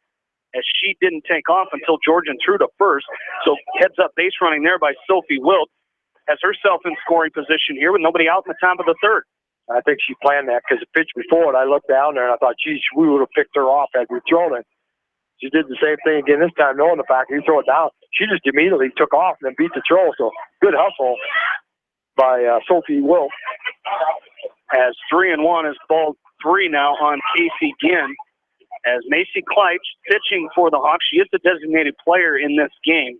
as she didn't take off until Georgian threw to first. So heads up base running there by Sophie Wilt, has herself in scoring position here with nobody out in the top of the third. I think she planned that because the pitch before it, I looked down there and I thought, geez, we would have picked her off had we thrown it. She did the same thing again this time, knowing the fact you throw it down. She just immediately took off and then beat the throw. So good hustle by Sophie Wilt. As 3-1 is ball 3 now on Casey Ginn. As Macy Kleitch pitching for the Hawks. She is the designated player in this game.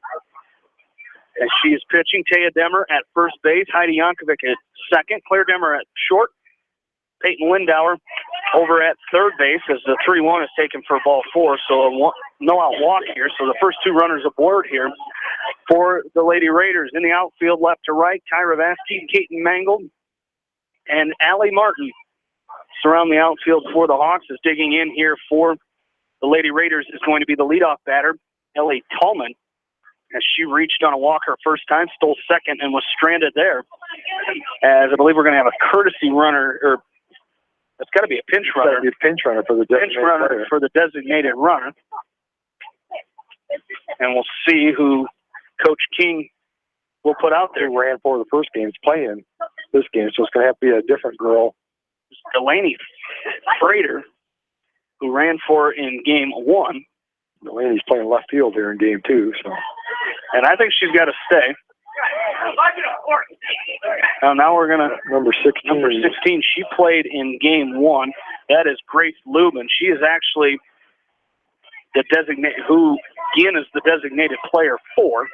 As she is pitching, Taya Demmer at first base, Heidi Yankovic at second, Claire Demmer at short, Peyton Lindauer over at third base as the 3-1 is taken for ball 4. So a no-out walk here. So the first 2 runners aboard here for the Lady Raiders. In the outfield, left to right, Tyra Vasky, Kaiten Mangold, and Allie Martin surround the outfield for the Hawks. Is digging in here for the Lady Raiders is going to be the leadoff batter, Ellie Tallman, as she reached on a walk her first time, stole second, and was stranded there. As I believe we're going to have a courtesy runner, or it's got to be a pinch runner. It's got to be a pinch runner for the designated runner. And we'll see who Coach King will put out there. Who ran for the first game, is playing this game, so it's going to have to be a different girl. Delaney Frater, who ran for in game 1. Delaney's playing left field here in game 2, so And I think she's got to stay. Now we're going to... Number 16. Number 16, she played in game 1. That is Grace Lubin. She is actually the designated, who again is the designated player for.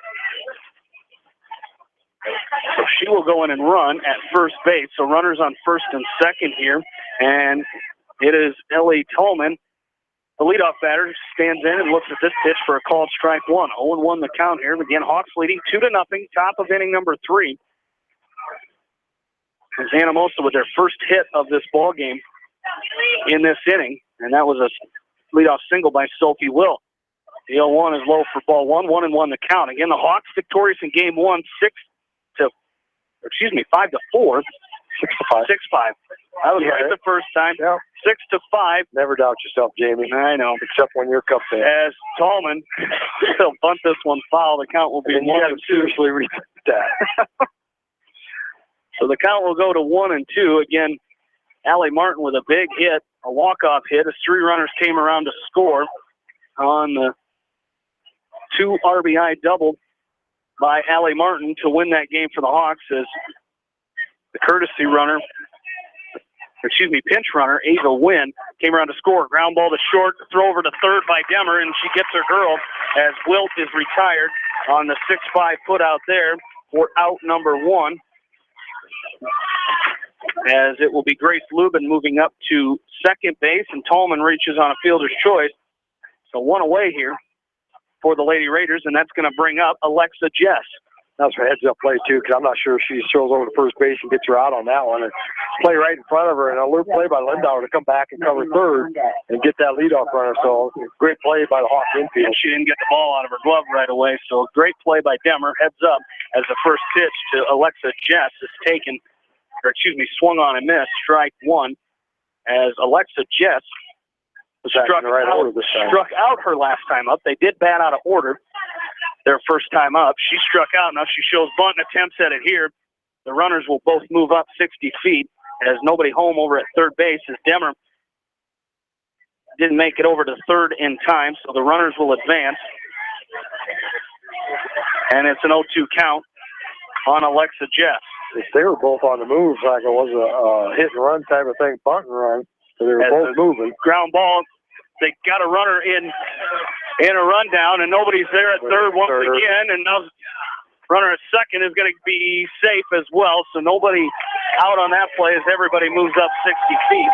So she will go in and run at first base. So runners on first and second here. And it is Ellie Tolman. The leadoff batter stands in and looks at this pitch for a called strike one. 0-1 the count here. Again, Hawks leading 2-0, top of inning number 3. It's Anamosa with their first hit of this ball game in this inning, and that was a leadoff single by Sophie Will. The 0-1 is low for ball 1, 1-1 the count. Again, the Hawks victorious in game 1, 5-4. 6-5. 6-5. I was right the first time. Yep. 6-5. Never doubt yourself, Jamie. I know. Except when you're Cup fan. As Tallman will bunt this one foul, the count will be 1-2. Seriously read that. So the count will go to 1-2. Again, Allie Martin with a big hit, a walk-off hit, as 3 runners came around to score on the 2 RBI double by Allie Martin to win that game for the Hawks, as the courtesy runner, pinch runner, Ava Wynn, came around to score. Ground ball to short, throw over to third by Demmer, and she gets her girl as Wilt is retired on the 6-5 put out there for out number 1. As it will be Grace Lubin moving up to second base, and Tallman reaches on a fielder's choice. So 1 away here for the Lady Raiders, and that's going to bring up Alexa Jess. That's a heads-up play, too, because I'm not sure if she throws over to first base and gets her out on that one. And play right in front of her, and a little play by Lindauer to come back and cover third and get that leadoff runner. So great play by the Hawks infield. She didn't get the ball out of her glove right away, so great play by Demmer. Heads up as the first pitch to Alexa Jess is taken, swung on and missed, strike 1, as Alexa Jess struck out her last time up. They did bat out of order their first time up. She struck out. Now she shows bunt and attempts at it here. The runners will both move up 60 feet as nobody home over at third base, as Demmer didn't make it over to third in time, so the runners will advance. And it's an 0-2 count on Alexa Jess. If they were both on the move, like it was a hit and run type of thing, bunt and run, so they were both moving. Ground ball. They got a runner in a rundown, and nobody's there at third once again, and now runner at second is going to be safe as well, so nobody out on that play as everybody moves up 60 feet.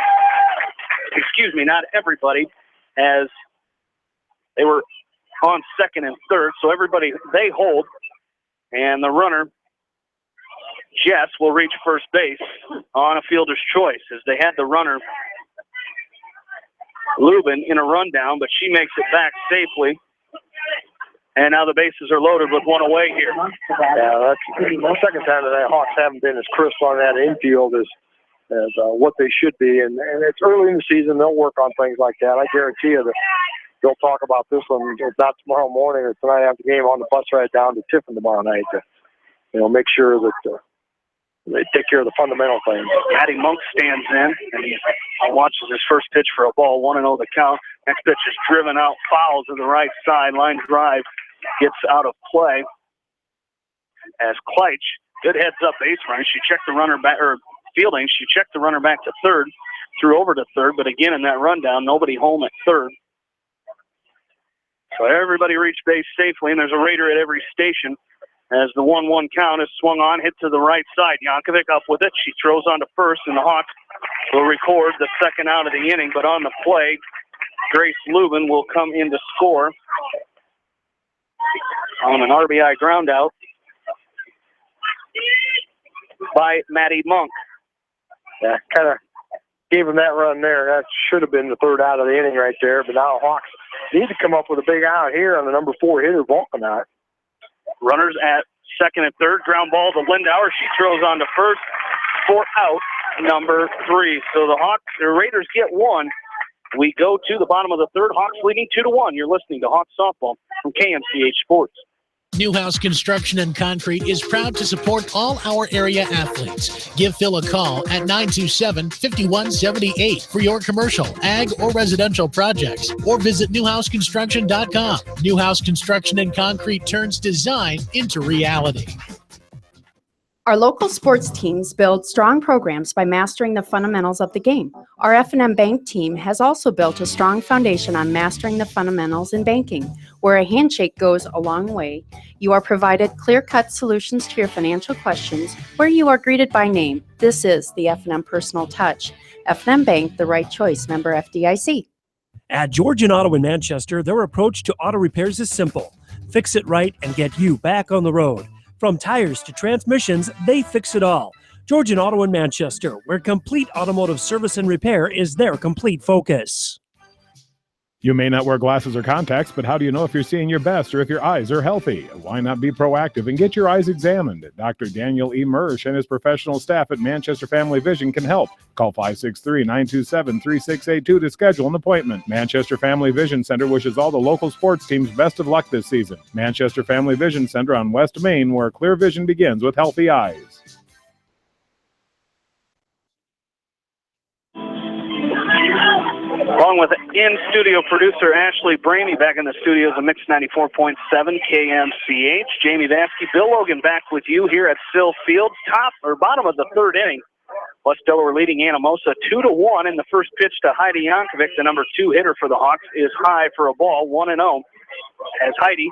Excuse me, not everybody, as they were on second and third, so everybody, they hold, and the runner, Jess, will reach first base on a fielder's choice, as they had the runner Lubin in a rundown, but she makes it back safely. And now the bases are loaded with 1 away here. Yeah, that's the second time today Hawks haven't been as crisp on that infield as what they should be. And it's early in the season. They'll work on things like that. I guarantee you that they'll talk about this one, if not tomorrow morning or tonight after the game, on the bus ride down to Tiffin tomorrow night to make sure that they take care of the fundamental things. Maddie Monk stands in and he watches his first pitch for a ball, 1-0 the count. Next pitch is driven out, foul to the right side, line drive gets out of play. As Kleitch, good heads up base running. She checked the runner back, or fielding. She checked the runner back to third, threw over to third, but again in that rundown, nobody home at third. So everybody reached base safely, and there's a Raider at every station. As the 1-1 count is swung on, hit to the right side. Yankovic up with it. She throws on to first, and the Hawks will record the second out of the inning. But on the play, Grace Lubin will come in to score on an RBI ground out by Maddie Monk. Yeah, kind of gave him that run there. That should have been the third out of the inning right there. But now Hawks need to come up with a big out here on the number 4 hitter, Volkanot. Runners at second and third. Ground ball to Lindauer. She throws on to first for out number 3. So the Raiders get 1. We go to the bottom of the third. Hawks leading 2-1. You're listening to Hawks Softball from KMCH Sports. Newhouse Construction and Concrete is proud to support all our area athletes. Give Phil a call at 927-5178 for your commercial, ag, or residential projects, or visit newhouseconstruction.com. Newhouse Construction and Concrete turns design into reality. Our local sports teams build strong programs by mastering the fundamentals of the game. Our F&M Bank team has also built a strong foundation on mastering the fundamentals in banking, where a handshake goes a long way. You are provided clear-cut solutions to your financial questions, where you are greeted by name. This is the F&M Personal Touch. F&M Bank, the right choice. Member FDIC. At Georgian Auto in Manchester, their approach to auto repairs is simple. Fix it right and get you back on the road. From tires to transmissions, they fix it all. Georgian Auto in Manchester, where complete automotive service and repair is their complete focus. You may not wear glasses or contacts, but how do you know if you're seeing your best or if your eyes are healthy? Why not be proactive and get your eyes examined? Dr. Daniel E. Mersch and his professional staff at Manchester Family Vision can help. Call 563-927-3682 to schedule an appointment. Manchester Family Vision Center wishes all the local sports teams best of luck this season. Manchester Family Vision Center on West Main, where clear vision begins with healthy eyes. Along with in-studio producer Ashley Bramey, back in the studios of Mix 94.7 KMCH. Jamie Vasky, Bill Logan back with you here at Sill Field. Bottom of the third inning. West Delaware leading Anamosa 2-1 in the first pitch to Heidi Yankovic, the number 2 hitter for the Hawks, is high for a ball, 1-0. As Heidi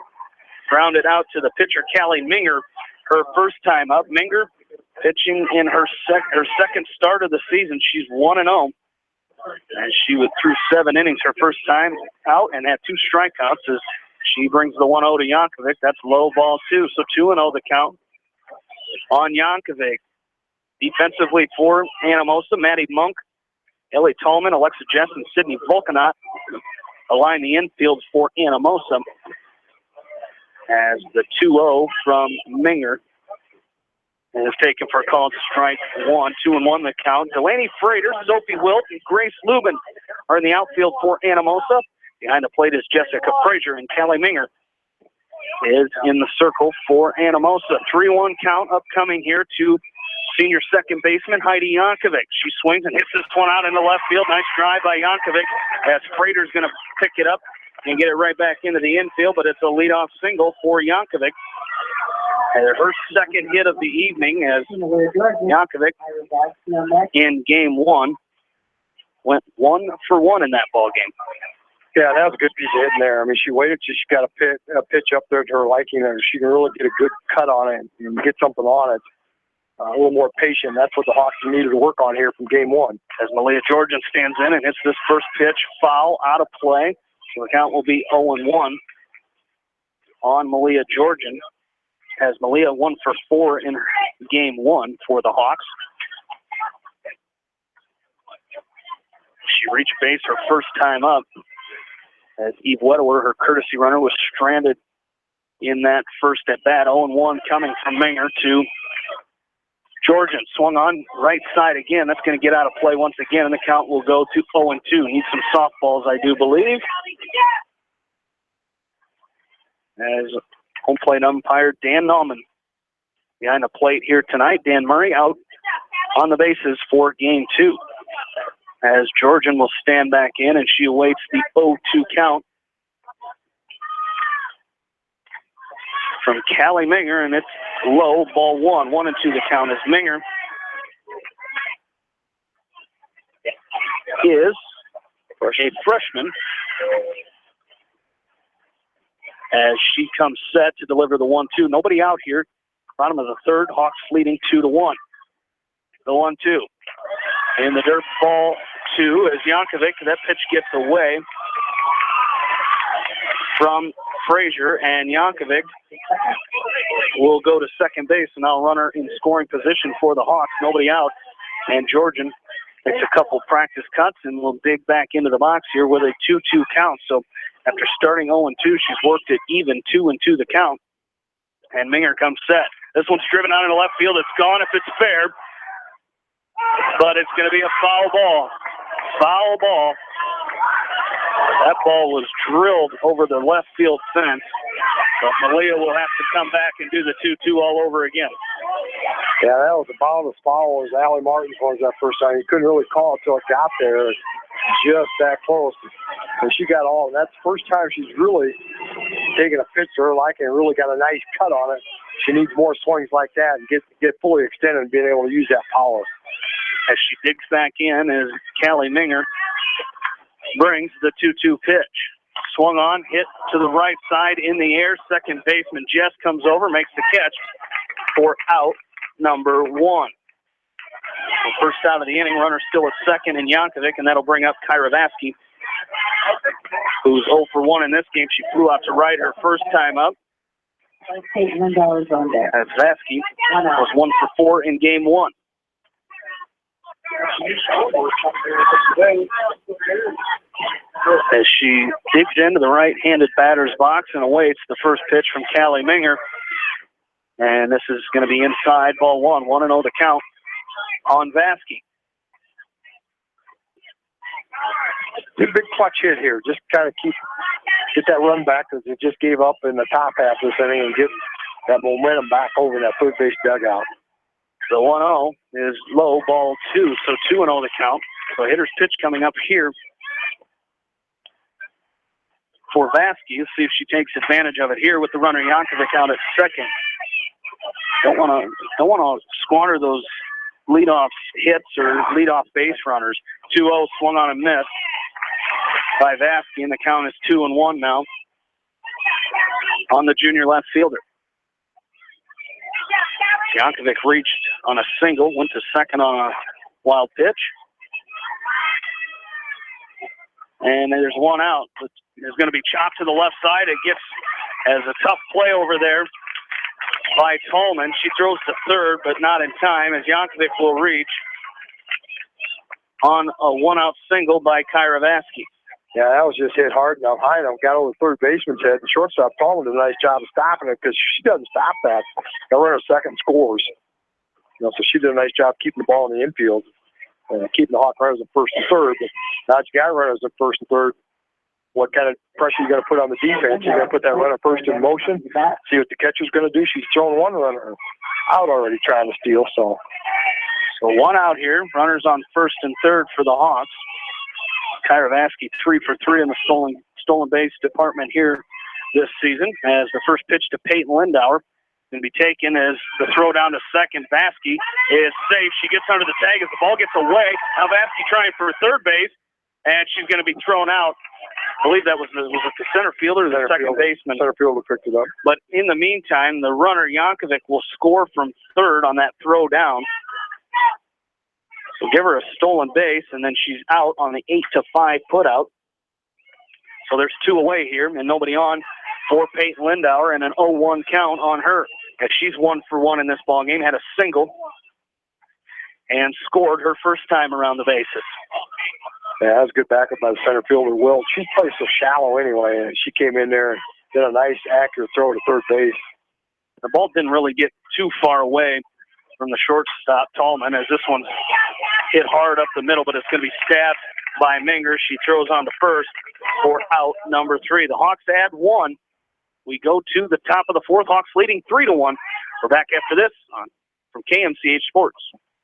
grounded out to the pitcher Callie Minger, her first time up. Minger pitching in her second start of the season. She's 1-0. And she was through 7 innings her first time out and had 2 strikeouts as she brings the 1-0 to Yankovic. That's low ball 2, so 2-0 the count on Yankovic. Defensively for Anamosa, Maddie Monk, Ellie Tallman, Alexa Jess, and Sydney Volkanot align the infield for Anamosa as the 2-0 from Minger is taken for a called strike 1. 2-1 the count. Delaney Frater, Sophie Wilt, and Grace Lubin are in the outfield for Anamosa. Behind the plate is Jessica Frazier, and Callie Minger is in the circle for Anamosa. 3-1 count upcoming here to senior second baseman Heidi Yankovic. She swings and hits this one out into left field. Nice drive by Yankovic as Frater's going to pick it up and get it right back into the infield, but it's a leadoff single for Yankovic. And her second hit of the evening as Yankovic in game 1 went 1 for 1 in that ball game. Yeah, that was a good piece of hitting there. I mean, she waited till she got a pitch up there to her liking, and she can really get a good cut on it and get something on it. A little more patient. That's what the Hawks needed to work on here from game 1. As Malia Georgian stands in and hits this first pitch foul out of play. So the count will be 0-1 on Malia Georgian. As Malia 1 for 4 in game 1 for the Hawks. She reached base her first time up as Eve Wedewer, her courtesy runner, was stranded in that first at bat. 0-1 coming from Minger to Georgian. Swung on right side again. That's going to get out of play once again, and the count will go to 0-2. Need some softballs, I do believe. As home plate umpire Dan Nauman behind the plate here tonight. Dan Murray out on the bases for game 2. As Georgian will stand back in and she awaits the 0-2 count from Callie Minger, and it's low, ball 1. 1-2 the count as Minger is a freshman. As she comes set to deliver the 1-2. Nobody out here. Bottom of the third, Hawks leading 2-1. The 1-2. In the dirt, ball 2 as Yankovic. That pitch gets away from Frazier, and Yankovic will go to second base, and now runner in scoring position for the Hawks. Nobody out, and Georgian takes a couple practice cuts and will dig back into the box here with a 2-2 count. So after starting 0-2, she's worked it even 2-2 the count. And Minger comes set. This one's driven out into left field. It's gone if it's fair. But it's going to be a foul ball. Foul ball. That ball was drilled over the left field fence. But Malia will have to come back and do the 2-2 all over again. Yeah, that was about as foul as Allie Martin's was that first time. You couldn't really call it until it got there, just that close. And she got all. That's the first time she's really taken a pitch to her liking and really got a nice cut on it. She needs more swings like that and get fully extended and being able to use that power. As she digs back in, as Callie Minger brings the 2-2 pitch. Swung on, hit to the right side in the air. Second baseman Jess comes over, makes the catch for out number 1. So first out of the inning, runner still at second in Yankovic, and that'll bring up Kyra Vasky, who's 0 for 1 in this game. She flew out to right her first time up. As Vasky was 1 for 4 in game 1. As she digs into the right-handed batter's box and awaits the first pitch from Callie Minger. And this is going to be inside, ball 1. 1-0 the count on Vasky. Big clutch hit here. Just kind of get that run back because it just gave up in the top half of this inning and get that momentum back over in that third base dugout. The 1-0 is low, ball 2, so 2-0 the count. So hitter's pitch coming up here for Vasky. Let's see if she takes advantage of it here with the runner Yankovic out at second. Don't want to squander those leadoff hits or leadoff base runners. 2-0 swung on and missed by Vasky, and the count is 2-1 now on the junior left fielder. Yankovic reached on a single, went to second on a wild pitch. And there's one out. It's going to be chopped to the left side. It gets as a tough play over there by Tolman. She throws to third, but not in time, as Yankovic will reach on a one-out single by Kyra Vasky. Yeah, that was just hit hard enough, high enough, got over the third baseman's head. The shortstop Tolman did a nice job of stopping it because she doesn't stop that. Got runner second scores. So she did a nice job keeping the ball in the infield and keeping the Hawk runners at first and third. But now you got runners at first and third. What kind of pressure you got to put on the defense? You got to put that runner first in motion. See what the catcher's going to do. She's throwing one runner out already, trying to steal. So one out here. Runners on first and third for the Hawks. Kyra Vasky 3 for 3 in the stolen base department here this season. As the first pitch to Peyton Lindauer going to be taken as the throw down to second. Vasky is safe. She gets under the tag as the ball gets away. Now Vasky trying for third base, and she's going to be thrown out. I believe that was it the center fielder or the second baseman? Center fielder picked it up. But in the meantime, the runner Yankovic will score from third on that throw down. So give her a stolen base, and then she's out on the 8-5 putout. So there's two away here, and nobody on for Peyton Lindauer, and an 0-1 count on her. As she's 1 for 1 in this ball game, had a single, and scored her first time around the bases. Yeah, that was good backup by the center fielder, Will. She plays so shallow anyway, and she came in there and did a nice, accurate throw to third base. The ball didn't really get too far away from the shortstop, Tallman, as this one's hit hard up the middle, but it's going to be stabbed by Minger. She throws on to first for out number 3. The Hawks add 1. We go to the top of the fourth. Hawks leading 3-1. We're back after this from KMCH Sports.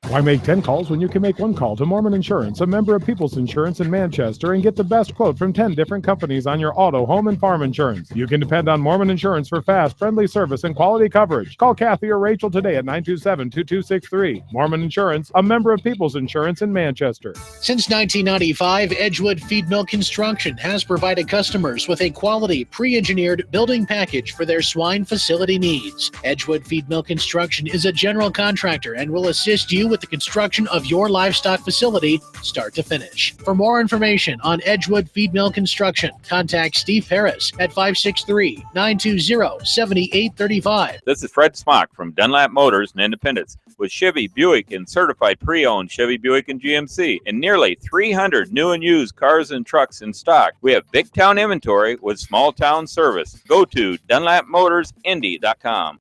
Why make 10 calls when you can make 1 call to Mormon Insurance, a member of People's Insurance in Manchester, and get the best quote from 10 different companies on your auto, home, and farm insurance? You can depend on Mormon Insurance for fast, friendly service and quality coverage. Call Kathy or Rachel today at 927-2263. Mormon Insurance, a member of People's Insurance in Manchester. Since 1995, Edgewood Feed Mill Construction has provided customers with a quality, pre-engineered building package for their swine facility needs. Edgewood Feed Mill Construction is a general contractor and will assist you with the construction of your livestock facility, start to finish. For more information on Edgewood Feed Mill Construction, contact Steve Harris at 563-920-7835. This is Fred Smock from Dunlap Motors in Independence with Chevy, Buick, and certified pre-owned Chevy, Buick, and GMC, and nearly 300 new and used cars and trucks in stock. We have big town inventory with small town service. Go to DunlapMotorsIndy.com.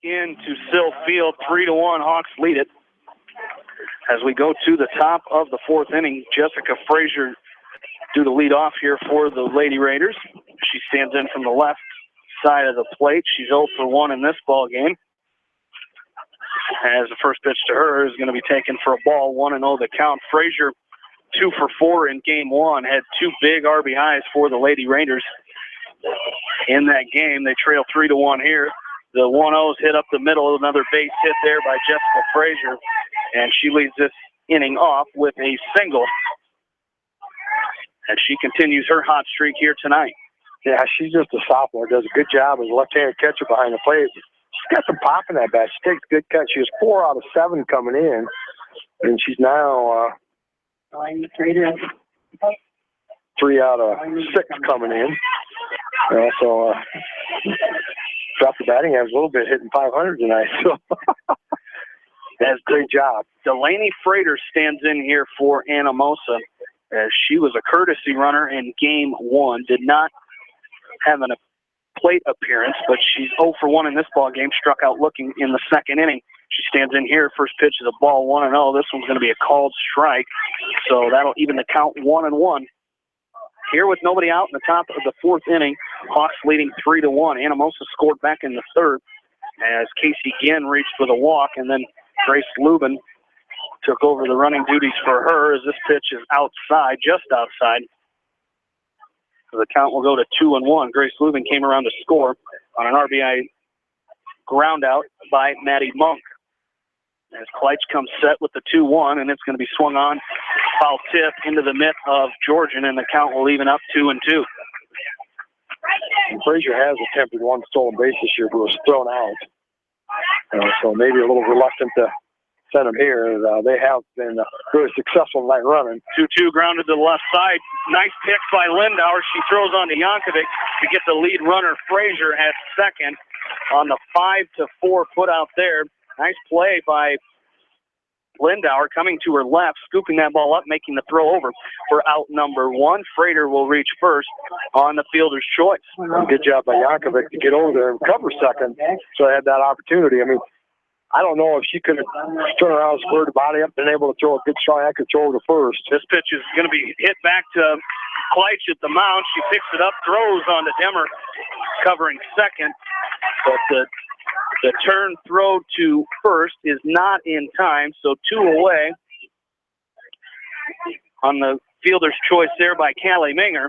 Into Sill Field, 3-1. Hawks lead it. As we go to the top of the fourth inning, Jessica Frazier do the lead off here for the Lady Raiders. She stands in from the left side of the plate. She's 0 for 1 in this ball game. As the first pitch to her is going to be taken for a ball, 1-0 the count. Frazier 2 for 4 in game one, had 2 big RBIs for the Lady Raiders in that game. They trail 3-1 here. The 1-0s hit up the middle, another base hit there by Jessica Frazier, and she leads this inning off with a single as she continues her hot streak here tonight. Yeah, she's just a sophomore. Does a good job as a left-handed catcher behind the plate. She's got some pop in that bat. She takes good cuts. She was 4 out of 7 coming in, and she's now 3 out of 6 coming in. Also, dropped the batting average a little bit, hitting 500 tonight. So that's a great job. Delaney Frater stands in here for Anamosa, as she was a courtesy runner in game one. Did not have a plate appearance, but she's 0 for 1 in this ball game. Struck out looking in the second inning. She stands in here. First pitch is a ball, 1-0. This one's going to be a called strike, so that'll even the count 1-1. Here with nobody out in the top of the fourth inning, Hawks leading 3-1. Anamosa scored back in the third as Casey Ginn reached for the walk, and then Grace Lubin took over the running duties for her as this pitch is outside, just outside. So the count will go to 2-1. Grace Lubin came around to score on an RBI ground out by Maddie Monk. As Kleitch comes set with the 2-1, and it's going to be swung on. Foul tip into the mitt of Georgian, and the count will even up 2-2. Frazier has attempted 1 stolen base this year, but was thrown out. So maybe a little reluctant to send him here. They have been really successful in night running. 2-2 grounded to the left side. Nice pick by Lindauer. She throws on to Yankovic to get the lead runner, Frazier, at second on the 5-4 put out there. Nice play by Lindauer coming to her left, scooping that ball up, making the throw over for out number 1. Frater will reach first on the fielder's choice. Good job by Yankovic to get over there and cover second, so they had that opportunity. I mean, I don't know if she could have turned around, squared the body up, been able to throw a good strong accurate throw to first. This pitch is going to be hit back to Kleitch at the mound. She picks it up, throws on to Demmer, covering second, but the turn throw to first is not in time, so 2 away on the fielder's choice there by Callie Minger.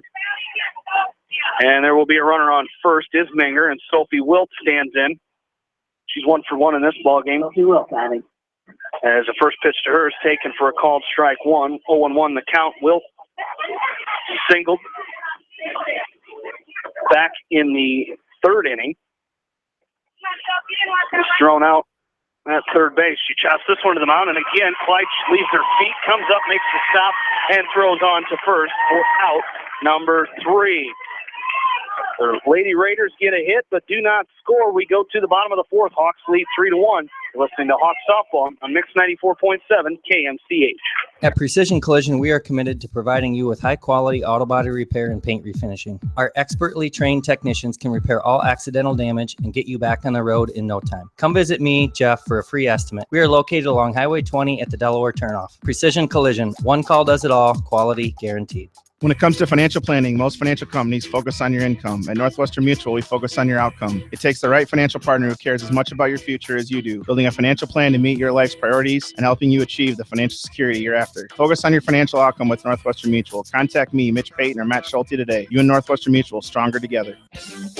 And there will be a runner on first is Minger, and Sophie Wilt stands in. She's 1 for 1 in this ball game. Sophie Wilt, as the first pitch to her is taken for a called strike 1. 0-1 the count. Wilt singled back in the third inning. Is thrown out at third base. She chops this one to the mound, and again, Kleitch leaves her feet, comes up, makes the stop, and throws on to first for out number 3. The Lady Raiders get a hit, but do not score. We go to the bottom of the fourth. Hawks lead 3-1. You're listening to Hawks Softball on Mix 94.7 KMCH. At Precision Collision, we are committed to providing you with high-quality auto body repair and paint refinishing. Our expertly trained technicians can repair all accidental damage and get you back on the road in no time. Come visit me, Jeff, for a free estimate. We are located along Highway 20 at the Delaware turnoff. Precision Collision. One call does it all. Quality guaranteed. When it comes to financial planning, most financial companies focus on your income. At Northwestern Mutual, we focus on your outcome. It takes the right financial partner who cares as much about your future as you do, building a financial plan to meet your life's priorities and helping you achieve the financial security you're after. Focus on your financial outcome with Northwestern Mutual. Contact me, Mitch Payton, or Matt Schulte today. You and Northwestern Mutual, stronger together.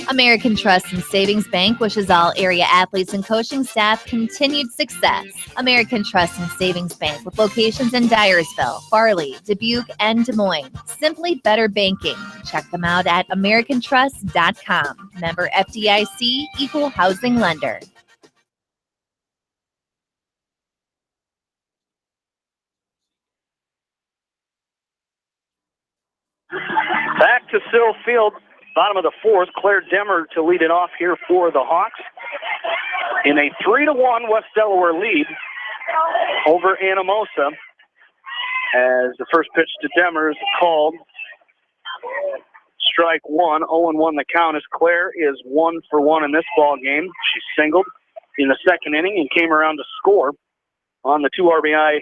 American Trust and Savings Bank wishes all area athletes and coaching staff continued success. American Trust and Savings Bank with locations in Dyersville, Farley, Dubuque, and Des Moines. Simply better banking. Check them out at americantrust.com. Member FDIC, equal housing lender. Back to Sill Field, bottom of the fourth. Claire Demmer to lead it off here for the Hawks in a 3-1 West Delaware lead over Anamosa, as the first pitch to Demmer is called. Strike 1, 0-1 the count, as Claire is 1 for 1 in this ball game. She singled in the second inning and came around to score on the 2 RBI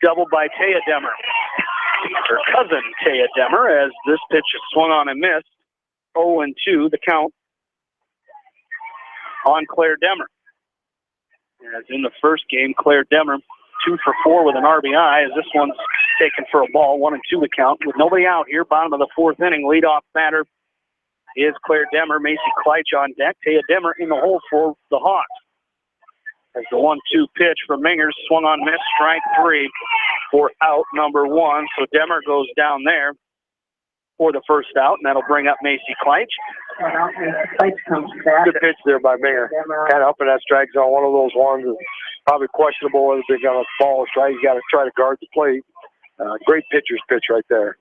double by Taya Demmer. Her cousin, Taya Demmer, as this pitch is swung on and missed. 0-2, the count on Claire Demmer. As in the first game, Claire Demmer 2 for 4 with an RBI, as this one's taken for a ball. 1-2 the count with nobody out here. Bottom of the fourth inning, leadoff batter is Claire Demmer. Macy Kleitsch on deck. Taya Demmer in the hole for the Hawks. As the 1-2 pitch for Mingers swung on, missed, strike 3 for out number 1. So Demmer goes down there for the first out, and that'll bring up Macy Kleitsch. Good pitch there by Minger. Kind of up in that strike zone. One of those ones that's probably questionable whether they're going to ball or strike. You got to try to guard the plate. Great pitcher's pitch right there.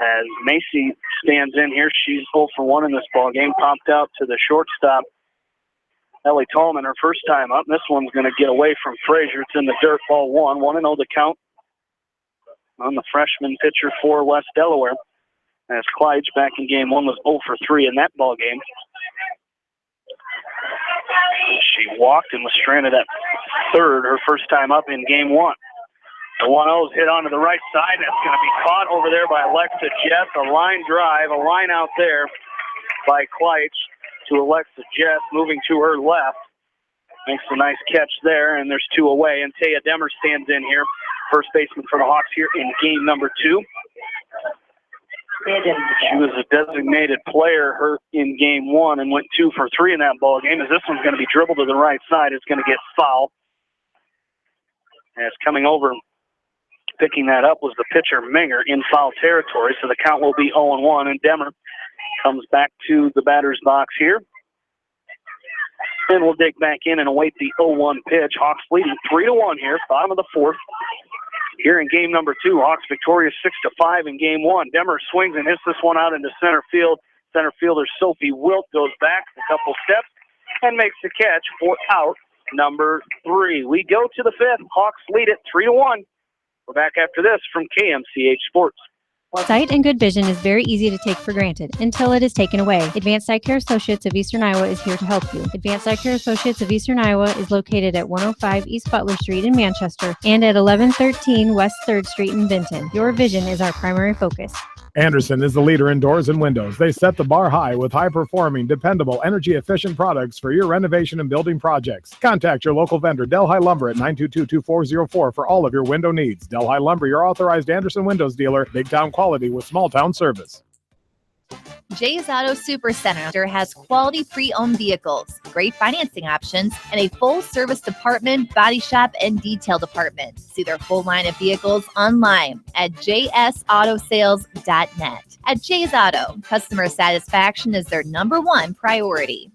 As Macy stands in here, she's 0 for 1 in this ball game. Popped out to the shortstop, Ellie Tallman, her first time up. This one's going to get away from Frazier. It's in the dirt, ball 1. 1-0 the count on the freshman pitcher for West Delaware. As Kleitsch back in game 1 was 0 for 3 in that ball game. She walked and was stranded at third, her first time up in game 1. The 1-0 is hit onto the right side. That's going to be caught over there by Alexa Jess. A line drive, a line out there by Kleitsch to Alexa Jess, moving to her left. Makes a nice catch there, and there's 2 away. And Taya Demmer stands in here, first baseman for the Hawks here in game number 2. She was a designated player in game 1 and went 2 for 3 in that ball game. As this one's going to be dribbled to the right side, it's going to get foul. As coming over, picking that up was the pitcher Minger in foul territory, so the count will be 0-1, and Demmer comes back to the batter's box here. And we'll dig back in and await the 0-1 pitch. Hawks leading 3-1 here, bottom of the fourth. Here in game number 2, Hawks victorious 6-5 in game 1. Demmer swings and hits this one out into center field. Center fielder Sophie Wilt goes back a couple steps and makes the catch for out number 3. We go to the 5th. Hawks lead it 3-1. We're back after this from KMCH Sports. Sight and good vision is very easy to take for granted until it is taken away. Advanced Eye Care Associates of Eastern Iowa is here to help you. Advanced Eye Care Associates of Eastern Iowa is located at 105 East Butler Street in Manchester and at 1113 West 3rd Street in Benton. Your vision is our primary focus. Anderson is the leader in doors and windows. They set the bar high with high-performing, dependable, energy-efficient products for your renovation and building projects. Contact your local vendor, Delhi Lumber, at 922-2404 for all of your window needs. Delhi Lumber, your authorized Anderson Windows dealer, big-town quality with small-town service. Jay's Auto Supercenter has quality pre-owned vehicles, great financing options, and a full-service department, body shop, and detail department. See their full line of vehicles online at jsautosales.net. At Jay's Auto, customer satisfaction is their #1 priority.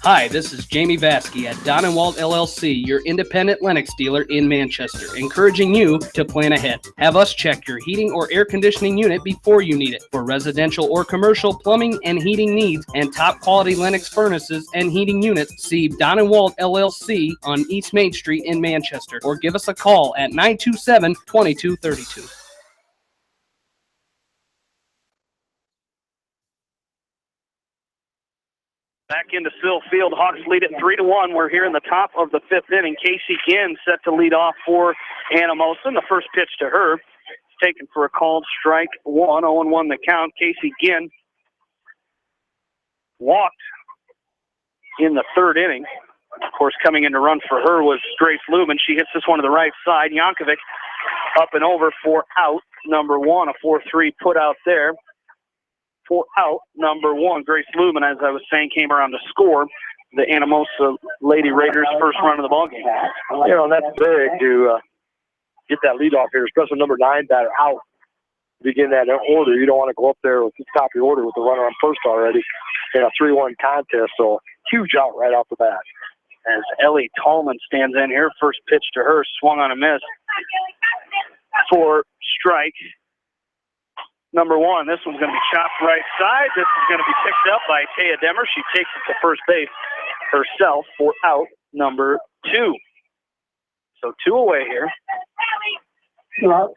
Hi, this is Jamie Vasky at Don & Walt LLC, your independent Lennox dealer in Manchester, encouraging you to plan ahead. Have us check your heating or air conditioning unit before you need it. For residential or commercial plumbing and heating needs and top quality Lennox furnaces and heating units, see Don & Walt LLC on East Main Street in Manchester, or give us a call at 927-2232. Back into Sill Field. Hawks lead it 3-1. We're here in the top of the 5th inning. Casey Ginn set to lead off for Anamosa. The first pitch to her is taken for a called strike 1. 0-1 the count. Casey Ginn walked in the 3rd inning. Of course, coming in to run for her was Grace Lubin. She hits this one to the right side. Yankovic up and over for out #1. A 4-3 put out there. For out #1, Grace Lubin, as I was saying, came around to score the Anamosa Lady Raiders' first run of the ballgame. You know, that's big to get that leadoff here, especially number 9 batter out. Begin that order. You don't want to go up there with the top of your order with the runner on first already in a 3-1 contest. So huge out right off the bat. As Ellie Tallman stands in here, first pitch to her, swung on a miss for strike #1. This one's going to be chopped right side. This is going to be picked up by Taya Demmer. She takes it to first base herself for out #2. So 2 away here. As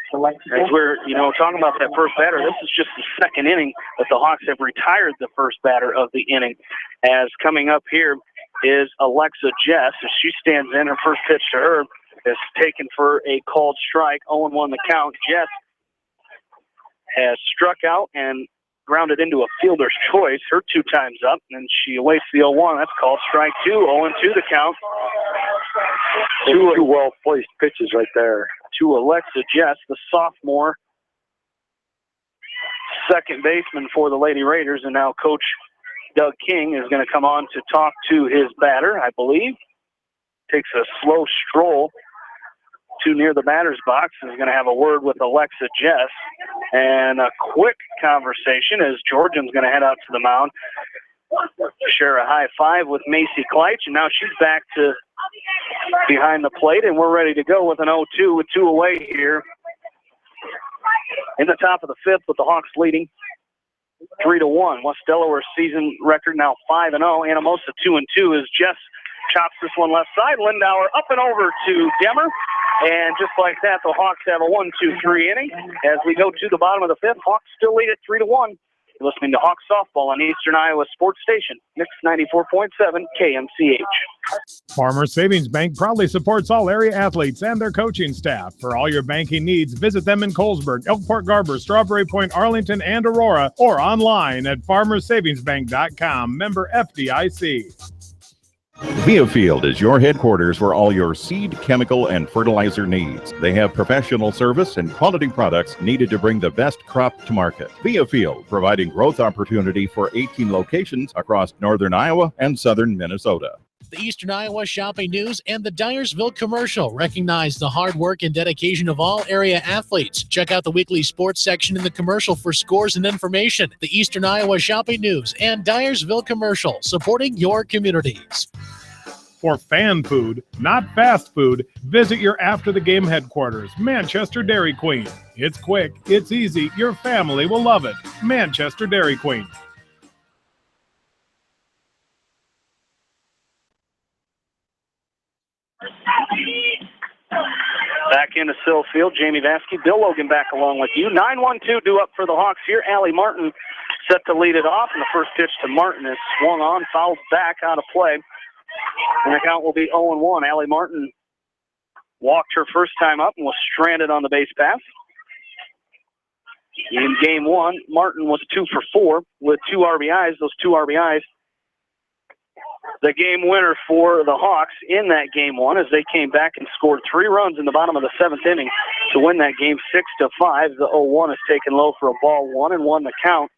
we're, talking about that first batter, this is just the 2nd inning that the Hawks have retired the first batter of the inning. As coming up here is Alexa Jess. As she stands in, her first pitch to her is taken for a called strike. 0-1 the count. Jess has struck out and grounded into a fielder's choice. Her 2 times up, and she awaits the 0-1. That's called strike 2. 0-2 the count. 2 well-placed pitches right there. To Alexa Jess, the sophomore second baseman for the Lady Raiders, and now Coach Doug King is going to come on to talk to his batter, I believe. Takes a slow stroll to near the batter's box and is going to have a word with Alexa Jess. And a quick conversation as Georgian's going to head out to the mound, share a high five with Macy Kleitch, and now she's back to behind the plate, and we're ready to go with an 0-2 with 2 away here in the top of the 5th with the Hawks leading 3-1. West Delaware's season record now 5-0. Anamosa 2-2 as Jess chops this one left side. Lindauer up and over to Demmer. And just like that, the Hawks have a 1-2-3 inning. As we go to the bottom of the 5th, Hawks still lead at 3-1. You're listening to Hawks Softball on Eastern Iowa Sports Station, Mix 94.7 KMCH. Farmers Savings Bank proudly supports all area athletes and their coaching staff. For all your banking needs, visit them in Colesburg, Elkport Garber, Strawberry Point, Arlington, and Aurora, or online at farmersavingsbank.com. Member FDIC. Viafield is your headquarters for all your seed, chemical, and fertilizer needs. They have professional service and quality products needed to bring the best crop to market. Viafield, providing growth opportunity for 18 locations across northern Iowa and southern Minnesota. The Eastern Iowa Shopping News and the Dyersville Commercial recognize the hard work and dedication of all area athletes. Check out the weekly sports section in the commercial for scores and information. The Eastern Iowa Shopping News and Dyersville Commercial, supporting your communities. For fan food, not fast food, visit your after-the-game headquarters, Manchester Dairy Queen. It's quick, it's easy, your family will love it. Manchester Dairy Queen. Back into Sill Field, Jamie Vaskey, Bill Logan back along with you. 9-1-2 due up for the Hawks here. Allie Martin set to lead it off, and the first pitch to Martin is swung on, fouled back out of play. And the count will be 0-1. Allie Martin walked her first time up and was stranded on the base pass. In game 1, Martin was 2 for 4 with 2 RBIs. Those 2 RBIs, the game winner for the Hawks in that game 1, as they came back and scored 3 runs in the bottom of the 7th inning to win that game 6-5. The 0-1 is taken low for a ball 1-1 the count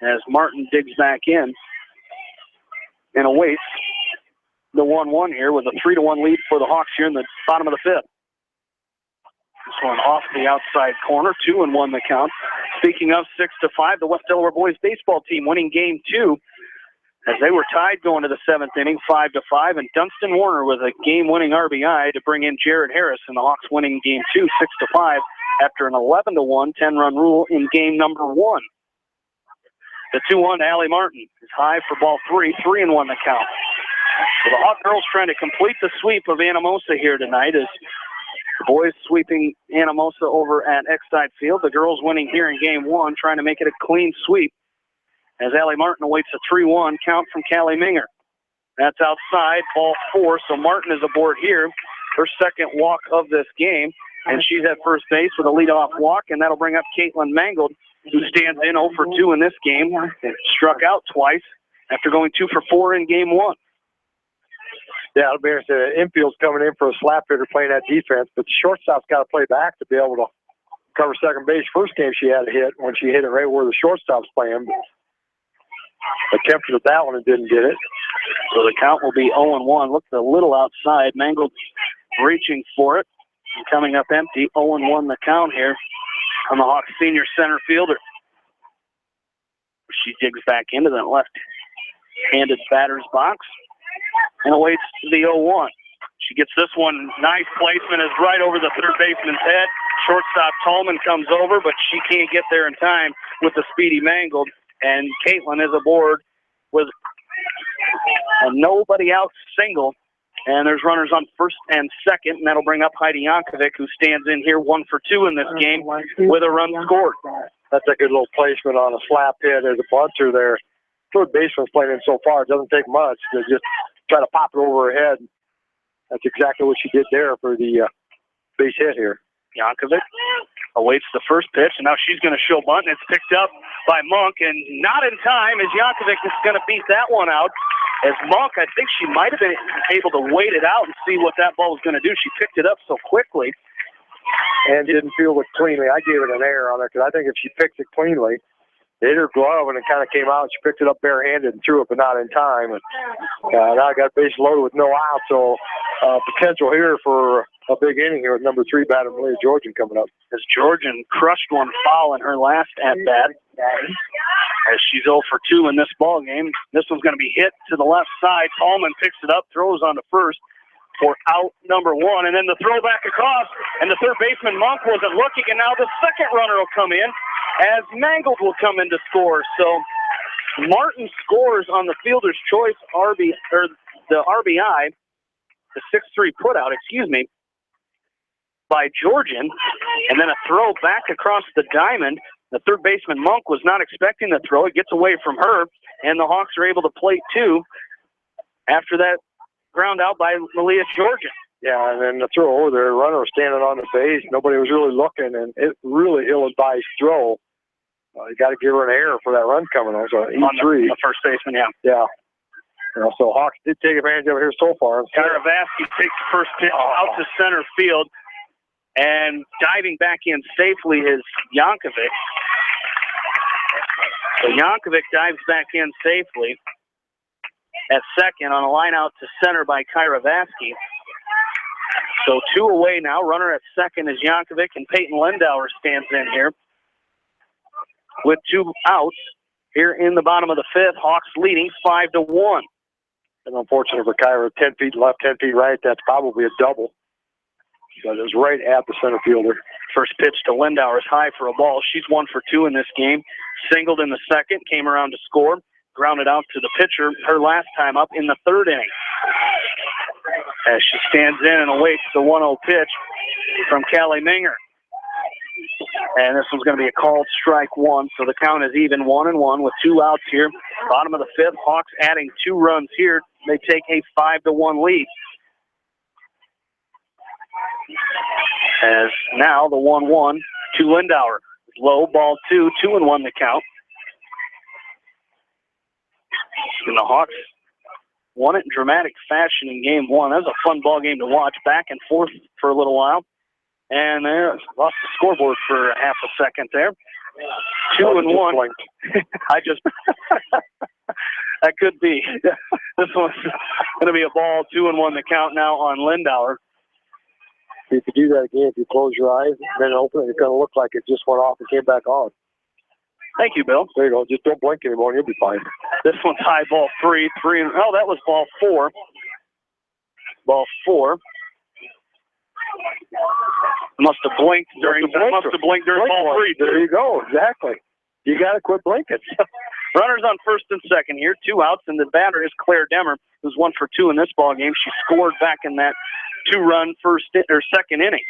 as Martin digs back in and awaits the 1-1 here with a 3-1 lead for the Hawks here in the bottom of the 5th. This one off the outside corner, 2-1 the count. Speaking of 6-5, the West Delaware boys baseball team winning game 2 as they were tied going to the 7th inning, 5-5, and Dunstan Warner with a game-winning RBI to bring in Jared Harris, and the Hawks winning game 2, 6-5, after an 11-1 10-run rule in game number 1. The 2-1 to Allie Martin is high for ball 3, 3-1 the count. So the Hawk girls trying to complete the sweep of Anamosa here tonight as the boys sweeping Anamosa over at Exide Field. The girls winning here in game 1, trying to make it a clean sweep as Allie Martin awaits a 3-1 count from Callie Minger. That's outside, ball 4, so Martin is aboard here. Her second walk of this game, and she's at first base with a leadoff walk, and that'll bring up Caitlin Mangold, who stands in 0 for 2 in this game, and struck out twice after going 2 for 4 in game 1. Yeah, it'll be interesting. Infield's coming in for a slap hitter playing that defense, but the shortstop's got to play back to be able to cover second base. First game she had a hit when she hit it right where the shortstop's playing. Attempted at that one and didn't get it. So the count will be 0-1. Looks a little outside. Mangold reaching for it and coming up empty. 0-1 the count here on the Hawks senior center fielder. She digs back into that left-handed batter's box and awaits the 0-1. She gets this one. Nice placement is right over the third baseman's head. Shortstop Tolman comes over, but she can't get there in time with the speedy Mangold. And Caitlin is aboard with a nobody out single. And there's runners on first and second, and that'll bring up Heidi Yankovic, who stands in here 1 for 2 in this game with a run scored. That's a good little placement on a slap hit as a bunter there. third baseman's playing in so far. It doesn't take much to just try to pop it over her head. That's exactly what she did there for the base hit here. Yankovic awaits the first pitch, and now she's going to show bunt, and it's picked up by Monk, and not in time as Yankovic is going to beat that one out. As Monk, I think she might have been able to wait it out and see what that ball was going to do. She picked it up so quickly. And didn't field it cleanly. I gave it an error on it because I think if she picked it cleanly, it hit her glove and it kind of came out. She picked it up barehanded and threw it, but not in time. And now I got base loaded with no out, so potential here for a big inning here with number 3 batter Malia Georgian coming up. As Georgian crushed one foul in her last at-bat, as she's 0 for 2 in this ball game. This one's going to be hit to the left side. Tallman picks it up, throws on to first for out number 1, and then the throw back across, and the third baseman Monk wasn't looking, and now the second runner will come in as Mangold will come in to score. So Martin scores on the fielder's choice the RBI, the 6-3 putout, by Georgian, and then a throw back across the diamond. The third baseman Monk was not expecting the throw. It gets away from her, and the Hawks are able to plate 2 after that ground out by Malia Georgian. Yeah, and then the throw over there, the runner was standing on the base. Nobody was really looking, and it really ill-advised throw. You got to give her an error for that run coming on. So E3. The first baseman, yeah. Yeah. So Hawks did take advantage of it here so far. Kyra Vasky takes the first pitch out to center field, and diving back in safely is Yankovic. So Yankovic dives back in safely at second on a line out to center by Kyra Vasky. So 2 away now. Runner at second is Yankovic, and Peyton Lendauer stands in here with 2 outs here in the bottom of the 5th. Hawks leading 5-1. And unfortunately for Kyra, 10 feet left, 10 feet right, that's probably a double. But it was right at the center fielder. First pitch to Lendauer is high for a ball. She's 1 for 2 in this game. Singled in the second, came around to score. Grounded out to the pitcher her last time up in the 3rd inning. As she stands in and awaits the 1-0 pitch from Callie Minger. And this one's going to be a called strike 1, so the count is even 1-1 with 2 outs here. Bottom of the 5th, Hawks adding 2 runs here. They take a 5-1 lead. As now the 1-1 to Lendauer. Low, ball 2, 2-1 the count. And the Hawks won it in dramatic fashion in game 1. That was a fun ball game to watch, back and forth for a little while. And there, lost the scoreboard for half a second there. 2-1. I just, that could be. This one's going to be a ball, 2-1 the count now on Lendauer. You could do that again if you close your eyes and then open it. It's going to look like it just went off and came back on. Thank you, Bill. There you go. Just don't blink anymore and you'll be fine. This one's high, ball 3. Oh, that was ball 4. Ball 4. Must have blinked during ball 3. There you go. Exactly. You got to quit blinking. Runners on first and second here. 2 outs, and the batter is Claire Demmer, who's 1 for 2 in this ball game. She scored back in that 2-run second inning.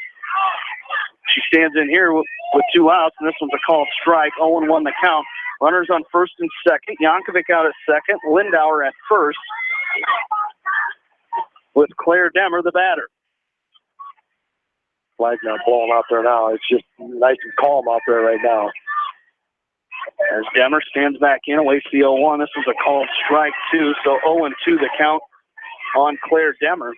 She stands in here with 2 outs, and this one's a called strike. 0-1 the count. Runners on first and second. Yankovic out at second. Lendauer at first, with Claire Demmer, the batter. Flag's not blowing out there now. It's just nice and calm out there right now. As Demmer stands back in, awaits the 0-1. This was a called strike 2, so 0-2 the count on Claire Demmer.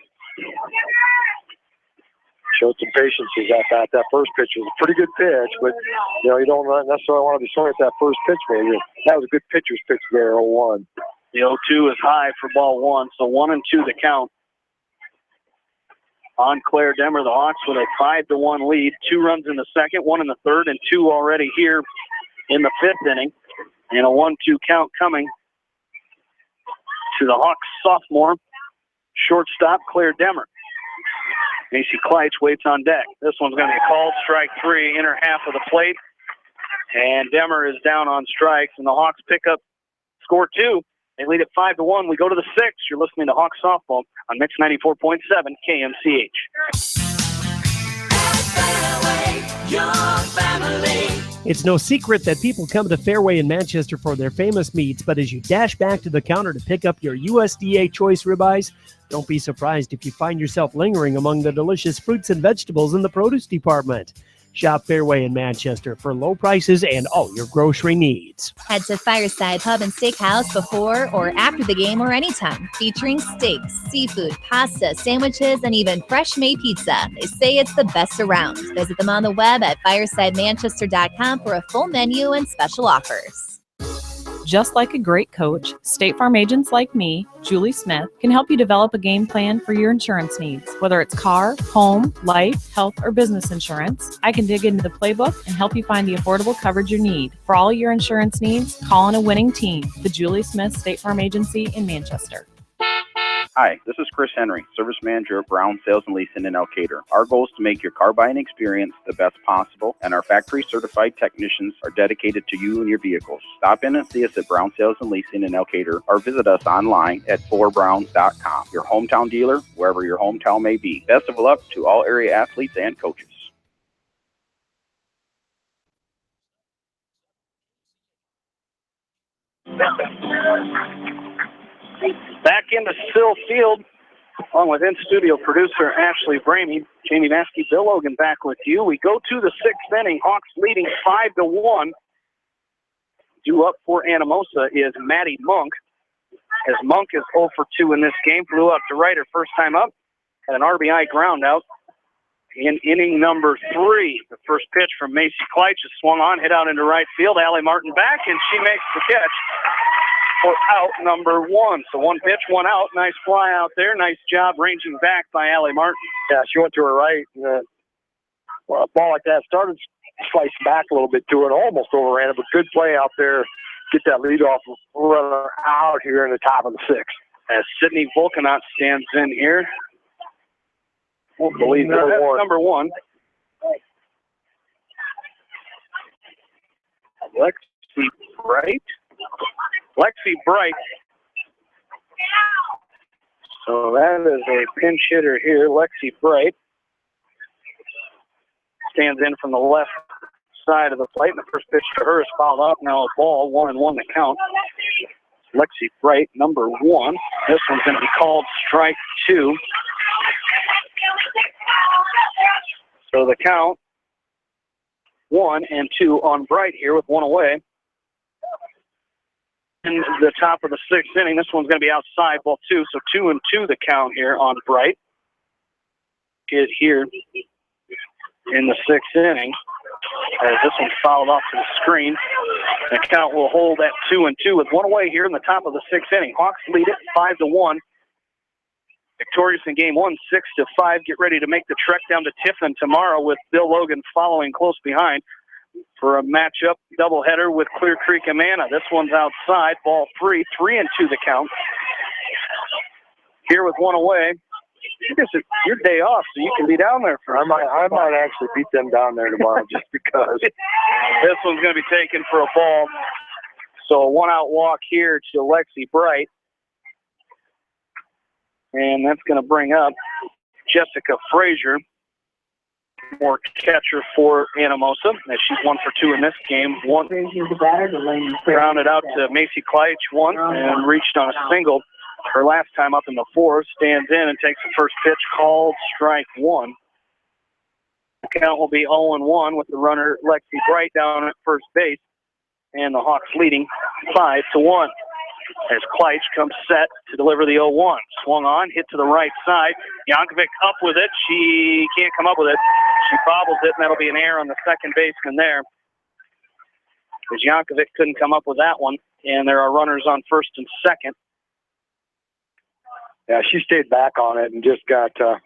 Showed some patience at that. That first pitch was a pretty good pitch, but you don't necessarily want to be swinging at that first pitch, maybe. That was a good pitcher's pitch there, 0-1. The 0-2 is high for ball 1, so 1-2 the count on Claire Demmer. The Hawks with a 5-1 lead. 2 runs in the second, 1 in the third, and 2 already here in the 5th inning. And a 1-2 count coming to the Hawks sophomore shortstop, Claire Demmer. Macy Kleitz waits on deck. This one's going to be called strike 3, inner half of the plate. And Demmer is down on strikes, and the Hawks pick up score 2. They lead at 5-1. We go to the 6th. You're listening to Hawks Softball on Mix 94.7 KMCH. Your family. It's no secret that people come to Fairway in Manchester for their famous meats, but as you dash back to the counter to pick up your USDA choice ribeyes, don't be surprised if you find yourself lingering among the delicious fruits and vegetables in the produce department. Shop Fairway in Manchester for low prices and all your grocery needs. Head to Fireside Pub and Steakhouse before or after the game or anytime, featuring steaks, seafood, pasta, sandwiches, and even fresh-made pizza. They say it's the best around. Visit them on the web at firesidemanchester.com for a full menu and special offers. Just like a great coach, State Farm agents like me, Julie Smith, can help you develop a game plan for your insurance needs. Whether it's car, home, life, health, or business insurance, I can dig into the playbook and help you find the affordable coverage you need. For all your insurance needs, call on a winning team. The Julie Smith State Farm Agency in Manchester. Hi, this is Chris Henry, Service Manager at Brown Sales and Leasing in Elkader. Our goal is to make your car buying experience the best possible, and our factory certified technicians are dedicated to you and your vehicles. Stop in and see us at Brown Sales and Leasing in Elkader, or visit us online at fullerbrowns.com. Your hometown dealer, wherever your hometown may be. Best of luck to all area athletes and coaches. Back into Sill Field, along with in-studio producer Ashley Bramey, Jamie Maskey, Bill Logan back with you. We go to the sixth inning. Hawks leading 5-1. Due up for Anamosa is Maddie Monk. As Monk is 0 for 2 in this game, flew out to right her first time up, had an RBI ground out in inning number 3. The first pitch from Macy Kleitsch is swung on, hit out into right field. Allie Martin back, and she makes the catch for out number 1. So one pitch, one out. Nice fly out there. Nice job ranging back by Allie Martin. Yeah, she went to her right. A ball like that started slicing back a little bit to it, almost overran it, but good play out there. Get that leadoff runner out here in the top of the 6th. As Sydney Volkanot stands in here. Won't believe number 1. Lexi Bright. So that is a pinch hitter here. Lexi Bright stands in from the left side of the plate, and the first pitch to her is fouled out. Now a ball, 1-1 to count. Lexi Bright, number 1. This one's going to be called strike 2. So the count, 1 and 2 on Bright here with 1 away. In the top of the 6th inning, this one's going to be outside, ball 2. So 2 and 2 the count here on Bright. Get here in the 6th inning. As this one's fouled off to the screen. The count will hold at 2 and 2 with 1 away here in the top of the 6th inning. Hawks lead it 5-1. Victorious in game 1, 6-5. Get ready to make the trek down to Tiffin tomorrow with Bill Logan following close behind for a matchup doubleheader with Clear Creek and Amana. This one's outside, ball 3, 3 and 2 the count. Here with 1 away. This is your day off, so you can be down there for. I might actually beat them down there tomorrow just because. This one's going to be taken for a ball. So a 1-out walk here to Lexi Bright. And that's going to bring up Jessica Frazier, more catcher for Anamosa, as she's 1 for 2 in this game. Grounded out to Macy Kleitsch once and reached on a single. Her last time up in the 4th, stands in and takes the first pitch, called strike 1. The count will be 0-1 with the runner Lexi Bright down at first base, and the Hawks leading 5-1. As Kleitsch comes set to deliver the 0-1. Swung on, hit to the right side. Yankovic up with it. She can't come up with it. She bobbles it, and that'll be an error on the second baseman there. As Yankovic couldn't come up with that one, and there are runners on first and second. Yeah, she stayed back on it and just got, I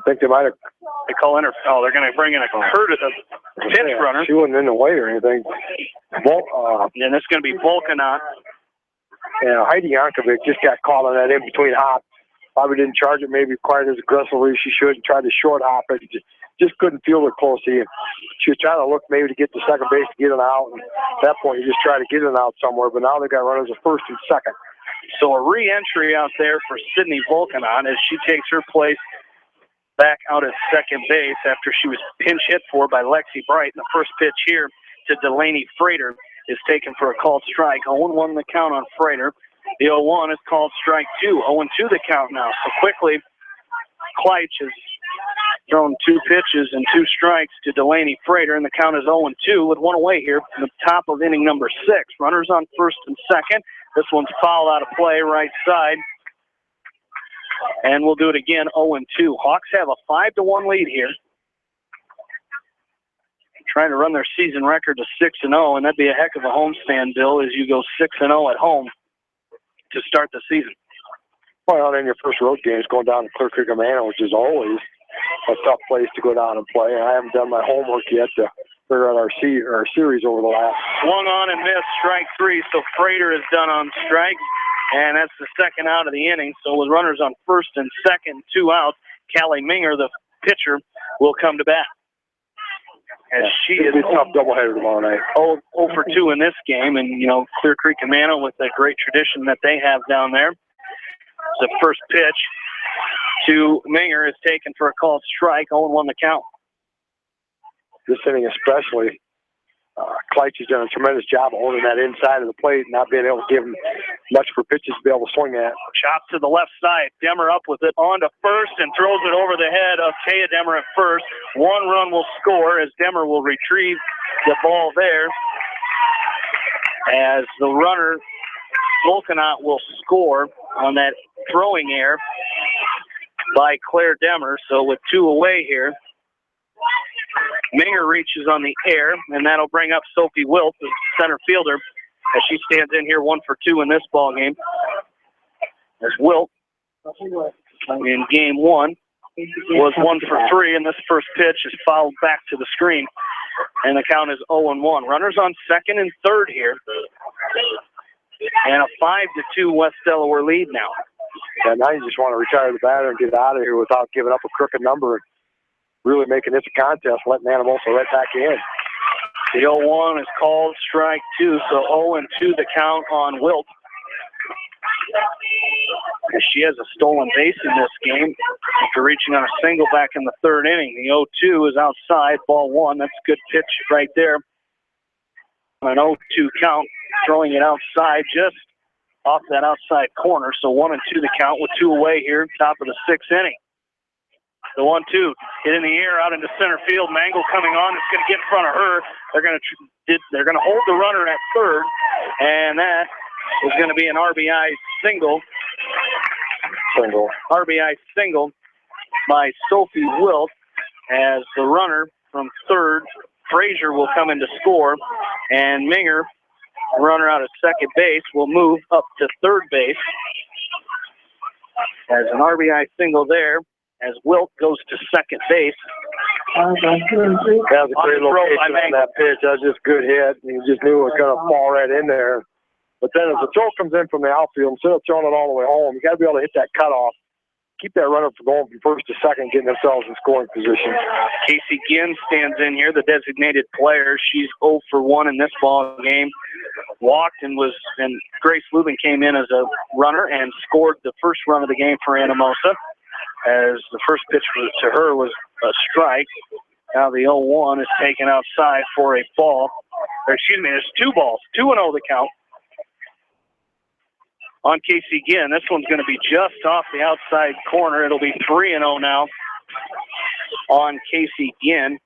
think they might have. They call in her. Oh, they're going to bring in a Curtis, a pinch runner. She wasn't in the way or anything. And this is going to be Volkanot. Yeah, Heidi Yankovic just got caught on that in-between hop. Probably didn't charge it maybe quite as aggressively as she should and tried to short hop it. Just couldn't feel it closely. She was trying to look maybe to get to second base to get it out. And at that point, you just try to get it out somewhere. But now they got runners at first and second. So a re-entry out there for Sydney Volkanot as she takes her place back out at second base after she was pinch hit for by Lexi Bright. And the first pitch here to Delaney Frater is taken for a called strike. 0-1 the count on Frater. The 0-1 is called strike 2. 0-2 the count now. So quickly, Kleitsch has thrown 2 pitches and 2 strikes to Delaney Frater, and the count is 0-2 with 1 away here from the top of inning number 6. Runners on first and second. This one's fouled out of play, right side. And we'll do it again, 0-2. Hawks have a 5-1 lead here. Trying to run their season record to 6-0, and that'd be a heck of a homestand, Bill, as you go 6-0 at home to start the season. Well, in your first road games, going down to Clear Creek Manor, which is always a tough place to go down and play. I haven't done my homework yet to figure out our series over the last. Swung on and missed, strike 3. So Frater is done on strikes, and that's the second out of the inning. So with runners on first and second, 2 outs, Callie Minger, the pitcher, will come to bat. As she is a tough doubleheader tomorrow night. 0 for 2 in this game, and Clear Creek and Mano with that great tradition that they have down there. The first pitch to Minger is taken for a called strike. 0-1 the count. This inning especially, Kleitsch has done a tremendous job of holding that inside of the plate and not being able to give him much for pitches to be able to swing at. Chop to the left side. Demmer up with it on to first and throws it over the head of Taya Demmer at first. 1 run will score as Demmer will retrieve the ball there. As the runner, Volkanot, will score on that throwing error by Claire Demmer. So with 2 away here, Minger reaches on the air, and that'll bring up Sophie Wilt, the center fielder, as she stands in here 1 for 2 in this ball game. As Wilt, in game 1, was 1 for 3, and this first pitch is fouled back to the screen, and the count is 0-1. Runners on second and third here, and a 5-2 West Delaware lead now. Yeah, now you just want to retire the batter and get out of here without giving up a crooked number. Really making this a contest, letting Anamosa right back in. The 0-1 is called strike 2, so 0-2 the count on Wilt. She has a stolen base in this game after reaching on a single back in the third inning. The 0-2 is outside, ball 1. That's a good pitch right there. An 0-2 count, throwing it outside just off that outside corner. So 1-2 the count with 2 away here, top of the 6th inning. The 1-2 hit in the air out into center field. Mangle coming on. It's going to get in front of her. They're going to hold the runner at third, and that is going to be an RBI single. RBI single by Sophie Wilt, as the runner from third, Frazier, will come in to score, and Minger, runner out of second base, will move up to third base. As an RBI single there, as Wilt goes to second base. That was a great location on that pitch. That was just a good hit. You just knew it was going to fall right in there. But then as the throw comes in from the outfield, instead of throwing it all the way home, you got to be able to hit that cutoff. Keep that runner from going from first to second, getting themselves in scoring position. Casey Ginn stands in here, the designated player. She's 0 for 1 in this ball game. Walked and Grace Lubin came in as a runner and scored the first run of the game for Anamosa, as the first pitch to her was a strike. Now the 0-1 is taken outside for a ball. There's 2 balls. 2-0 the count on Casey Ginn. This one's going to be just off the outside corner. It'll be 3-0 now on Casey Ginn.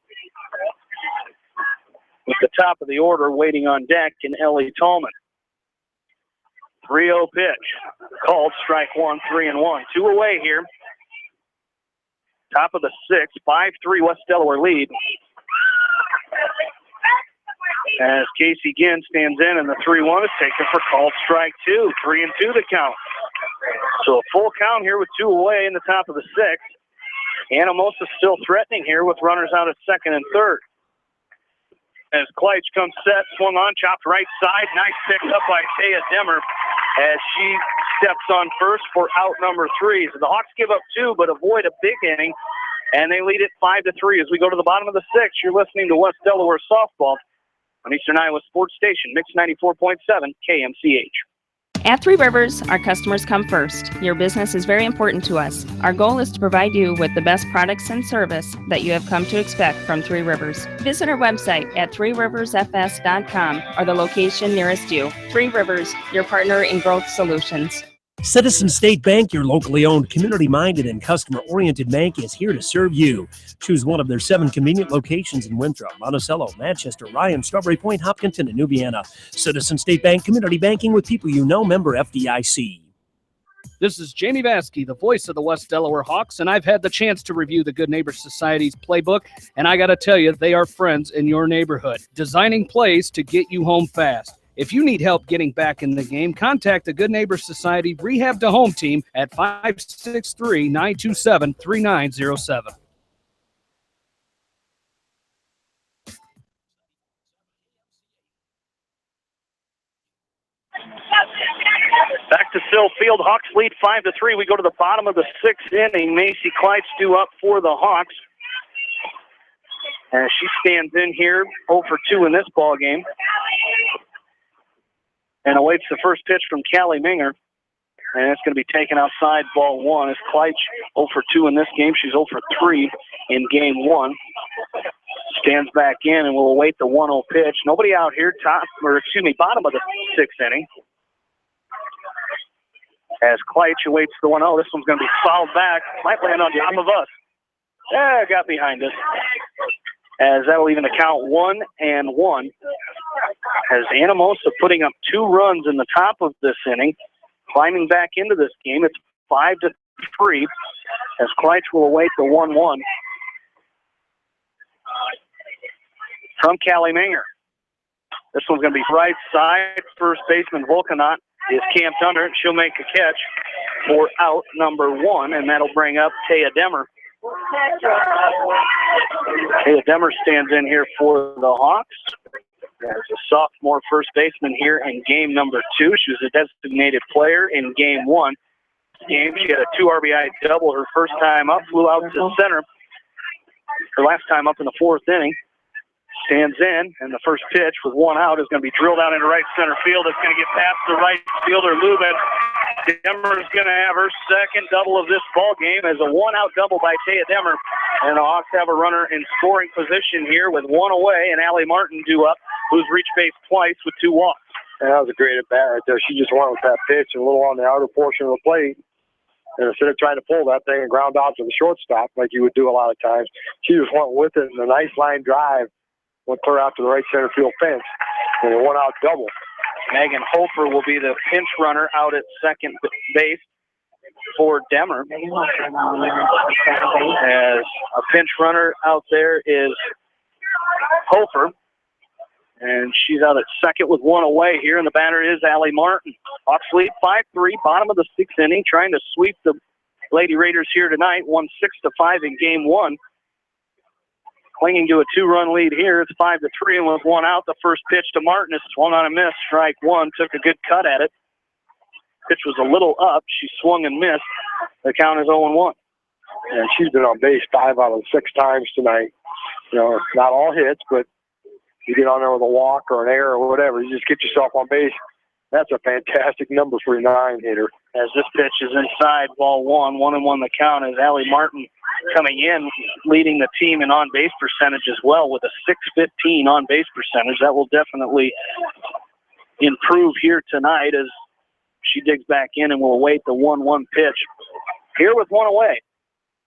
With the top of the order waiting on deck in Ellie Tallman. 3-0 pitch. Called strike 1, 3-1. 2 away here. Top of the 6th, 5-3 West Delaware lead. As Casey Ginn stands in, and the 3-1 is taken for called strike 2. 3-2 the count. So a full count here with 2 away in the top of the 6th. Anamosa still threatening here with runners out at second and third. As Kleitsch comes set, swung on, chopped right side. Nice pick up by Taya Demmer as she steps on first for out number 3. So the Hawks give up 2 but avoid a big inning, and they lead it 5-3. As we go to the bottom of the 6th, you're listening to West Delaware Softball on Eastern Iowa Sports Station, Mix 94.7 KMCH. At Three Rivers, our customers come first. Your business is very important to us. Our goal is to provide you with the best products and service that you have come to expect from Three Rivers. Visit our website at threeriversfs.com or the location nearest you. Three Rivers, your partner in growth solutions. Citizen State Bank, your locally owned, community-minded, and customer-oriented bank, is here to serve you. Choose one of their 7 convenient locations in Winthrop, Monticello, Manchester, Ryan, Strawberry Point, Hopkinton, and New Vienna. Citizen State Bank, community banking with people you know, member FDIC. This is Jamie Vaskey, the voice of the West Delaware Hawks, and I've had the chance to review the Good Neighbor Society's playbook, and I got to tell you, they are friends in your neighborhood, designing plays to get you home fast. If you need help getting back in the game, contact the Good Neighbor Society Rehab to Home team at 563-927-3907. Back to Sill Field. Hawks lead 5-3. We go to the bottom of the 6th inning. Macy Kleitz due up for the Hawks. And she stands in here 0 for 2 in this ball game. And awaits the first pitch from Callie Minger. And it's going to be taken outside, ball 1. As Kleitz 0 for 2 in this game. She's 0 for 3 in game 1. Stands back in and will await the 1-0 pitch. Nobody out here, bottom of the 6th inning. As Kleitz awaits the 1-0. This one's going to be fouled back. Might land on top of us. Yeah, got behind us. As that will even the count 1-1. As Anamosa putting up 2 runs in the top of this inning, climbing back into this game. It's 5-3 as Kleitz will await the 1-1 from Callie Minger. This one's going to be right side. First baseman Volkanot is camped under it. She'll make a catch for out number 1, and that'll bring up Taya Demmer. Taya Demmer stands in here for the Hawks. As a sophomore first baseman here in game number 2. She was a designated player in game 1. She had a 2 RBI double her first time up, flew out to center. Her last time up in the 4th inning. Stands in, and the first pitch with 1 out is going to be drilled out into right center field. It's going to get past the right fielder, Lubin. Demmer is going to have her second double of this ball game as a 1-out double by Taya Demmer. And the Hawks have a runner in scoring position here with 1 away, and Allie Martin due up, who's reached base twice with 2 walks. And that was a great at-bat right there. She just went with that pitch a little on the outer portion of the plate. And instead of trying to pull that thing and ground out to the shortstop like you would do a lot of times, she just went with it in a nice line drive. Went clear out to the right center field fence, and a 1-out double. Megan Hofer will be the pinch runner out at second base for Demmer. As a pinch runner out there is Hofer, and she's out at second with 1 away here, and the batter is Allie Martin. Hawks lead 5-3, bottom of the 6th inning, trying to sweep the Lady Raiders here tonight, won 6-5 in game 1. Clinging to a 2-run lead here. It's 5-3, and with 1 out, the first pitch to Martin is swung on a miss. Strike 1. Took a good cut at it. Pitch was a little up. She swung and missed. The count is 0-1. And she's been on base 5 out of 6 times tonight. You know, not all hits, but you get on there with a walk or an error or whatever, you just get yourself on base. That's a fantastic number for a 9-hitter. As this pitch is inside, ball 1, 1-1 the count as Allie Martin coming in, leading the team in on-base percentage as well with a .615 on-base percentage. That will definitely improve here tonight as she digs back in and will await the 1-1 pitch. Here with 1 away.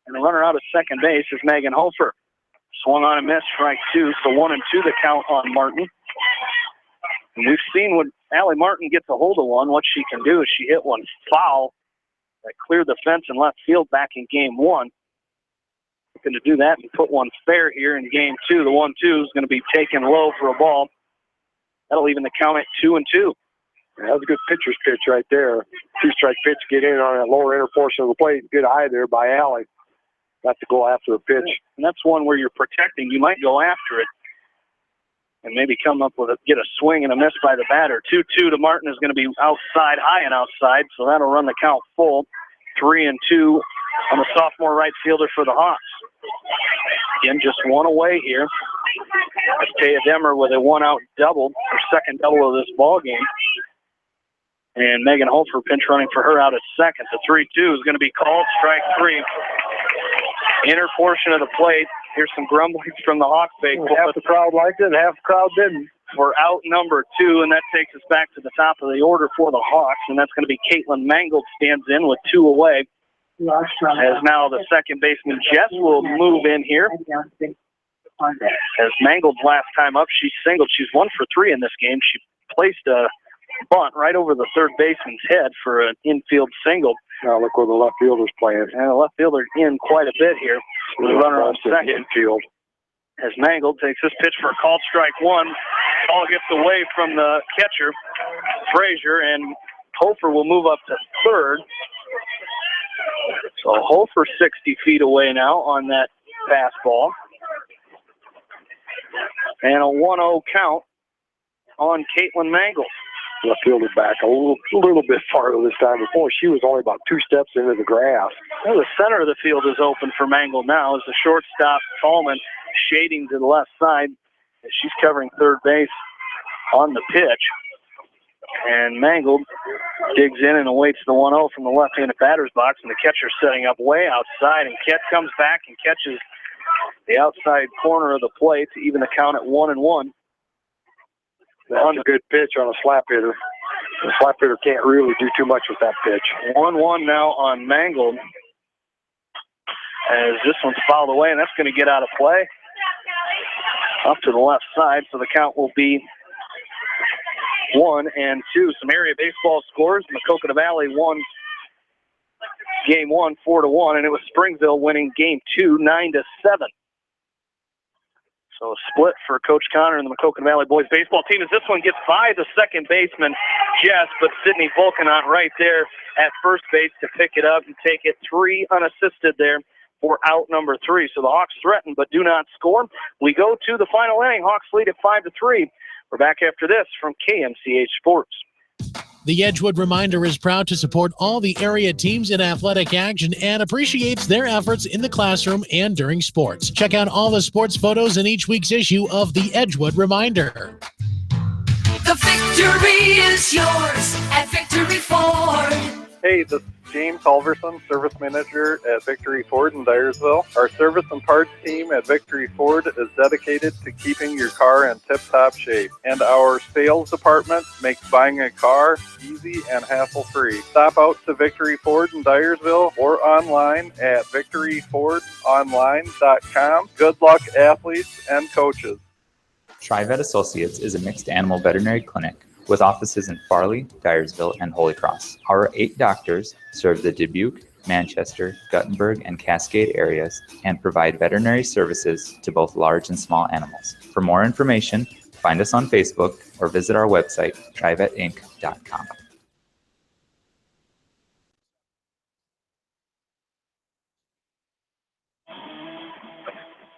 And the runner out of second base is Megan Hofer. Swung on a miss, strike 2, so 1-2 the count on Martin. And we've seen when Allie Martin gets a hold of one, what she can do is she hit one foul that cleared the fence in left field back in game 1. Looking to do that and put one fair here in game 2. The 1-2 is going to be taken low for a ball. That'll even the count at 2-2. Yeah, that was a good pitcher's pitch right there. 2-strike pitch, get in on that lower inner portion of the plate. Good eye there by Allie. Not to go after a pitch. And that's one where you're protecting. You might go after it and maybe come up with get a swing and a miss by the batter. 2-2 to Martin is going to be outside, high and outside, so that'll run the count full. 3-2 on the sophomore right fielder for the Hawks. Again, just 1 away here. Taya Demmer with a 1-out double, her second double of this ball game. And Megan Hofer pinch running for her out at second. The 3-2 is going to be called. Strike three. Inner portion of the plate. Here's some grumblings from the Hawks faithful. Half the crowd liked it, half the crowd didn't. We're out number 2, and that takes us back to the top of the order for the Hawks, and that's going to be Caitlin Mangold stands in with 2 away. As now the second baseman, Jess, will move in here. As Mangold's last time up, she singled. She's 1 for 3 in this game. She placed a bunt right over the third baseman's head for an infield single. Now look where the left fielder's playing. And the left fielder in quite a bit here. With a runner on second. Infield. As Mangold takes this pitch for a called strike 1. Ball gets away from the catcher, Frazier, and Hofer will move up to third. So Hofer 60 feet away now on that fastball. And a 1-0 count on Caitlin Mangold. Left fielder back a little bit farther this time. Before she was only about 2 steps into the grass. Well, the center of the field is open for Mangold now as the shortstop, Tallman, shading to the left side as she's covering third base on the pitch. And Mangold digs in and awaits the 1-0 from the left-handed batter's box, and the catcher setting up way outside, and Kett comes back and catches the outside corner of the plate to even the count at 1-1. That's a good pitch on a slap hitter. The slap hitter can't really do too much with that pitch. 1-1 now on Mangold as this one's fouled away, and that's going to get out of play up to the left side, so the count will be 1-2. Some area baseball scores. Maquoketa Valley won game 1 4-1, and it was Springville winning game 2 9-7. So a split for Coach Connor and the Maquoketa Valley boys baseball team as this one gets by the second baseman, Jess, but Sydney Volkanot right there at first base to pick it up and take it 3 unassisted there for out number 3. So the Hawks threaten but do not score. We go to the final inning. Hawks lead at 5-3. We're back after this from KMCH Sports. The Edgewood Reminder is proud to support all the area teams in athletic action and appreciates their efforts in the classroom and during sports. Check out all the sports photos in each week's issue of the Edgewood Reminder. The victory is yours at Victory Ford. Hey, this is James Halverson, Service Manager at Victory Ford in Dyersville. Our service and parts team at Victory Ford is dedicated to keeping your car in tip-top shape. And our sales department makes buying a car easy and hassle-free. Stop out to Victory Ford in Dyersville or online at victoryfordonline.com. Good luck, athletes and coaches. TriVet Associates is a mixed animal veterinary clinic with offices in Farley, Dyersville, and Holy Cross. Our 8 doctors serve the Dubuque, Manchester, Guttenberg, and Cascade areas and provide veterinary services to both large and small animals. For more information, find us on Facebook or visit our website, trivetinc.com.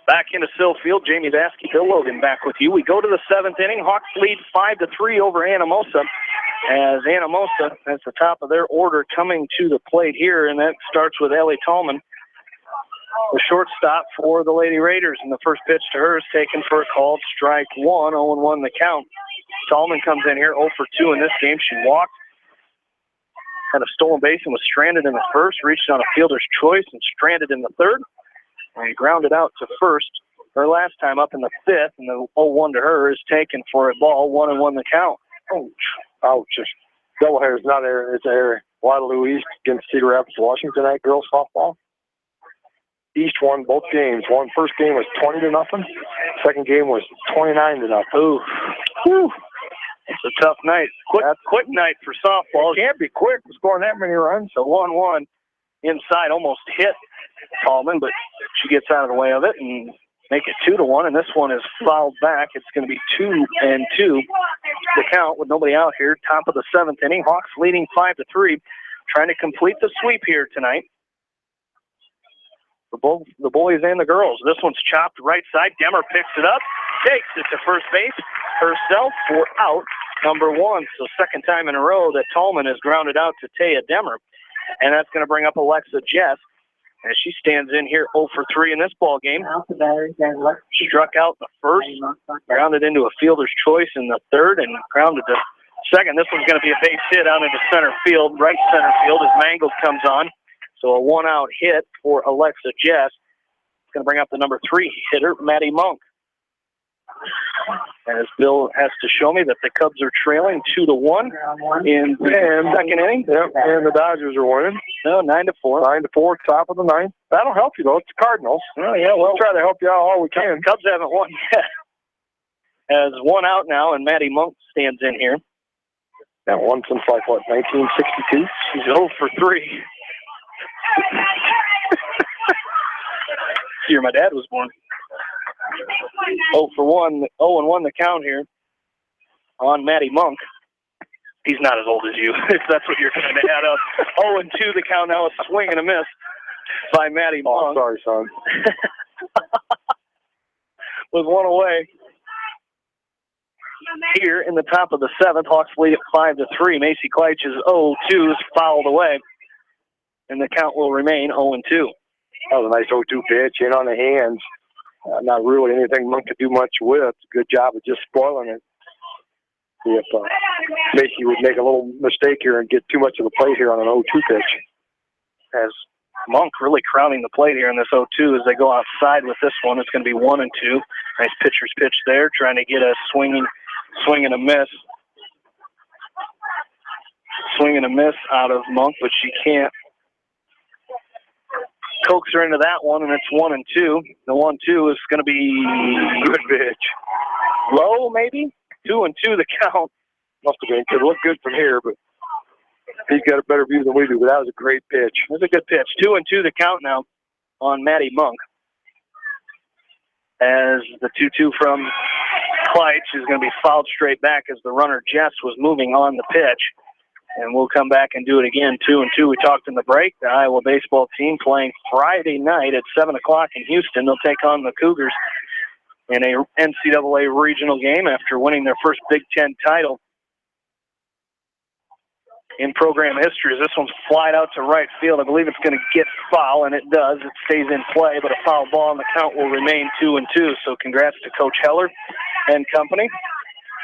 Back into Sill Field, Jamie Vasky, Bill Logan back with you. We go to the 7th inning. Hawks lead 5-3 over Anamosa as Anamosa, that's the top of their order, coming to the plate here, and that starts with Ellie Tallman, the shortstop for the Lady Raiders, and the first pitch to her is taken for a called strike 1, 0-1 the count. Tallman comes in here 0 for 2 in this game. She walked, had a stolen base and was stranded in the first, reached on a fielder's choice and stranded in the third. And grounded out to first her last time up in the 5th, and the 0-1 to her is taken for a ball, 1-1 the count. Ouch. Delaware's not there. It's there. Waterloo East against Cedar Rapids, Washington tonight, girls softball. East won both games. First game was 20-0. Second game was 29-0. Ooh. Whew. It's a tough night. Quick night for softball. It can't be quick scoring that many runs. So 1-1 inside, almost hit Tallman, but she gets out of the way of it and make it 2-1, and this one is fouled back. It's going to be 2-2 the count with nobody out here. Top of the 7th inning. Hawks leading 5-3, trying to complete the sweep here tonight. For both the boys and the girls. This one's chopped right side. Demmer picks it up, takes it to first base herself for out number 1. So second time in a row that Tallman has grounded out to Taya Demmer, and that's going to bring up Alexa Jess as she stands in here 0 for 3 in this ball game. Struck out in the first, grounded into a fielder's choice in the third, and grounded to second. This one's going to be a base hit out into center field, right center field, as Mangold comes on. So a one-out hit for Alexa Jess. It's going to bring up the number 3 hitter, Maddie Monk. As Bill has to show me that the Cubs are trailing 2-1 in the second inning. Yep, and the Dodgers are winning. No, 9-4. 9-4, top of the ninth. That'll help you, though. It's the Cardinals. Oh, yeah, well, we'll try to help you out all we can. Cubs haven't won yet. As one out now, and Maddie Monk stands in here. That one since, 1962? She's 0 for 3. Year my dad was born. 0 for 1, 0-1 the count here on Maddie Monk. He's not as old as you, if that's what you're trying to add up. 0-2 the count now, a swing and a miss by Maddie Monk. Sorry, son. With one away. Here in the top of the 7th, Hawks lead at 5-3. Macy Kleitch's 0-2 is fouled away, and the count will remain 0-2. That was a nice 0-2 pitch in on the hands. Not really anything Monk could do much with. Good job of just spoiling it. See if Macy would make a little mistake here and get too much of the plate here on an 0-2 pitch. As Monk really crowning the plate here in this 0-2 as they go outside with this one. It's going to be 1-2. Nice pitcher's pitch there, trying to get a swing and a miss. Swing and a miss out of Monk, but she can't coax her into that one, and it's 1-2. The 1-2 is going to be good pitch. Low, maybe? 2-2 the count. Must have been. Could look good from here, but he's got a better view than we do. But that was a great pitch. It was a good pitch. 2-2 the count now on Maddie Monk. As the 2-2 from Kleitch is going to be fouled straight back as the runner Jess was moving on the pitch. And we'll come back and do it again. 2-2. We talked in the break. The Iowa baseball team playing Friday night at 7 o'clock in Houston. They'll take on the Cougars in a NCAA regional game after winning their first Big Ten title in program history. As this one's flied out to right field. I believe it's going to get foul, and it does. It stays in play, but a foul ball, and the count will remain 2-2. So congrats to Coach Heller and company.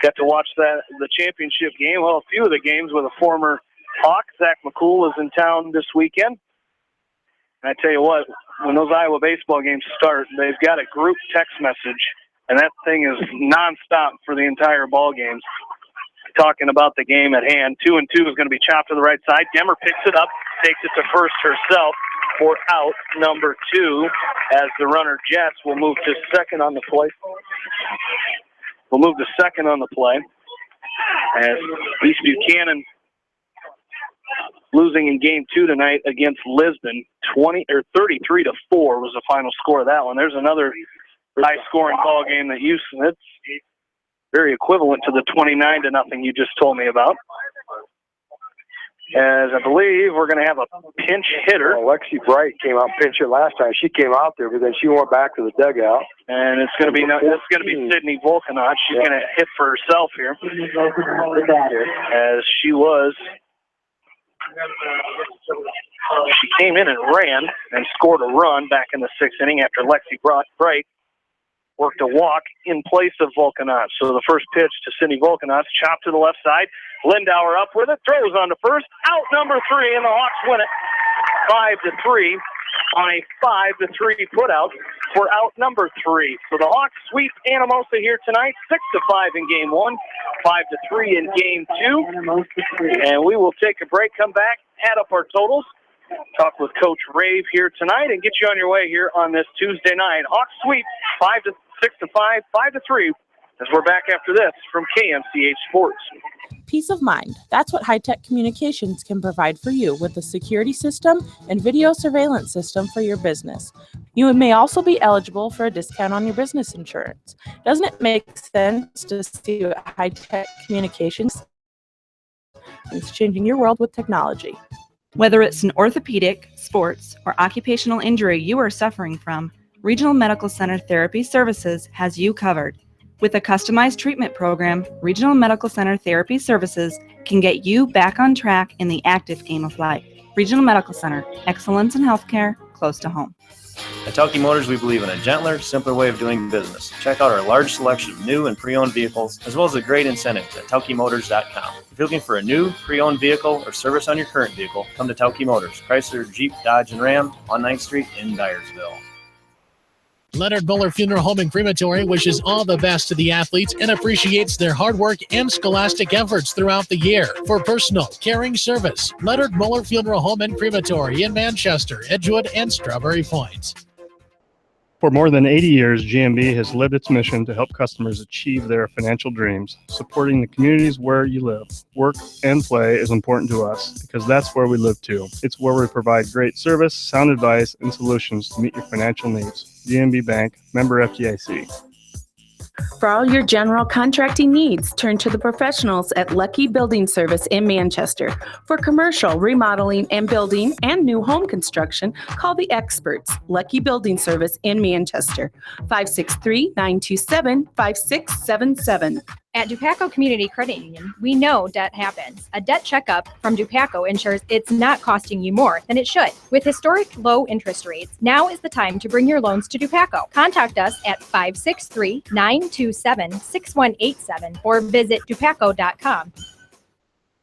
Got to watch the championship game. Well, a few of the games with a former Hawk. Zach McCool is in town this weekend. And I tell you what, when those Iowa baseball games start, they've got a group text message, and that thing is nonstop for the entire ball games, talking about the game at hand. 2-2 is going to be chopped to the right side. Demmer picks it up, takes it to first herself for out number 2, as the runner Jess will move to second on the play. We'll move to second on the play as East Buchanan losing in game 2 tonight against Lisbon. 33-4 was the final score of that one. There's another high-scoring ball game that it's very equivalent to the 29-0 you just told me about. As I believe we're going to have a pinch hitter. Well, Lexi Bright came out and pinched it last time. She came out there, but then she went back to the dugout. And it's going to be Sydney Volkanot. She's going to hit for herself here, as she came in and ran and scored a run back in the 6th inning after Lexi Bright worked a walk in place of Volkanot. So the first pitch to Sydney Volkanot, chopped to the left side. Lindauer up with it, throws on to first. Out number 3, and the Hawks win it 5-3 on a 5-3 putout for out number 3. So the Hawks sweep Anamosa here tonight, 6-5 in game 1, 5-3 in game 2. And we will take a break, come back, add up our totals, talk with Coach Rave here tonight, and get you on your way here on this Tuesday night. Hawks sweep 6-5, 5-3, as we're back after this from KMCH Sports. Peace of mind. That's what high-tech communications can provide for you with a security system and video surveillance system for your business. You may also be eligible for a discount on your business insurance. Doesn't it make sense to see what high-tech communications is changing your world with technology? Whether it's an orthopedic, sports, or occupational injury you are suffering from, Regional Medical Center Therapy Services has you covered. With a customized treatment program, Regional Medical Center Therapy Services can get you back on track in the active game of life. Regional Medical Center, excellence in healthcare, close to home. At Telke Motors, we believe in a gentler, simpler way of doing business. Check out our large selection of new and pre-owned vehicles, as well as the great incentives at TelkeMotors.com. you're looking for a new, pre-owned vehicle or service on your current vehicle, come to Tauke Motors, Chrysler, Jeep, Dodge, and Ram on 9th Street in Dyersville. Leonard Muller Funeral Home and Crematory wishes all the best to the athletes and appreciates their hard work and scholastic efforts throughout the year. For personal, caring service, Leonard Muller Funeral Home and Crematory in Manchester, Edgewood, and Strawberry Point. For more than 80 years, GMB has lived its mission to help customers achieve their financial dreams. Supporting the communities where you live, work, and play is important to us because that's where we live too. It's where we provide great service, sound advice, and solutions to meet your financial needs. GMB Bank, member FDIC. For all your general contracting needs, turn to the professionals at Lucky Building Service in Manchester. For commercial, remodeling, and building and new home construction, call the experts, Lucky Building Service in Manchester, 563-927-5677. At Dupaco Community Credit Union, we know debt happens. A debt checkup from Dupaco ensures it's not costing you more than it should. With historic low interest rates, now is the time to bring your loans to Dupaco. Contact us at 563-927-6187 or visit dupaco.com.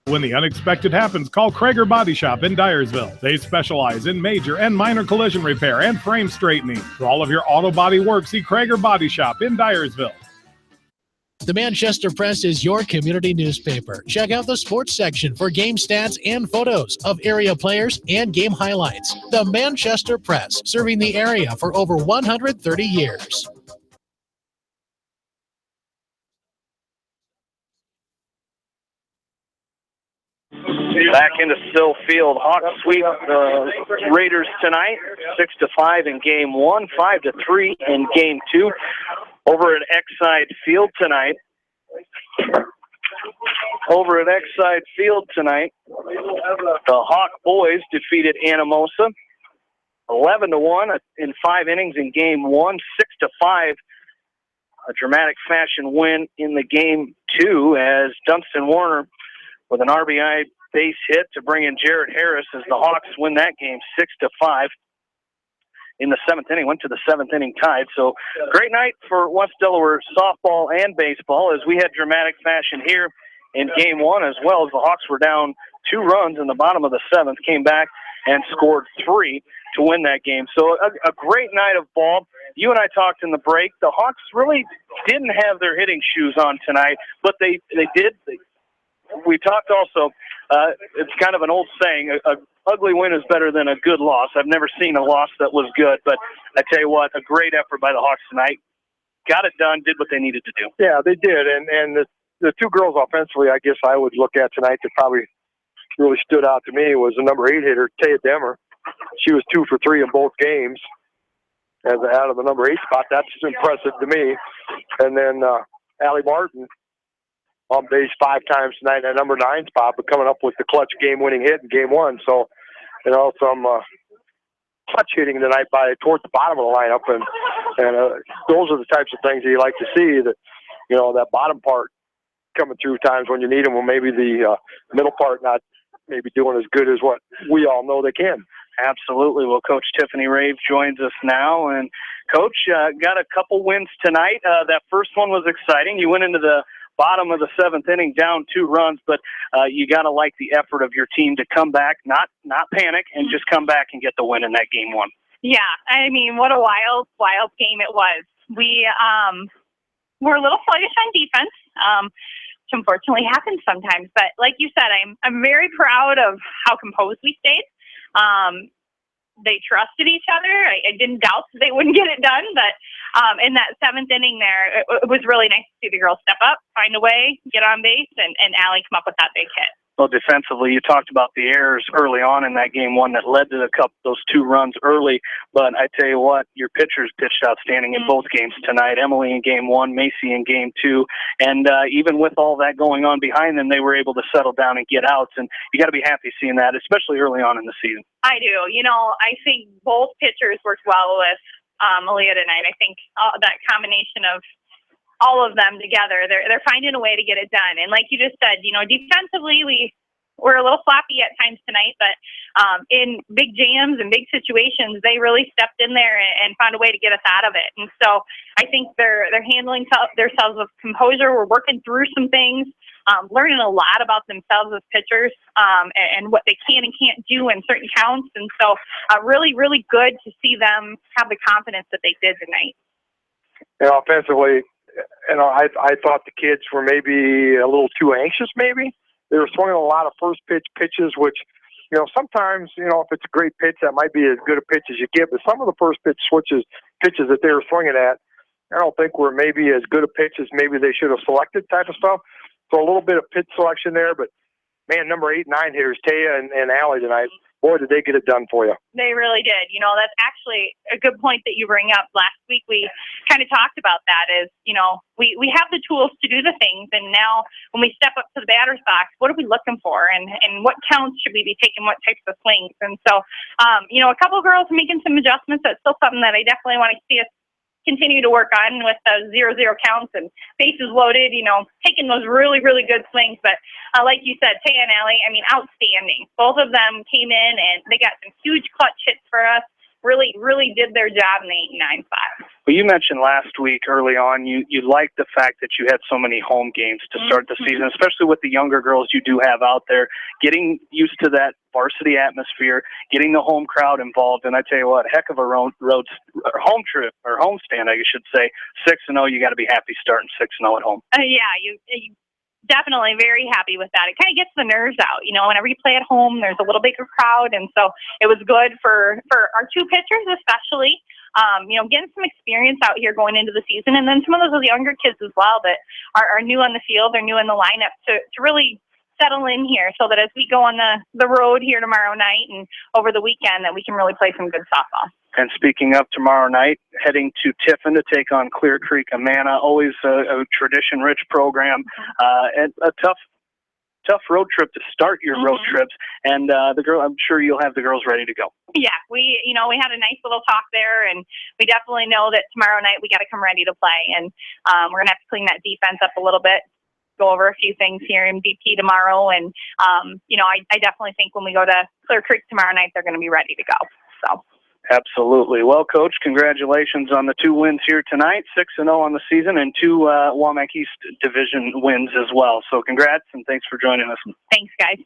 When the unexpected happens, call Krager Body Shop in Dyersville. They specialize in major and minor collision repair and frame straightening. For all of your auto body work, see Krager Body Shop in Dyersville. The Manchester Press is your community newspaper. Check out the sports section for game stats and photos of area players and game highlights. The Manchester Press, serving the area for over 130 years. Back into Still Field. Hawks sweep the Raiders tonight, 6-5 in game one, 5-3 in game two. Over at Exide Field tonight. The Hawk boys defeated Anamosa 11-1 in 5 innings in game one, 6-5. A dramatic fashion win in the game two as Dunstan Warner with an RBI base hit to bring in Jared Harris as the Hawks win that game 6-5. In the 7th inning, went to the 7th inning tied. So great night for West Delaware softball and baseball as we had dramatic fashion here in game one, as well as the Hawks were down 2 runs in the bottom of the 7th, came back and scored 3 to win that game. So a great night of ball. You and I talked in the break. The Hawks really didn't have their hitting shoes on tonight, but they did. We talked also, it's kind of an old saying, a ugly win is better than a good loss. I've never seen a loss that was good, but I tell you what, a great effort by the Hawks tonight. Got it done, did what they needed to do. Yeah, they did, and the 2 girls offensively, I guess I would look at tonight that probably really stood out to me was the number 8 hitter, Taya Demmer. She was 2 for 3 in both games as out of the number 8 spot. That's impressive to me. And then Allie Martin on base 5 times tonight at number 9 spot, but coming up with the clutch game-winning hit in game one. So, some clutch hitting tonight towards the bottom of the lineup, and those are the types of things that you like to see. That that bottom part coming through times when you need them, when maybe the middle part not maybe doing as good as what we all know they can. Absolutely. Well, Coach Tiffany Rave joins us now, and Coach got a couple wins tonight. That first one was exciting. You went into the bottom of the 7th inning down 2 runs, but you got to like the effort of your team to come back, not panic, and just come back and get the win in that game one. Yeah, I mean, what a wild game it was. We were a little sluggish on defense, which unfortunately happens sometimes. But like you said, I'm very proud of how composed we stayed. They trusted each other. I didn't doubt that they wouldn't get it done, but in that 7th inning there, it was really nice to see the girls step up, find a way, get on base, and Allie come up with that big hit. Well, defensively, you talked about the errors early on in that game one that led to those 2 runs early. But I tell you what, your pitchers pitched outstanding in both games tonight. Emily in game 1, Macy in game 2. And even with all that going on behind them, they were able to settle down and get outs. And you got to be happy seeing that, especially early on in the season. I do. I think both pitchers worked well with Malia tonight. I think that combination of all of them together, they're finding a way to get it done. And like you just said, defensively, we're a little floppy at times tonight, but in big jams and big situations, they really stepped in there and found a way to get us out of it. And so I think they're handling themselves with composure. We're working through some things. learning a lot about themselves as pitchers and what they can and can't do in certain counts. And so really, really good to see them have the confidence that they did tonight. And offensively, I thought the kids were maybe a little too anxious, maybe. They were swinging a lot of first pitch pitches, which, sometimes, if it's a great pitch, that might be as good a pitch as you get. But some of the first pitch pitches that they were swinging at, I don't think were maybe as good a pitch as maybe they should have selected type of stuff. So a little bit of pitch selection there. But, man, number 8 and 9 hitters, Taya and Allie tonight, boy, did they get it done for you. They really did. That's actually a good point that you bring up. Last week we kind of talked about that is, we have the tools to do the things. And now when we step up to the batter's box, what are we looking for? And what counts should we be taking, what types of swings? And so, a couple of girls making some adjustments. That's still something that I definitely want to see us continue to work on with those 0-0 counts and bases loaded, taking those really, really good swings. But like you said, Taya and Allie, outstanding. Both of them came in and they got some huge clutch hits for us. Really, really did their job in the 8-9 spot. Well, you mentioned last week early on you liked the fact that you had so many home games to start the season, especially with the younger girls you do have out there, getting used to that varsity atmosphere, getting the home crowd involved. And I tell you what, heck of a home trip, or home stand, I should say. 6-0, you got to be happy starting 6-0 at home. You definitely very happy with that. It kind of gets the nerves out. Whenever you play at home, there's a little bigger crowd. And so it was good for our two pitchers, especially, getting some experience out here going into the season. And then some of those younger kids as well that are new on the field, they're new in the lineup to really settle in here so that as we go on the road here tomorrow night and over the weekend that we can really play some good softball. And speaking of tomorrow night, heading to Tiffin to take on Clear Creek Amana, always a tradition-rich program, and a tough road trip to start your road trips. And I'm sure you'll have the girls ready to go. Yeah, we had a nice little talk there, and we definitely know that tomorrow night we got to come ready to play, and we're gonna have to clean that defense up a little bit. Go over a few things here in BP tomorrow, and I definitely think when we go to Clear Creek tomorrow night, they're going to be ready to go. So. Absolutely. Well, Coach, congratulations on the 2 wins here tonight, 6-0 on the season, and 2 Wamak East Division wins as well. So congrats, and thanks for joining us. Thanks, guys.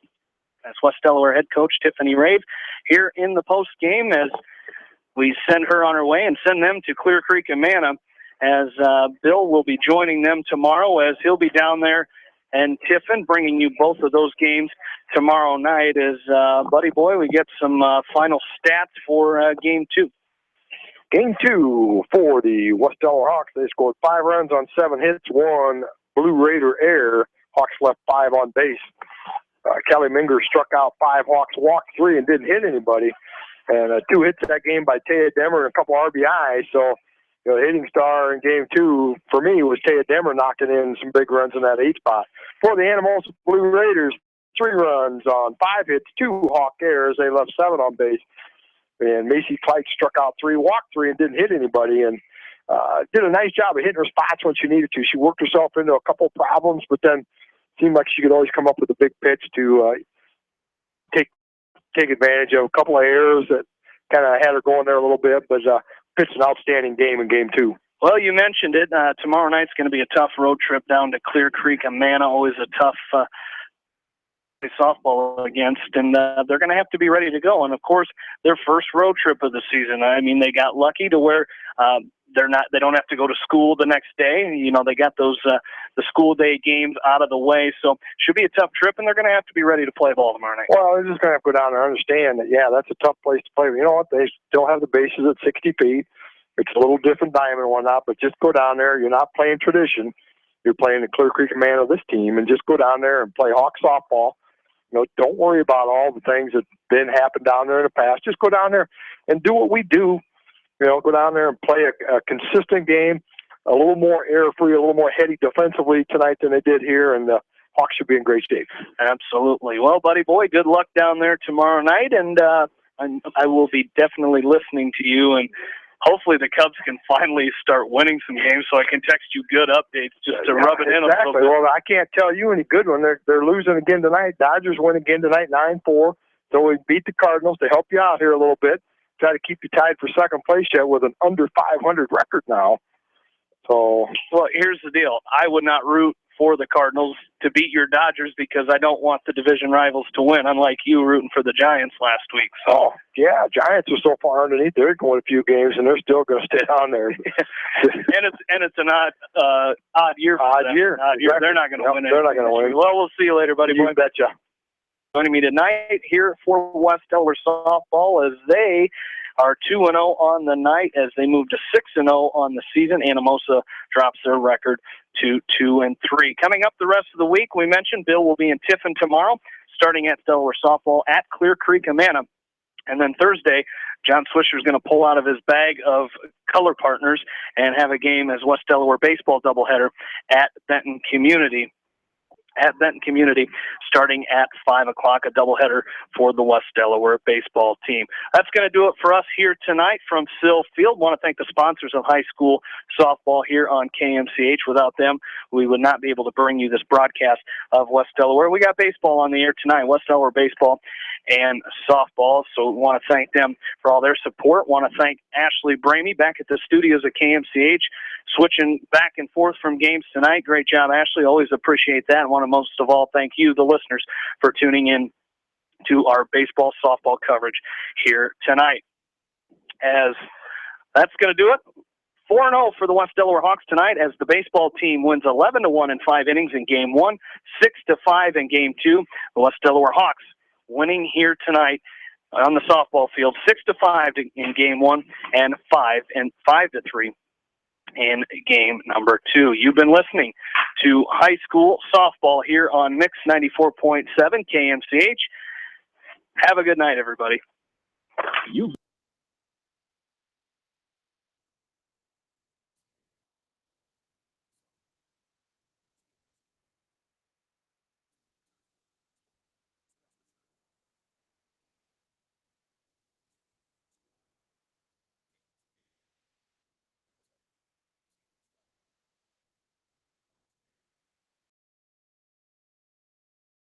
That's West Delaware head coach Tiffany Rave here in the post game as we send her on her way and send them to Clear Creek Amana, as Bill will be joining them tomorrow as he'll be down there and Tiffin, bringing you both of those games tomorrow night. As Buddy Boy, we get some final stats for Game 2. Game 2 for the West Delaware Hawks. They scored 5 runs on 7 hits, 1 Blue Raider error. Hawks left 5 on base. Kelly Minger struck out 5. Hawks walked 3 and didn't hit anybody. And 2 hits in that game by Taya Demmer and a couple RBIs. So, the hitting star in Game 2 for me was Taya Demmer knocking in some big runs in that 8 spot. For the Anamosa Blue Raiders, 3 runs on 5 hits, 2 Hawk errors. They left 7 on base. And Macy Kleitz struck out 3, walked 3, and didn't hit anybody. And did a nice job of hitting her spots when she needed to. She worked herself into a couple problems, but then seemed like she could always come up with a big pitch to take advantage of a couple of errors that kind of had her going there a little bit. But pitched an outstanding game in Game 2. Well, you mentioned it. Tomorrow night's going to be a tough road trip down to Clear Creek Amana, always a tough softball against, and they're going to have to be ready to go. And of course, their first road trip of the season. I mean, they got lucky to where they don't have to go to school the next day. They got those the school day games out of the way, so should be a tough trip, and they're going to have to be ready to play ball tomorrow night. Well, they're just going to have to go down there and understand that, yeah, that's a tough place to play. You know what? They still have the bases at 60 feet. It's a little different diamond and whatnot, but just go down there. You're not playing tradition. You're playing the Clear Creek Amana, this team, and just go down there and play Hawk softball. Don't worry about all the things that didn't happen down there in the past. Just go down there and do what we do. Go down there and play a consistent game, a little more error-free, a little more heady defensively tonight than they did here, and the Hawks should be in great shape. Absolutely. Well, Buddy Boy, good luck down there tomorrow night, and I will be definitely listening to you, and hopefully the Cubs can finally start winning some games so I can text you good updates just to rub it in a little bit. Well, I can't tell you any good one. They're losing again tonight. Dodgers win again tonight, 9-4. So we beat the Cardinals to help you out here a little bit. Try to keep you tied for second place yet with an under 500 record now. So, well, here's the deal. I would not root for the Cardinals to beat your Dodgers because I don't want the division rivals to win, unlike you rooting for the Giants last week. So. Oh, yeah, Giants are so far underneath. They're going a few games, and they're still going to stay down there. and it's an odd year for them. Odd year. They're not going to win. They're not going to win. Well, we'll see you later, buddy. You betcha. Joining me tonight here for West Delaware softball as they are 2-0 on the night as they move to 6-0 on the season. Anamosa drops their record to 2-3. Coming up the rest of the week, we mentioned Bill will be in Tiffin tomorrow, starting at Delaware softball at Clear Creek, Amana. And then Thursday, John Swisher is going to pull out of his bag of color partners and have a game as West Delaware baseball doubleheader at Benton Community. Starting at 5 o'clock, a doubleheader for the West Delaware baseball team. That's going to do it for us here tonight from Sill Field. Want to thank the sponsors of high school softball here on KMCH. Without them, we would not be able to bring you this broadcast of West Delaware. We got baseball on the air tonight, West Delaware baseball and softball, so we want to thank them for all their support. Want to thank Ashley Bramey back at the studios at KMCH, switching back and forth from games tonight. Great job, Ashley. Always appreciate that. And want to most of all thank you, the listeners, for tuning in to our baseball, softball coverage here tonight. As that's going to do it. 4-0 for the West Delaware Hawks tonight as the baseball team wins 11-1 in 5 innings in Game 1, 6-5 in Game 2. The West Delaware Hawks winning here tonight on the softball field, 6-5 in Game 1 and 5-3 in Game number 2. You've been listening to high school softball here on Mix 94.7 KMCH. Have a good night, everybody.